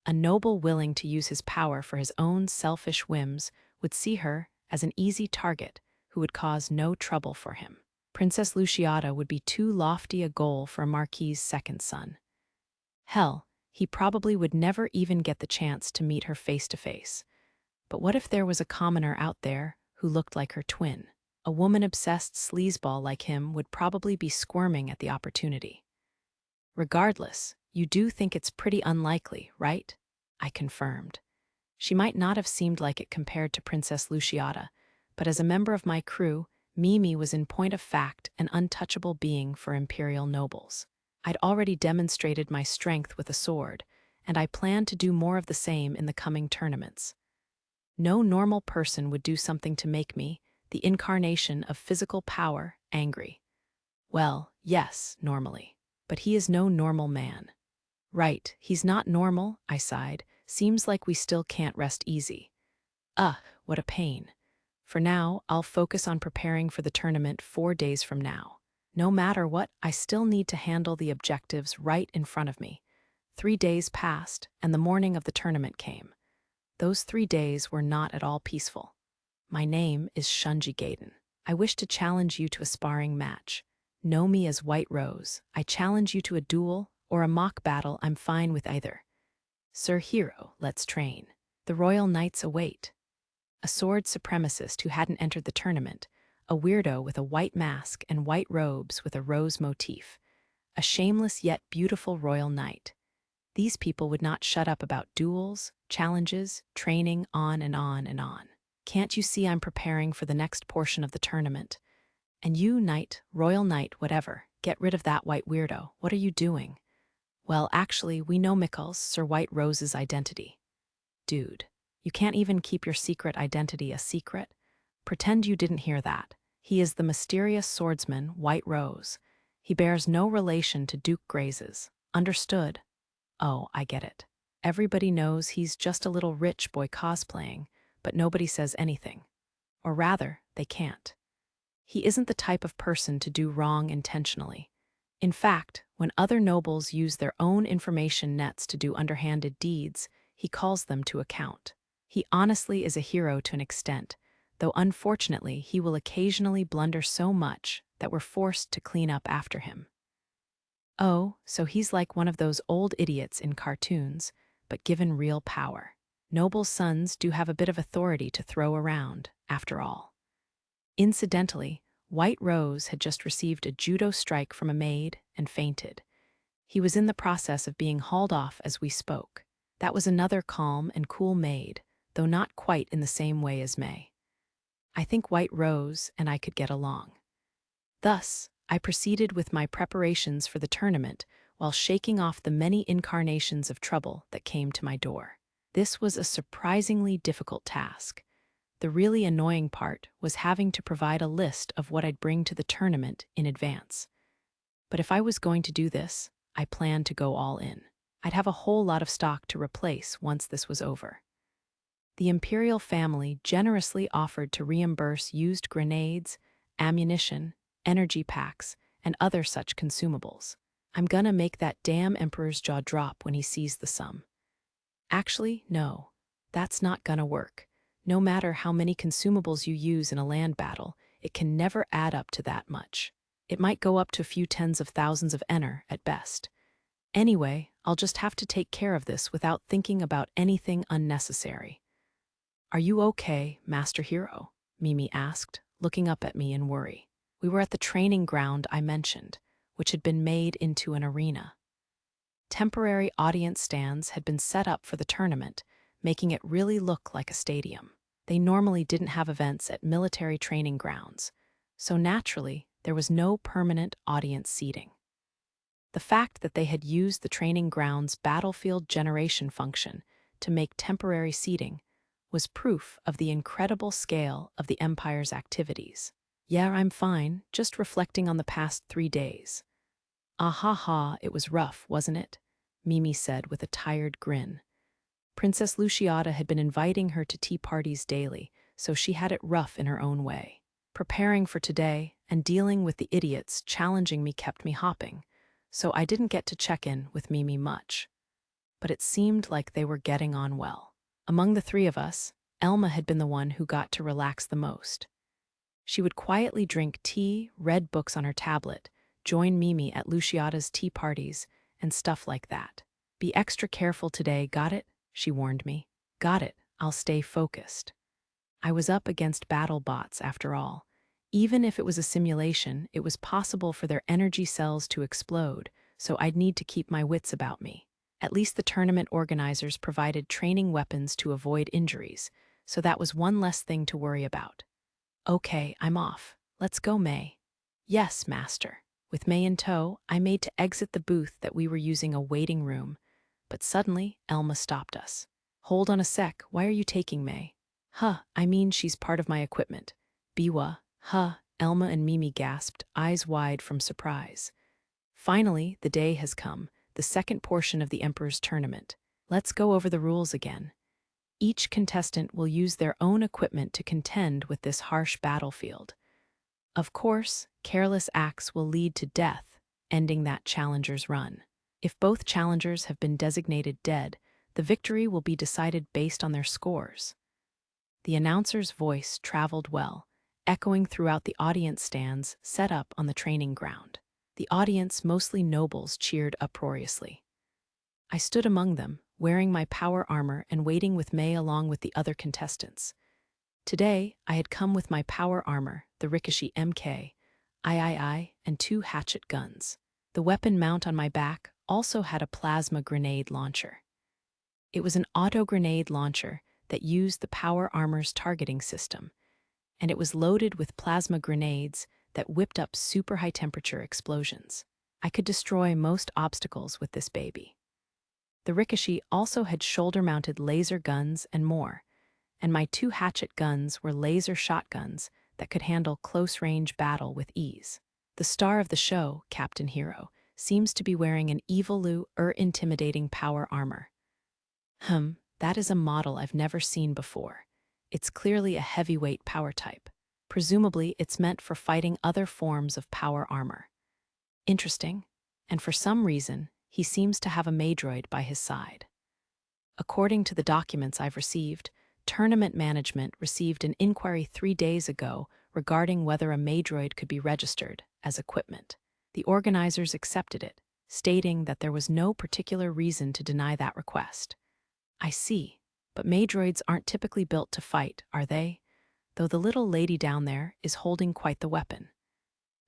A noble willing to use his power for his own selfish whims would see her as an easy target who would cause no trouble for him. Princess Luciata would be too lofty a goal for a marquis's second son. Hell, he probably would never even get the chance to meet her face to face. But what if there was a commoner out there who looked like her twin? A woman-obsessed sleazeball like him would probably be squirming at the opportunity. Regardless, you do think it's pretty unlikely, right? I confirmed. She might not have seemed like it compared to Princess Luciata, but as a member of my crew, Mimi was in point of fact an untouchable being for imperial nobles. I'd already demonstrated my strength with a sword, and I planned to do more of the same in the coming tournaments. No normal person would do something to make me, the incarnation of physical power, angry. Well, yes, normally. But he is no normal man. Right, he's not normal, I sighed. Seems like we still can't rest easy. What a pain. For now, I'll focus on preparing for the tournament 4 days from now. No matter what, I still need to handle the objectives right in front of me. 3 days passed, and the morning of the tournament came. Those 3 days were not at all peaceful. My name is Shunji Gaiden. I wish to challenge you to a sparring match. Know me as White Rose. I challenge you to a duel or a mock battle. I'm fine with either. Sir Hero, let's train. The royal knights await. A sword supremacist who hadn't entered the tournament, a weirdo with a white mask and white robes with a rose motif, a shameless yet beautiful royal knight. These people would not shut up about duels, challenges, training, on and on and on. Can't you see I'm preparing for the next portion of the tournament? And you, knight, royal knight, whatever, get rid of that white weirdo. What are you doing? Well, actually, we know Mikkel's, Sir White Rose's identity. Dude, you can't even keep your secret identity a secret? Pretend you didn't hear that. He is the mysterious swordsman, White Rose. He bears no relation to Duke Grazes. Understood? Oh, I get it. Everybody knows he's just a little rich boy cosplaying, but nobody says anything. Or rather, they can't. He isn't the type of person to do wrong intentionally. In fact, when other nobles use their own information nets to do underhanded deeds, he calls them to account. He honestly is a hero to an extent, though unfortunately he will occasionally blunder so much that we're forced to clean up after him. Oh, so he's like one of those old idiots in cartoons, but given real power. Noble sons do have a bit of authority to throw around, after all. Incidentally, White Rose had just received a judo strike from a maid and fainted. He was in the process of being hauled off as we spoke. That was another calm and cool maid, though not quite in the same way as May. I think White Rose and I could get along. Thus, I proceeded with my preparations for the tournament while shaking off the many incarnations of trouble that came to my door. This was a surprisingly difficult task. The really annoying part was having to provide a list of what I'd bring to the tournament in advance. But if I was going to do this, I planned to go all in. I'd have a whole lot of stock to replace once this was over. The imperial family generously offered to reimburse used grenades, ammunition, energy packs, and other such consumables. I'm gonna make that damn emperor's jaw drop when he sees the sum. Actually, no, that's not gonna work. No matter how many consumables you use in a land battle, it can never add up to that much. It might go up to a few tens of thousands of ener at best. Anyway, I'll just have to take care of this without thinking about anything unnecessary. Are you okay, Master Hero? Mimi asked, looking up at me in worry. We were at the training ground I mentioned, which had been made into an arena. Temporary audience stands had been set up for the tournament, making it really look like a stadium. They normally didn't have events at military training grounds, so naturally, there was no permanent audience seating. The fact that they had used the training ground's battlefield generation function to make temporary seating was proof of the incredible scale of the Empire's activities. Yeah, I'm fine, just reflecting on the past 3 days. Ah ha ha, it was rough, wasn't it? Mimi said with a tired grin. Princess Luciata had been inviting her to tea parties daily, so she had it rough in her own way. Preparing for today and dealing with the idiots challenging me kept me hopping, so I didn't get to check in with Mimi much. But it seemed like they were getting on well. Among the 3 of us, Elma had been the one who got to relax the most. She would quietly drink tea, read books on her tablet, join Mimi at Luciata's tea parties, and stuff like that. Be extra careful today, got it? She warned me. Got it, I'll stay focused. I was up against battle bots after all. Even if it was a simulation, it was possible for their energy cells to explode, so I'd need to keep my wits about me. At least the tournament organizers provided training weapons to avoid injuries, so that was one less thing to worry about. Okay, I'm off. Let's go, May. Yes, Master. With May in tow, I made to exit the booth that we were using a waiting room, but suddenly Elma stopped us. Hold on a sec, why are you taking May? I mean she's part of my equipment. Biwa, Elma and Mimi gasped, eyes wide from surprise. Finally, the day has come, the second portion of the Emperor's tournament. Let's go over the rules again. Each contestant will use their own equipment to contend with this harsh battlefield. Of course, careless acts will lead to death, ending that challenger's run. If both challengers have been designated dead, the victory will be decided based on their scores. The announcer's voice traveled well, echoing throughout the audience stands set up on the training ground. The audience, mostly nobles, cheered uproariously. I stood among them, wearing my power armor and waiting with May along with the other contestants. Today, I had come with my power armor, the Ricochet MK, III, and 2 hatchet guns. The weapon mount on my back also had a plasma grenade launcher. It was an auto grenade launcher that used the power armor's targeting system, and it was loaded with plasma grenades that whipped up super high temperature explosions. I could destroy most obstacles with this baby. The Ricochet also had shoulder-mounted laser guns and more, and my 2 hatchet guns were laser shotguns that could handle close-range battle with ease. The star of the show, Captain Hero, seems to be wearing an intimidating power armor. That is a model I've never seen before. It's clearly a heavyweight power type. Presumably, it's meant for fighting other forms of power armor. Interesting. And for some reason, he seems to have a Maydroid by his side. According to the documents I've received, Tournament Management received an inquiry 3 days ago regarding whether a Maydroid could be registered as equipment. The organizers accepted it, stating that there was no particular reason to deny that request. I see, but Maydroids aren't typically built to fight, are they? Though the little lady down there is holding quite the weapon.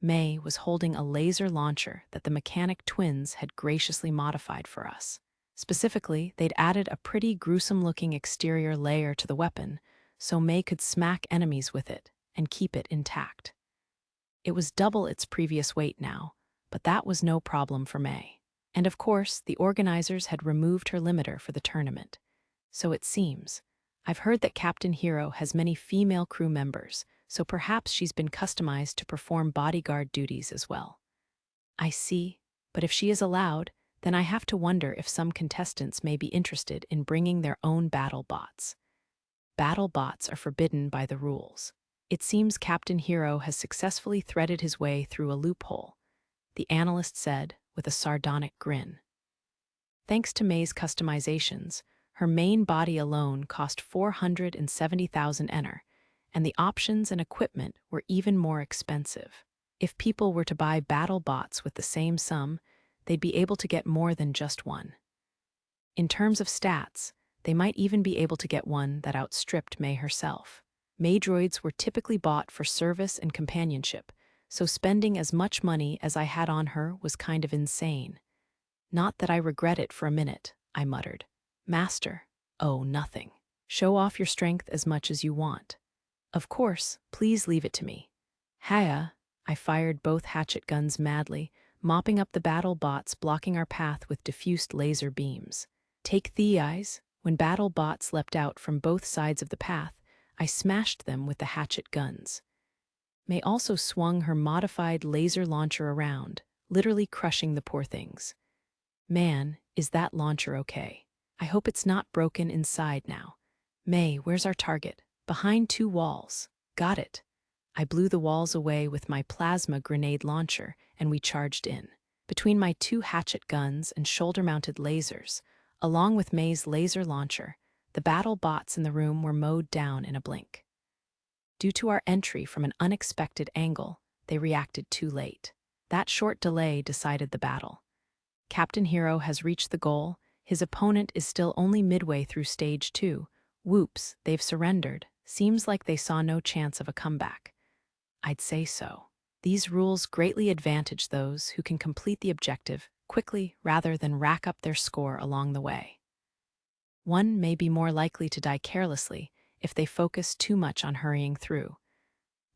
May was holding a laser launcher that the mechanic twins had graciously modified for us. Specifically, they'd added a pretty gruesome-looking exterior layer to the weapon, so May could smack enemies with it and keep it intact. It was double its previous weight now, but that was no problem for May. And of course, the organizers had removed her limiter for the tournament. So it seems. I've heard that Captain Hero has many female crew members, so perhaps she's been customized to perform bodyguard duties as well. I see, but if she is allowed, then I have to wonder if some contestants may be interested in bringing their own battle bots. Battle bots are forbidden by the rules. It seems Captain Hero has successfully threaded his way through a loophole, the analyst said with a sardonic grin. Thanks to May's customizations, her main body alone cost 470,000 ener, and the options and equipment were even more expensive. If people were to buy battle bots with the same sum, they'd be able to get more than just one. In terms of stats, they might even be able to get one that outstripped May herself. Maydroids were typically bought for service and companionship, so spending as much money as I had on her was kind of insane. Not that I regret it for a minute, I muttered. Master, oh, nothing. Show off your strength as much as you want. Of course, please leave it to me. Haya, I fired both hatchet guns madly, mopping up the battle bots blocking our path with diffused laser beams. Take the eyes. When battle bots leapt out from both sides of the path, I smashed them with the hatchet guns. May also swung her modified laser launcher around, literally crushing the poor things. Man, is that launcher okay? I hope it's not broken inside now. May, where's our target? Behind 2 walls. Got it. I blew the walls away with my plasma grenade launcher, and we charged in. Between my 2 hatchet guns and shoulder-mounted lasers, along with May's laser launcher, the battle bots in the room were mowed down in a blink. Due to our entry from an unexpected angle, they reacted too late. That short delay decided the battle. Captain Hero has reached the goal. His opponent is still only midway through stage 2. Whoops, they've surrendered. Seems like they saw no chance of a comeback. I'd say so. These rules greatly advantage those who can complete the objective quickly rather than rack up their score along the way. One may be more likely to die carelessly if they focus too much on hurrying through.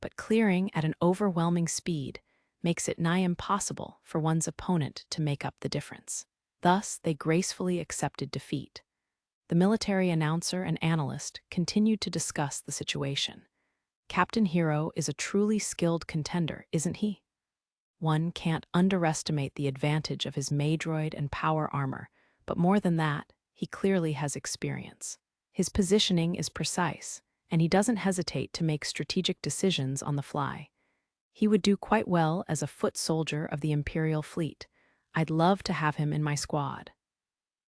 But clearing at an overwhelming speed makes it nigh impossible for one's opponent to make up the difference. Thus, they gracefully accepted defeat. The military announcer and analyst continued to discuss the situation. Captain Hero is a truly skilled contender, isn't he? One can't underestimate the advantage of his Maydroid and power armor, but more than that, he clearly has experience. His positioning is precise, and he doesn't hesitate to make strategic decisions on the fly. He would do quite well as a foot soldier of the Imperial fleet. I'd love to have him in my squad.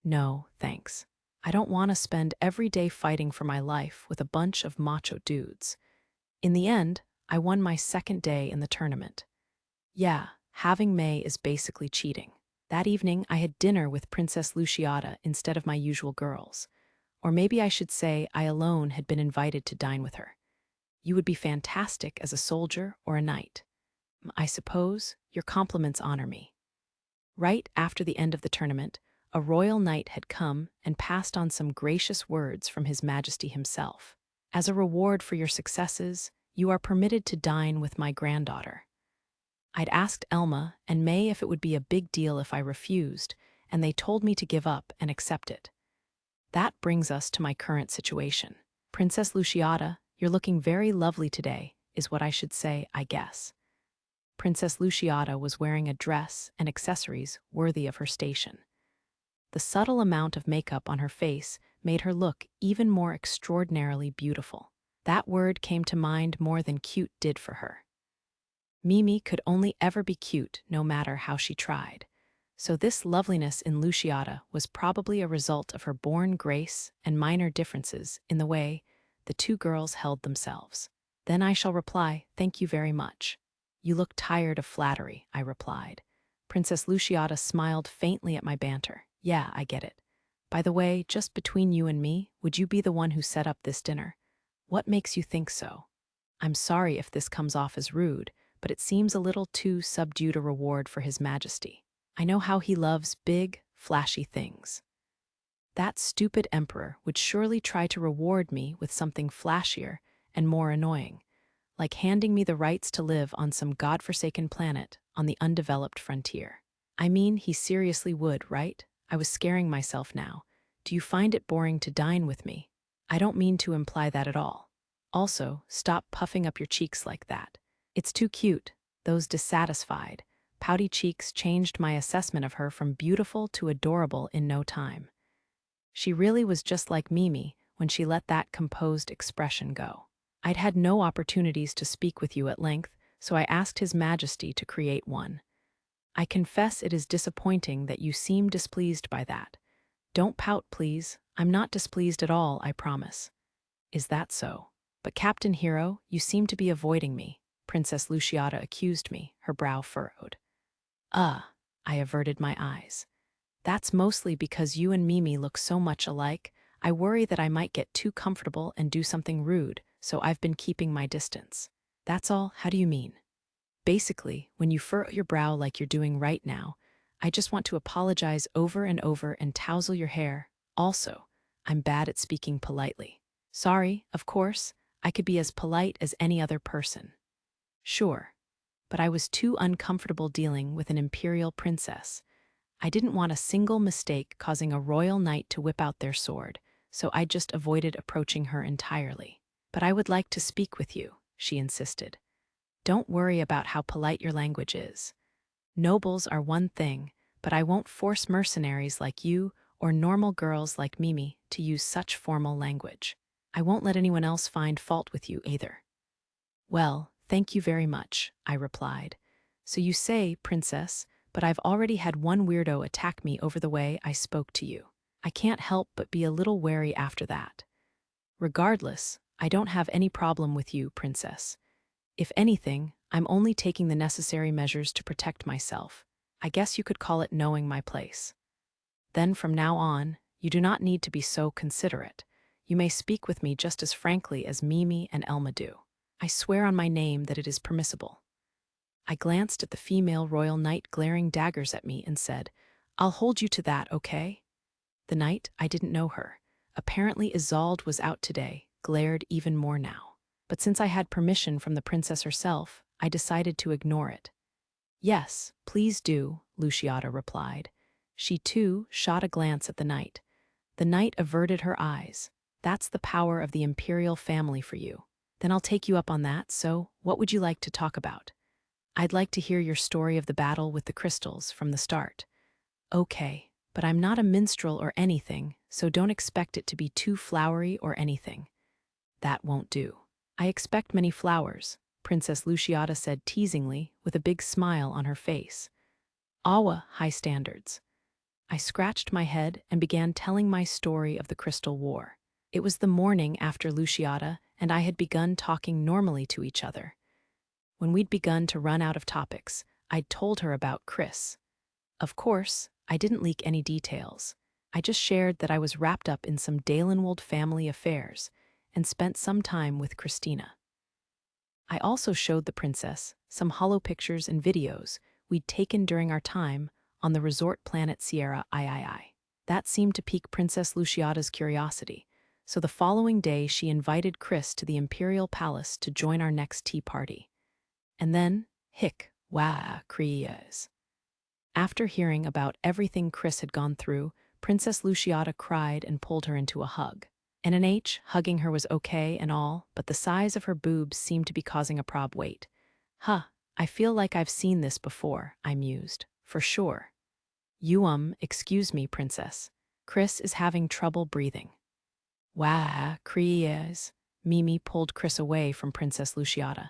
No, thanks. I don't want to spend every day fighting for my life with a bunch of macho dudes. In the end, I won my 2nd day in the tournament. Yeah, having May is basically cheating. That evening, I had dinner with Princess Luciata instead of my usual girls. Or maybe I should say I alone had been invited to dine with her. You would be fantastic as a soldier or a knight. I suppose your compliments honor me. Right after the end of the tournament, a royal knight had come and passed on some gracious words from His Majesty himself. As a reward for your successes, you are permitted to dine with my granddaughter. I'd asked Elma and May if it would be a big deal if I refused, and they told me to give up and accept it. That brings us to my current situation. Princess Luciata, you're looking very lovely today, is what I should say, I guess. Princess Luciata was wearing a dress and accessories worthy of her station. The subtle amount of makeup on her face made her look even more extraordinarily beautiful. That word came to mind more than cute did for her. Mimi could only ever be cute no matter how she tried. So this loveliness in Luciata was probably a result of her born grace and minor differences in the way the two girls held themselves. Then I shall reply, thank you very much. You look tired of flattery, I replied. Princess Luciata smiled faintly at my banter. Yeah, I get it. By the way, just between you and me, would you be the one who set up this dinner? What makes you think so? I'm sorry if this comes off as rude, but it seems a little too subdued a reward for His Majesty. I know how he loves big, flashy things. That stupid emperor would surely try to reward me with something flashier and more annoying, like handing me the rights to live on some godforsaken planet on the undeveloped frontier. I mean, he seriously would, right? I was scaring myself now. Do you find it boring to dine with me? I don't mean to imply that at all. Also, stop puffing up your cheeks like that. It's too cute, those dissatisfied, pouty cheeks changed my assessment of her from beautiful to adorable in no time. She really was just like Mimi when she let that composed expression go. I'd had no opportunities to speak with you at length, so I asked His Majesty to create one. I confess it is disappointing that you seem displeased by that. Don't pout, please. I'm not displeased at all, I promise. Is that so? But Captain Hero, you seem to be avoiding me, Princess Luciata accused me, her brow furrowed. I averted my eyes. That's mostly because you and Mimi look so much alike. I worry that I might get too comfortable and do something rude, so I've been keeping my distance. That's all? How do you mean? Basically, when you furrow your brow like you're doing right now, I just want to apologize over and over and tousle your hair. Also, I'm bad at speaking politely. Sorry, of course, I could be as polite as any other person. Sure. But I was too uncomfortable dealing with an imperial princess. I didn't want a single mistake causing a royal knight to whip out their sword, so I just avoided approaching her entirely. But I would like to speak with you, she insisted. Don't worry about how polite your language is. Nobles are one thing, but I won't force mercenaries like you or normal girls like Mimi to use such formal language. I won't let anyone else find fault with you either. Well, thank you very much, I replied. So you say, Princess, but I've already had one weirdo attack me over the way I spoke to you. I can't help but be a little wary after that. Regardless, I don't have any problem with you, Princess. If anything, I'm only taking the necessary measures to protect myself. I guess you could call it knowing my place. Then from now on, you do not need to be so considerate. You may speak with me just as frankly as Mimi and Elma do. I swear on my name that it is permissible. I glanced at the female royal knight glaring daggers at me and said, I'll hold you to that, okay? The knight, I didn't know her. Apparently Isolde was out today, glared even more now. But since I had permission from the princess herself, I decided to ignore it. Yes, please do, Luciata replied. She too shot a glance at the knight. The knight averted her eyes. That's the power of the imperial family for you. Then I'll take you up on that, so what would you like to talk about? I'd like to hear your story of the battle with the crystals from the start. Okay, but I'm not a minstrel or anything, so don't expect it to be too flowery or anything. That won't do. I expect many flowers, Princess Luciata said teasingly with a big smile on her face. Awa, high standards. I scratched my head and began telling my story of the Crystal War. It was the morning after Luciata and I had begun talking normally to each other. When we'd begun to run out of topics, I'd told her about Chris. Of course, I didn't leak any details. I just shared that I was wrapped up in some Dalenwold family affairs and spent some time with Christina. I also showed the princess some holo pictures and videos we'd taken during our time on the resort planet Sierra III. That seemed to pique Princess Luciata's curiosity, so the following day she invited Chris to the Imperial Palace to join our next tea party. And then, creas. After hearing about everything Chris had gone through, Princess Luciata cried and pulled her into a hug. Hugging her was okay and all, but the size of her boobs seemed to be causing a prob. Wait. I feel like I've seen this before, I mused. For sure. Excuse me, princess. Chris is having trouble breathing. Creas. Mimi pulled Chris away from Princess Luciata.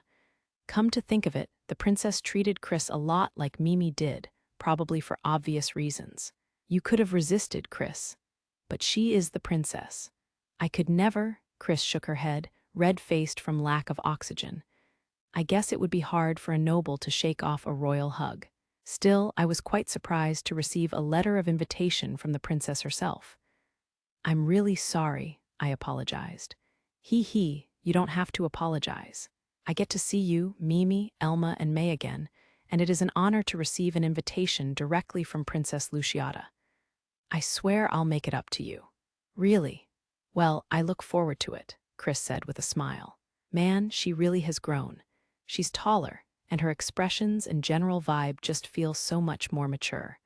Come to think of it, the princess treated Chris a lot like Mimi did, probably for obvious reasons. You could have resisted, Chris. But she is the princess. I could never, Chris shook her head, red-faced from lack of oxygen. I guess it would be hard for a noble to shake off a royal hug. Still, I was quite surprised to receive a letter of invitation from the princess herself. I'm really sorry, I apologized. You don't have to apologize. I get to see you, Mimi, Elma, and May again, and it is an honor to receive an invitation directly from Princess Luciata. I swear I'll make it up to you. Really? Well, I look forward to it, Chris said with a smile. Man, she really has grown. She's taller, and her expressions and general vibe just feel so much more mature.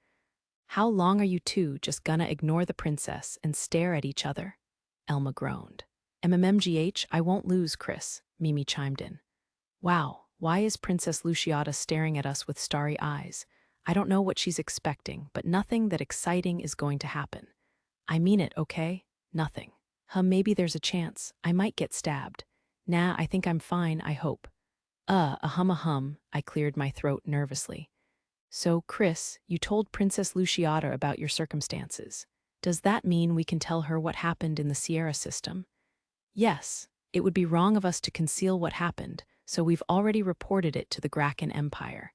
How long are you two just gonna ignore the princess and stare at each other? Elma groaned. MMGH, I won't lose, Chris, Mimi chimed in. Wow, why is Princess Luciata staring at us with starry eyes? I don't know what she's expecting, but nothing that exciting is going to happen. I mean it, okay? Nothing. Maybe there's a chance. I might get stabbed. Nah, I think I'm fine, I hope. I cleared my throat nervously. So, Chris, you told Princess Luciata about your circumstances. Does that mean we can tell her what happened in the Sierra system? Yes, it would be wrong of us to conceal what happened, so we've already reported it to the Graken Empire.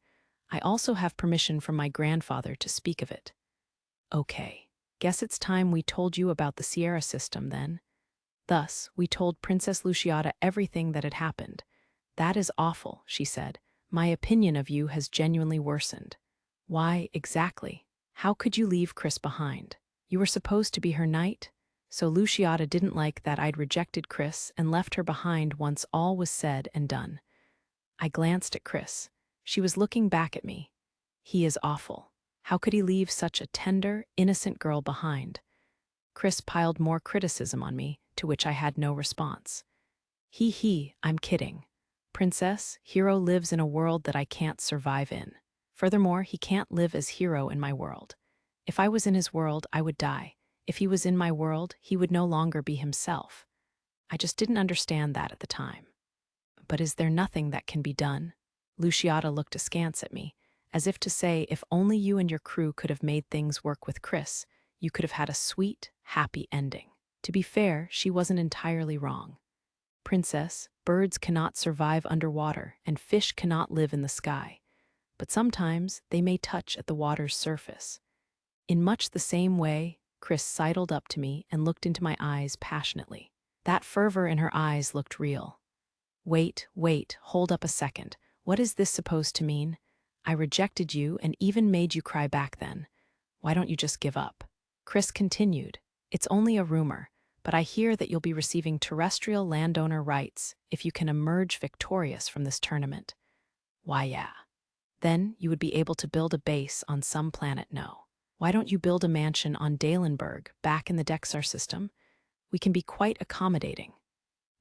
I also have permission from my grandfather to speak of it. Okay, guess it's time we told you about the Sierra system then. Thus, we told Princess Luciata everything that had happened. That is awful, she said. My opinion of you has genuinely worsened. Why, exactly? How could you leave Chris behind? You were supposed to be her knight? So Luciata didn't like that I'd rejected Chris and left her behind once all was said and done. I glanced at Chris. She was looking back at me. He is awful. How could he leave such a tender, innocent girl behind? Chris piled more criticism on me, to which I had no response. I'm kidding. Princess, Hero lives in a world that I can't survive in. Furthermore, he can't live as Hero in my world. If I was in his world, I would die. If he was in my world, he would no longer be himself. I just didn't understand that at the time. But is there nothing that can be done? Luciata looked askance at me, as if to say if only you and your crew could have made things work with Chris, you could have had a sweet, happy ending. To be fair, she wasn't entirely wrong. Princess, birds cannot survive underwater and fish cannot live in the sky, but sometimes they may touch at the water's surface. In much the same way, Chris sidled up to me and looked into my eyes passionately. That fervor in her eyes looked real. Wait, hold up a second. What is this supposed to mean? I rejected you and even made you cry back then. Why don't you just give up? Chris continued. It's only a rumor, but I hear that you'll be receiving terrestrial landowner rights if you can emerge victorious from this tournament. Why, yeah. Then you would be able to build a base on some planet. No. Why don't you build a mansion on Dalenberg, back in the Dexar system? We can be quite accommodating.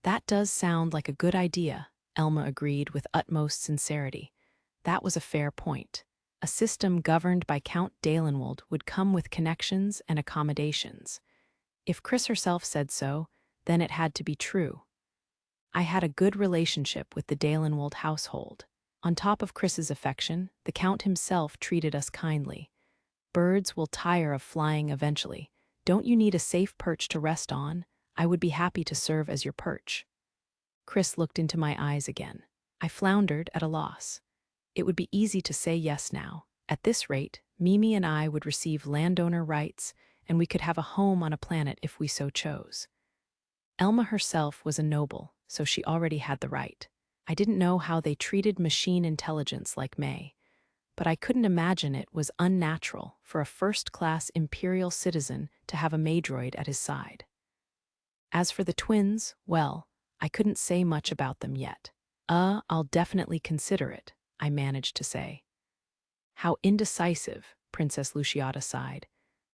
That does sound like a good idea, Elma agreed with utmost sincerity. That was a fair point. A system governed by Count Dalenwald would come with connections and accommodations. If Chris herself said so, then it had to be true. I had a good relationship with the Dalenwald household. On top of Chris's affection, the Count himself treated us kindly. Birds will tire of flying eventually. Don't you need a safe perch to rest on? I would be happy to serve as your perch. Chris looked into my eyes again. I floundered at a loss. It would be easy to say yes now. At this rate, Mimi and I would receive landowner rights, and we could have a home on a planet if we so chose. Elma herself was a noble, so she already had the right. I didn't know how they treated machine intelligence like May, but I couldn't imagine it was unnatural for a first-class Imperial citizen to have a Maydroid at his side. As for the twins, well, I couldn't say much about them yet. I'll definitely consider it, I managed to say. How indecisive, Princess Luciata sighed.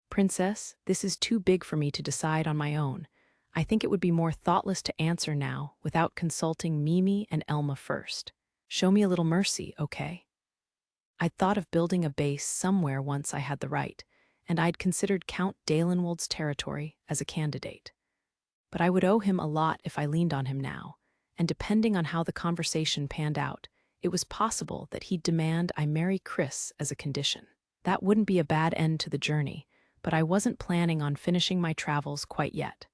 Princess, this is too big for me to decide on my own. I think it would be more thoughtless to answer now without consulting Mimi and Elma first. Show me a little mercy, okay? I'd thought of building a base somewhere once I had the right, and I'd considered Count Dalenwold's territory as a candidate. But I would owe him a lot if I leaned on him now, and depending on how the conversation panned out, it was possible that he'd demand I marry Chris as a condition. That wouldn't be a bad end to the journey, but I wasn't planning on finishing my travels quite yet.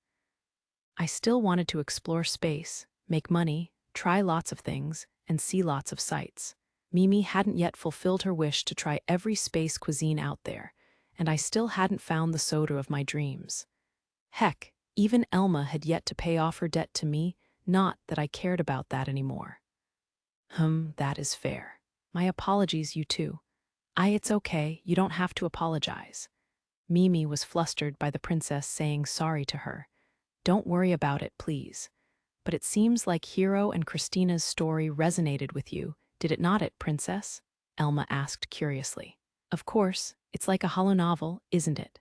I still wanted to explore space, make money, try lots of things, and see lots of sights. Mimi hadn't yet fulfilled her wish to try every space cuisine out there, and I still hadn't found the soda of my dreams. Heck, even Elma had yet to pay off her debt to me, not that I cared about that anymore. That is fair. My apologies, you two. It's okay, you don't have to apologize. Mimi was flustered by the princess saying sorry to her. Don't worry about it, please. But it seems like Hero and Christina's story resonated with you, did it not, princess? Elma asked curiously. Of course, it's like a holonovel, isn't it?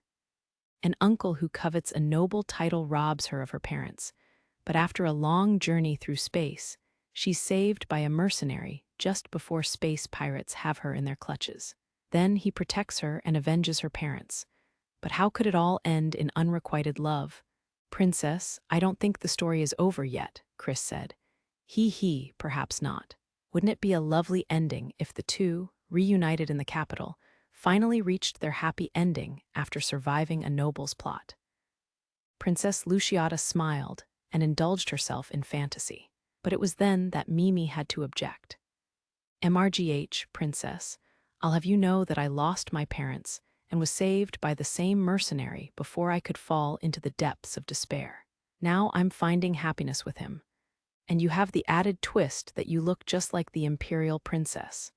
An uncle who covets a noble title robs her of her parents, but after a long journey through space, she's saved by a mercenary just before space pirates have her in their clutches. Then he protects her and avenges her parents. But how could it all end in unrequited love? Princess, I don't think the story is over yet, Chris said. Perhaps not. Wouldn't it be a lovely ending if the two, reunited in the capital, finally reached their happy ending after surviving a noble's plot? Princess Luciata smiled and indulged herself in fantasy. But it was then that Mimi had to object. MRGH, Princess, I'll have you know that I lost my parents and was saved by the same mercenary before I could fall into the depths of despair. Now I'm finding happiness with him. And you have the added twist that you look just like the Imperial Princess.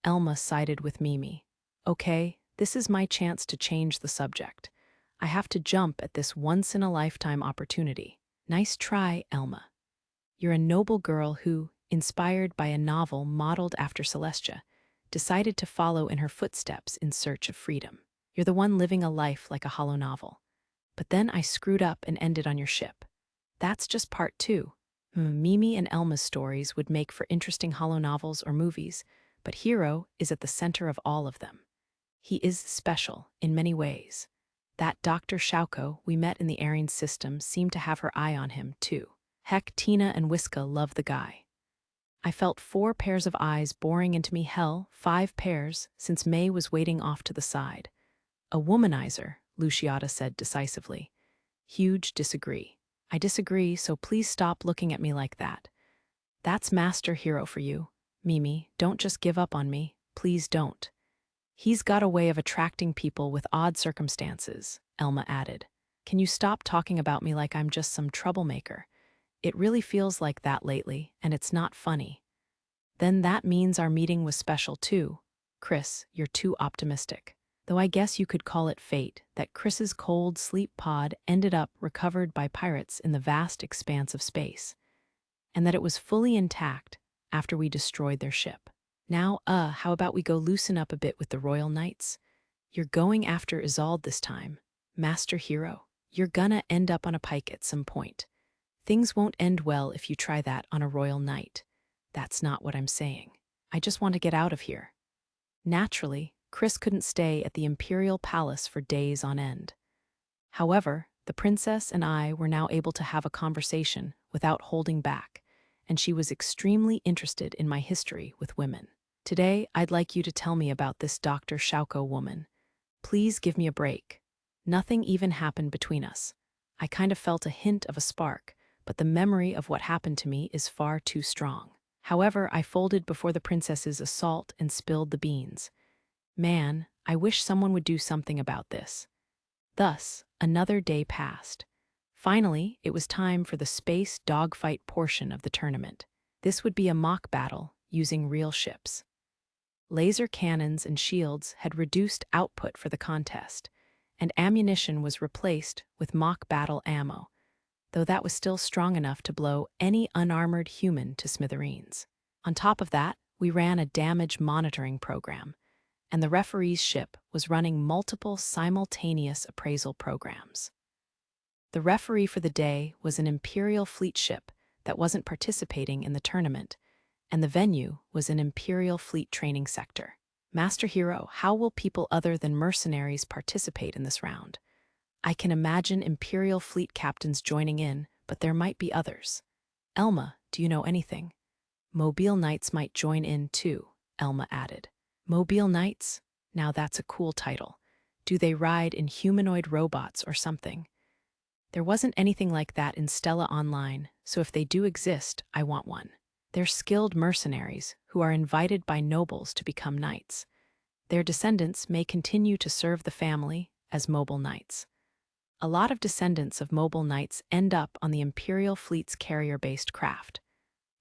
Elma sided with Mimi. Okay, this is my chance to change the subject. I have to jump at this once-in-a-lifetime opportunity. Nice try, Elma. You're a noble girl who, inspired by a novel modeled after Celestia, decided to follow in her footsteps in search of freedom. You're the one living a life like a holonovel. But then I screwed up and ended on your ship. That's just part 2. Mimi and Elma's stories would make for interesting holonovels or movies, but Hero is at the center of all of them. He is special in many ways. That Dr. Shauko we met in the Aries system seemed to have her eye on him, too. Heck, Tina and Whiska love the guy. I felt 4 pairs of eyes boring into me, 5 pairs, since May was waiting off to the side. A womanizer, Luciata said decisively. Huge disagree. I disagree, so please stop looking at me like that. That's Master Hero for you. Mimi, don't just give up on me. Please don't. He's got a way of attracting people with odd circumstances, Elma added. Can you stop talking about me like I'm just some troublemaker? It really feels like that lately, and it's not funny. Then that means our meeting was special too. Chris, you're too optimistic. Though I guess you could call it fate that Chris's cold sleep pod ended up recovered by pirates in the vast expanse of space, and that it was fully intact after we destroyed their ship. Now, how about we go loosen up a bit with the Royal Knights? You're going after Isolde this time. Master Hero, you're gonna end up on a pike at some point. Things won't end well if you try that on a Royal Knight. That's not what I'm saying. I just want to get out of here. Naturally, Chris couldn't stay at the Imperial Palace for days on end. However, the princess and I were now able to have a conversation without holding back, and she was extremely interested in my history with women. Today, I'd like you to tell me about this Dr. Shauko woman. Please give me a break. Nothing even happened between us. I kind of felt a hint of a spark, but the memory of what happened to me is far too strong. However, I folded before the princess's assault and spilled the beans. Man, I wish someone would do something about this. Thus, another day passed. Finally, it was time for the space dogfight portion of the tournament. This would be a mock battle using real ships. Laser cannons and shields had reduced output for the contest, and ammunition was replaced with mock battle ammo, though that was still strong enough to blow any unarmored human to smithereens. On top of that, we ran a damage monitoring program, and the referee's ship was running multiple simultaneous appraisal programs. The referee for the day was an Imperial fleet ship that wasn't participating in the tournament, and the venue was an Imperial fleet training sector. Master Hero, how will people other than mercenaries participate in this round? I can imagine Imperial fleet captains joining in, but there might be others. Elma, do you know anything? Mobile Knights might join in too, Elma added. Mobile Knights? Now that's a cool title. Do they ride in humanoid robots or something? There wasn't anything like that in Stella Online, so if they do exist, I want one. They're skilled mercenaries who are invited by nobles to become knights. Their descendants may continue to serve the family as mobile knights. A lot of descendants of mobile knights end up on the Imperial fleet's carrier-based craft.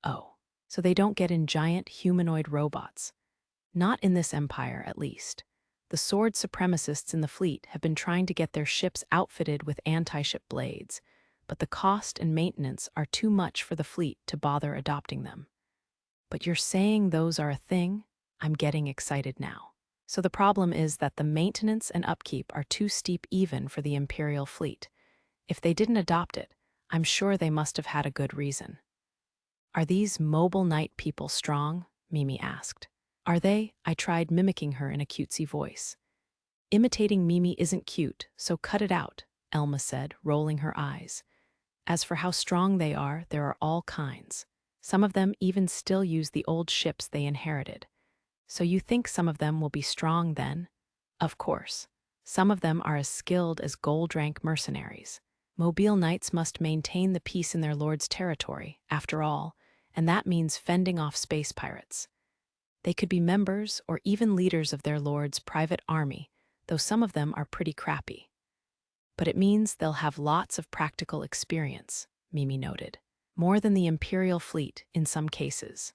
Oh, so they don't get in giant humanoid robots. Not in this empire, at least. The sword supremacists in the fleet have been trying to get their ships outfitted with anti-ship blades, but the cost and maintenance are too much for the fleet to bother adopting them. But you're saying those are a thing? I'm getting excited now. So the problem is that the maintenance and upkeep are too steep even for the Imperial fleet. If they didn't adopt it, I'm sure they must have had a good reason. Are these mobile knight people strong? Mimi asked. Are they? I tried mimicking her in a cutesy voice. Imitating Mimi isn't cute, so cut it out, Elma said, rolling her eyes. As for how strong they are, there are all kinds. Some of them even still use the old ships they inherited. So you think some of them will be strong then? Of course. Some of them are as skilled as gold-rank mercenaries. Mobile knights must maintain the peace in their lord's territory, after all, and that means fending off space pirates. They could be members or even leaders of their lord's private army, though some of them are pretty crappy. But it means they'll have lots of practical experience, Mimi noted. More than the Imperial fleet in some cases.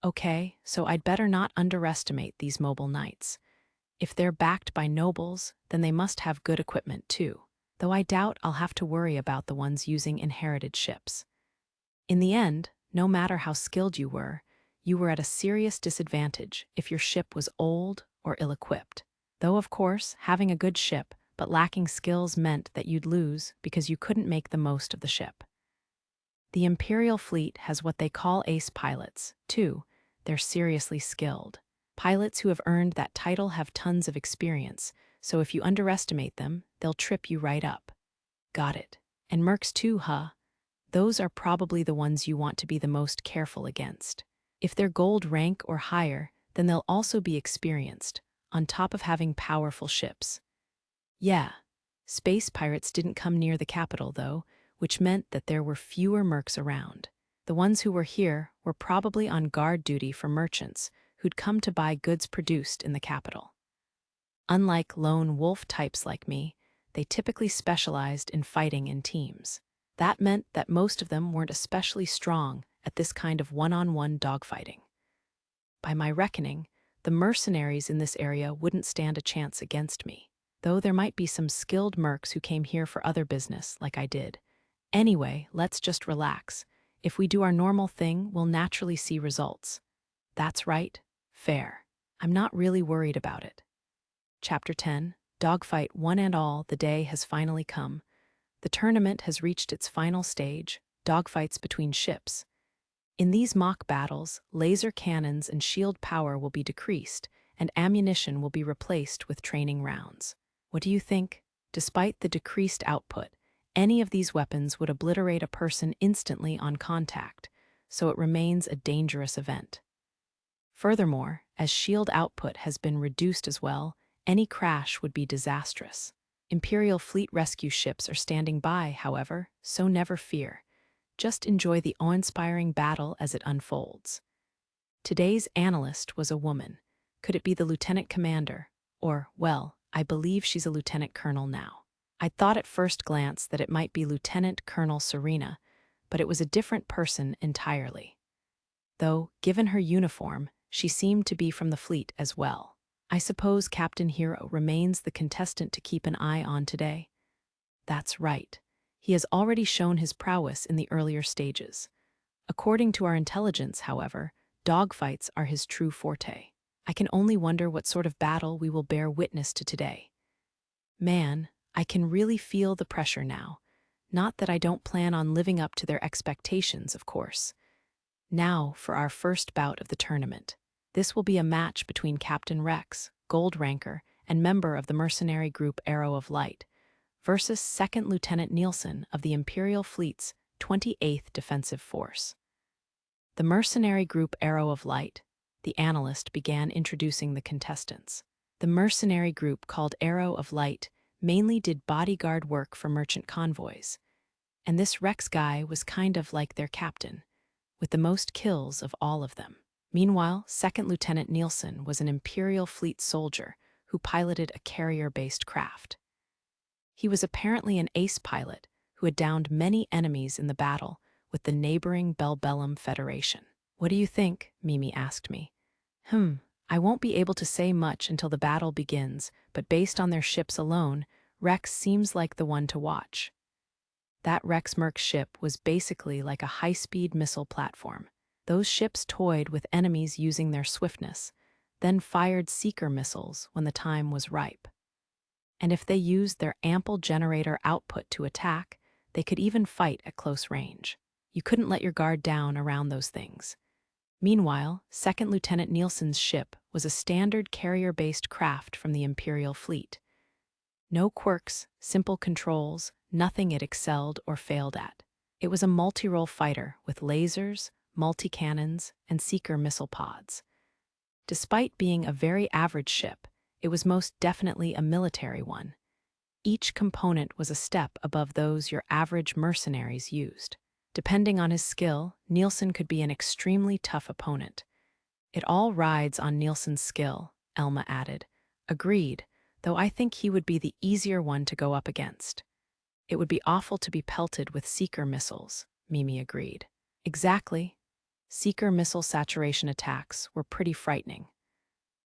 Okay, so I'd better not underestimate these mobile knights. If they're backed by nobles, then they must have good equipment too, though I doubt I'll have to worry about the ones using inherited ships. In the end, no matter how skilled you were at a serious disadvantage if your ship was old or ill-equipped. Though, of course, having a good ship but lacking skills meant that you'd lose because you couldn't make the most of the ship. The Imperial fleet has what they call ace pilots, too. They're seriously skilled. Pilots who have earned that title have tons of experience, so if you underestimate them, they'll trip you right up. Got it. And mercs too, huh? Those are probably the ones you want to be the most careful against. If they're gold rank or higher, then they'll also be experienced, on top of having powerful ships. Yeah, space pirates didn't come near the capital, though, which meant that there were fewer mercs around. The ones who were here were probably on guard duty for merchants who'd come to buy goods produced in the capital. Unlike lone wolf types like me, they typically specialized in fighting in teams. That meant that most of them weren't especially strong at this kind of one-on-one dogfighting. By my reckoning, the mercenaries in this area wouldn't stand a chance against me, though there might be some skilled mercs who came here for other business like I did. Anyway, let's just relax. If we do our normal thing, we'll naturally see results. That's right. Fair. I'm not really worried about it. Chapter 10, Dogfight one and all, the day has finally come. The tournament has reached its final stage, dogfights between ships. In these mock battles, laser cannons and shield power will be decreased, and ammunition will be replaced with training rounds. What do you think? Despite the decreased output, any of these weapons would obliterate a person instantly on contact, so it remains a dangerous event. Furthermore, as shield output has been reduced as well, any crash would be disastrous. Imperial fleet rescue ships are standing by, however, so never fear. Just enjoy the awe-inspiring battle as it unfolds. Today's analyst was a woman. Could it be the lieutenant commander? Or, well, I believe she's a lieutenant colonel now. I thought at first glance that it might be Lieutenant Colonel Serena, but it was a different person entirely. though, given her uniform, she seemed to be from the fleet as well. I suppose Captain Hero remains the contestant to keep an eye on today. That's right. He has already shown his prowess in the earlier stages. According to our intelligence, however, dogfights are his true forte. I can only wonder what sort of battle we will bear witness to today. Man, I can really feel the pressure now. Not that I don't plan on living up to their expectations, of course. Now for our first bout of the tournament. This will be a match between Captain Rex, Gold Ranker, and member of the mercenary group Arrow of Light, versus 2nd Lieutenant Nielsen of the Imperial Fleet's 28th Defensive Force. The mercenary group Arrow of Light, the analyst began introducing the contestants. The mercenary group called Arrow of Light mainly did bodyguard work for merchant convoys, and this Rex guy was kind of like their captain, with the most kills of all of them. Meanwhile, 2nd Lieutenant Nielsen was an Imperial Fleet soldier who piloted a carrier-based craft. He was apparently an ace pilot who had downed many enemies in the battle with the neighboring Bellbellum Federation. "What do you think?" Mimi asked me. I won't be able to say much until the battle begins, but based on their ships alone, Rex seems like the one to watch." That Rex Merc ship was basically like a high-speed missile platform. Those ships toyed with enemies using their swiftness, then fired seeker missiles when the time was ripe. And if they used their ample generator output to attack, they could even fight at close range. You couldn't let your guard down around those things. Meanwhile, 2nd Lieutenant Nielsen's ship was a standard carrier-based craft from the Imperial Fleet. No quirks, simple controls, nothing it excelled or failed at. It was a multi-role fighter with lasers, multi-cannons, and seeker missile pods. Despite being a very average ship, it was most definitely a military one. Each component was a step above those your average mercenaries used. Depending on his skill, Nielsen could be an extremely tough opponent. "It all rides on Nielsen's skill," Elma added. "Agreed, though I think he would be the easier one to go up against." "It would be awful to be pelted with seeker missiles," Mimi agreed. "Exactly. Seeker missile saturation attacks were pretty frightening.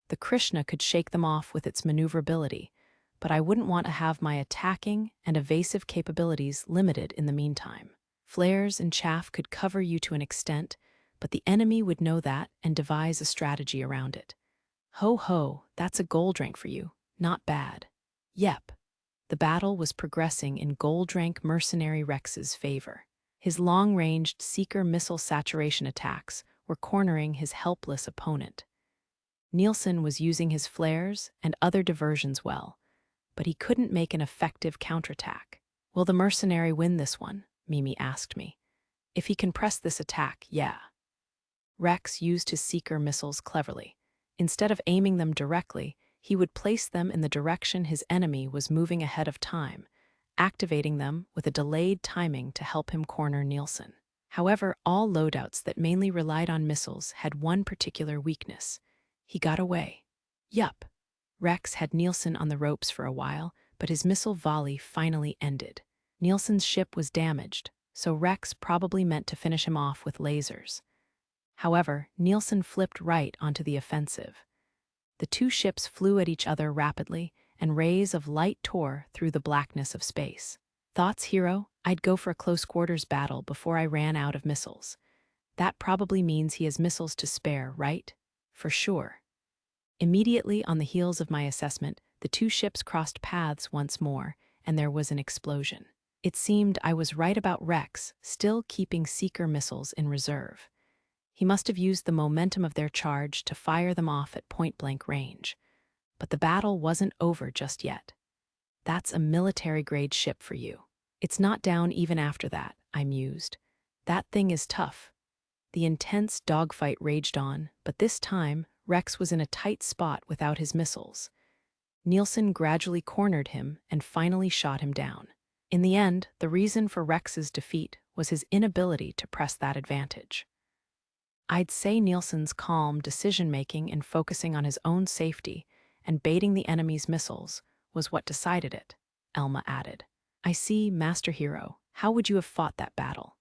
The Krishna could shake them off with its maneuverability, but I wouldn't want to have my attacking and evasive capabilities limited in the meantime. Flares and chaff could cover you to an extent, but the enemy would know that and devise a strategy around it. Ho ho, that's a gold rank for you. Not bad." Yep. The battle was progressing in gold rank mercenary Rex's favor. His long-ranged seeker missile saturation attacks were cornering his helpless opponent. Nielsen was using his flares and other diversions well, but he couldn't make an effective counterattack. "Will the mercenary win this one?" Mimi asked me. "If he can press this attack, yeah." Rex used his seeker missiles cleverly. Instead of aiming them directly, he would place them in the direction his enemy was moving ahead of time, activating them with a delayed timing to help him corner Nielsen. However, all loadouts that mainly relied on missiles had one particular weakness. He got away. Yup. Rex had Nielsen on the ropes for a while, but his missile volley finally ended. Nielsen's ship was damaged, so Rex probably meant to finish him off with lasers. However, Nielsen flipped right onto the offensive. The two ships flew at each other rapidly, and rays of light tore through the blackness of space. "Thoughts, Hero? I'd go for a close-quarters battle before I ran out of missiles. That probably means he has missiles to spare, right?" "For sure." Immediately on the heels of my assessment, the two ships crossed paths once more, and there was an explosion. It seemed I was right about Rex still keeping seeker missiles in reserve. He must have used the momentum of their charge to fire them off at point-blank range. But the battle wasn't over just yet. "That's a military-grade ship for you. It's not down even after that," I mused. "That thing is tough." The intense dogfight raged on, but this time, Rex was in a tight spot without his missiles. Nielsen gradually cornered him and finally shot him down. In the end, the reason for Rex's defeat was his inability to press that advantage. I'd say Nielsen's calm decision-making and focusing on his own safety and baiting the enemy's missiles was what decided it, Elma added. "I see, Master Hero. How would you have fought that battle?"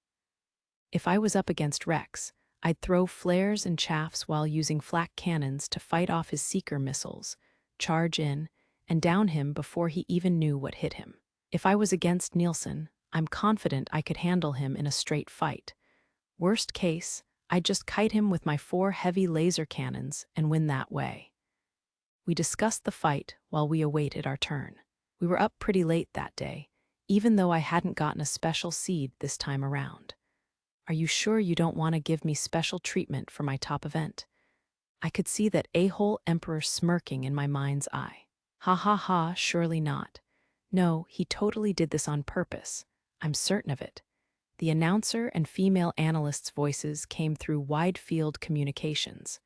"If I was up against Rex, I'd throw flares and chaffs while using flak cannons to fight off his seeker missiles, charge in, and down him before he even knew what hit him. If I was against Nielsen, I'm confident I could handle him in a straight fight. Worst case, I'd just kite him with my 4 heavy laser cannons and win that way. We discussed the fight while we awaited our turn. We were up pretty late that day, even though I hadn't gotten a special seed this time around. Are you sure you don't want to give me special treatment for my top event? I could see that a-hole Emperor smirking in my mind's eye. Ha ha ha, surely not. No, he totally did this on purpose. I'm certain of it. The announcer and female analyst's voices came through wide-field communications.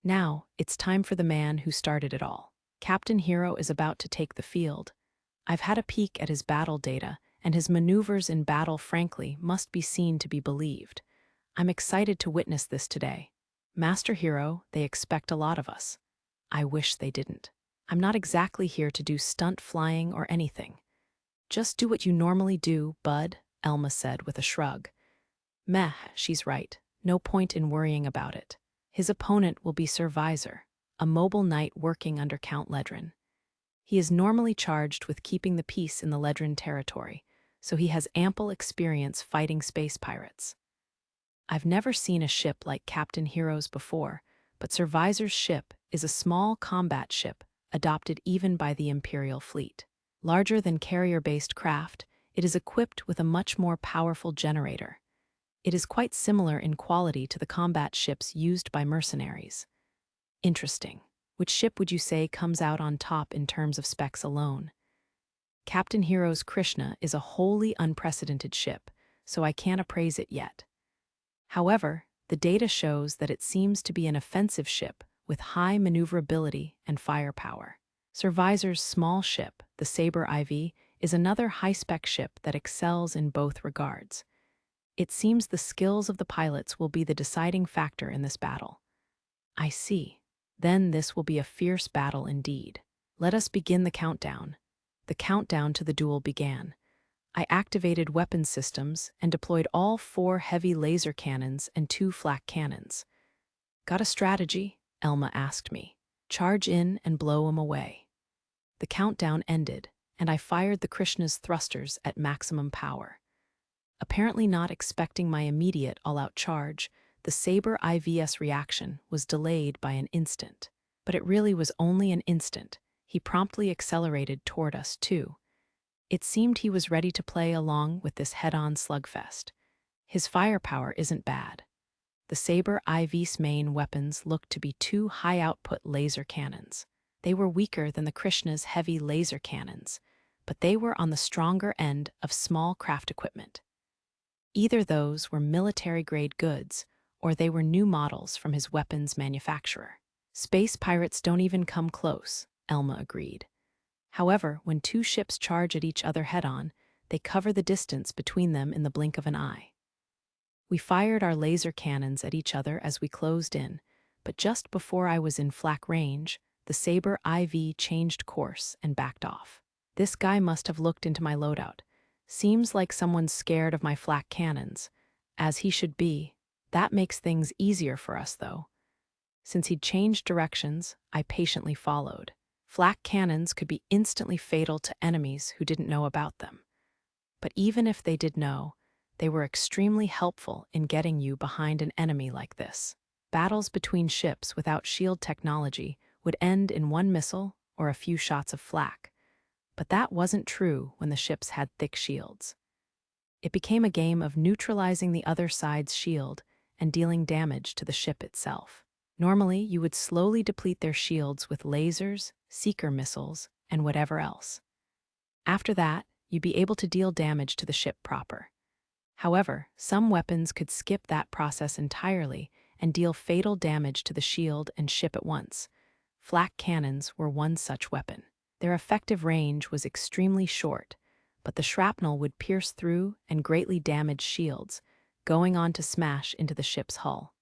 Now, it's time for the man who started it all. Captain Hero is about to take the field. I've had a peek at his battle data, and his maneuvers in battle, frankly, must be seen to be believed. I'm excited to witness this today. Master Hero, they expect a lot of us. I wish they didn't. I'm not exactly here to do stunt flying or anything. Just do what you normally do, bud, Elma said with a shrug. Meh, she's right. No point in worrying about it. His opponent will be Sir Visor, a mobile knight working under Count Ledrin. He is normally charged with keeping the peace in the Ledrin territory, so he has ample experience fighting space pirates. I've never seen a ship like Captain Hero's before, but Sir Visor's ship is a small combat ship adopted even by the Imperial fleet. Larger than carrier-based craft, it is equipped with a much more powerful generator. It is quite similar in quality to the combat ships used by mercenaries. Interesting. Which ship would you say comes out on top in terms of specs alone? Captain Hero's Krishna is a wholly unprecedented ship, so I can't appraise it yet. However, the data shows that it seems to be an offensive ship with high maneuverability and firepower. Sir Visor's small ship, the Sabre IV, is another high-spec ship that excels in both regards. It seems the skills of the pilots will be the deciding factor in this battle. I see. Then this will be a fierce battle indeed. Let us begin the countdown. The countdown to the duel began. I activated weapons systems and deployed all 4 heavy laser cannons and 2 flak cannons. Got a strategy? Elma asked me. Charge in and blow 'em away. The countdown ended, and I fired the Krishna's thrusters at maximum power. Apparently not expecting my immediate all-out charge, the Sabre IV's reaction was delayed by an instant. But it really was only an instant. He promptly accelerated toward us, too. It seemed he was ready to play along with this head-on slugfest. His firepower isn't bad. The Sabre IV's main weapons looked to be 2 high-output laser cannons. They were weaker than the Krishna's heavy laser cannons, but they were on the stronger end of small craft equipment. Either those were military-grade goods, or they were new models from his weapons manufacturer. Space pirates don't even come close, Elma agreed. However, when 2 ships charge at each other head-on, they cover the distance between them in the blink of an eye. We fired our laser cannons at each other as we closed in, but just before I was in flak range, the Sabre IV changed course and backed off. This guy must have looked into my loadout. Seems like someone's scared of my flak cannons, as he should be. That makes things easier for us, though. Since he'd changed directions, I patiently followed. Flak cannons could be instantly fatal to enemies who didn't know about them. But even if they did know, they were extremely helpful in getting you behind an enemy like this. Battles between ships without shield technology would end in 1 missile or a few shots of flak. But that wasn't true when the ships had thick shields. It became a game of neutralizing the other side's shield and dealing damage to the ship itself. Normally, you would slowly deplete their shields with lasers, seeker missiles, and whatever else. After that, you'd be able to deal damage to the ship proper. However, some weapons could skip that process entirely and deal fatal damage to the shield and ship at once. Flak cannons were one such weapon. Their effective range was extremely short, but the shrapnel would pierce through and greatly damage shields, going on to smash into the ship's hull.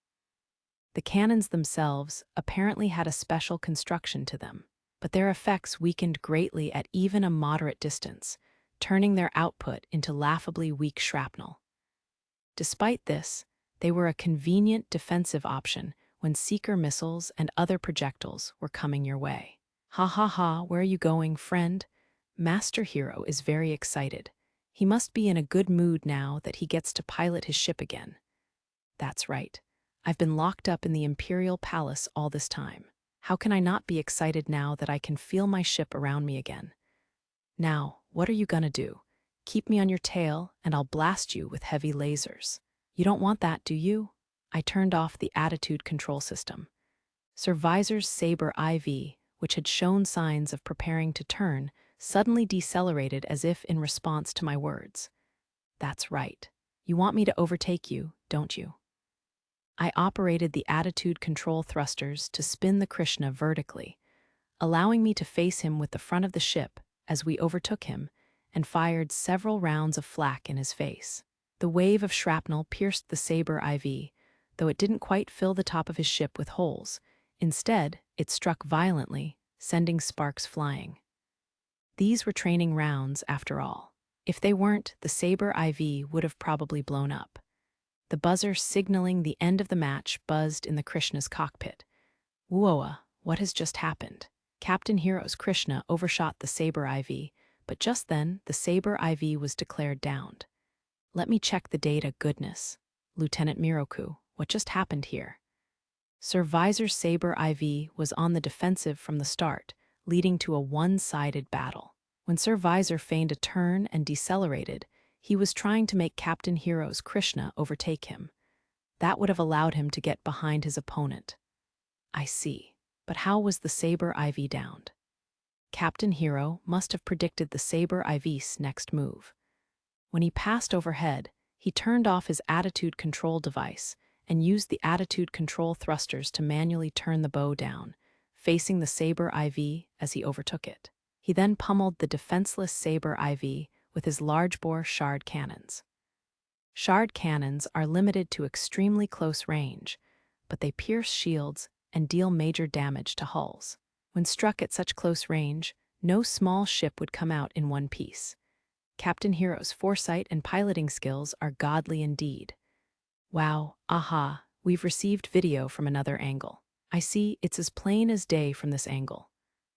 The cannons themselves apparently had a special construction to them, but their effects weakened greatly at even a moderate distance, turning their output into laughably weak shrapnel. Despite this, They were a convenient defensive option when seeker missiles and other projectiles were coming your way. Ha ha ha, where are you going, friend? Master Hero is very excited. He must be in a good mood now that he gets to pilot his ship again. That's right. I've been locked up in the Imperial Palace all this time. How can I not be excited now that I can feel my ship around me again? Now, what are you gonna do? Keep me on your tail, and I'll blast you with heavy lasers. You don't want that, do you? I turned off the attitude control system. Sir Visor's Saber IV, which had shown signs of preparing to turn, suddenly decelerated as if in response to my words. That's right. You want me to overtake you, don't you? I operated the attitude control thrusters to spin the Krishna vertically, allowing me to face him with the front of the ship as we overtook him and fired several rounds of flak in his face. The wave of shrapnel pierced the Saber IV, though it didn't quite fill the top of his ship with holes. Instead, it struck violently, sending sparks flying. These were training rounds, after all. If they weren't, the Saber IV would have probably blown up. The buzzer signaling the end of the match buzzed in the Krishna's cockpit. Whoa, what has just happened? Captain Hero's Krishna overshot the Saber IV, but just then the Saber IV was declared downed. Let me check the data, goodness. Lieutenant Miroku, what just happened here? Sir Visor's Saber IV was on the defensive from the start, leading to a one-sided battle. When Sir Visor feigned a turn and decelerated, he was trying to make Captain Hero's Krishna overtake him. That would have allowed him to get behind his opponent. I see. But how was the Saber IV downed? Captain Hero must have predicted the Saber IV's next move. When he passed overhead, he turned off his attitude control device and used the attitude control thrusters to manually turn the bow down, facing the Saber IV as he overtook it. He then pummeled the defenseless Saber IV with his large-bore shard cannons. Shard cannons are limited to extremely close range, but they pierce shields and deal major damage to hulls. When struck at such close range, no small ship would come out in one piece. Captain Hero's foresight and piloting skills are godly indeed. Wow, aha, we've received video from another angle. I see it's as plain as day from this angle.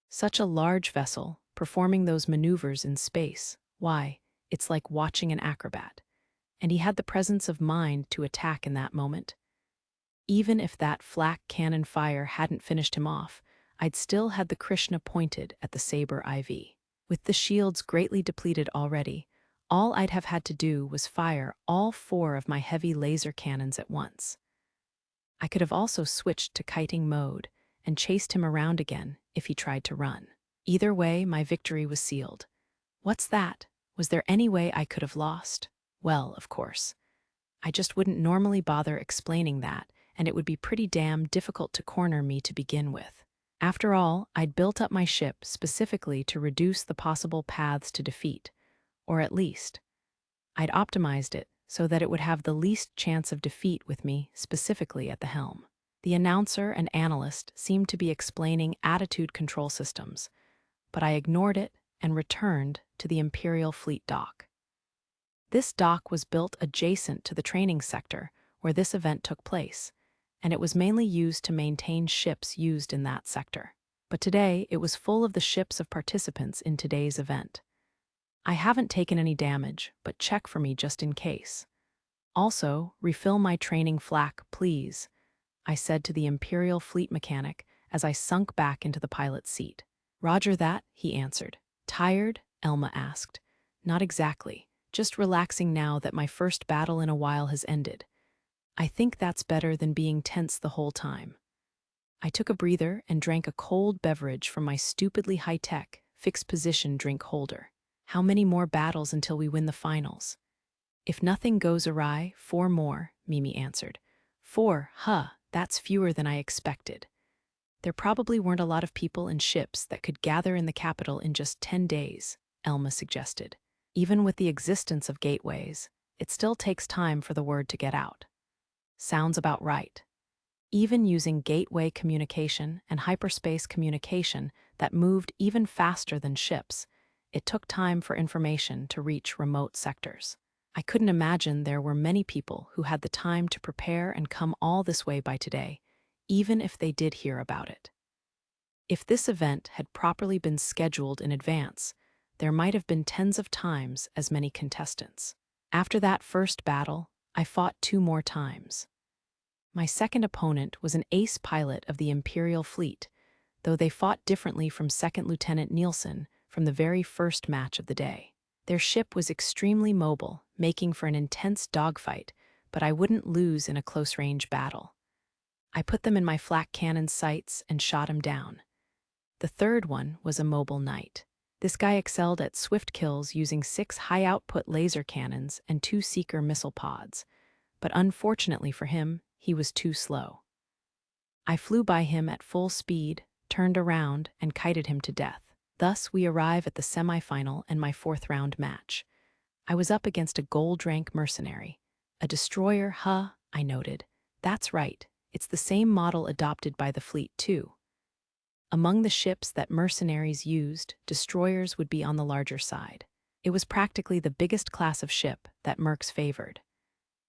Such a large vessel, performing those maneuvers in space. Why, it's like watching an acrobat. And he had the presence of mind to attack in that moment. Even if that flak cannon fire hadn't finished him off, I'd still had the Krishna pointed at the Saber IV. With the shields greatly depleted already, all I'd have had to do was fire all 4 of my heavy laser cannons at once. I could have also switched to kiting mode and chased him around again if he tried to run. Either way, my victory was sealed. What's that? Was there any way I could have lost? Well, of course. I just wouldn't normally bother explaining that, and it would be pretty damn difficult to corner me to begin with. After all, I'd built up my ship specifically to reduce the possible paths to defeat, or at least, I'd optimized it so that it would have the least chance of defeat with me specifically at the helm. The announcer and analyst seemed to be explaining attitude control systems, but I ignored it and returned to the Imperial Fleet dock. This dock was built adjacent to the training sector where this event took place, and it was mainly used to maintain ships used in that sector. But today, it was full of the ships of participants in today's event. I haven't taken any damage, but check for me just in case. Also, refill my training flak, please, I said to the Imperial Fleet mechanic as I sunk back into the pilot's seat. Roger that, he answered. Tired? Elma asked. Not exactly, just relaxing now that my first battle in a while has ended. I think that's better than being tense the whole time. I took a breather and drank a cold beverage from my stupidly high-tech, fixed-position drink holder. How many more battles until we win the finals? If nothing goes awry, 4 more, Mimi answered. 4, that's fewer than I expected. There probably weren't a lot of people and ships that could gather in the capital in just 10 days, Elma suggested. Even with the existence of gateways, it still takes time for the word to get out. Sounds about right. Even using gateway communication and hyperspace communication that moved even faster than ships, it took time for information to reach remote sectors. I couldn't imagine there were many people who had the time to prepare and come all this way by today, even if they did hear about it. If this event had properly been scheduled in advance, there might have been tens of times as many contestants. After that first battle, I fought 2 more times. My second opponent was an ace pilot of the Imperial fleet, though they fought differently from Second Lieutenant Nielsen from the very first match of the day. Their ship was extremely mobile, making for an intense dogfight, but I wouldn't lose in a close-range battle. I put them in my flak cannon sights and shot him down. The third one was a mobile knight. This guy excelled at swift kills using 6 high-output laser cannons and 2 seeker missile pods, but unfortunately for him, he was too slow. I flew by him at full speed, turned around, and kited him to death. Thus, we arrive at the semi-final and my 4th round match. I was up against a gold-rank mercenary. A destroyer, huh? I noted. That's right, it's the same model adopted by the fleet, too. Among the ships that mercenaries used, destroyers would be on the larger side. It was practically the biggest class of ship that Mercs favored.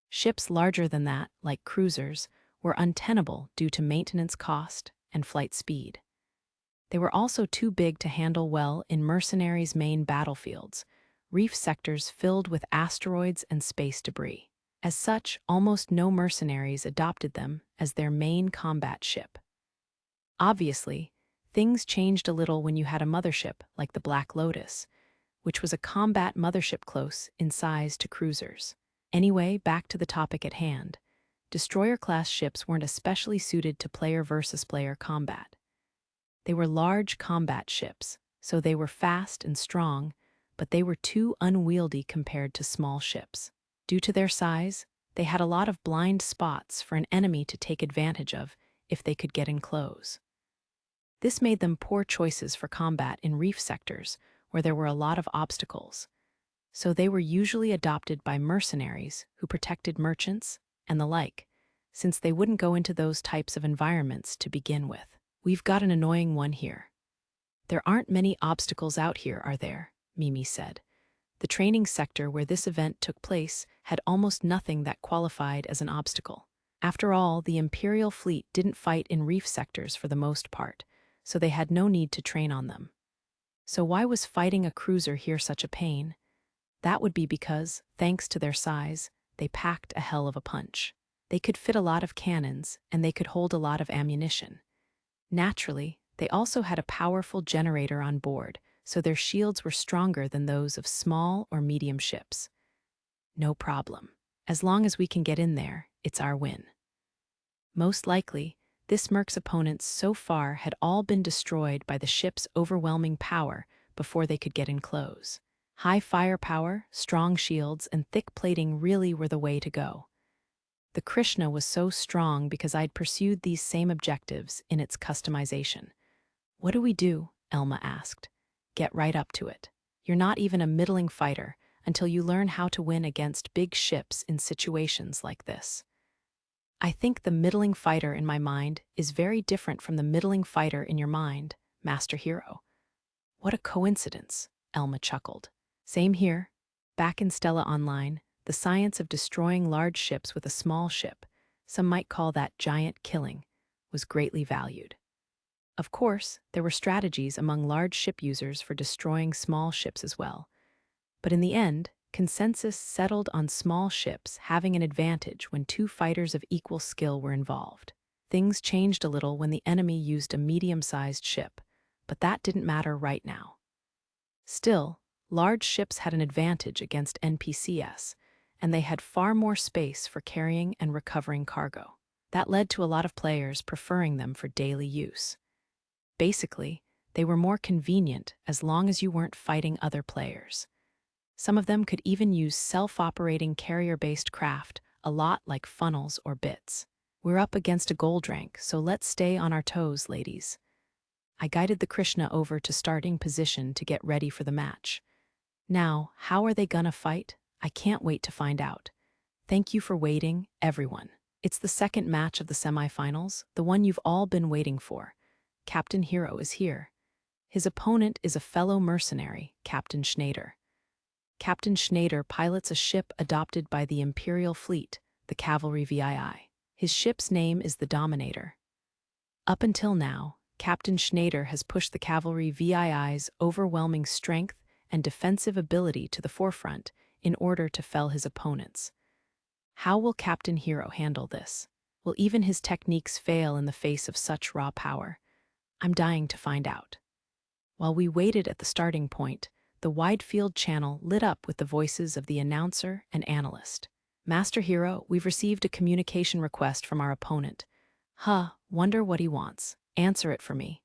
Ships larger than that, like cruisers, were untenable due to maintenance cost and flight speed. They were also too big to handle well in mercenaries' main battlefields, reef sectors filled with asteroids and space debris. As such, almost no mercenaries adopted them as their main combat ship. Obviously, things changed a little when you had a mothership like the Black Lotus, which was a combat mothership close in size to cruisers. Anyway, back to the topic at hand. Destroyer-class ships weren't especially suited to player versus player combat. They were large combat ships, so they were fast and strong, but they were too unwieldy compared to small ships. Due to their size, they had a lot of blind spots for an enemy to take advantage of if they could get in close. This made them poor choices for combat in reef sectors where there were a lot of obstacles, so they were usually adopted by mercenaries who protected merchants and the like, since they wouldn't go into those types of environments to begin with. We've got an annoying one here. There aren't many obstacles out here, are there? Mimi said. The training sector where this event took place had almost nothing that qualified as an obstacle. After all, the Imperial fleet didn't fight in reef sectors for the most part, so they had no need to train on them. So why was fighting a cruiser here such a pain? That would be because, thanks to their size, they packed a hell of a punch. They could fit a lot of cannons, and they could hold a lot of ammunition. Naturally, they also had a powerful generator on board, so their shields were stronger than those of small or medium ships. No problem. As long as we can get in there, it's our win. Most likely, this Merc's opponents so far had all been destroyed by the ship's overwhelming power before they could get in close. High firepower, strong shields, and thick plating really were the way to go. The Krishna was so strong because I'd pursued these same objectives in its customization. What do we do? Elma asked. Get right up to it. You're not even a middling fighter until you learn how to win against big ships in situations like this. I think the middling fighter in my mind is very different from the middling fighter in your mind, Master Hero. What a coincidence, Elma chuckled. Same here. Back in Stella Online, the science of destroying large ships with a small ship, some might call that giant killing, was greatly valued. Of course, there were strategies among large ship users for destroying small ships as well. But in the end, consensus settled on small ships having an advantage when 2 fighters of equal skill were involved. Things changed a little when the enemy used a medium-sized ship, but that didn't matter right now. Still, large ships had an advantage against NPCs, and they had far more space for carrying and recovering cargo. That led to a lot of players preferring them for daily use. Basically, they were more convenient as long as you weren't fighting other players. Some of them could even use self-operating carrier-based craft, a lot like funnels or bits. We're up against a gold rank, so let's stay on our toes, ladies. I guided the Krishna over to starting position to get ready for the match. Now, how are they gonna fight? I can't wait to find out. Thank you for waiting, everyone. It's the second match of the semifinals, the one you've all been waiting for. Captain Hero is here. His opponent is a fellow mercenary, Captain Schneider. Captain Schneider pilots a ship adopted by the Imperial Fleet, the Cavalry VII. His ship's name is the Dominator. Up until now, Captain Schneider has pushed the Cavalry VII's overwhelming strength and defensive ability to the forefront in order to fell his opponents. How will Captain Hero handle this? Will even his techniques fail in the face of such raw power? I'm dying to find out. While we waited at the starting point, the wide field channel lit up with the voices of the announcer and analyst. Master Hero, we've received a communication request from our opponent. Wonder what he wants. Answer it for me.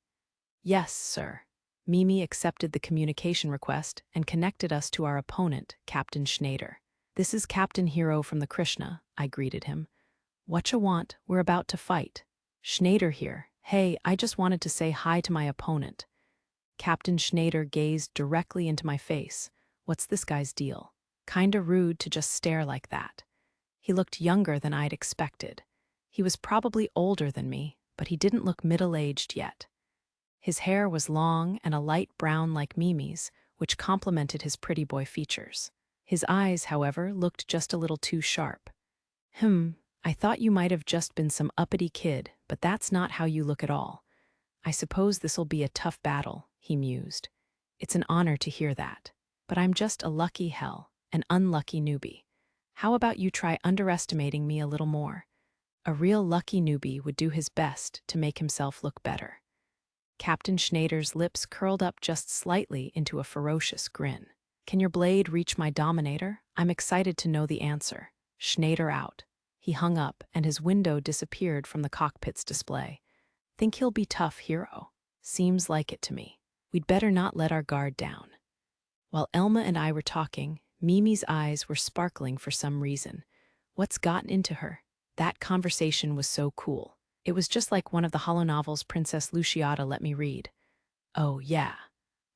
Yes, sir. Mimi accepted the communication request and connected us to our opponent, Captain Schneider. This is Captain Hero from the Krishna, I greeted him. Whatcha want? We're about to fight. Schneider here. Hey, I just wanted to say hi to my opponent. Captain Schneider gazed directly into my face. What's this guy's deal? Kinda rude to just stare like that. He looked younger than I'd expected. He was probably older than me, but he didn't look middle-aged yet. His hair was long and a light brown like Mimi's, which complemented his pretty boy features. His eyes, however, looked just a little too sharp. I thought you might have just been some uppity kid, but that's not how you look at all. I suppose this'll be a tough battle, he mused. It's an honor to hear that. But I'm just a lucky hell, an unlucky newbie. How about you try underestimating me a little more? A real lucky newbie would do his best to make himself look better. Captain Schneider's lips curled up just slightly into a ferocious grin. Can your blade reach my Dominator? I'm excited to know the answer. Schneider out. He hung up, and his window disappeared from the cockpit's display. Think he'll be tough, Hero? Seems like it to me. We'd better not let our guard down. While Elma and I were talking, Mimi's eyes were sparkling for some reason. What's gotten into her? That conversation was so cool. It was just like one of the holonovels Princess Luciata let me read. Oh, yeah.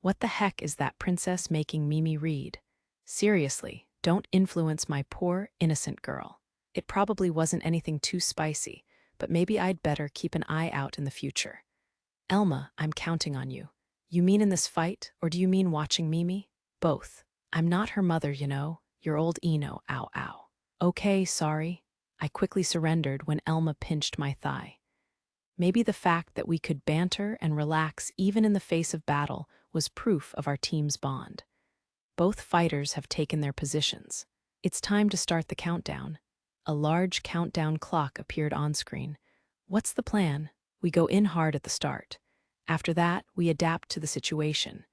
What the heck is that princess making Mimi read? Seriously, don't influence my poor, innocent girl. It probably wasn't anything too spicy, but maybe I'd better keep an eye out in the future. Elma, I'm counting on you. You mean in this fight, or do you mean watching Mimi? Both. I'm not her mother, you know. Your old Eno, ow ow. Okay, sorry. I quickly surrendered when Elma pinched my thigh. Maybe the fact that we could banter and relax even in the face of battle was proof of our team's bond. Both fighters have taken their positions. It's time to start the countdown. A large countdown clock appeared on screen. What's the plan? We go in hard at the start. After that, we adapt to the situation.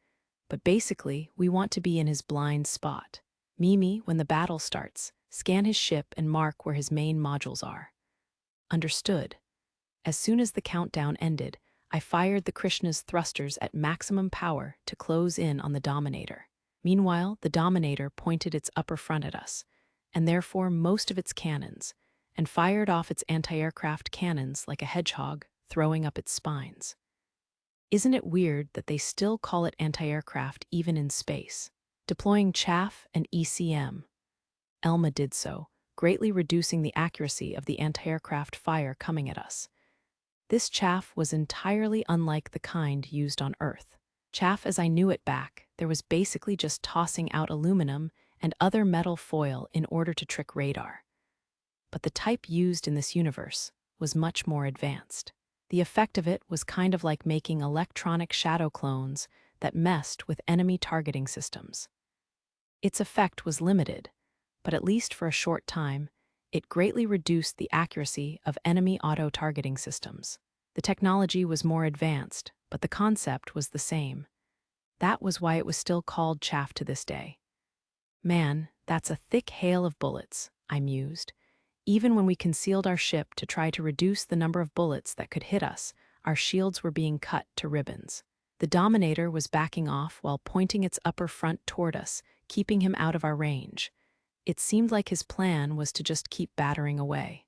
But basically, we want to be in his blind spot. Mimi, when the battle starts, scan his ship and mark where his main modules are. Understood. As soon as the countdown ended, I fired the Krishna's thrusters at maximum power to close in on the Dominator. Meanwhile, the Dominator pointed its upper front at us, and therefore most of its cannons, and fired off its anti-aircraft cannons like a hedgehog, throwing up its spines. Isn't it weird that they still call it anti-aircraft even in space? Deploying chaff and ECM. Elma did so, greatly reducing the accuracy of the anti-aircraft fire coming at us. This chaff was entirely unlike the kind used on Earth. Chaff as I knew it back, there was basically just tossing out aluminum and other metal foil in order to trick radar. But the type used in this universe was much more advanced. The effect of it was kind of like making electronic shadow clones that messed with enemy targeting systems. Its effect was limited, but at least for a short time, it greatly reduced the accuracy of enemy auto-targeting systems. The technology was more advanced, but the concept was the same. That was why it was still called chaff to this day. Man, that's a thick hail of bullets, I mused. Even when we concealed our ship to try to reduce the number of bullets that could hit us, our shields were being cut to ribbons. The Dominator was backing off while pointing its upper front toward us, keeping him out of our range. It seemed like his plan was to just keep battering away.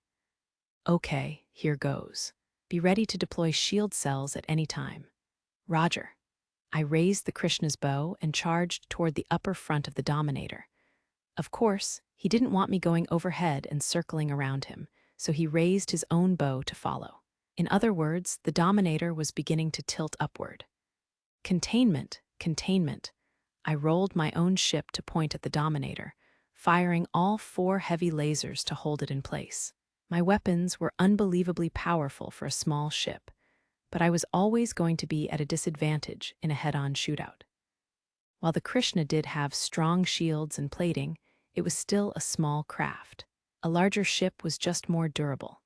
Okay, here goes. Be ready to deploy shield cells at any time. Roger. I raised the Krishna's bow and charged toward the upper front of the Dominator. Of course, he didn't want me going overhead and circling around him, so he raised his own bow to follow. In other words, the Dominator was beginning to tilt upward. Containment, containment. I rolled my own ship to point at the Dominator, firing all 4 heavy lasers to hold it in place. My weapons were unbelievably powerful for a small ship, but I was always going to be at a disadvantage in a head-on shootout. While the Krishna did have strong shields and plating, it was still a small craft. A larger ship was just more durable.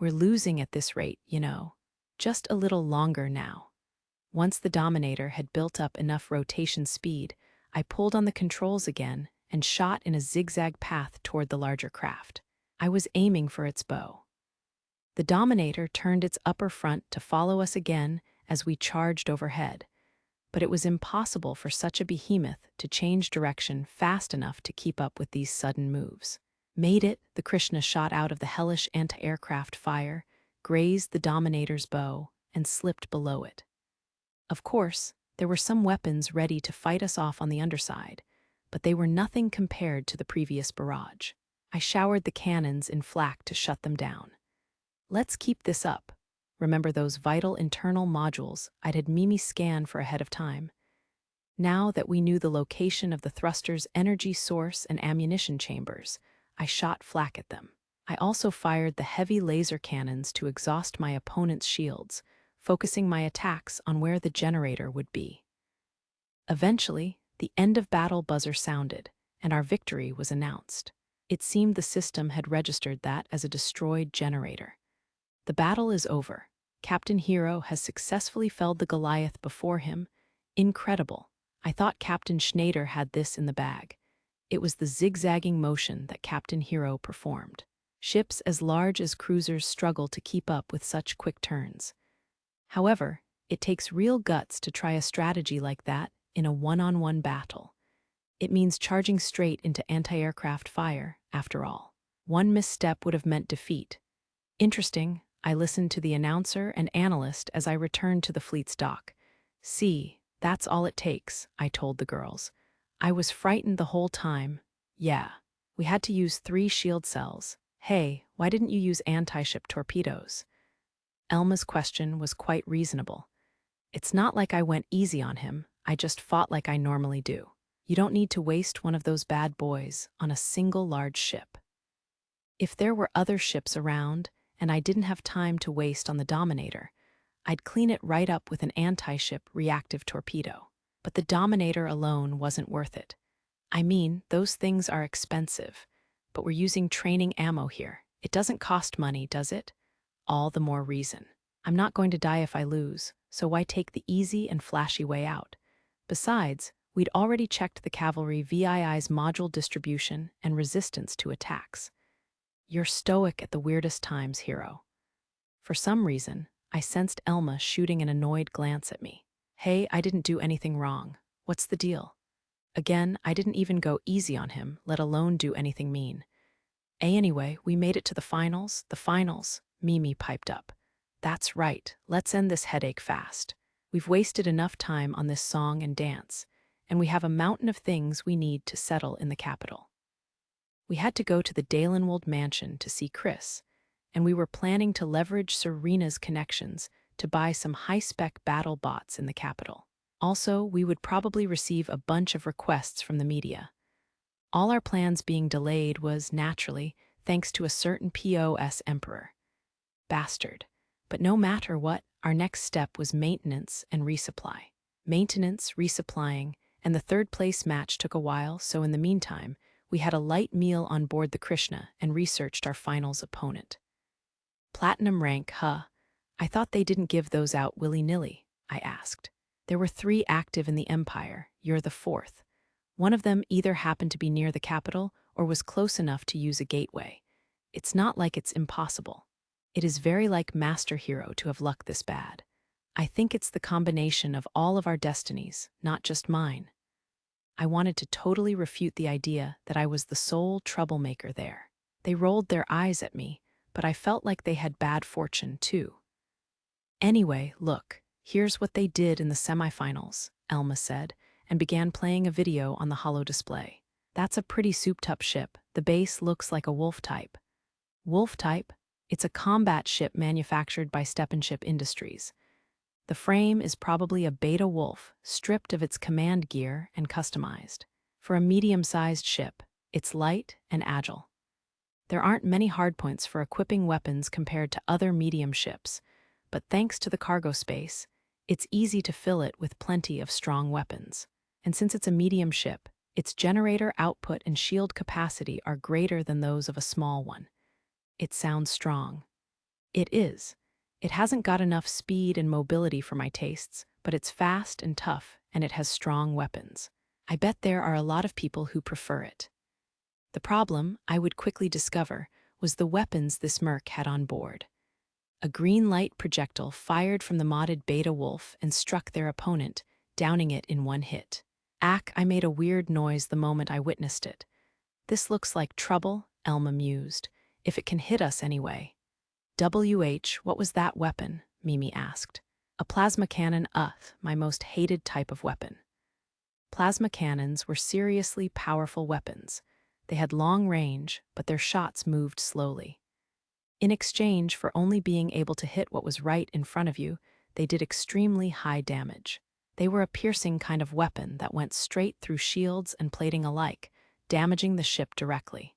We're losing at this rate, you know. Just a little longer now. Once the Dominator had built up enough rotation speed, I pulled on the controls again and shot in a zigzag path toward the larger craft. I was aiming for its bow. The Dominator turned its upper front to follow us again as we charged overhead, but it was impossible for such a behemoth to change direction fast enough to keep up with these sudden moves. Made it, the Krishna shot out of the hellish anti-aircraft fire, grazed the Dominator's bow, and slipped below it. Of course, there were some weapons ready to fight us off on the underside, but they were nothing compared to the previous barrage. I showered the cannons in flak to shut them down. Let's keep this up. Remember those vital internal modules I'd had Mimi scan for ahead of time? Now that we knew the location of the thruster's energy source and ammunition chambers, I shot flak at them. I also fired the heavy laser cannons to exhaust my opponent's shields, focusing my attacks on where the generator would be. Eventually, the end of battle buzzer sounded, and our victory was announced. It seemed the system had registered that as a destroyed generator. The battle is over. Captain Hero has successfully felled the Goliath before him. Incredible. I thought Captain Schneider had this in the bag. It was the zigzagging motion that Captain Hero performed. Ships as large as cruisers struggle to keep up with such quick turns. However, it takes real guts to try a strategy like that in a one-on-one battle. It means charging straight into anti-aircraft fire, after all. One misstep would have meant defeat. Interesting, I listened to the announcer and analyst as I returned to the fleet's dock. See, that's all it takes, I told the girls. I was frightened the whole time. Yeah, we had to use 3 shield cells. Hey, why didn't you use anti-ship torpedoes? Elma's question was quite reasonable. It's not like I went easy on him, I just fought like I normally do. You don't need to waste one of those bad boys on a single large ship. If there were other ships around, and I didn't have time to waste on the Dominator, I'd clean it right up with an anti-ship reactive torpedo. But the Dominator alone wasn't worth it. I mean, those things are expensive, but we're using training ammo here. It doesn't cost money, does it? All the more reason. I'm not going to die if I lose, so why take the easy and flashy way out? Besides, we'd already checked the cavalry VII's module distribution and resistance to attacks. You're stoic at the weirdest times, Hero. For some reason, I sensed Elma shooting an annoyed glance at me. Hey, I didn't do anything wrong. What's the deal? Again, I didn't even go easy on him, let alone do anything mean. Anyway, we made it to the finals, Mimi piped up. That's right, let's end this headache fast. We've wasted enough time on this song and dance, and we have a mountain of things we need to settle in the capital. We had to go to the Dalenwold mansion to see Chris, and we were planning to leverage Serena's connections to buy some high-spec battle bots in the capital. Also, we would probably receive a bunch of requests from the media. All our plans being delayed was, naturally, thanks to a certain POS emperor. Bastard. But no matter what, our next step was maintenance and resupply. Maintenance, resupplying, and the third-place match took a while, so in the meantime, we had a light meal on board the Krishna and researched our finals opponent. Platinum rank, huh? I thought they didn't give those out willy-nilly, I asked. There were 3 active in the Empire, you're the 4th. One of them either happened to be near the capital or was close enough to use a gateway. It's not like it's impossible. It is very like Master Hero to have luck this bad. I think it's the combination of all of our destinies, not just mine. I wanted to totally refute the idea that I was the sole troublemaker there. They rolled their eyes at me, but I felt like they had bad fortune too. Anyway, look, here's what they did in the semifinals, Elma said, and began playing a video on the holo display. That's a pretty souped-up ship. The base looks like a Wolf type. Wolf type? It's a combat ship manufactured by Steppenship Industries. The frame is probably a beta wolf, stripped of its command gear and customized. For a medium-sized ship, it's light and agile. There aren't many hardpoints for equipping weapons compared to other medium ships, but thanks to the cargo space, it's easy to fill it with plenty of strong weapons. And since it's a medium ship, its generator output and shield capacity are greater than those of a small one. It sounds strong. It is. It hasn't got enough speed and mobility for my tastes, but it's fast and tough, and it has strong weapons. I bet there are a lot of people who prefer it. The problem, I would quickly discover, was the weapons this merc had on board. A green light projectile fired from the modded Beta Wolf and struck their opponent, downing it in one hit. I made a weird noise the moment I witnessed it. This looks like trouble, Elma mused, if it can hit us anyway. What was that weapon? Mimi asked. A plasma cannon, my most hated type of weapon. Plasma cannons were seriously powerful weapons. They had long range, but their shots moved slowly. In exchange for only being able to hit what was right in front of you, they did extremely high damage. They were a piercing kind of weapon that went straight through shields and plating alike, damaging the ship directly.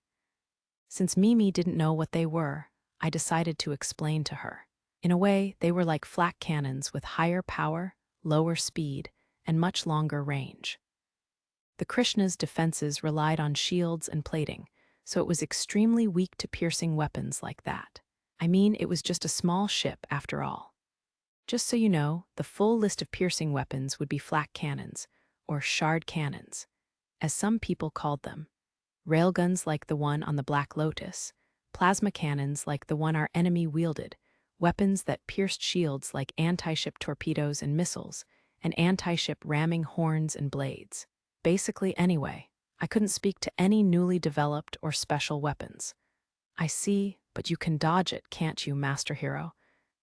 Since Mimi didn't know what they were, I decided to explain to her. In a way, they were like flak cannons with higher power, lower speed, and much longer range. The Krishna's defenses relied on shields and plating, so it was extremely weak to piercing weapons like that. I mean, it was just a small ship after all. Just so you know, the full list of piercing weapons would be flak cannons, or shard cannons, as some people called them. Railguns like the one on the Black Lotus, plasma cannons like the one our enemy wielded, weapons that pierced shields like anti-ship torpedoes and missiles, and anti-ship ramming horns and blades. Basically anyway, I couldn't speak to any newly developed or special weapons. I see, but you can dodge it, can't you, Master Hero?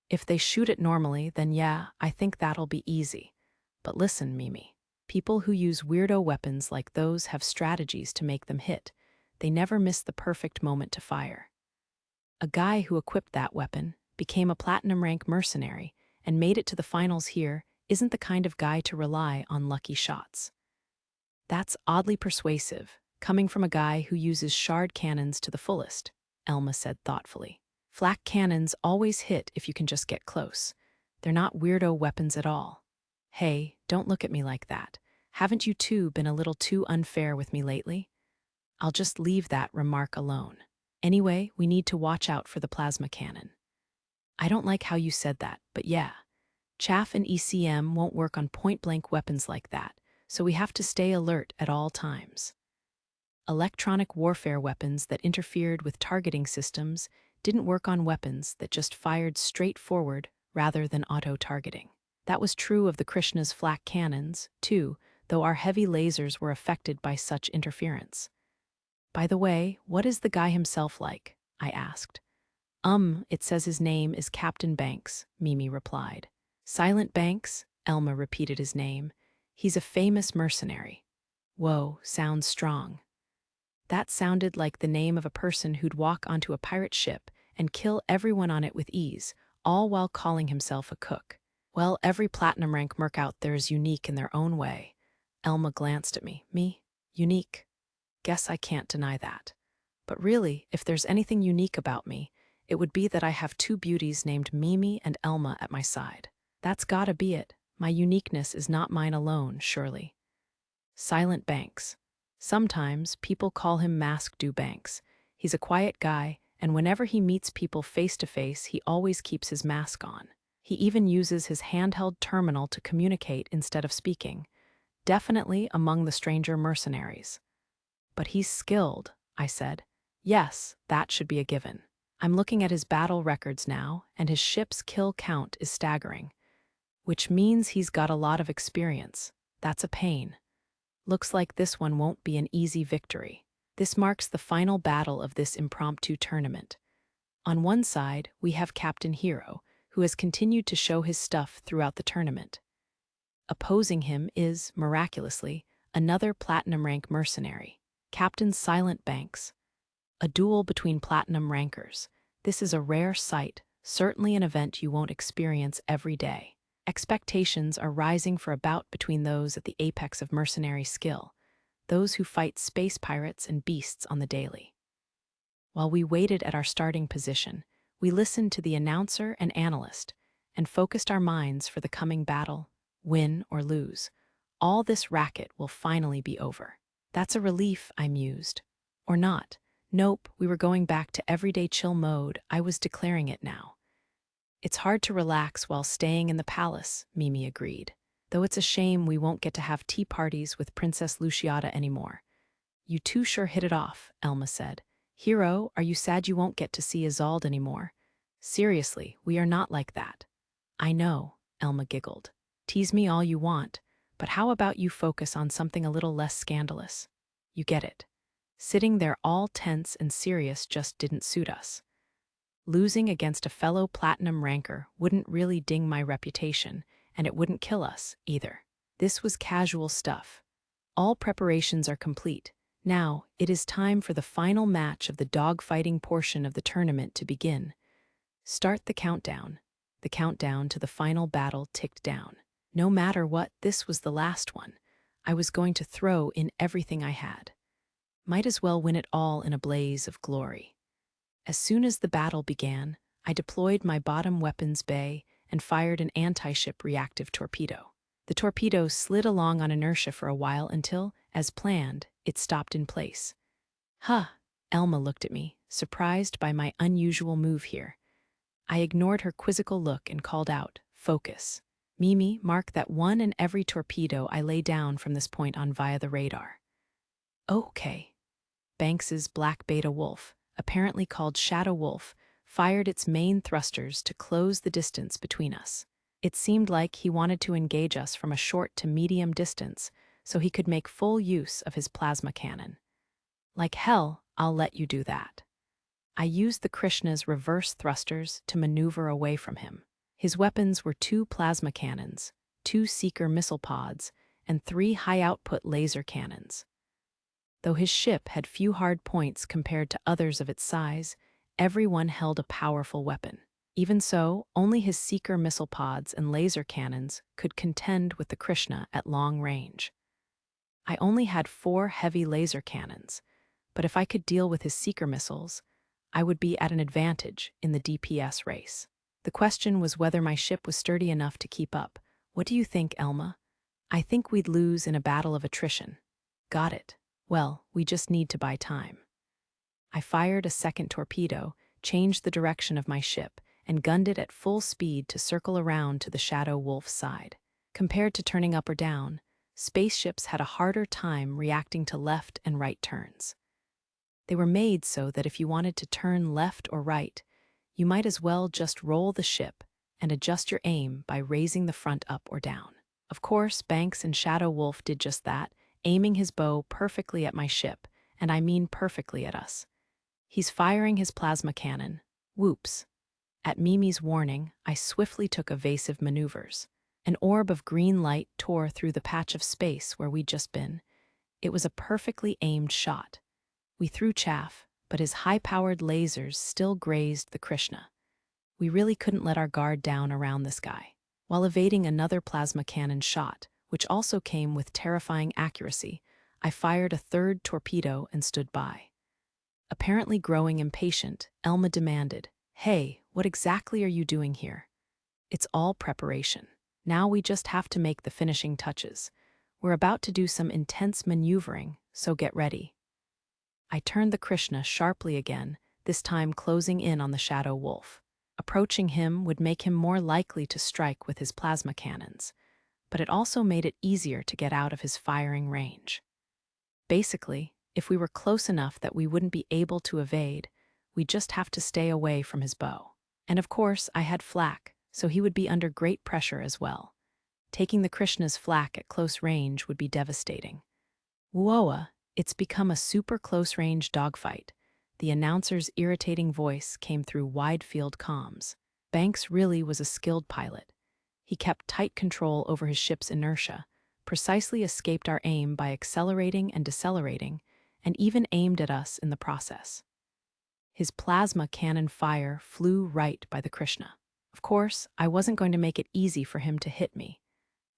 If they shoot it normally, then yeah, I think that'll be easy. But listen, Mimi. People who use weirdo weapons like those have strategies to make them hit. They never miss the perfect moment to fire. A guy who equipped that weapon, became a platinum rank mercenary, and made it to the finals here isn't the kind of guy to rely on lucky shots. That's oddly persuasive, coming from a guy who uses shard cannons to the fullest, Elma said thoughtfully. Flak cannons always hit if you can just get close. They're not weirdo weapons at all. Hey, don't look at me like that. Haven't you two been a little too unfair with me lately? I'll just leave that remark alone. Anyway, we need to watch out for the plasma cannon. I don't like how you said that, but yeah. Chaff and ECM won't work on point-blank weapons like that, so we have to stay alert at all times. Electronic warfare weapons that interfered with targeting systems didn't work on weapons that just fired straight forward rather than auto-targeting. That was true of the Krishna's flak cannons, too, though our heavy lasers were affected by such interference. By the way, what is the guy himself like? I asked. It says his name is Captain Banks, Mimi replied. Silent Banks? Elma repeated his name. He's a famous mercenary. Whoa, sounds strong. That sounded like the name of a person who'd walk onto a pirate ship and kill everyone on it with ease, all while calling himself a cook. Well, every platinum rank merc out there is unique in their own way. Elma glanced at me. Me? Unique? Guess I can't deny that. But really, if there's anything unique about me, it would be that I have two beauties named Mimi and Elma at my side. That's gotta be it. My uniqueness is not mine alone, surely. Silent Banks. Sometimes people call him Mask Do Banks. He's a quiet guy, and whenever he meets people face to face, he always keeps his mask on. He even uses his handheld terminal to communicate instead of speaking. Definitely among the stranger mercenaries. But he's skilled, I said. Yes, that should be a given. I'm looking at his battle records now, and his ship's kill count is staggering. Which means he's got a lot of experience. That's a pain. Looks like this one won't be an easy victory. This marks the final battle of this impromptu tournament. On one side, we have Captain Hero, who has continued to show his stuff throughout the tournament. Opposing him is, miraculously, another platinum rank mercenary, Captain Silent Banks. A duel between platinum rankers. This is a rare sight, certainly an event you won't experience every day. Expectations are rising for a bout between those at the apex of mercenary skill, those who fight space pirates and beasts on the daily. While we waited at our starting position, we listened to the announcer and analyst and focused our minds for the coming battle, win or lose. All this racket will finally be over. That's a relief, I mused. Or not. Nope, we were going back to everyday chill mode. I was declaring it now. It's hard to relax while staying in the palace, Mimi agreed. Though it's a shame we won't get to have tea parties with Princess Luciata anymore. You two sure hit it off, Elma said. Hero, are you sad you won't get to see Isolde anymore? Seriously, we are not like that. I know, Elma giggled. Tease me all you want, but how about you focus on something a little less scandalous? You get it. Sitting there all tense and serious just didn't suit us. Losing against a fellow platinum ranker wouldn't really ding my reputation, and it wouldn't kill us, either. This was casual stuff. All preparations are complete. Now, it is time for the final match of the dogfighting portion of the tournament to begin. Start the countdown. The countdown to the final battle ticked down. No matter what, this was the last one. I was going to throw in everything I had. Might as well win it all in a blaze of glory. As soon as the battle began, I deployed my bottom weapons bay and fired an anti-ship reactive torpedo. The torpedo slid along on inertia for a while until, as planned, it stopped in place. Huh, Elma looked at me, surprised by my unusual move here. I ignored her quizzical look and called out, "Focus. Mimi, mark that one and every torpedo I lay down from this point on via the radar." Okay. Banks's Black Beta Wolf, apparently called Shadow Wolf, fired its main thrusters to close the distance between us. It seemed like he wanted to engage us from a short to medium distance so he could make full use of his plasma cannon. Like hell, I'll let you do that. I used the Krishna's reverse thrusters to maneuver away from him. His weapons were 2 plasma cannons, 2 seeker missile pods, and 3 high-output laser cannons. Though his ship had few hard points compared to others of its size, every one held a powerful weapon. Even so, only his seeker missile pods and laser cannons could contend with the Krishna at long range. I only had 4 heavy laser cannons, but if I could deal with his seeker missiles, I would be at an advantage in the DPS race. The question was whether my ship was sturdy enough to keep up. What do you think, Elma? I think we'd lose in a battle of attrition. Got it. Well, we just need to buy time. I fired a second torpedo, changed the direction of my ship, and gunned it at full speed to circle around to the Shadow Wolf's side. Compared to turning up or down, spaceships had a harder time reacting to left and right turns. They were made so that if you wanted to turn left or right, you might as well just roll the ship and adjust your aim by raising the front up or down. Of course, Banks and Shadow Wolf did just that, aiming his bow perfectly at my ship, and I mean perfectly at us. He's firing his plasma cannon. Whoops. At Mimi's warning, I swiftly took evasive maneuvers. An orb of green light tore through the patch of space where we'd just been. It was a perfectly aimed shot. We threw chaff, but his high-powered lasers still grazed the Krishna. We really couldn't let our guard down around this guy. While evading another plasma cannon shot, which also came with terrifying accuracy, I fired a 3rd torpedo and stood by. Apparently growing impatient, Elma demanded, "Hey, what exactly are you doing here?" "It's all preparation. Now we just have to make the finishing touches. We're about to do some intense maneuvering, so get ready." I turned the Krishna sharply again, this time closing in on the Shadow Wolf. Approaching him would make him more likely to strike with his plasma cannons, but it also made it easier to get out of his firing range. Basically, if we were close enough that we wouldn't be able to evade, we'd just have to stay away from his bow. And of course, I had flak, so he would be under great pressure as well. Taking the Krishna's flak at close range would be devastating. Whoa, it's become a super close-range dogfight. The announcer's irritating voice came through wide-field comms. Banks really was a skilled pilot. He kept tight control over his ship's inertia, precisely escaped our aim by accelerating and decelerating, and even aimed at us in the process. His plasma cannon fire flew right by the Krishna. Of course, I wasn't going to make it easy for him to hit me.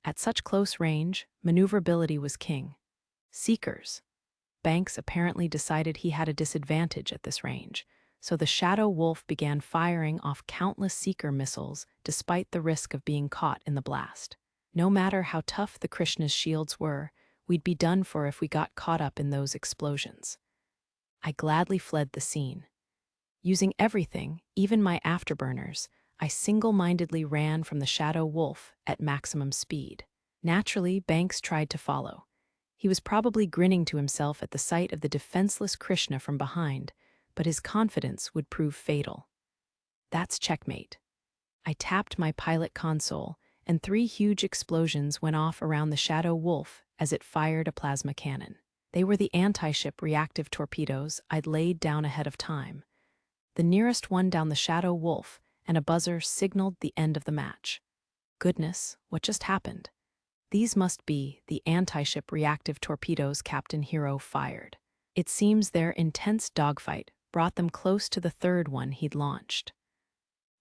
At such close range, maneuverability was king. Seekers. Banks apparently decided he had a disadvantage at this range, so the Shadow Wolf began firing off countless Seeker missiles despite the risk of being caught in the blast. No matter how tough the Krishna's shields were, we'd be done for if we got caught up in those explosions. I gladly fled the scene. Using everything, even my afterburners, I single-mindedly ran from the Shadow Wolf at maximum speed. Naturally, Banks tried to follow. He was probably grinning to himself at the sight of the defenseless Krishna from behind, but his confidence would prove fatal. That's checkmate. I tapped my pilot console, and 3 huge explosions went off around the Shadow Wolf as it fired a plasma cannon. They were the anti-ship reactive torpedoes I'd laid down ahead of time. The nearest one down the Shadow Wolf, and a buzzer signaled the end of the match. Goodness, what just happened? These must be the anti-ship reactive torpedoes Captain Hero fired. It seems their intense dogfight brought them close to the 3rd one he'd launched.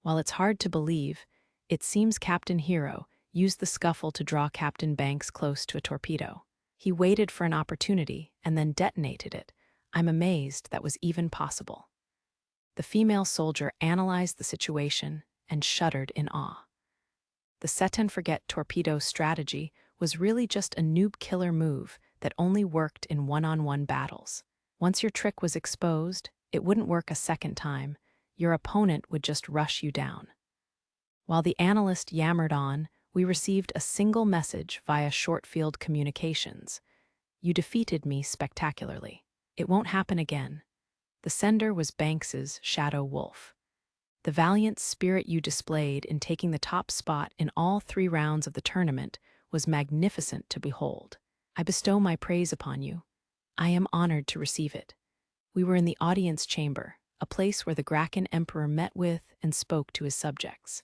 While it's hard to believe, it seems Captain Hero used the scuffle to draw Captain Banks close to a torpedo. He waited for an opportunity and then detonated it. I'm amazed that was even possible. The female soldier analyzed the situation and shuddered in awe. The set and forget torpedo strategy was really just a noob killer move that only worked in one-on-one battles. Once your trick was exposed, it wouldn't work a second time. Your opponent would just rush you down. While the analyst yammered on, we received a single message via short-field communications. You defeated me spectacularly. It won't happen again. The sender was Banks's Shadow Wolf. The valiant spirit you displayed in taking the top spot in all 3 rounds of the tournament was magnificent to behold. I bestow my praise upon you. I am honored to receive it. We were in the audience chamber, a place where the Graken Emperor met with and spoke to his subjects.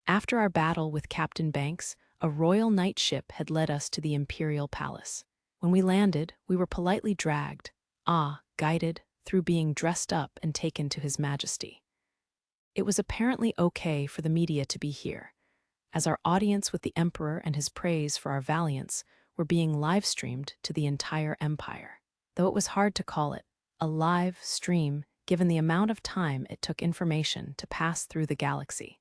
After our battle with Captain Banks, a royal knight ship had led us to the Imperial Palace. When we landed, we were politely dragged, guided, through being dressed up and taken to His Majesty. It was apparently okay for the media to be here, as our audience with the Emperor and his praise for our valiance were being live-streamed to the entire empire. Though it was hard to call it a live stream given the amount of time it took information to pass through the galaxy,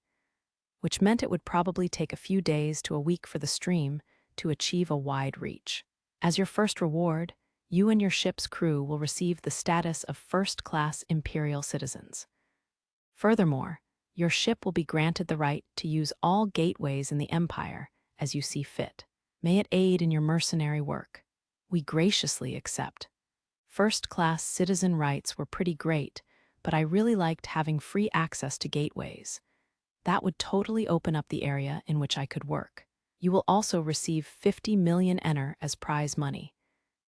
which meant it would probably take a few days to a week for the stream to achieve a wide reach. As your first reward, you and your ship's crew will receive the status of first-class Imperial citizens. Furthermore, your ship will be granted the right to use all gateways in the Empire as you see fit. May it aid in your mercenary work. We graciously accept. First-class citizen rights were pretty great, but I really liked having free access to gateways. That would totally open up the area in which I could work. You will also receive 50 million ener as prize money.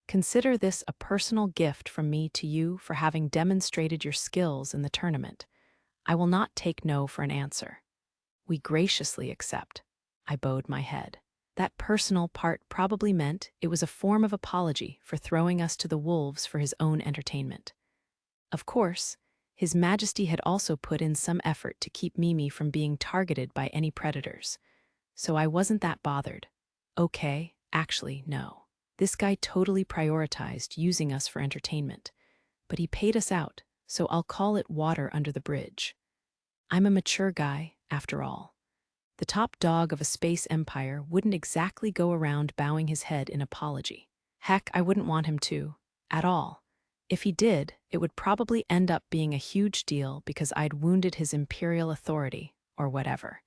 Consider this a personal gift from me to you for having demonstrated your skills in the tournament. I will not take no for an answer. We graciously accept. I bowed my head. That personal part probably meant it was a form of apology for throwing us to the wolves for his own entertainment. Of course, His Majesty had also put in some effort to keep Mimi from being targeted by any predators, so I wasn't that bothered. Okay, actually, no. This guy totally prioritized using us for entertainment, but he paid us out, so I'll call it water under the bridge. I'm a mature guy, after all. The top dog of a space empire wouldn't exactly go around bowing his head in apology. Heck, I wouldn't want him to, at all. If he did, it would probably end up being a huge deal because I'd wounded his imperial authority, or whatever.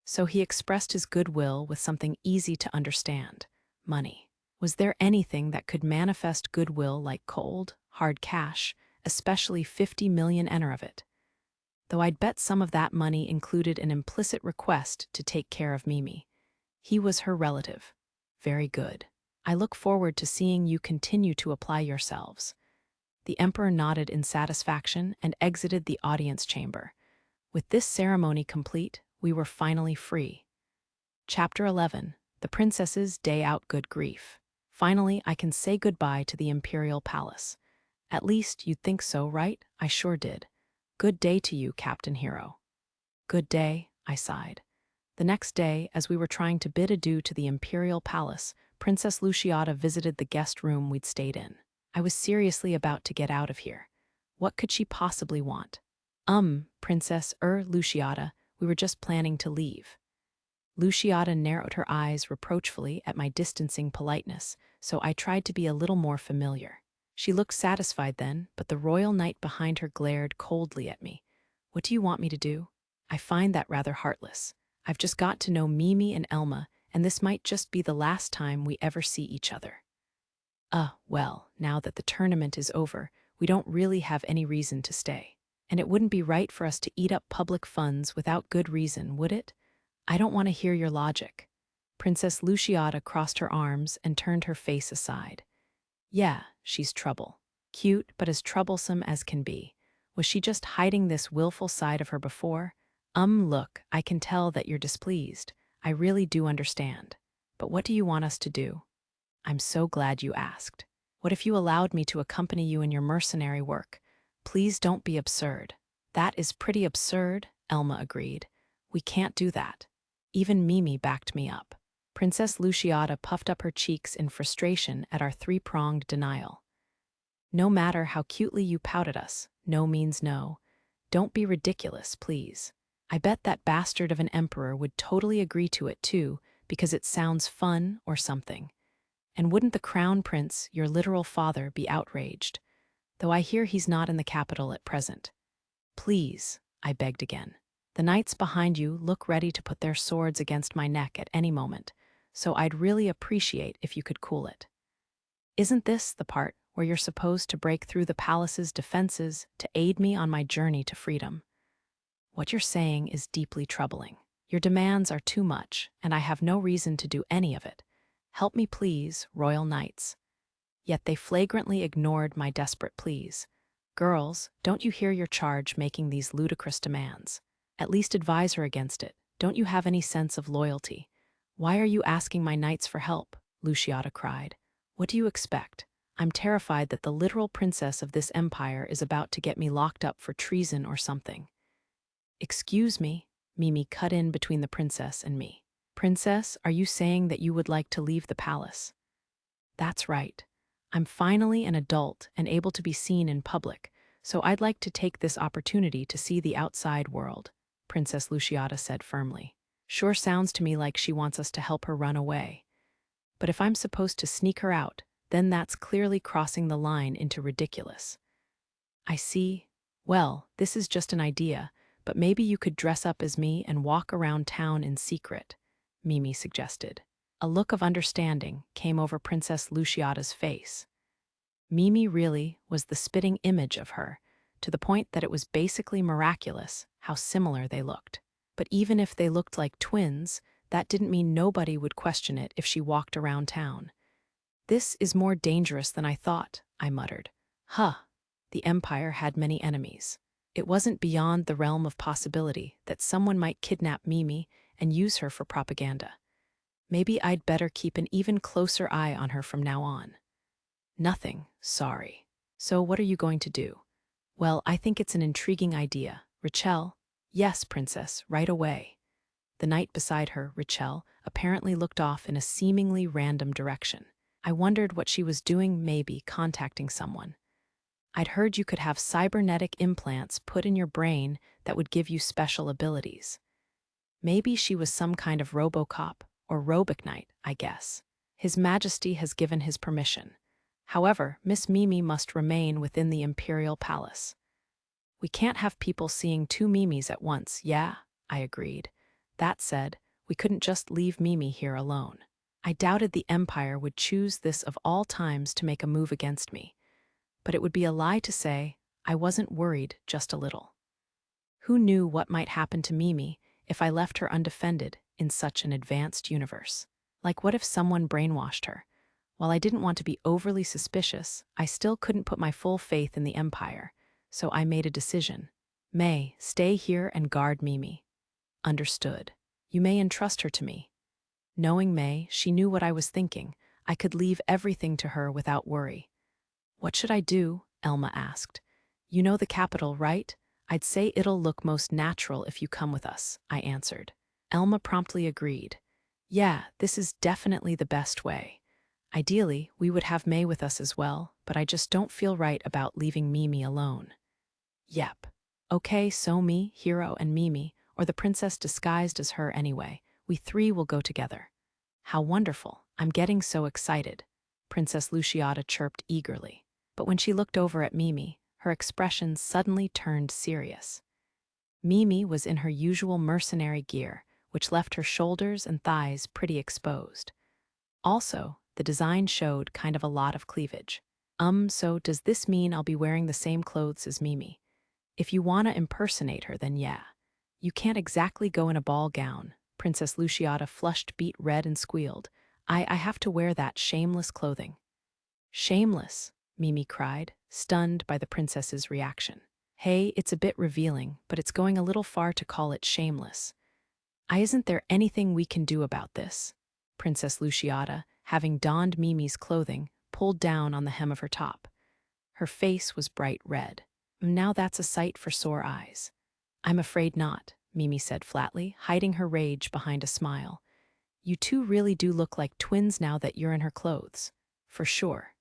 So he expressed his goodwill with something easy to understand: money. Was there anything that could manifest goodwill like cold, hard cash, especially 50 million ener of it? Though I'd bet some of that money included an implicit request to take care of Mimi. He was her relative. Very good. I look forward to seeing you continue to apply yourselves. The Emperor nodded in satisfaction and exited the audience chamber. With this ceremony complete, we were finally free. Chapter 11. The Princess's Day Out. Good grief. Finally, I can say goodbye to the Imperial Palace. At least you'd think so, right? I sure did. Good day to you, Captain Hero. Good day, I sighed. The next day, as we were trying to bid adieu to the imperial palace, Princess Luciata visited the guest room we'd stayed in. I was seriously about to get out of here. What could she possibly want? Princess Luciata, we were just planning to leave. Luciata narrowed her eyes reproachfully at my distancing politeness, so I tried to be a little more familiar. She looked satisfied then, but the royal knight behind her glared coldly at me. What do you want me to do? I find that rather heartless. I've just got to know Mimi and Elma, and this might just be the last time we ever see each other. Well, now that the tournament is over, we don't really have any reason to stay. And it wouldn't be right for us to eat up public funds without good reason, would it? I don't want to hear your logic. Princess Luciata crossed her arms and turned her face aside. Yeah, she's trouble. Cute, but as troublesome as can be. Was she just hiding this willful side of her before? Look, I can tell that you're displeased. I really do understand. But what do you want us to do? I'm so glad you asked. What if you allowed me to accompany you in your mercenary work? Please don't be absurd. That is pretty absurd, Elma agreed. We can't do that. Even Mimi backed me up. Princess Luciata puffed up her cheeks in frustration at our three-pronged denial. No matter how cutely you pout at us, no means no. Don't be ridiculous, please. I bet that bastard of an emperor would totally agree to it too, because it sounds fun or something. And wouldn't the crown prince, your literal father, be outraged? Though I hear he's not in the capital at present. Please, I begged again. The knights behind you look ready to put their swords against my neck at any moment, so I'd really appreciate if you could cool it. Isn't this the part where you're supposed to break through the palace's defenses to aid me on my journey to freedom? What you're saying is deeply troubling. Your demands are too much, and I have no reason to do any of it. Help me please, royal knights. Yet they flagrantly ignored my desperate pleas. Girls, don't you hear your charge making these ludicrous demands? At least advise her against it. Don't you have any sense of loyalty? Why are you asking my knights for help? Luciata cried. What do you expect? I'm terrified that the literal princess of this empire is about to get me locked up for treason or something. Excuse me, Mimi cut in between the princess and me. Princess, are you saying that you would like to leave the palace? That's right. I'm finally an adult and able to be seen in public, so I'd like to take this opportunity to see the outside world, Princess Luciata said firmly. Sure sounds to me like she wants us to help her run away. But if I'm supposed to sneak her out, then that's clearly crossing the line into ridiculous. I see. Well, this is just an idea, but maybe you could dress up as me and walk around town in secret, Mimi suggested. A look of understanding came over Princess Luciata's face. Mimi really was the spitting image of her, to the point that it was basically miraculous how similar they looked. But even if they looked like twins, that didn't mean nobody would question it if she walked around town. This is more dangerous than I thought, I muttered. The Empire had many enemies. It wasn't beyond the realm of possibility that someone might kidnap Mimi and use her for propaganda. Maybe I'd better keep an even closer eye on her from now on. Nothing, sorry. So what are you going to do? Well, I think it's an intriguing idea. Rachel? Yes, princess, right away. The knight beside her, Rachel, apparently looked off in a seemingly random direction. I wondered what she was doing, maybe contacting someone. I'd heard you could have cybernetic implants put in your brain that would give you special abilities. Maybe she was some kind of RoboCop or Robic Knight, I guess. His Majesty has given his permission. However, Miss Mimi must remain within the Imperial Palace. We can't have people seeing two Mimis at once, yeah? I agreed. That said, we couldn't just leave Mimi here alone. I doubted the Empire would choose this of all times to make a move against me. But it would be a lie to say I wasn't worried just a little. Who knew what might happen to Mimi if I left her undefended in such an advanced universe? Like, what if someone brainwashed her? While I didn't want to be overly suspicious, I still couldn't put my full faith in the Empire, so I made a decision. May, stay here and guard Mimi. Understood. You may entrust her to me. Knowing May, she knew what I was thinking. I could leave everything to her without worry. What should I do? Elma asked. You know the capital, right? I'd say it'll look most natural if you come with us, I answered. Elma promptly agreed. Yeah, this is definitely the best way. Ideally, we would have May with us as well, but I just don't feel right about leaving Mimi alone. Yep. Okay, so me, Hero, and Mimi, or the princess disguised as her anyway, we three will go together. How wonderful. I'm getting so excited. Princess Luciata chirped eagerly. But when she looked over at Mimi, her expression suddenly turned serious. Mimi was in her usual mercenary gear, which left her shoulders and thighs pretty exposed. Also, the design showed kind of a lot of cleavage. So does this mean I'll be wearing the same clothes as Mimi? If you want to impersonate her, then yeah. You can't exactly go in a ball gown. Princess Luciata flushed beet red and squealed. I have to wear that shameless clothing. Shameless, Mimi cried, stunned by the princess's reaction. Hey, it's a bit revealing, but it's going a little far to call it shameless. Isn't there anything we can do about this? Princess Luciata, having donned Mimi's clothing, pulled down on the hem of her top. Her face was bright red. Now that's a sight for sore eyes. I'm afraid not, Mimi said flatly, hiding her rage behind a smile. You two really do look like twins now that you're in her clothes. For sure.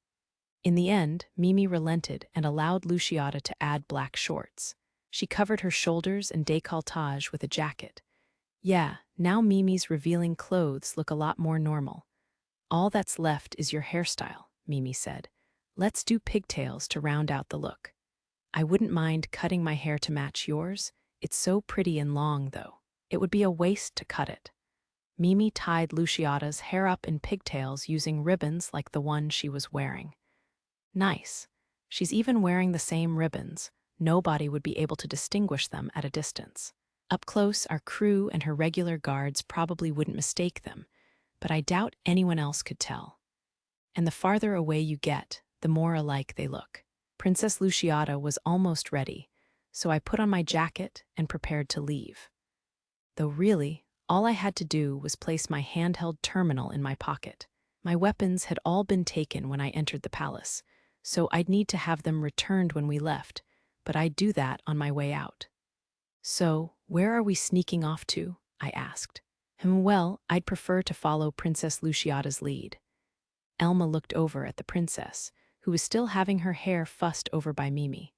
In the end, Mimi relented and allowed Luciata to add black shorts. She covered her shoulders and décolletage with a jacket. Yeah, now Mimi's revealing clothes look a lot more normal. All that's left is your hairstyle, Mimi said. Let's do pigtails to round out the look. I wouldn't mind cutting my hair to match yours. It's so pretty and long, though. It would be a waste to cut it. Mimi tied Luciata's hair up in pigtails using ribbons like the one she was wearing. Nice. She's even wearing the same ribbons. Nobody would be able to distinguish them at a distance. Up close, our crew and her regular guards probably wouldn't mistake them, but I doubt anyone else could tell. And the farther away you get, the more alike they look. Princess Luciata was almost ready, so I put on my jacket and prepared to leave. Though really, all I had to do was place my handheld terminal in my pocket. My weapons had all been taken when I entered the palace, so I'd need to have them returned when we left, but I'd do that on my way out. So, where are we sneaking off to? I asked. Well, I'd prefer to follow Princess Luciata's lead. Elma looked over at the princess, who was still having her hair fussed over by Mimi.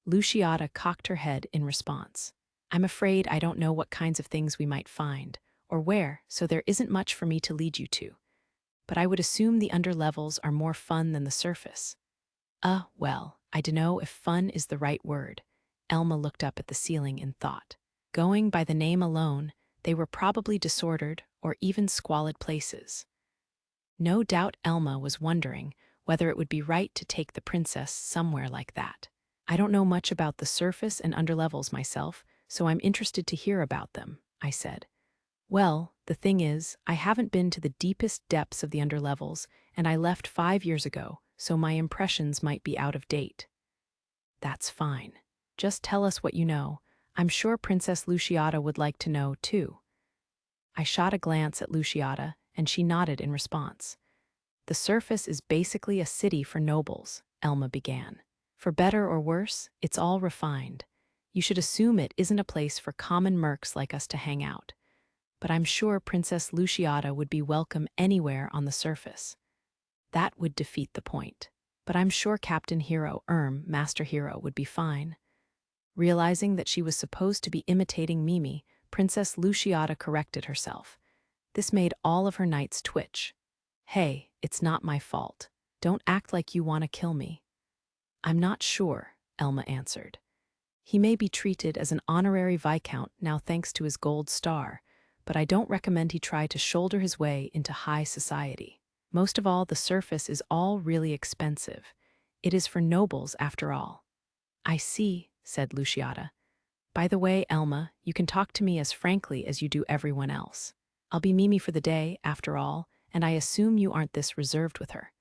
Luciata cocked her head in response. I'm afraid I don't know what kinds of things we might find, or where, so there isn't much for me to lead you to. But I would assume the underlevels are more fun than the surface. Well, I dunno if fun is the right word. Elma looked up at the ceiling in thought. Going by the name alone, they were probably disordered or even squalid places. No doubt Elma was wondering whether it would be right to take the princess somewhere like that. I don't know much about the surface and underlevels myself, so I'm interested to hear about them, I said. Well, the thing is, I haven't been to the deepest depths of the underlevels, and I left 5 years ago, so my impressions might be out of date. That's fine. Just tell us what you know. I'm sure Princess Luciata would like to know, too. I shot a glance at Luciata, and she nodded in response. The surface is basically a city for nobles, Elma began. For better or worse, it's all refined. You should assume it isn't a place for common mercs like us to hang out. But I'm sure Princess Luciata would be welcome anywhere on the surface. That would defeat the point. But I'm sure Captain Hero, Master Hero, would be fine. Realizing that she was supposed to be imitating Mimi, Princess Luciata corrected herself. This made all of her knights twitch. Hey, it's not my fault. Don't act like you want to kill me. I'm not sure, Elma answered. He may be treated as an honorary viscount now thanks to his gold star, but I don't recommend he try to shoulder his way into high society. Most of all, the surface is all really expensive. It is for nobles, after all. I see, said Luciata. By the way, Elma, you can talk to me as frankly as you do everyone else. I'll be Mimi for the day, after all, and I assume you aren't this reserved with her.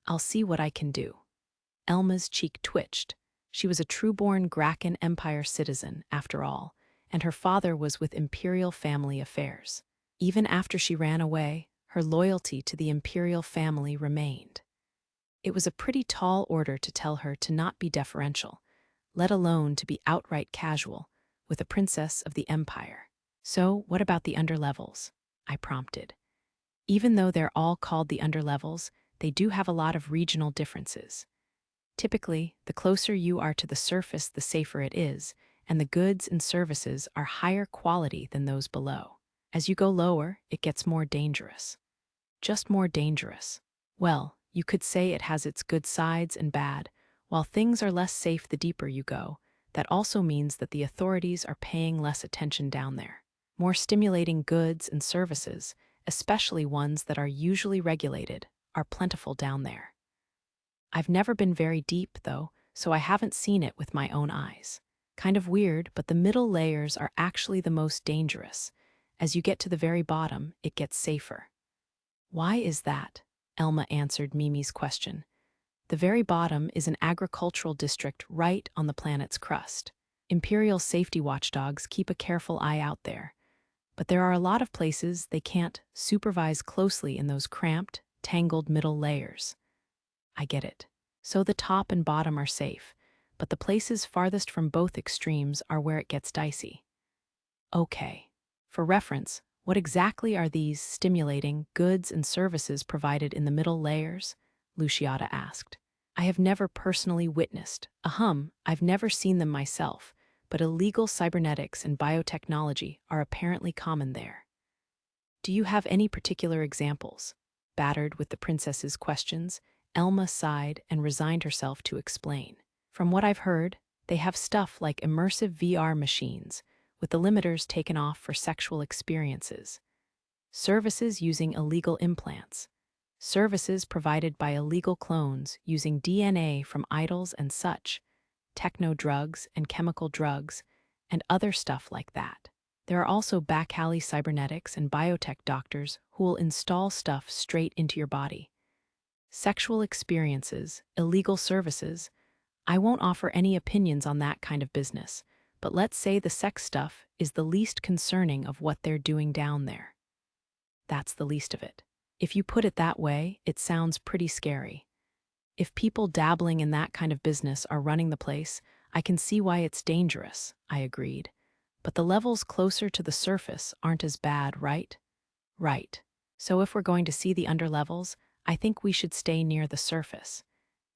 I'll see what I can do. Elma's cheek twitched. She was a true-born Gracken Empire citizen, after all, and her father was with imperial family affairs. Even after she ran away, her loyalty to the imperial family remained. It was a pretty tall order to tell her to not be deferential. let alone to be outright casual with a princess of the empire. So, what about the underlevels? I prompted. Even though they're all called the underlevels, they do have a lot of regional differences. Typically, the closer you are to the surface, the safer it is, and the goods and services are higher quality than those below. As you go lower, it gets more dangerous. Just more dangerous. Well, you could say it has its good sides and bad. While things are less safe the deeper you go, that also means that the authorities are paying less attention down there. More stimulating goods and services, especially ones that are usually regulated, are plentiful down there. I've never been very deep, though, so I haven't seen it with my own eyes. Kind of weird, but the middle layers are actually the most dangerous. As you get to the very bottom, it gets safer. Why is that? Elma answered Mimi's question. The very bottom is an agricultural district right on the planet's crust. Imperial safety watchdogs keep a careful eye out there. But there are a lot of places they can't supervise closely in those cramped, tangled middle layers. I get it. So the top and bottom are safe, but the places farthest from both extremes are where it gets dicey. Okay. For reference, what exactly are these stimulating goods and services provided in the middle layers? Luciata asked. I have never personally witnessed. I've never seen them myself, but illegal cybernetics and biotechnology are apparently common there. Do you have any particular examples? Battered with the princess's questions, Elma sighed and resigned herself to explain. From what I've heard, they have stuff like immersive VR machines, with the limiters taken off for sexual experiences. Services using illegal implants. Services provided by illegal clones using DNA from idols and such. Techno-drugs and chemical drugs, and other stuff like that. There are also back-alley cybernetics and biotech doctors who will install stuff straight into your body. Sexual experiences, illegal services. I won't offer any opinions on that kind of business, but let's say the sex stuff is the least concerning of what they're doing down there. That's the least of it. If you put it that way, it sounds pretty scary. If people dabbling in that kind of business are running the place, I can see why it's dangerous, I agreed. But the levels closer to the surface aren't as bad, right? Right. So if we're going to see the underlevels, I think we should stay near the surface.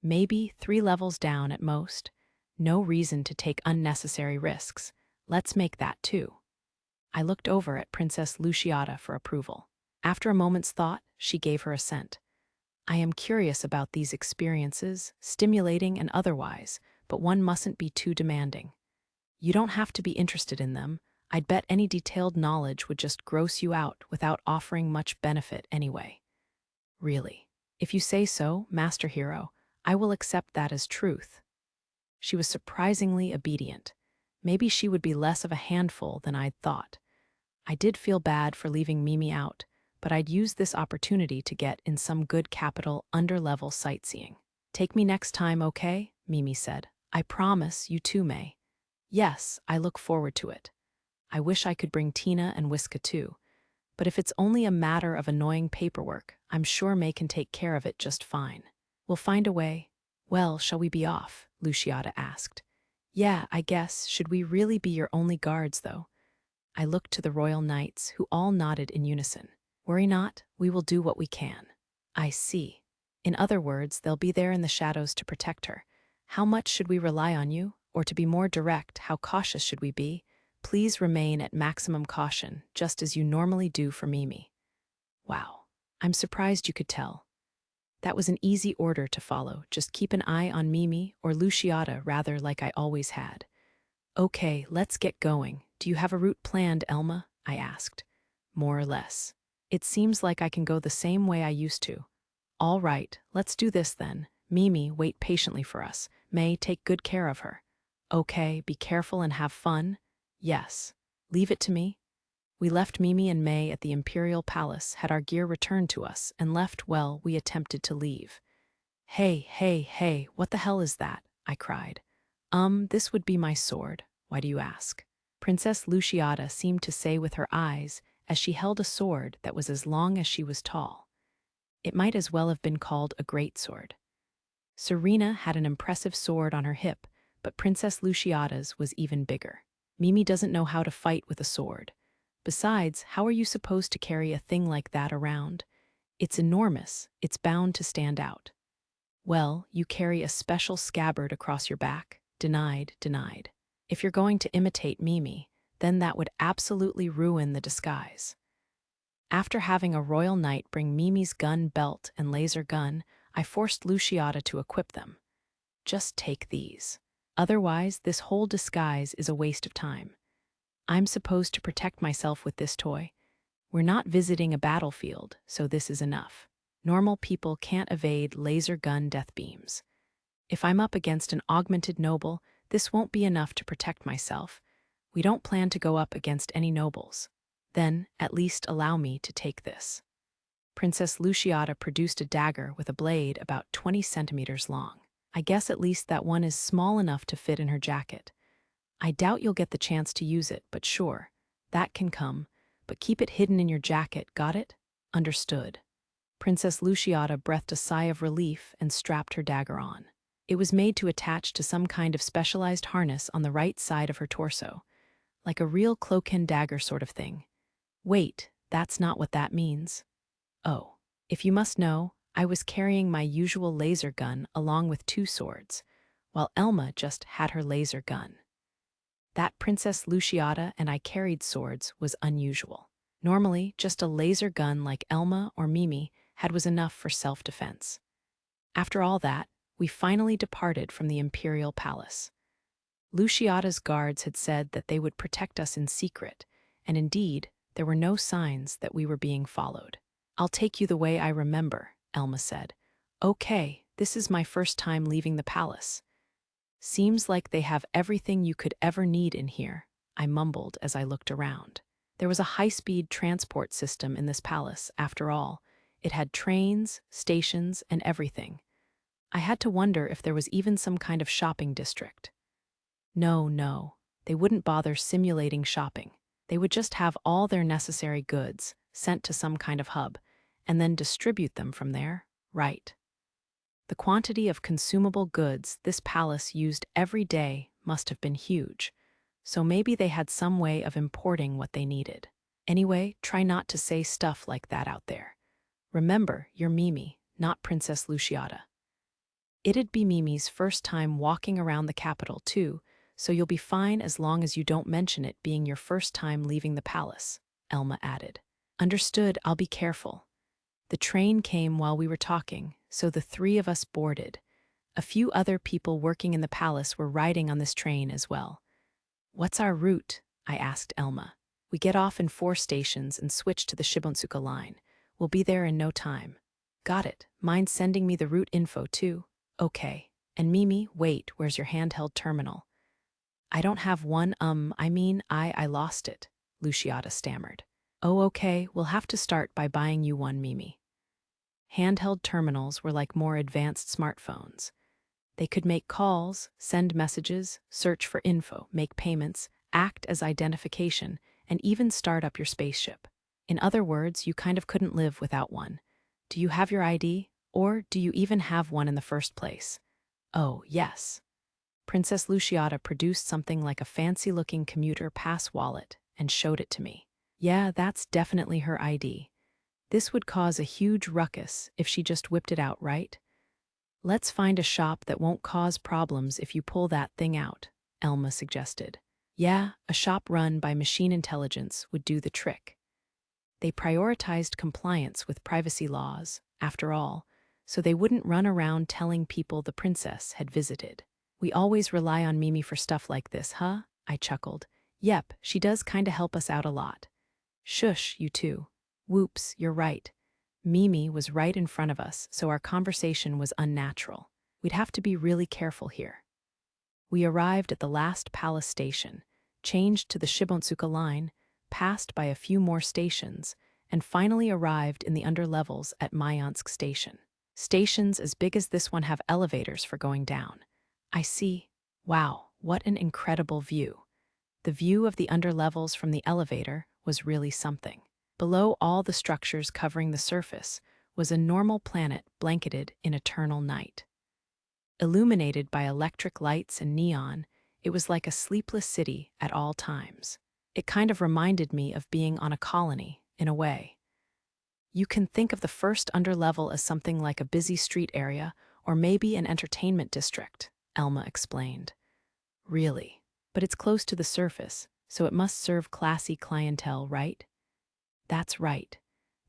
Maybe 3 levels down at most. No reason to take unnecessary risks. Let's make that 2. I looked over at Princess Luciata for approval. After a moment's thought, she gave her assent. I am curious about these experiences, stimulating and otherwise, but one mustn't be too demanding. You don't have to be interested in them. I'd bet any detailed knowledge would just gross you out without offering much benefit anyway. Really. If you say so, Master Hero, I will accept that as truth. She was surprisingly obedient. Maybe she would be less of a handful than I'd thought. I did feel bad for leaving Mimi out, but I'd use this opportunity to get in some good capital underlevel sightseeing. Take me next time, okay? Mimi said. I promise you too, May. Yes, I look forward to it. I wish I could bring Tina and Whiska too. But if it's only a matter of annoying paperwork, I'm sure May can take care of it just fine. We'll find a way. Well, shall we be off? Luciata asked. Yeah, I guess. Should we really be your only guards, though? I looked to the royal knights, who all nodded in unison. Worry not, we will do what we can. I see. In other words, they'll be there in the shadows to protect her. How much should we rely on you? Or to be more direct, how cautious should we be? Please remain at maximum caution, just as you normally do for Mimi. Wow, I'm surprised you could tell. That was an easy order to follow. Just keep an eye on Mimi, or Luciata rather, like I always had. Okay, let's get going. Do you have a route planned, Elma? I asked. More or less. It seems like I can go the same way I used to. All right, let's do this then. Mimi, wait patiently for us. May, take good care of her. Okay, be careful and have fun. Yes. Leave it to me. We left Mimi and May at the Imperial Palace, had our gear returned to us, and left well we attempted to leave. Hey, what the hell is that? I cried. This would be my sword. Why do you ask? Princess Luciata seemed to say with her eyes, as she held a sword that was as long as she was tall. It might as well have been called a greatsword. Serena had an impressive sword on her hip, but Princess Luciata's was even bigger. Mimi doesn't know how to fight with a sword. Besides, how are you supposed to carry a thing like that around? It's enormous, it's bound to stand out. Well, you carry a special scabbard across your back. Denied, denied. If you're going to imitate Mimi, then that would absolutely ruin the disguise. After having a royal knight bring Mimi's gun belt and laser gun, I forced Luciata to equip them. Just take these. Otherwise, this whole disguise is a waste of time. I'm supposed to protect myself with this toy. We're not visiting a battlefield, so this is enough. Normal people can't evade laser gun death beams. If I'm up against an augmented noble, this won't be enough to protect myself. We don't plan to go up against any nobles. Then, at least allow me to take this. Princess Luciata produced a dagger with a blade about 20 centimeters long. I guess at least that one is small enough to fit in her jacket. I doubt you'll get the chance to use it, but sure, that can come. But keep it hidden in your jacket, got it? Understood. Princess Luciata breathed a sigh of relief and strapped her dagger on. It was made to attach to some kind of specialized harness on the right side of her torso, like a real cloak and dagger sort of thing. Wait, that's not what that means. Oh, if you must know, I was carrying my usual laser gun along with 2 swords, while Elma just had her laser gun. That Princess Luciata and I carried swords was unusual. Normally, just a laser gun like Elma or Mimi had was enough for self-defense. After all that, we finally departed from the imperial palace. Luciata's guards had said that they would protect us in secret, and indeed, there were no signs that we were being followed. I'll take you the way I remember, Elma said. Okay, this is my first time leaving the palace. Seems like they have everything you could ever need in here, I mumbled as I looked around. There was a high-speed transport system in this palace, after all. It had trains, stations, and everything. I had to wonder if there was even some kind of shopping district. No, they wouldn't bother simulating shopping. They would just have all their necessary goods sent to some kind of hub, and then distribute them from there, right? The quantity of consumable goods this palace used every day must have been huge, so maybe they had some way of importing what they needed. Anyway, try not to say stuff like that out there. Remember, you're Mimi, not Princess Luciata. It'd be Mimi's first time walking around the capital, too, so you'll be fine as long as you don't mention it being your first time leaving the palace, Elma added. Understood, I'll be careful. The train came while we were talking, so the 3 of us boarded. A few other people working in the palace were riding on this train as well. What's our route? I asked Elma. We get off in 4 stations and switch to the Shibonsuka line. We'll be there in no time. Got it. Mind sending me the route info too? Okay. And Mimi, wait, where's your handheld terminal? I don't have one, I lost it, Luciata stammered. Oh, okay, we'll have to start by buying you one, Mimi. Handheld terminals were like more advanced smartphones. They could make calls, send messages, search for info, make payments, act as identification, and even start up your spaceship. In other words, you kind of couldn't live without one. Do you have your ID? Or do you even have one in the first place? Oh, yes. Princess Luciata produced something like a fancy-looking commuter pass wallet and showed it to me. Yeah, that's definitely her ID. This would cause a huge ruckus if she just whipped it out, right? Let's find a shop that won't cause problems if you pull that thing out, Elma suggested. Yeah, a shop run by machine intelligence would do the trick. They prioritized compliance with privacy laws, after all, so they wouldn't run around telling people the princess had visited. We always rely on Mimi for stuff like this, huh? I chuckled. Yep, she does kinda help us out a lot. Shush, you two. Whoops, you're right. Mimi was right in front of us, so our conversation was unnatural. We'd have to be really careful here. We arrived at the last palace station, changed to the Shibonsuka line, passed by a few more stations, and finally arrived in the underlevels at Mayansk Station. Stations as big as this one have elevators for going down. I see. Wow, what an incredible view. The view of the underlevels from the elevator was really something. Below all the structures covering the surface was a normal planet blanketed in eternal night. Illuminated by electric lights and neon, it was like a sleepless city at all times. It kind of reminded me of being on a colony, in a way. You can think of the first underlevel as something like a busy street area or maybe an entertainment district, Elma explained. Really? But it's close to the surface, so it must serve classy clientele, right? That's right.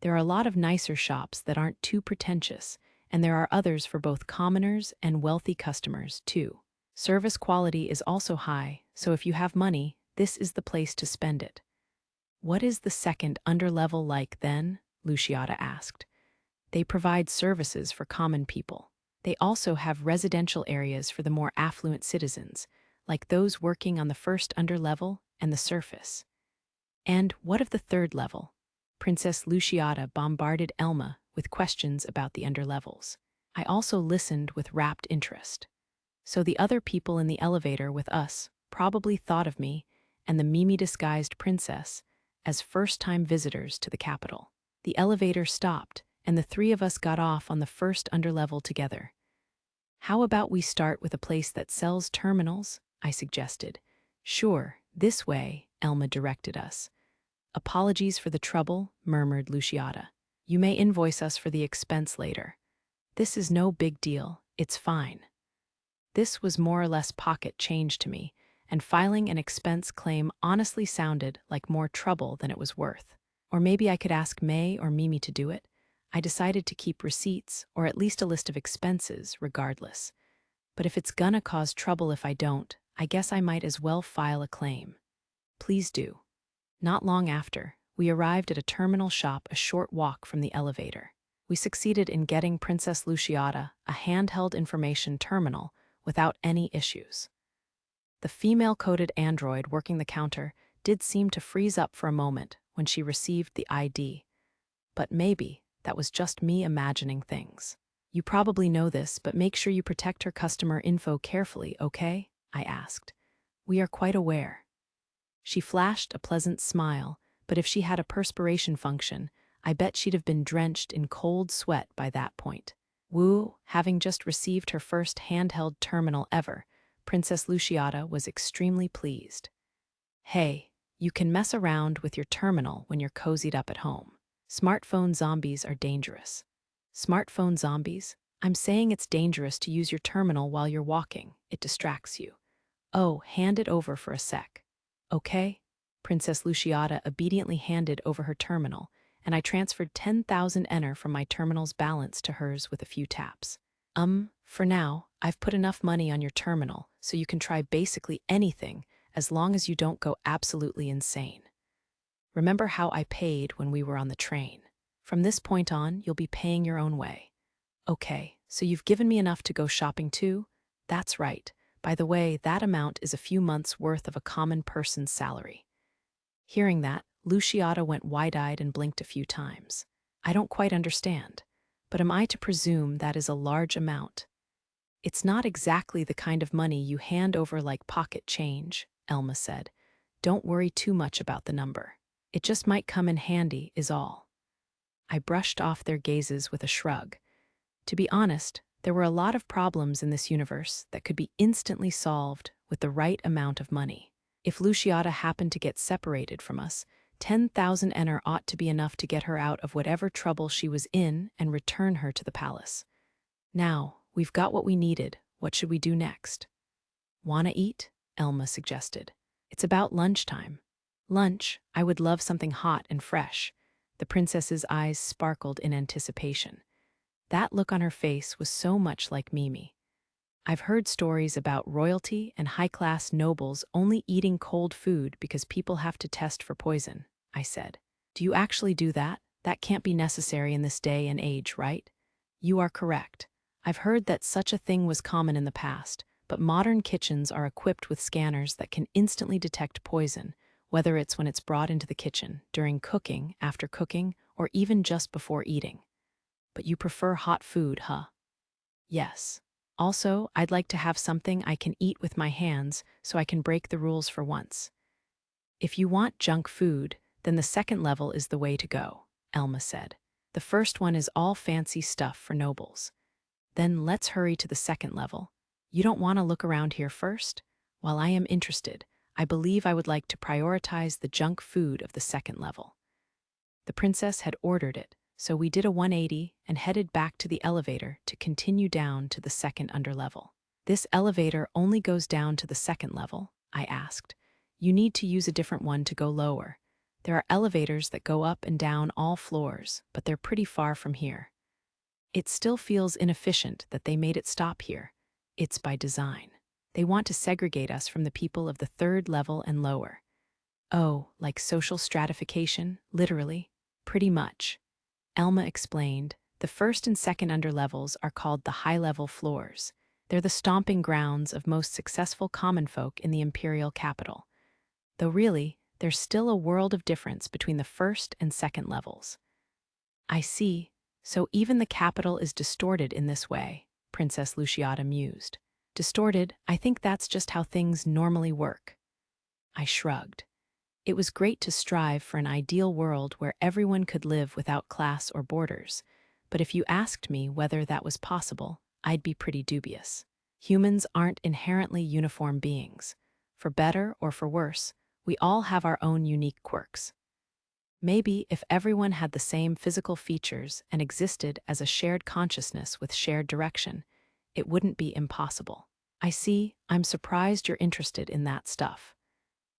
There are a lot of nicer shops that aren't too pretentious, and there are others for both commoners and wealthy customers, too. Service quality is also high, so if you have money, this is the place to spend it. What is the second underlevel like then? Luciata asked. They provide services for common people. They also have residential areas for the more affluent citizens, like those working on the first underlevel and the surface. And what of the third level? Princess Luciata bombarded Elma with questions about the underlevels. I also listened with rapt interest. So the other people in the elevator with us probably thought of me and the Mimi-disguised princess as first-time visitors to the capital. The elevator stopped, and the three of us got off on the first underlevel together. How about we start with a place that sells terminals? I suggested. Sure, this way, Elma directed us. Apologies for the trouble, murmured Luciata. You may invoice us for the expense later. This is no big deal, it's fine. This was more or less pocket change to me, and filing an expense claim honestly sounded like more trouble than it was worth. Or maybe I could ask May or Mimi to do it. I decided to keep receipts, or at least a list of expenses, regardless. But if it's gonna cause trouble if I don't, I guess I might as well file a claim. Please do. Not long after, we arrived at a terminal shop a short walk from the elevator. We succeeded in getting Princess Luciata a handheld information terminal without any issues. The female-coded android working the counter did seem to freeze up for a moment when she received the ID. But maybe that was just me imagining things. You probably know this, but make sure you protect her customer info carefully, okay? I asked. We are quite aware. She flashed a pleasant smile, but if she had a perspiration function, I bet she'd have been drenched in cold sweat by that point. Woo, having just received her first handheld terminal ever, Princess Luciata was extremely pleased. Hey, you can mess around with your terminal when you're cozied up at home. Smartphone zombies are dangerous. Smartphone zombies? I'm saying it's dangerous to use your terminal while you're walking. It distracts you. Oh, hand it over for a sec. Okay? Princess Luciata obediently handed over her terminal, and I transferred 10,000 ener from my terminal's balance to hers with a few taps. For now, I've put enough money on your terminal so you can try basically anything as long as you don't go absolutely insane. Remember how I paid when we were on the train? From this point on, you'll be paying your own way. Okay, so you've given me enough to go shopping too? That's right. By the way, that amount is a few months' worth of a common person's salary. Hearing that, Luciata went wide-eyed and blinked a few times. I don't quite understand, but am I to presume that is a large amount? It's not exactly the kind of money you hand over like pocket change, Elma said. Don't worry too much about the number. It just might come in handy, is all. I brushed off their gazes with a shrug. To be honest, there were a lot of problems in this universe that could be instantly solved with the right amount of money. If Luciata happened to get separated from us, 10,000 ener ought to be enough to get her out of whatever trouble she was in and return her to the palace. Now, we've got what we needed. What should we do next? Wanna eat? Elma suggested. It's about lunchtime. Lunch, I would love something hot and fresh. The princess's eyes sparkled in anticipation. That look on her face was so much like Mimi. I've heard stories about royalty and high-class nobles only eating cold food because people have to test for poison, I said. Do you actually do that? That can't be necessary in this day and age, right? You are correct. I've heard that such a thing was common in the past, but modern kitchens are equipped with scanners that can instantly detect poison, whether it's when it's brought into the kitchen, during cooking, after cooking, or even just before eating. But you prefer hot food, huh? Yes. Also, I'd like to have something I can eat with my hands so I can break the rules for once. If you want junk food, then the second level is the way to go, Elma said. The first one is all fancy stuff for nobles. Then let's hurry to the second level. You don't want to look around here first? While I am interested, I believe I would like to prioritize the junk food of the second level. The princess had ordered it, so we did a 180 and headed back to the elevator to continue down to the second underlevel. This elevator only goes down to the second level, I asked. You need to use a different one to go lower. There are elevators that go up and down all floors, but they're pretty far from here. It still feels inefficient that they made it stop here. It's by design. They want to segregate us from the people of the third level and lower. Oh, like social stratification, literally? Pretty much. Elma explained, the first and second underlevels are called the high-level floors. They're the stomping grounds of most successful common folk in the imperial capital. Though really, there's still a world of difference between the first and second levels. I see. So even the capital is distorted in this way, Princess Luciata mused. Distorted, I think that's just how things normally work. I shrugged. It was great to strive for an ideal world where everyone could live without class or borders, but if you asked me whether that was possible, I'd be pretty dubious. Humans aren't inherently uniform beings. For better or for worse, we all have our own unique quirks. Maybe if everyone had the same physical features and existed as a shared consciousness with shared direction, it wouldn't be impossible. I see, I'm surprised you're interested in that stuff.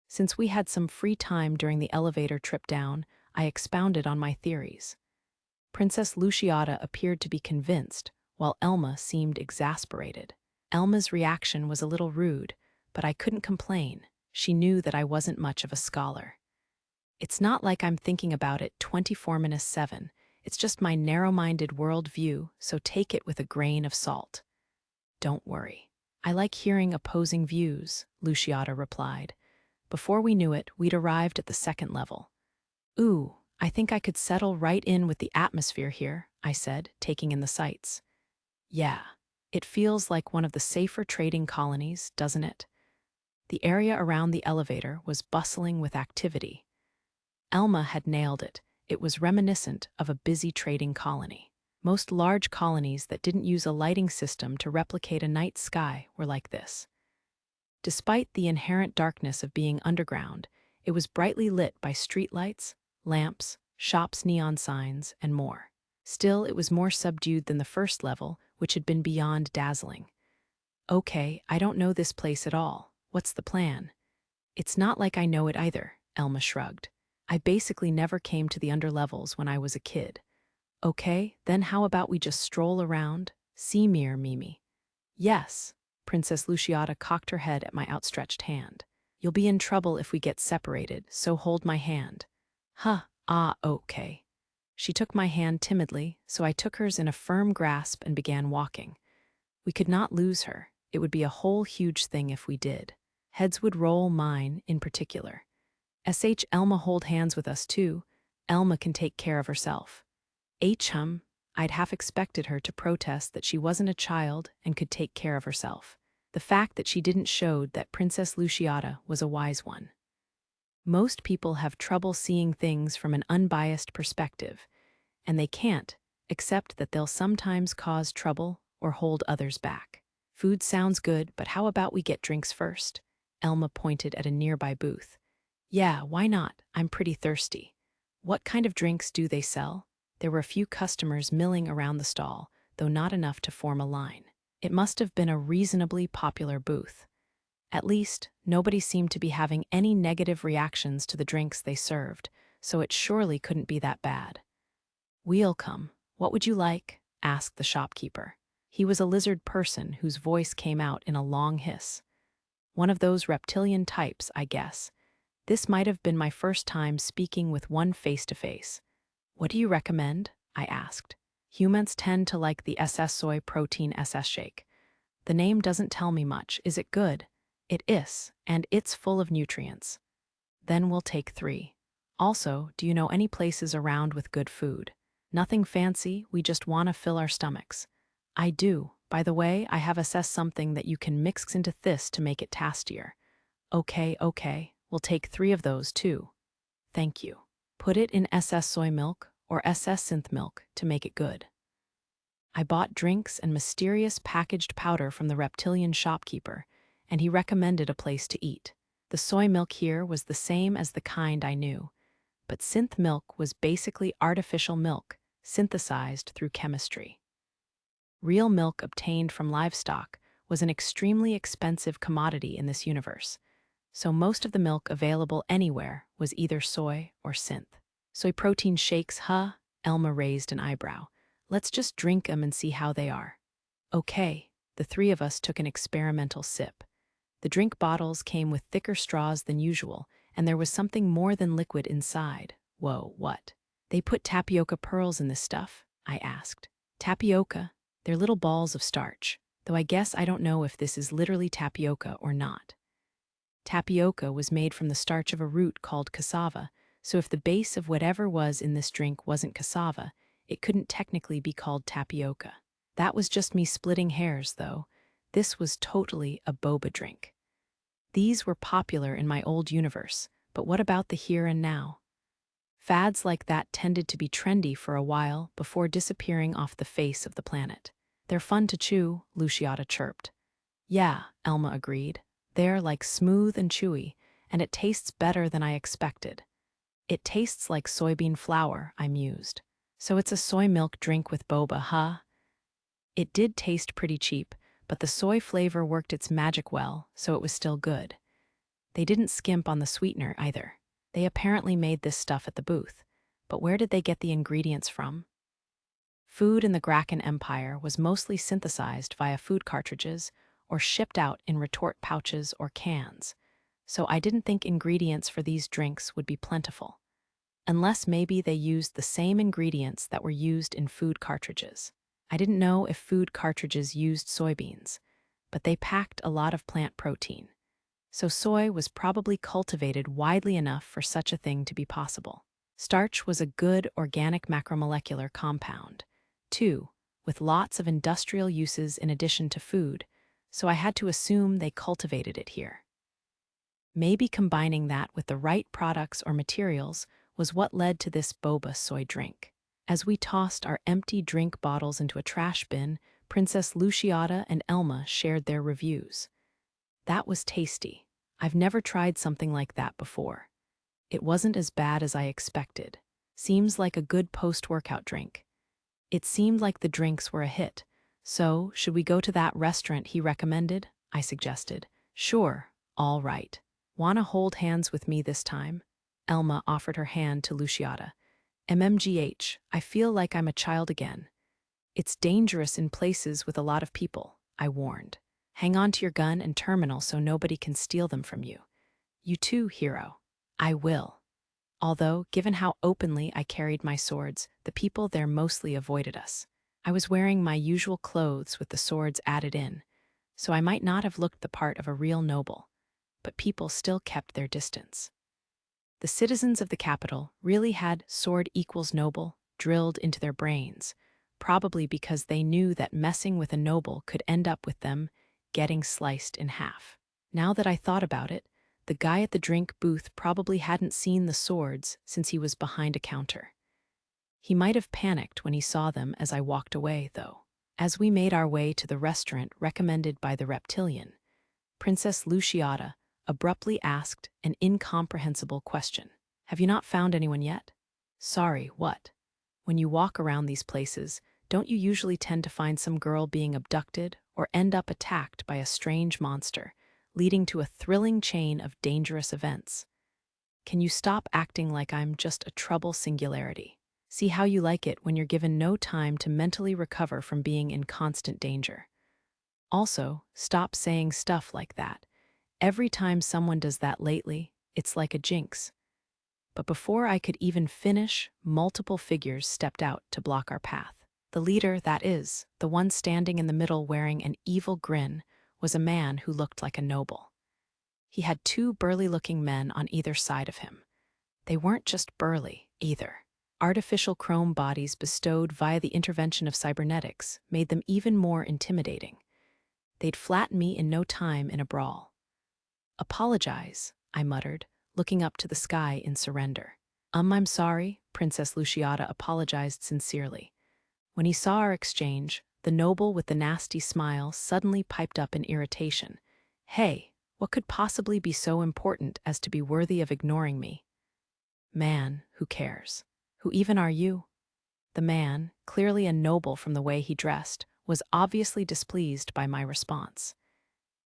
Since we had some free time during the elevator trip down, I expounded on my theories. Princess Luciata appeared to be convinced, while Elma seemed exasperated. Elma's reaction was a little rude, but I couldn't complain. She knew that I wasn't much of a scholar. It's not like I'm thinking about it 24/7. It's just my narrow-minded worldview, so take it with a grain of salt. Don't worry. I like hearing opposing views, Luciata replied. Before we knew it, we'd arrived at the second level. Ooh, I think I could settle right in with the atmosphere here, I said, taking in the sights. Yeah, it feels like one of the safer trading colonies, doesn't it? The area around the elevator was bustling with activity. Elma had nailed it. It was reminiscent of a busy trading colony. Most large colonies that didn't use a lighting system to replicate a night sky were like this. Despite the inherent darkness of being underground, it was brightly lit by streetlights, lamps, shops' neon signs, and more. Still, it was more subdued than the first level, which had been beyond dazzling. Okay, I don't know this place at all. What's the plan? It's not like I know it either, Elma shrugged. I basically never came to the underlevels when I was a kid. Okay, then how about we just stroll around? See Mimi. Yes. Princess Luciata cocked her head at my outstretched hand. You'll be in trouble if we get separated, so hold my hand. Okay. She took my hand timidly, so I took hers in a firm grasp and began walking. We could not lose her. It would be a whole huge thing if we did. Heads would roll, mine in particular. Elma hold hands with us too. Elma can take care of herself. I'd half expected her to protest that she wasn't a child and could take care of herself. The fact that she didn't showed that Princess Luciata was a wise one. Most people have trouble seeing things from an unbiased perspective, and they can't, except that they'll sometimes cause trouble or hold others back. Food sounds good, but how about we get drinks first? Elma pointed at a nearby booth. Yeah, why not? I'm pretty thirsty. What kind of drinks do they sell? There were a few customers milling around the stall, though not enough to form a line. It must have been a reasonably popular booth. At least, nobody seemed to be having any negative reactions to the drinks they served, so it surely couldn't be that bad. We'll come. What would you like? Asked the shopkeeper. He was a lizard person whose voice came out in a long hiss. One of those reptilian types, I guess. This might have been my first time speaking with one face-to-face. What do you recommend? I asked. Humans tend to like the SS soy protein SS shake. The name doesn't tell me much. Is it good? It is, and it's full of nutrients. Then we'll take 3. Also, do you know any places around with good food? Nothing fancy, we just want to fill our stomachs. I do. By the way, I have assessed something that you can mix into this to make it tastier. Okay, we'll take 3 of those too. Thank you. Put it in SS soy milk or SS synth milk to make it good. I bought drinks and mysterious packaged powder from the reptilian shopkeeper, and he recommended a place to eat. The soy milk here was the same as the kind I knew, but synth milk was basically artificial milk, synthesized through chemistry. Real milk obtained from livestock was an extremely expensive commodity in this universe, so most of the milk available anywhere was either soy or synth. Soy protein shakes, huh? Elma raised an eyebrow. Let's just drink 'em and see how they are. Okay, the three of us took an experimental sip. The drink bottles came with thicker straws than usual, and there was something more than liquid inside. Whoa, what? They put tapioca pearls in this stuff? I asked. Tapioca? They're little balls of starch, though I guess I don't know if this is literally tapioca or not. Tapioca was made from the starch of a root called cassava, so if the base of whatever was in this drink wasn't cassava, it couldn't technically be called tapioca. That was just me splitting hairs, though. This was totally a boba drink. These were popular in my old universe, but what about the here and now? Fads like that tended to be trendy for a while before disappearing off the face of the planet. They're fun to chew, Luciata chirped. Yeah, Elma agreed. They're like smooth and chewy, and it tastes better than I expected. It tastes like soybean flour, I mused. So it's a soy milk drink with boba, huh? It did taste pretty cheap, but the soy flavor worked its magic well, so it was still good. They didn't skimp on the sweetener either. They apparently made this stuff at the booth, but where did they get the ingredients from? Food in the Graken Empire was mostly synthesized via food cartridges or shipped out in retort pouches or cans, so I didn't think ingredients for these drinks would be plentiful, unless maybe they used the same ingredients that were used in food cartridges. I didn't know if food cartridges used soybeans, but they packed a lot of plant protein, so soy was probably cultivated widely enough for such a thing to be possible. Starch was a good organic macromolecular compound, too, with lots of industrial uses in addition to food, so I had to assume they cultivated it here. Maybe combining that with the right products or materials was what led to this boba soy drink. As we tossed our empty drink bottles into a trash bin, Princess Luciata and Elma shared their reviews. That was tasty. I've never tried something like that before. It wasn't as bad as I expected. Seems like a good post-workout drink. It seemed like the drinks were a hit. So, should we go to that restaurant he recommended? I suggested. Sure, all right. Wanna hold hands with me this time? Elma offered her hand to Luciata. MMGH, I feel like I'm a child again. It's dangerous in places with a lot of people, I warned. Hang on to your gun and terminal so nobody can steal them from you. You too, hero. I will. Although, given how openly I carried my swords, the people there mostly avoided us. I was wearing my usual clothes with the swords added in, so I might not have looked the part of a real noble, but people still kept their distance. The citizens of the capital really had sword equals noble drilled into their brains, probably because they knew that messing with a noble could end up with them getting sliced in half. Now that I thought about it, the guy at the drink booth probably hadn't seen the swords since he was behind a counter. He might have panicked when he saw them as I walked away, though. As we made our way to the restaurant recommended by the reptilian, Princess Luciata abruptly asked an incomprehensible question. Have you not found anyone yet? Sorry, what? When you walk around these places, don't you usually tend to find some girl being abducted or end up attacked by a strange monster, leading to a thrilling chain of dangerous events? Can you stop acting like I'm just a trouble singularity? See how you like it when you're given no time to mentally recover from being in constant danger. Also, stop saying stuff like that. Every time someone does that lately, it's like a jinx. But before I could even finish, multiple figures stepped out to block our path. The leader, that is, the one standing in the middle wearing an evil grin, was a man who looked like a noble. He had two burly-looking men on either side of him. They weren't just burly, either. Artificial chrome bodies bestowed via the intervention of cybernetics made them even more intimidating. They'd flatten me in no time in a brawl. Apologize, I muttered, looking up to the sky in surrender. I'm sorry, Princess Luciata apologized sincerely. When he saw our exchange, the noble with the nasty smile suddenly piped up in irritation. Hey, what could possibly be so important as to be worthy of ignoring me? Man, who cares? Who even are you? The man, clearly a noble from the way he dressed, was obviously displeased by my response.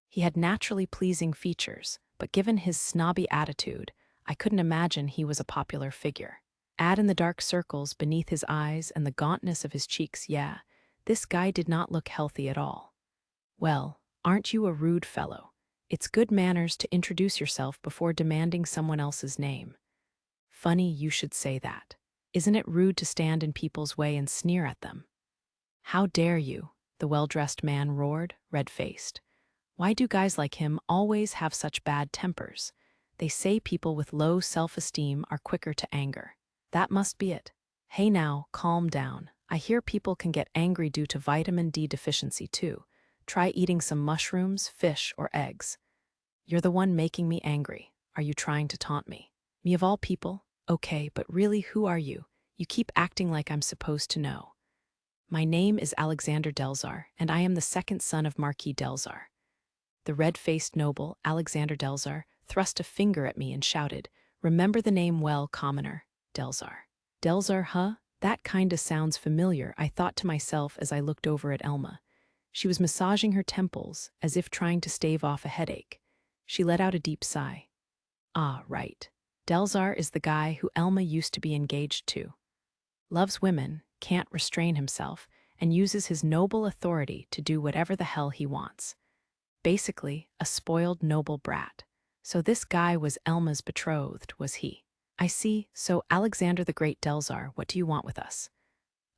He had naturally pleasing features, but given his snobby attitude, I couldn't imagine he was a popular figure. Add in the dark circles beneath his eyes and the gauntness of his cheeks, yeah, this guy did not look healthy at all. Well, aren't you a rude fellow? It's good manners to introduce yourself before demanding someone else's name. Funny you should say that. Isn't it rude to stand in people's way and sneer at them? How dare you? The well-dressed man roared, red-faced. Why do guys like him always have such bad tempers? They say people with low self-esteem are quicker to anger. That must be it. Hey now, calm down. I hear people can get angry due to vitamin D deficiency too. Try eating some mushrooms, fish, or eggs. You're the one making me angry. Are you trying to taunt me? Me of all people? Okay, but really, who are you? You keep acting like I'm supposed to know. My name is Alexander Delzar, and I am the second son of Marquis Delzar. The red-faced noble, Alexander Delzar, thrust a finger at me and shouted, "Remember the name well, commoner, Delzar." Delzar, huh? That kinda sounds familiar, I thought to myself as I looked over at Elma. She was massaging her temples, as if trying to stave off a headache. She let out a deep sigh. Ah, right. Delzar is the guy who Elma used to be engaged to. Loves women, can't restrain himself, and uses his noble authority to do whatever the hell he wants. Basically, a spoiled noble brat. So this guy was Elma's betrothed, was he? I see, so Alexander the Great Delzar, what do you want with us?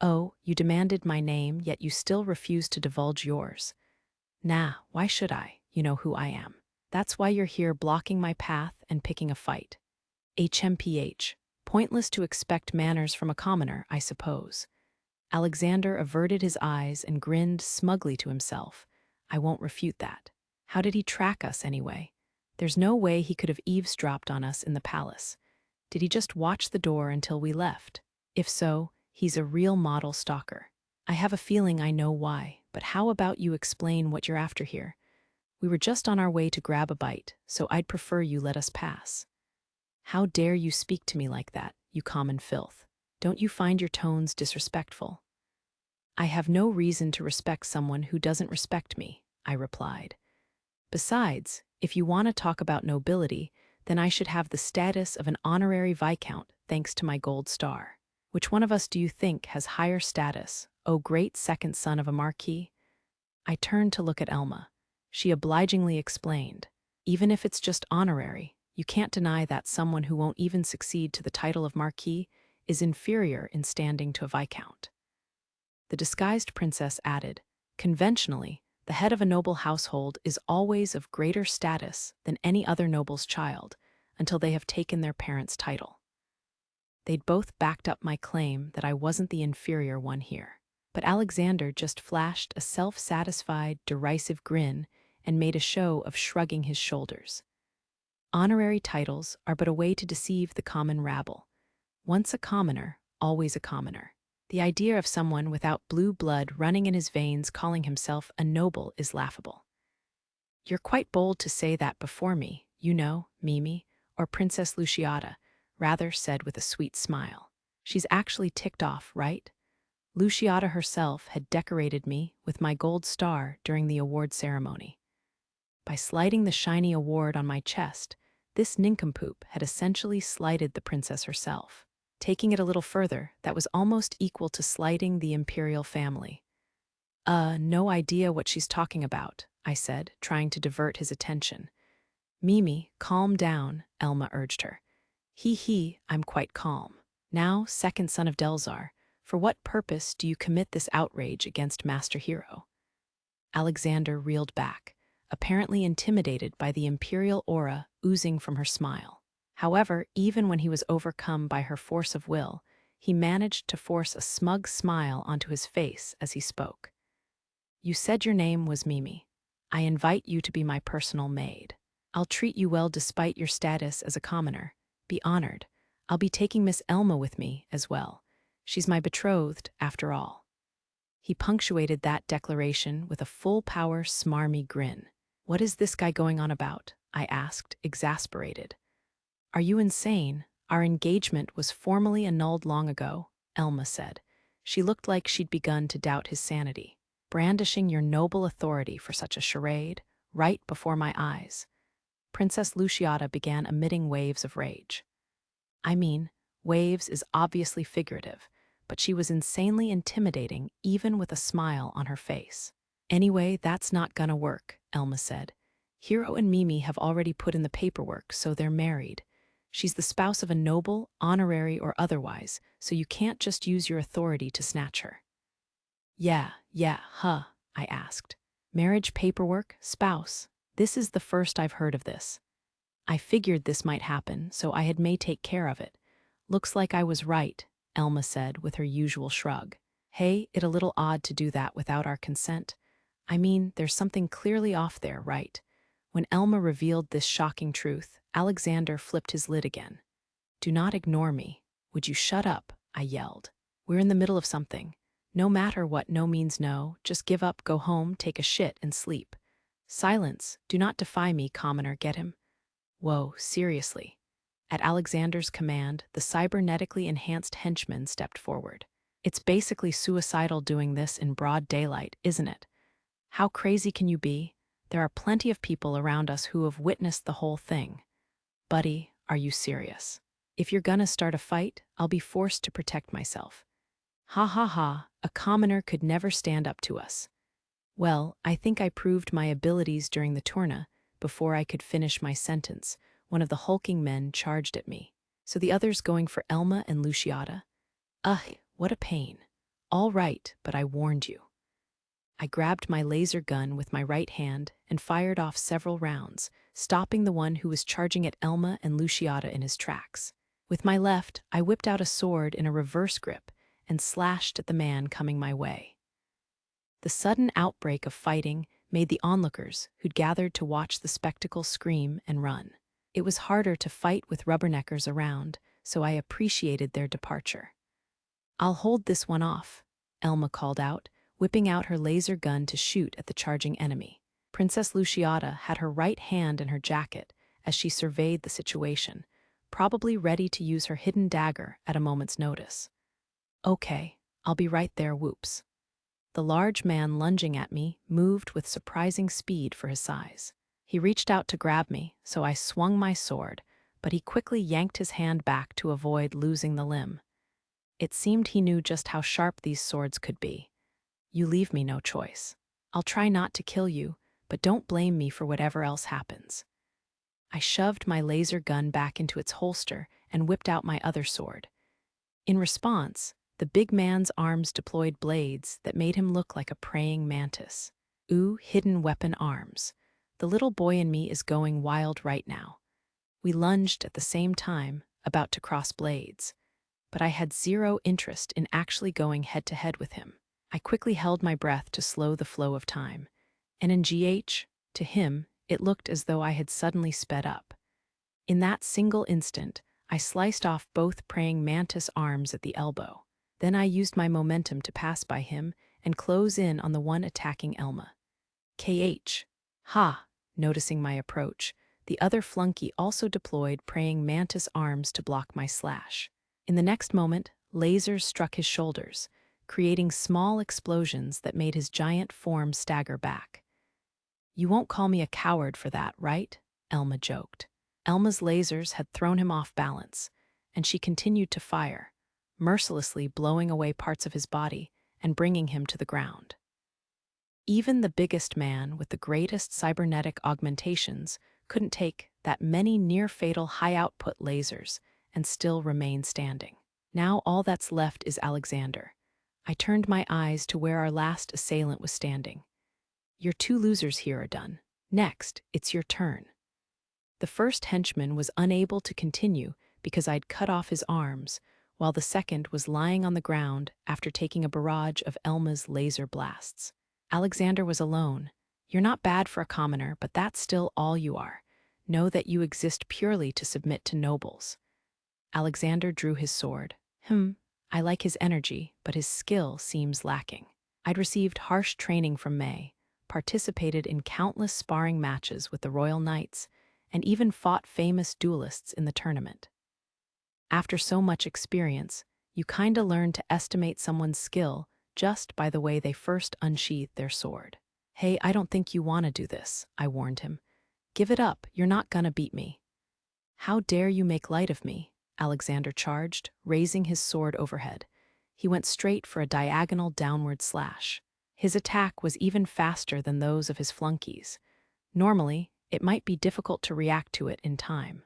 Oh, you demanded my name, yet you still refuse to divulge yours. Nah, why should I? You know who I am. That's why you're here blocking my path and picking a fight. HMPH. Pointless to expect manners from a commoner, I suppose. Alexander averted his eyes and grinned smugly to himself. I won't refute that. How did he track us, anyway? There's no way he could have eavesdropped on us in the palace. Did he just watch the door until we left? If so, he's a real model stalker. I have a feeling I know why, but how about you explain what you're after here? We were just on our way to grab a bite, so I'd prefer you let us pass. How dare you speak to me like that, you common filth? Don't you find your tones disrespectful? I have no reason to respect someone who doesn't respect me, I replied. Besides, if you want to talk about nobility, then I should have the status of an honorary viscount thanks to my gold star. Which one of us do you think has higher status, O great second son of a marquis? I turned to look at Elma. She obligingly explained, even if it's just honorary, you can't deny that someone who won't even succeed to the title of marquis is inferior in standing to a viscount. The disguised princess added, conventionally, the head of a noble household is always of greater status than any other noble's child until they have taken their parents' title. They'd both backed up my claim that I wasn't the inferior one here. But Alexander just flashed a self-satisfied, derisive grin and made a show of shrugging his shoulders. Honorary titles are but a way to deceive the common rabble. Once a commoner, always a commoner. The idea of someone without blue blood running in his veins calling himself a noble is laughable. You're quite bold to say that before me, you know, Mimi, or Princess Luciata, rather said with a sweet smile. She's actually ticked off, right? Luciata herself had decorated me with my gold star during the award ceremony. By sliding the shiny award on my chest, this nincompoop had essentially slighted the princess herself. Taking it a little further, that was almost equal to slighting the imperial family. No idea what she's talking about, I said, trying to divert his attention. Mimi, calm down, Elma urged her. I'm quite calm. Now, second son of Delzar, for what purpose do you commit this outrage against Master Hero? Alexander reeled back, apparently intimidated by the imperial aura oozing from her smile. However, even when he was overcome by her force of will, he managed to force a smug smile onto his face as he spoke. You said your name was Mimi. I invite you to be my personal maid. I'll treat you well despite your status as a commoner. Be honored. I'll be taking Miss Elma with me as well. She's my betrothed, after all. He punctuated that declaration with a full-power, smarmy grin. "What is this guy going on about?" I asked, exasperated. "Are you insane? Our engagement was formally annulled long ago," Elma said. She looked like she'd begun to doubt his sanity. "Brandishing your noble authority for such a charade, right before my eyes." Princess Luciata began emitting waves of rage. I mean, waves is obviously figurative, but she was insanely intimidating even with a smile on her face. "Anyway, that's not gonna work," Elma said. "Hiro and Mimi have already put in the paperwork, so they're married. She's the spouse of a noble, honorary or otherwise, so you can't just use your authority to snatch her." Yeah, huh, I asked. "Marriage paperwork, spouse. This is the first I've heard of this." "I figured this might happen, so I had May take care of it." "Looks like I was right," Elma said with her usual shrug. "Hey, it a little odd to do that without our consent. I mean, there's something clearly off there, right?" When Elma revealed this shocking truth, Alexander flipped his lid again. "Do not ignore me. Would you shut up?" I yelled. "We're in the middle of something. No matter what no means no, just give up, go home, take a shit, and sleep." "Silence. Do not defy me, commoner, get him." Whoa, seriously. At Alexander's command, the cybernetically enhanced henchman stepped forward. "It's basically suicidal doing this in broad daylight, isn't it? How crazy can you be? There are plenty of people around us who have witnessed the whole thing." "Buddy, are you serious? If you're gonna start a fight, I'll be forced to protect myself." "Ha ha ha, a commoner could never stand up to us." "Well, I think I proved my abilities during the tournament." Before I could finish my sentence, one of the hulking men charged at me. "So the other's going for Elma and Luciata? Ugh, what a pain." "All right, but I warned you." I grabbed my laser gun with my right hand and fired off several rounds, stopping the one who was charging at Elma and Luciata in his tracks. With my left, I whipped out a sword in a reverse grip and slashed at the man coming my way. The sudden outbreak of fighting made the onlookers, who'd gathered to watch the spectacle, scream and run. It was harder to fight with rubberneckers around, so I appreciated their departure. "I'll hold this one off," Elma called out, whipping out her laser gun to shoot at the charging enemy. Princess Luciata had her right hand in her jacket as she surveyed the situation, probably ready to use her hidden dagger at a moment's notice. "Okay, I'll be right there, whoops." The large man lunging at me moved with surprising speed for his size. He reached out to grab me, so I swung my sword, but he quickly yanked his hand back to avoid losing the limb. It seemed he knew just how sharp these swords could be. "You leave me no choice. I'll try not to kill you, but don't blame me for whatever else happens." I shoved my laser gun back into its holster and whipped out my other sword. In response, the big man's arms deployed blades that made him look like a praying mantis. Ooh, hidden weapon arms. The little boy in me is going wild right now. We lunged at the same time, about to cross blades. But I had zero interest in actually going head-to-head with him. I quickly held my breath to slow the flow of time. And in GH, to him, it looked as though I had suddenly sped up. In that single instant, I sliced off both praying mantis arms at the elbow. Then I used my momentum to pass by him and close in on the one attacking Elma. KH. Ha! Noticing my approach, the other flunky also deployed praying mantis arms to block my slash. In the next moment, lasers struck his shoulders, creating small explosions that made his giant form stagger back. "You won't call me a coward for that, right?" Elma joked. Elma's lasers had thrown him off balance, and she continued to fire, mercilessly blowing away parts of his body and bringing him to the ground. Even the biggest man with the greatest cybernetic augmentations couldn't take that many near-fatal high-output lasers and still remain standing. Now all that's left is Alexander. I turned my eyes to where our last assailant was standing. "Your two losers here are done. Next, it's your turn." The first henchman was unable to continue because I'd cut off his arms, while the second was lying on the ground after taking a barrage of Elma's laser blasts. Alexander was alone. "You're not bad for a commoner, but that's still all you are. Know that you exist purely to submit to nobles." Alexander drew his sword. I like his energy, but his skill seems lacking." I'd received harsh training from May, participated in countless sparring matches with the Royal Knights, and even fought famous duelists in the tournament. After so much experience, you kinda learn to estimate someone's skill just by the way they first unsheathe their sword. "Hey, I don't think you want to do this," I warned him. "Give it up, you're not gonna beat me." "How dare you make light of me?" Alexander charged, raising his sword overhead. He went straight for a diagonal downward slash. His attack was even faster than those of his flunkies. Normally, it might be difficult to react to it in time.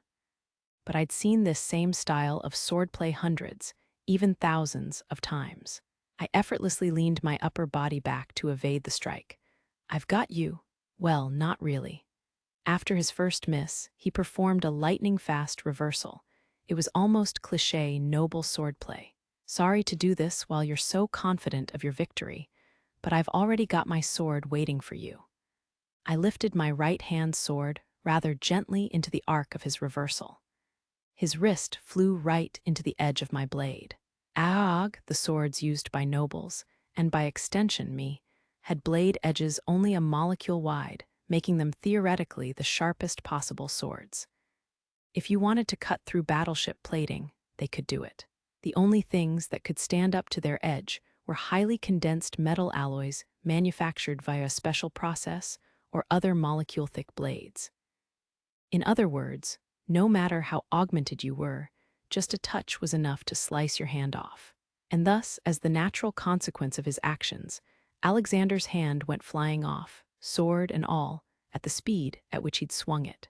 But I'd seen this same style of swordplay hundreds, even thousands of times. I effortlessly leaned my upper body back to evade the strike. "I've got you." Well, not really. After his first miss, he performed a lightning-fast reversal. It was almost cliché noble swordplay. "Sorry to do this while you're so confident of your victory, but I've already got my sword waiting for you." I lifted my right-hand sword rather gently into the arc of his reversal. His wrist flew right into the edge of my blade. Aag, the swords used by nobles, and by extension me, had blade edges only a molecule wide, making them theoretically the sharpest possible swords. If you wanted to cut through battleship plating, they could do it. The only things that could stand up to their edge were highly condensed metal alloys manufactured via a special process or other molecule-thick blades. In other words, no matter how augmented you were, just a touch was enough to slice your hand off. And thus, as the natural consequence of his actions, Alexander's hand went flying off, sword and all, at the speed at which he'd swung it.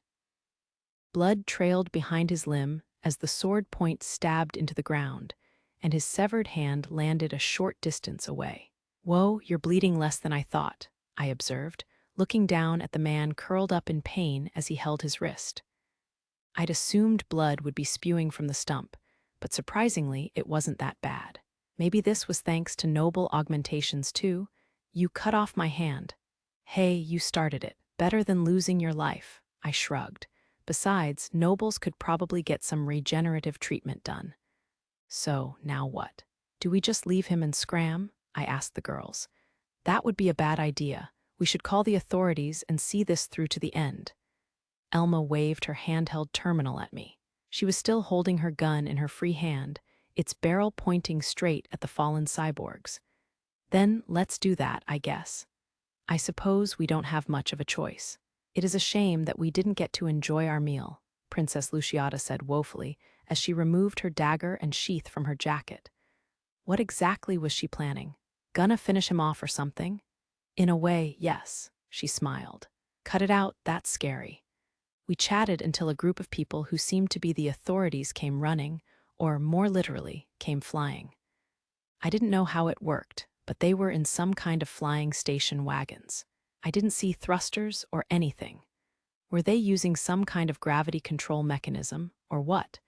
Blood trailed behind his limb as the sword point stabbed into the ground, and his severed hand landed a short distance away. "Whoa, you're bleeding less than I thought," I observed, looking down at the man curled up in pain as he held his wrist. I'd assumed blood would be spewing from the stump, but surprisingly, it wasn't that bad. Maybe this was thanks to noble augmentations too. "You cut off my hand." "Hey, you started it. Better than losing your life," I shrugged. Besides, nobles could probably get some regenerative treatment done. "So, now what? Do we just leave him and scram?" I asked the girls. "That would be a bad idea. We should call the authorities and see this through to the end." Elma waved her handheld terminal at me. She was still holding her gun in her free hand, its barrel pointing straight at the fallen cyborgs. "Then let's do that, I guess. I suppose we don't have much of a choice. It is a shame that we didn't get to enjoy our meal," Princess Luciata said woefully as she removed her dagger and sheath from her jacket. What exactly was she planning? Gonna finish him off or something? "In a way, yes," she smiled. "Cut it out, that's scary." We chatted until a group of people who seemed to be the authorities came running, or more literally, came flying. I didn't know how it worked, but they were in some kind of flying station wagons. I didn't see thrusters or anything. Were they using some kind of gravity control mechanism, or what?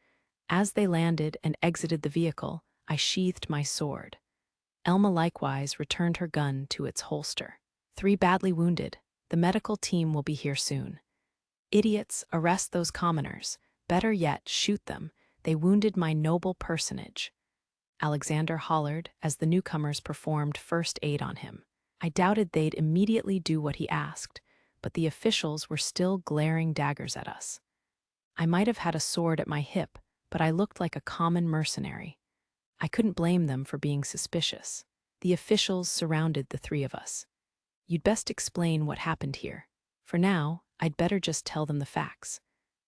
As they landed and exited the vehicle, I sheathed my sword. Elma likewise returned her gun to its holster. "3 badly wounded. The medical team will be here soon." "Idiots, arrest those commoners. Better yet, shoot them. They wounded my noble personage," Alexander hollered as the newcomers performed first aid on him. I doubted they'd immediately do what he asked, but the officials were still glaring daggers at us. I might have had a sword at my hip, but I looked like a common mercenary. I couldn't blame them for being suspicious. The officials surrounded the 3 of us. "You'd best explain what happened here. For now, I'd better just tell them the facts.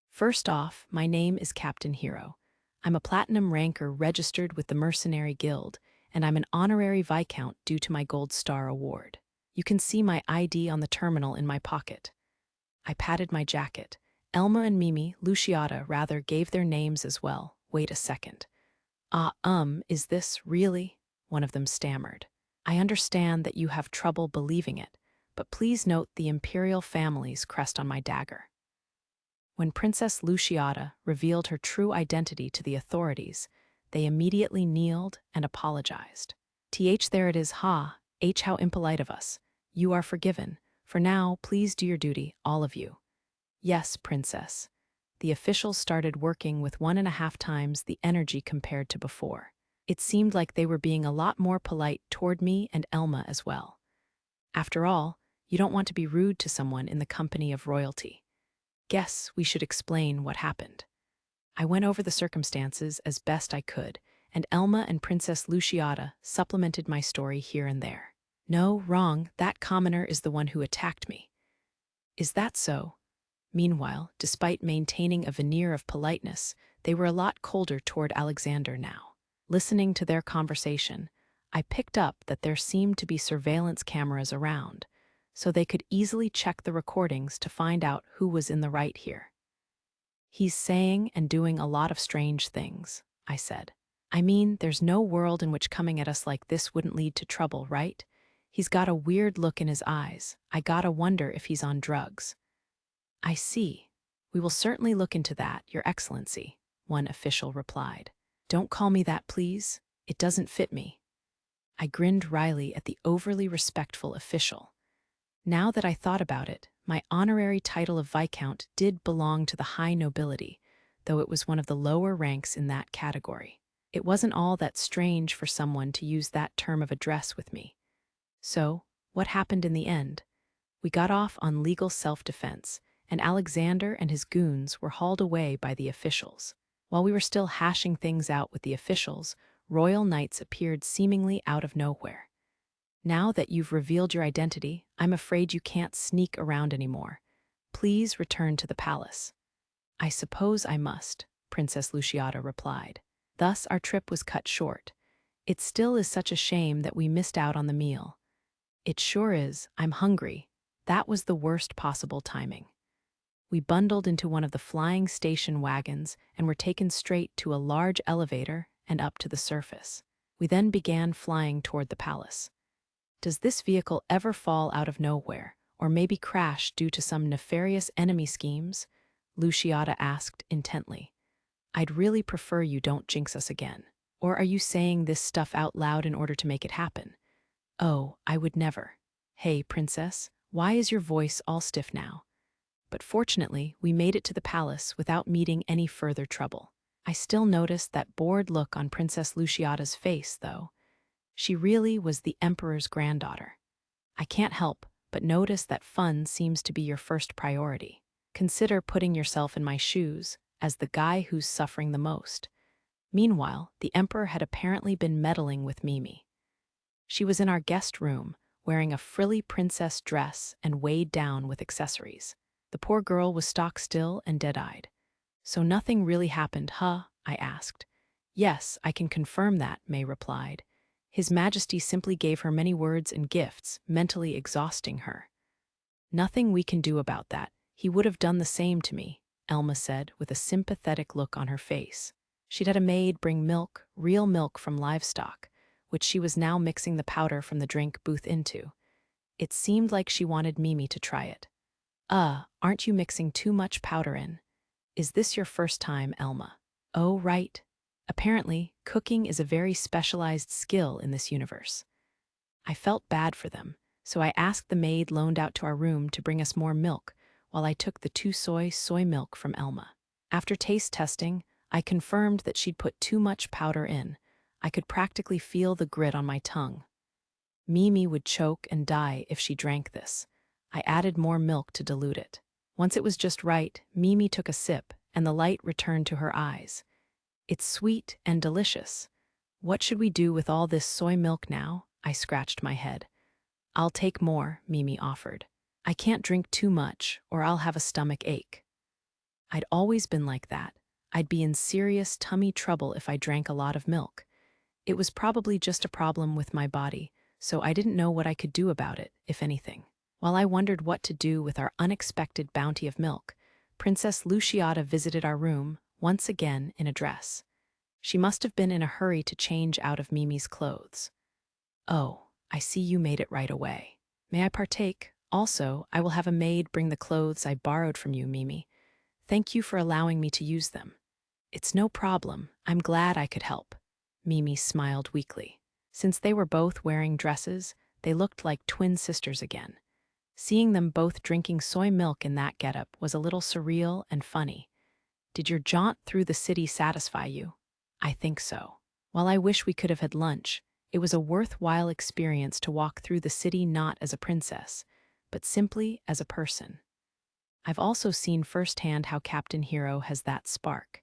First off, my name is Captain Hero. I'm a platinum ranker registered with the Mercenary Guild, and I'm an honorary Viscount due to my Gold Star award. You can see my ID on the terminal in my pocket." I patted my jacket. Elma and Mimi, Luciata rather, gave their names as well. "Wait a second." Is this really?" one of them stammered. "I understand that you have trouble believing it, but please note the imperial family's crest on my dagger." When Princess Luciata revealed her true identity to the authorities, they immediately kneeled and apologized. There it is, how impolite of us. You are forgiven. For now, please do your duty, all of you." "Yes, Princess." The officials started working with 1.5 times the energy compared to before. It seemed like they were being a lot more polite toward me and Elma as well. After all, you don't want to be rude to someone in the company of royalty. Guess we should explain what happened. I went over the circumstances as best I could, and Elma and Princess Luciata supplemented my story here and there. No, wrong, that commoner is the one who attacked me. Is that so? Meanwhile, despite maintaining a veneer of politeness, they were a lot colder toward Alexander now. Listening to their conversation, I picked up that there seemed to be surveillance cameras around, so they could easily check the recordings to find out who was in the right here. He's saying and doing a lot of strange things, I said. I mean, there's no world in which coming at us like this wouldn't lead to trouble, right? He's got a weird look in his eyes. I gotta wonder if he's on drugs. I see. We will certainly look into that, Your Excellency, one official replied. Don't call me that, please. It doesn't fit me. I grinned wryly at the overly respectful official. Now that I thought about it, my honorary title of Viscount did belong to the high nobility, though it was one of the lower ranks in that category. It wasn't all that strange for someone to use that term of address with me. So, what happened in the end? We got off on legal self-defense, and Alexander and his goons were hauled away by the officials. While we were still hashing things out with the officials, royal knights appeared seemingly out of nowhere. Now that you've revealed your identity, I'm afraid you can't sneak around anymore. Please return to the palace. I suppose I must, Princess Luciata replied. Thus our trip was cut short. It still is such a shame that we missed out on the meal. It sure is. I'm hungry. That was the worst possible timing. We bundled into one of the flying station wagons and were taken straight to a large elevator and up to the surface. We then began flying toward the palace. Does this vehicle ever fall out of nowhere, or maybe crash due to some nefarious enemy schemes? Luciata asked intently. I'd really prefer you don't jinx us again. Or are you saying this stuff out loud in order to make it happen? Oh, I would never. Hey, princess, why is your voice all stiff now? But fortunately, we made it to the palace without meeting any further trouble. I still noticed that bored look on Princess Luciata's face, though. She really was the emperor's granddaughter. I can't help but notice that fun seems to be your first priority. Consider putting yourself in my shoes as the guy who's suffering the most. Meanwhile, the emperor had apparently been meddling with Mimi. She was in our guest room, wearing a frilly princess dress and weighed down with accessories. The poor girl was stock-still and dead-eyed. So nothing really happened, huh? I asked. Yes, I can confirm that, May replied. His Majesty simply gave her many words and gifts, mentally exhausting her. Nothing we can do about that. He would have done the same to me, Elma said with a sympathetic look on her face. She'd had a maid bring milk, real milk from livestock, which she was now mixing the powder from the drink booth into. It seemed like she wanted Mimi to try it. Aren't you mixing too much powder in? Is this your first time, Elma? Oh, right. Apparently, cooking is a very specialized skill in this universe. I felt bad for them, so I asked the maid loaned out to our room to bring us more milk while I took the 2 soy milk from Elma. After taste testing, I confirmed that she'd put too much powder in. I could practically feel the grit on my tongue. Mimi would choke and die if she drank this. I added more milk to dilute it. Once it was just right, Mimi took a sip, and the light returned to her eyes. It's sweet and delicious. What should we do with all this soy milk now? I scratched my head. I'll take more, Mimi offered. I can't drink too much, or I'll have a stomach ache. I'd always been like that. I'd be in serious tummy trouble if I drank a lot of milk. It was probably just a problem with my body, so I didn't know what I could do about it, if anything. While I wondered what to do with our unexpected bounty of milk, Princess Luciata visited our room, once again in a dress. She must have been in a hurry to change out of Mimi's clothes. Oh, I see you made it right away. May I partake? Also, I will have a maid bring the clothes I borrowed from you, Mimi. Thank you for allowing me to use them. It's no problem. I'm glad I could help. Mimi smiled weakly. Since they were both wearing dresses, they looked like twin sisters again. Seeing them both drinking soy milk in that getup was a little surreal and funny. Did your jaunt through the city satisfy you? I think so. While I wish we could have had lunch, it was a worthwhile experience to walk through the city not as a princess, but simply as a person. I've also seen firsthand how Captain Hero has that spark.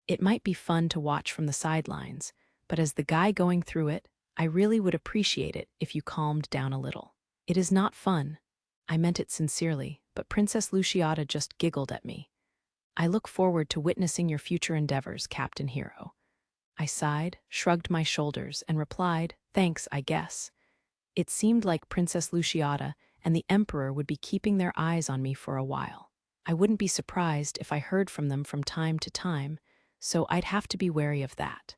It might be fun to watch from the sidelines, but as the guy going through it, I really would appreciate it if you calmed down a little. It is not fun. I meant it sincerely, but Princess Luciata just giggled at me. I look forward to witnessing your future endeavors, Captain Hero. I sighed, shrugged my shoulders, and replied, thanks, I guess. It seemed like Princess Luciata and the Emperor would be keeping their eyes on me for a while. I wouldn't be surprised if I heard from them from time to time, so I'd have to be wary of that.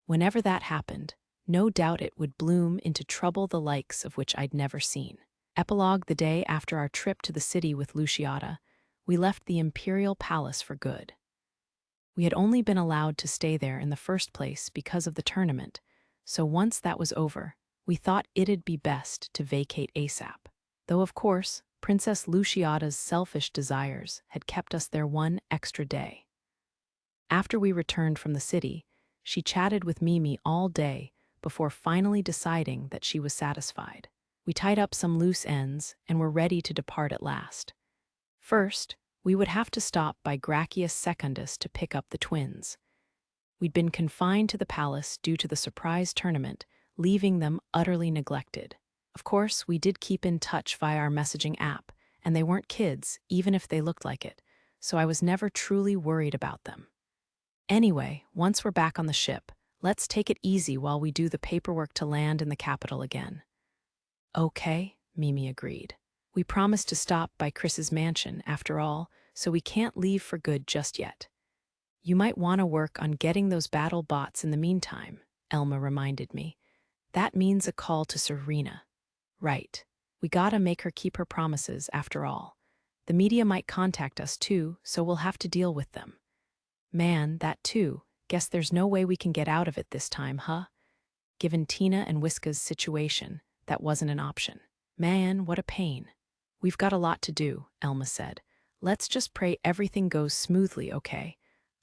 Whenever that happened, no doubt it would bloom into trouble the likes of which I'd never seen. Epilogue: the day after our trip to the city with Luciata, we left the Imperial Palace for good. We had only been allowed to stay there in the first place because of the tournament, so once that was over, we thought it'd be best to vacate ASAP. Though of course, Princess Luciata's selfish desires had kept us there one extra day. After we returned from the city, she chatted with Mimi all day before finally deciding that she was satisfied. We tied up some loose ends and were ready to depart at last. First, we would have to stop by Gracchus Secundus to pick up the twins. We'd been confined to the palace due to the surprise tournament, leaving them utterly neglected. Of course, we did keep in touch via our messaging app, and they weren't kids, even if they looked like it, so I was never truly worried about them. Anyway, once we're back on the ship, let's take it easy while we do the paperwork to land in the capital again. Okay, Mimi agreed. We promised to stop by Chris's mansion, after all, so we can't leave for good just yet. You might want to work on getting those battle bots in the meantime, Elma reminded me. That means a call to Serena. Right. We gotta make her keep her promises, after all. The media might contact us too, so we'll have to deal with them. Man, that too. Guess there's no way we can get out of it this time, huh? Given Tina and Whiska's situation, that wasn't an option. Man, what a pain. We've got a lot to do, Elma said. Let's just pray everything goes smoothly, okay?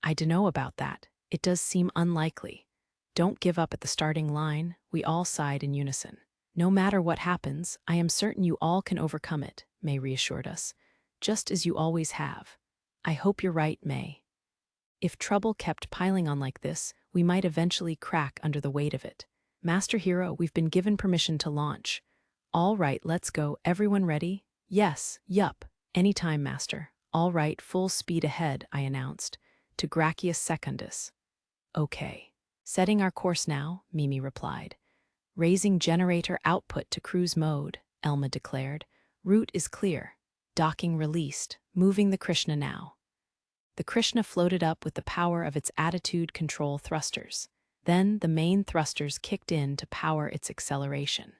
I dunno about that. It does seem unlikely. Don't give up at the starting line, we all sighed in unison. No matter what happens, I am certain you all can overcome it, May reassured us. Just as you always have. I hope you're right, May. If trouble kept piling on like this, we might eventually crack under the weight of it. Master Hero, we've been given permission to launch. All right, let's go. Everyone ready? Yes, yup. Anytime, Master. All right, full speed ahead, I announced, to Gracchus Secundus. Okay. Setting our course now, Mimi replied. Raising generator output to cruise mode, Elma declared. Route is clear. Docking released. Moving the Krishna now. The Krishna floated up with the power of its attitude control thrusters. Then the main thrusters kicked in to power its acceleration.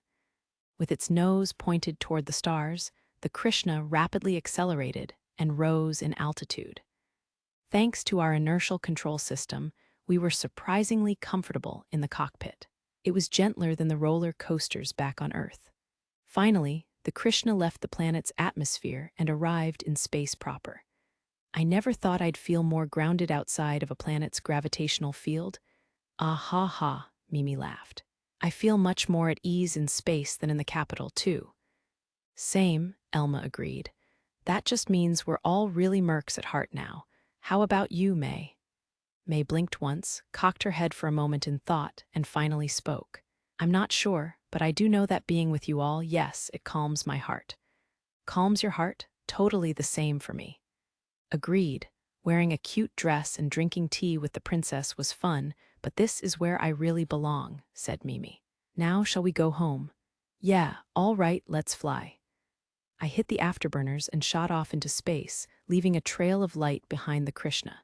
With its nose pointed toward the stars, the Krishna rapidly accelerated and rose in altitude. Thanks to our inertial control system, we were surprisingly comfortable in the cockpit. It was gentler than the roller coasters back on Earth. Finally, the Krishna left the planet's atmosphere and arrived in space proper. I never thought I'd feel more grounded outside of a planet's gravitational field. Ah ha ha, Mimi laughed. I feel much more at ease in space than in the capital, too. Same, Elma agreed. That just means we're all really mercs at heart now. How about you, May? May blinked once, cocked her head for a moment in thought, and finally spoke. I'm not sure, but I do know that being with you all, yes, it calms my heart. Calms your heart? Totally the same for me. Agreed. Wearing a cute dress and drinking tea with the princess was fun, but this is where I really belong, said Mimi. Now shall we go home? Yeah, all right, let's fly. I hit the afterburners and shot off into space, leaving a trail of light behind the Krishna.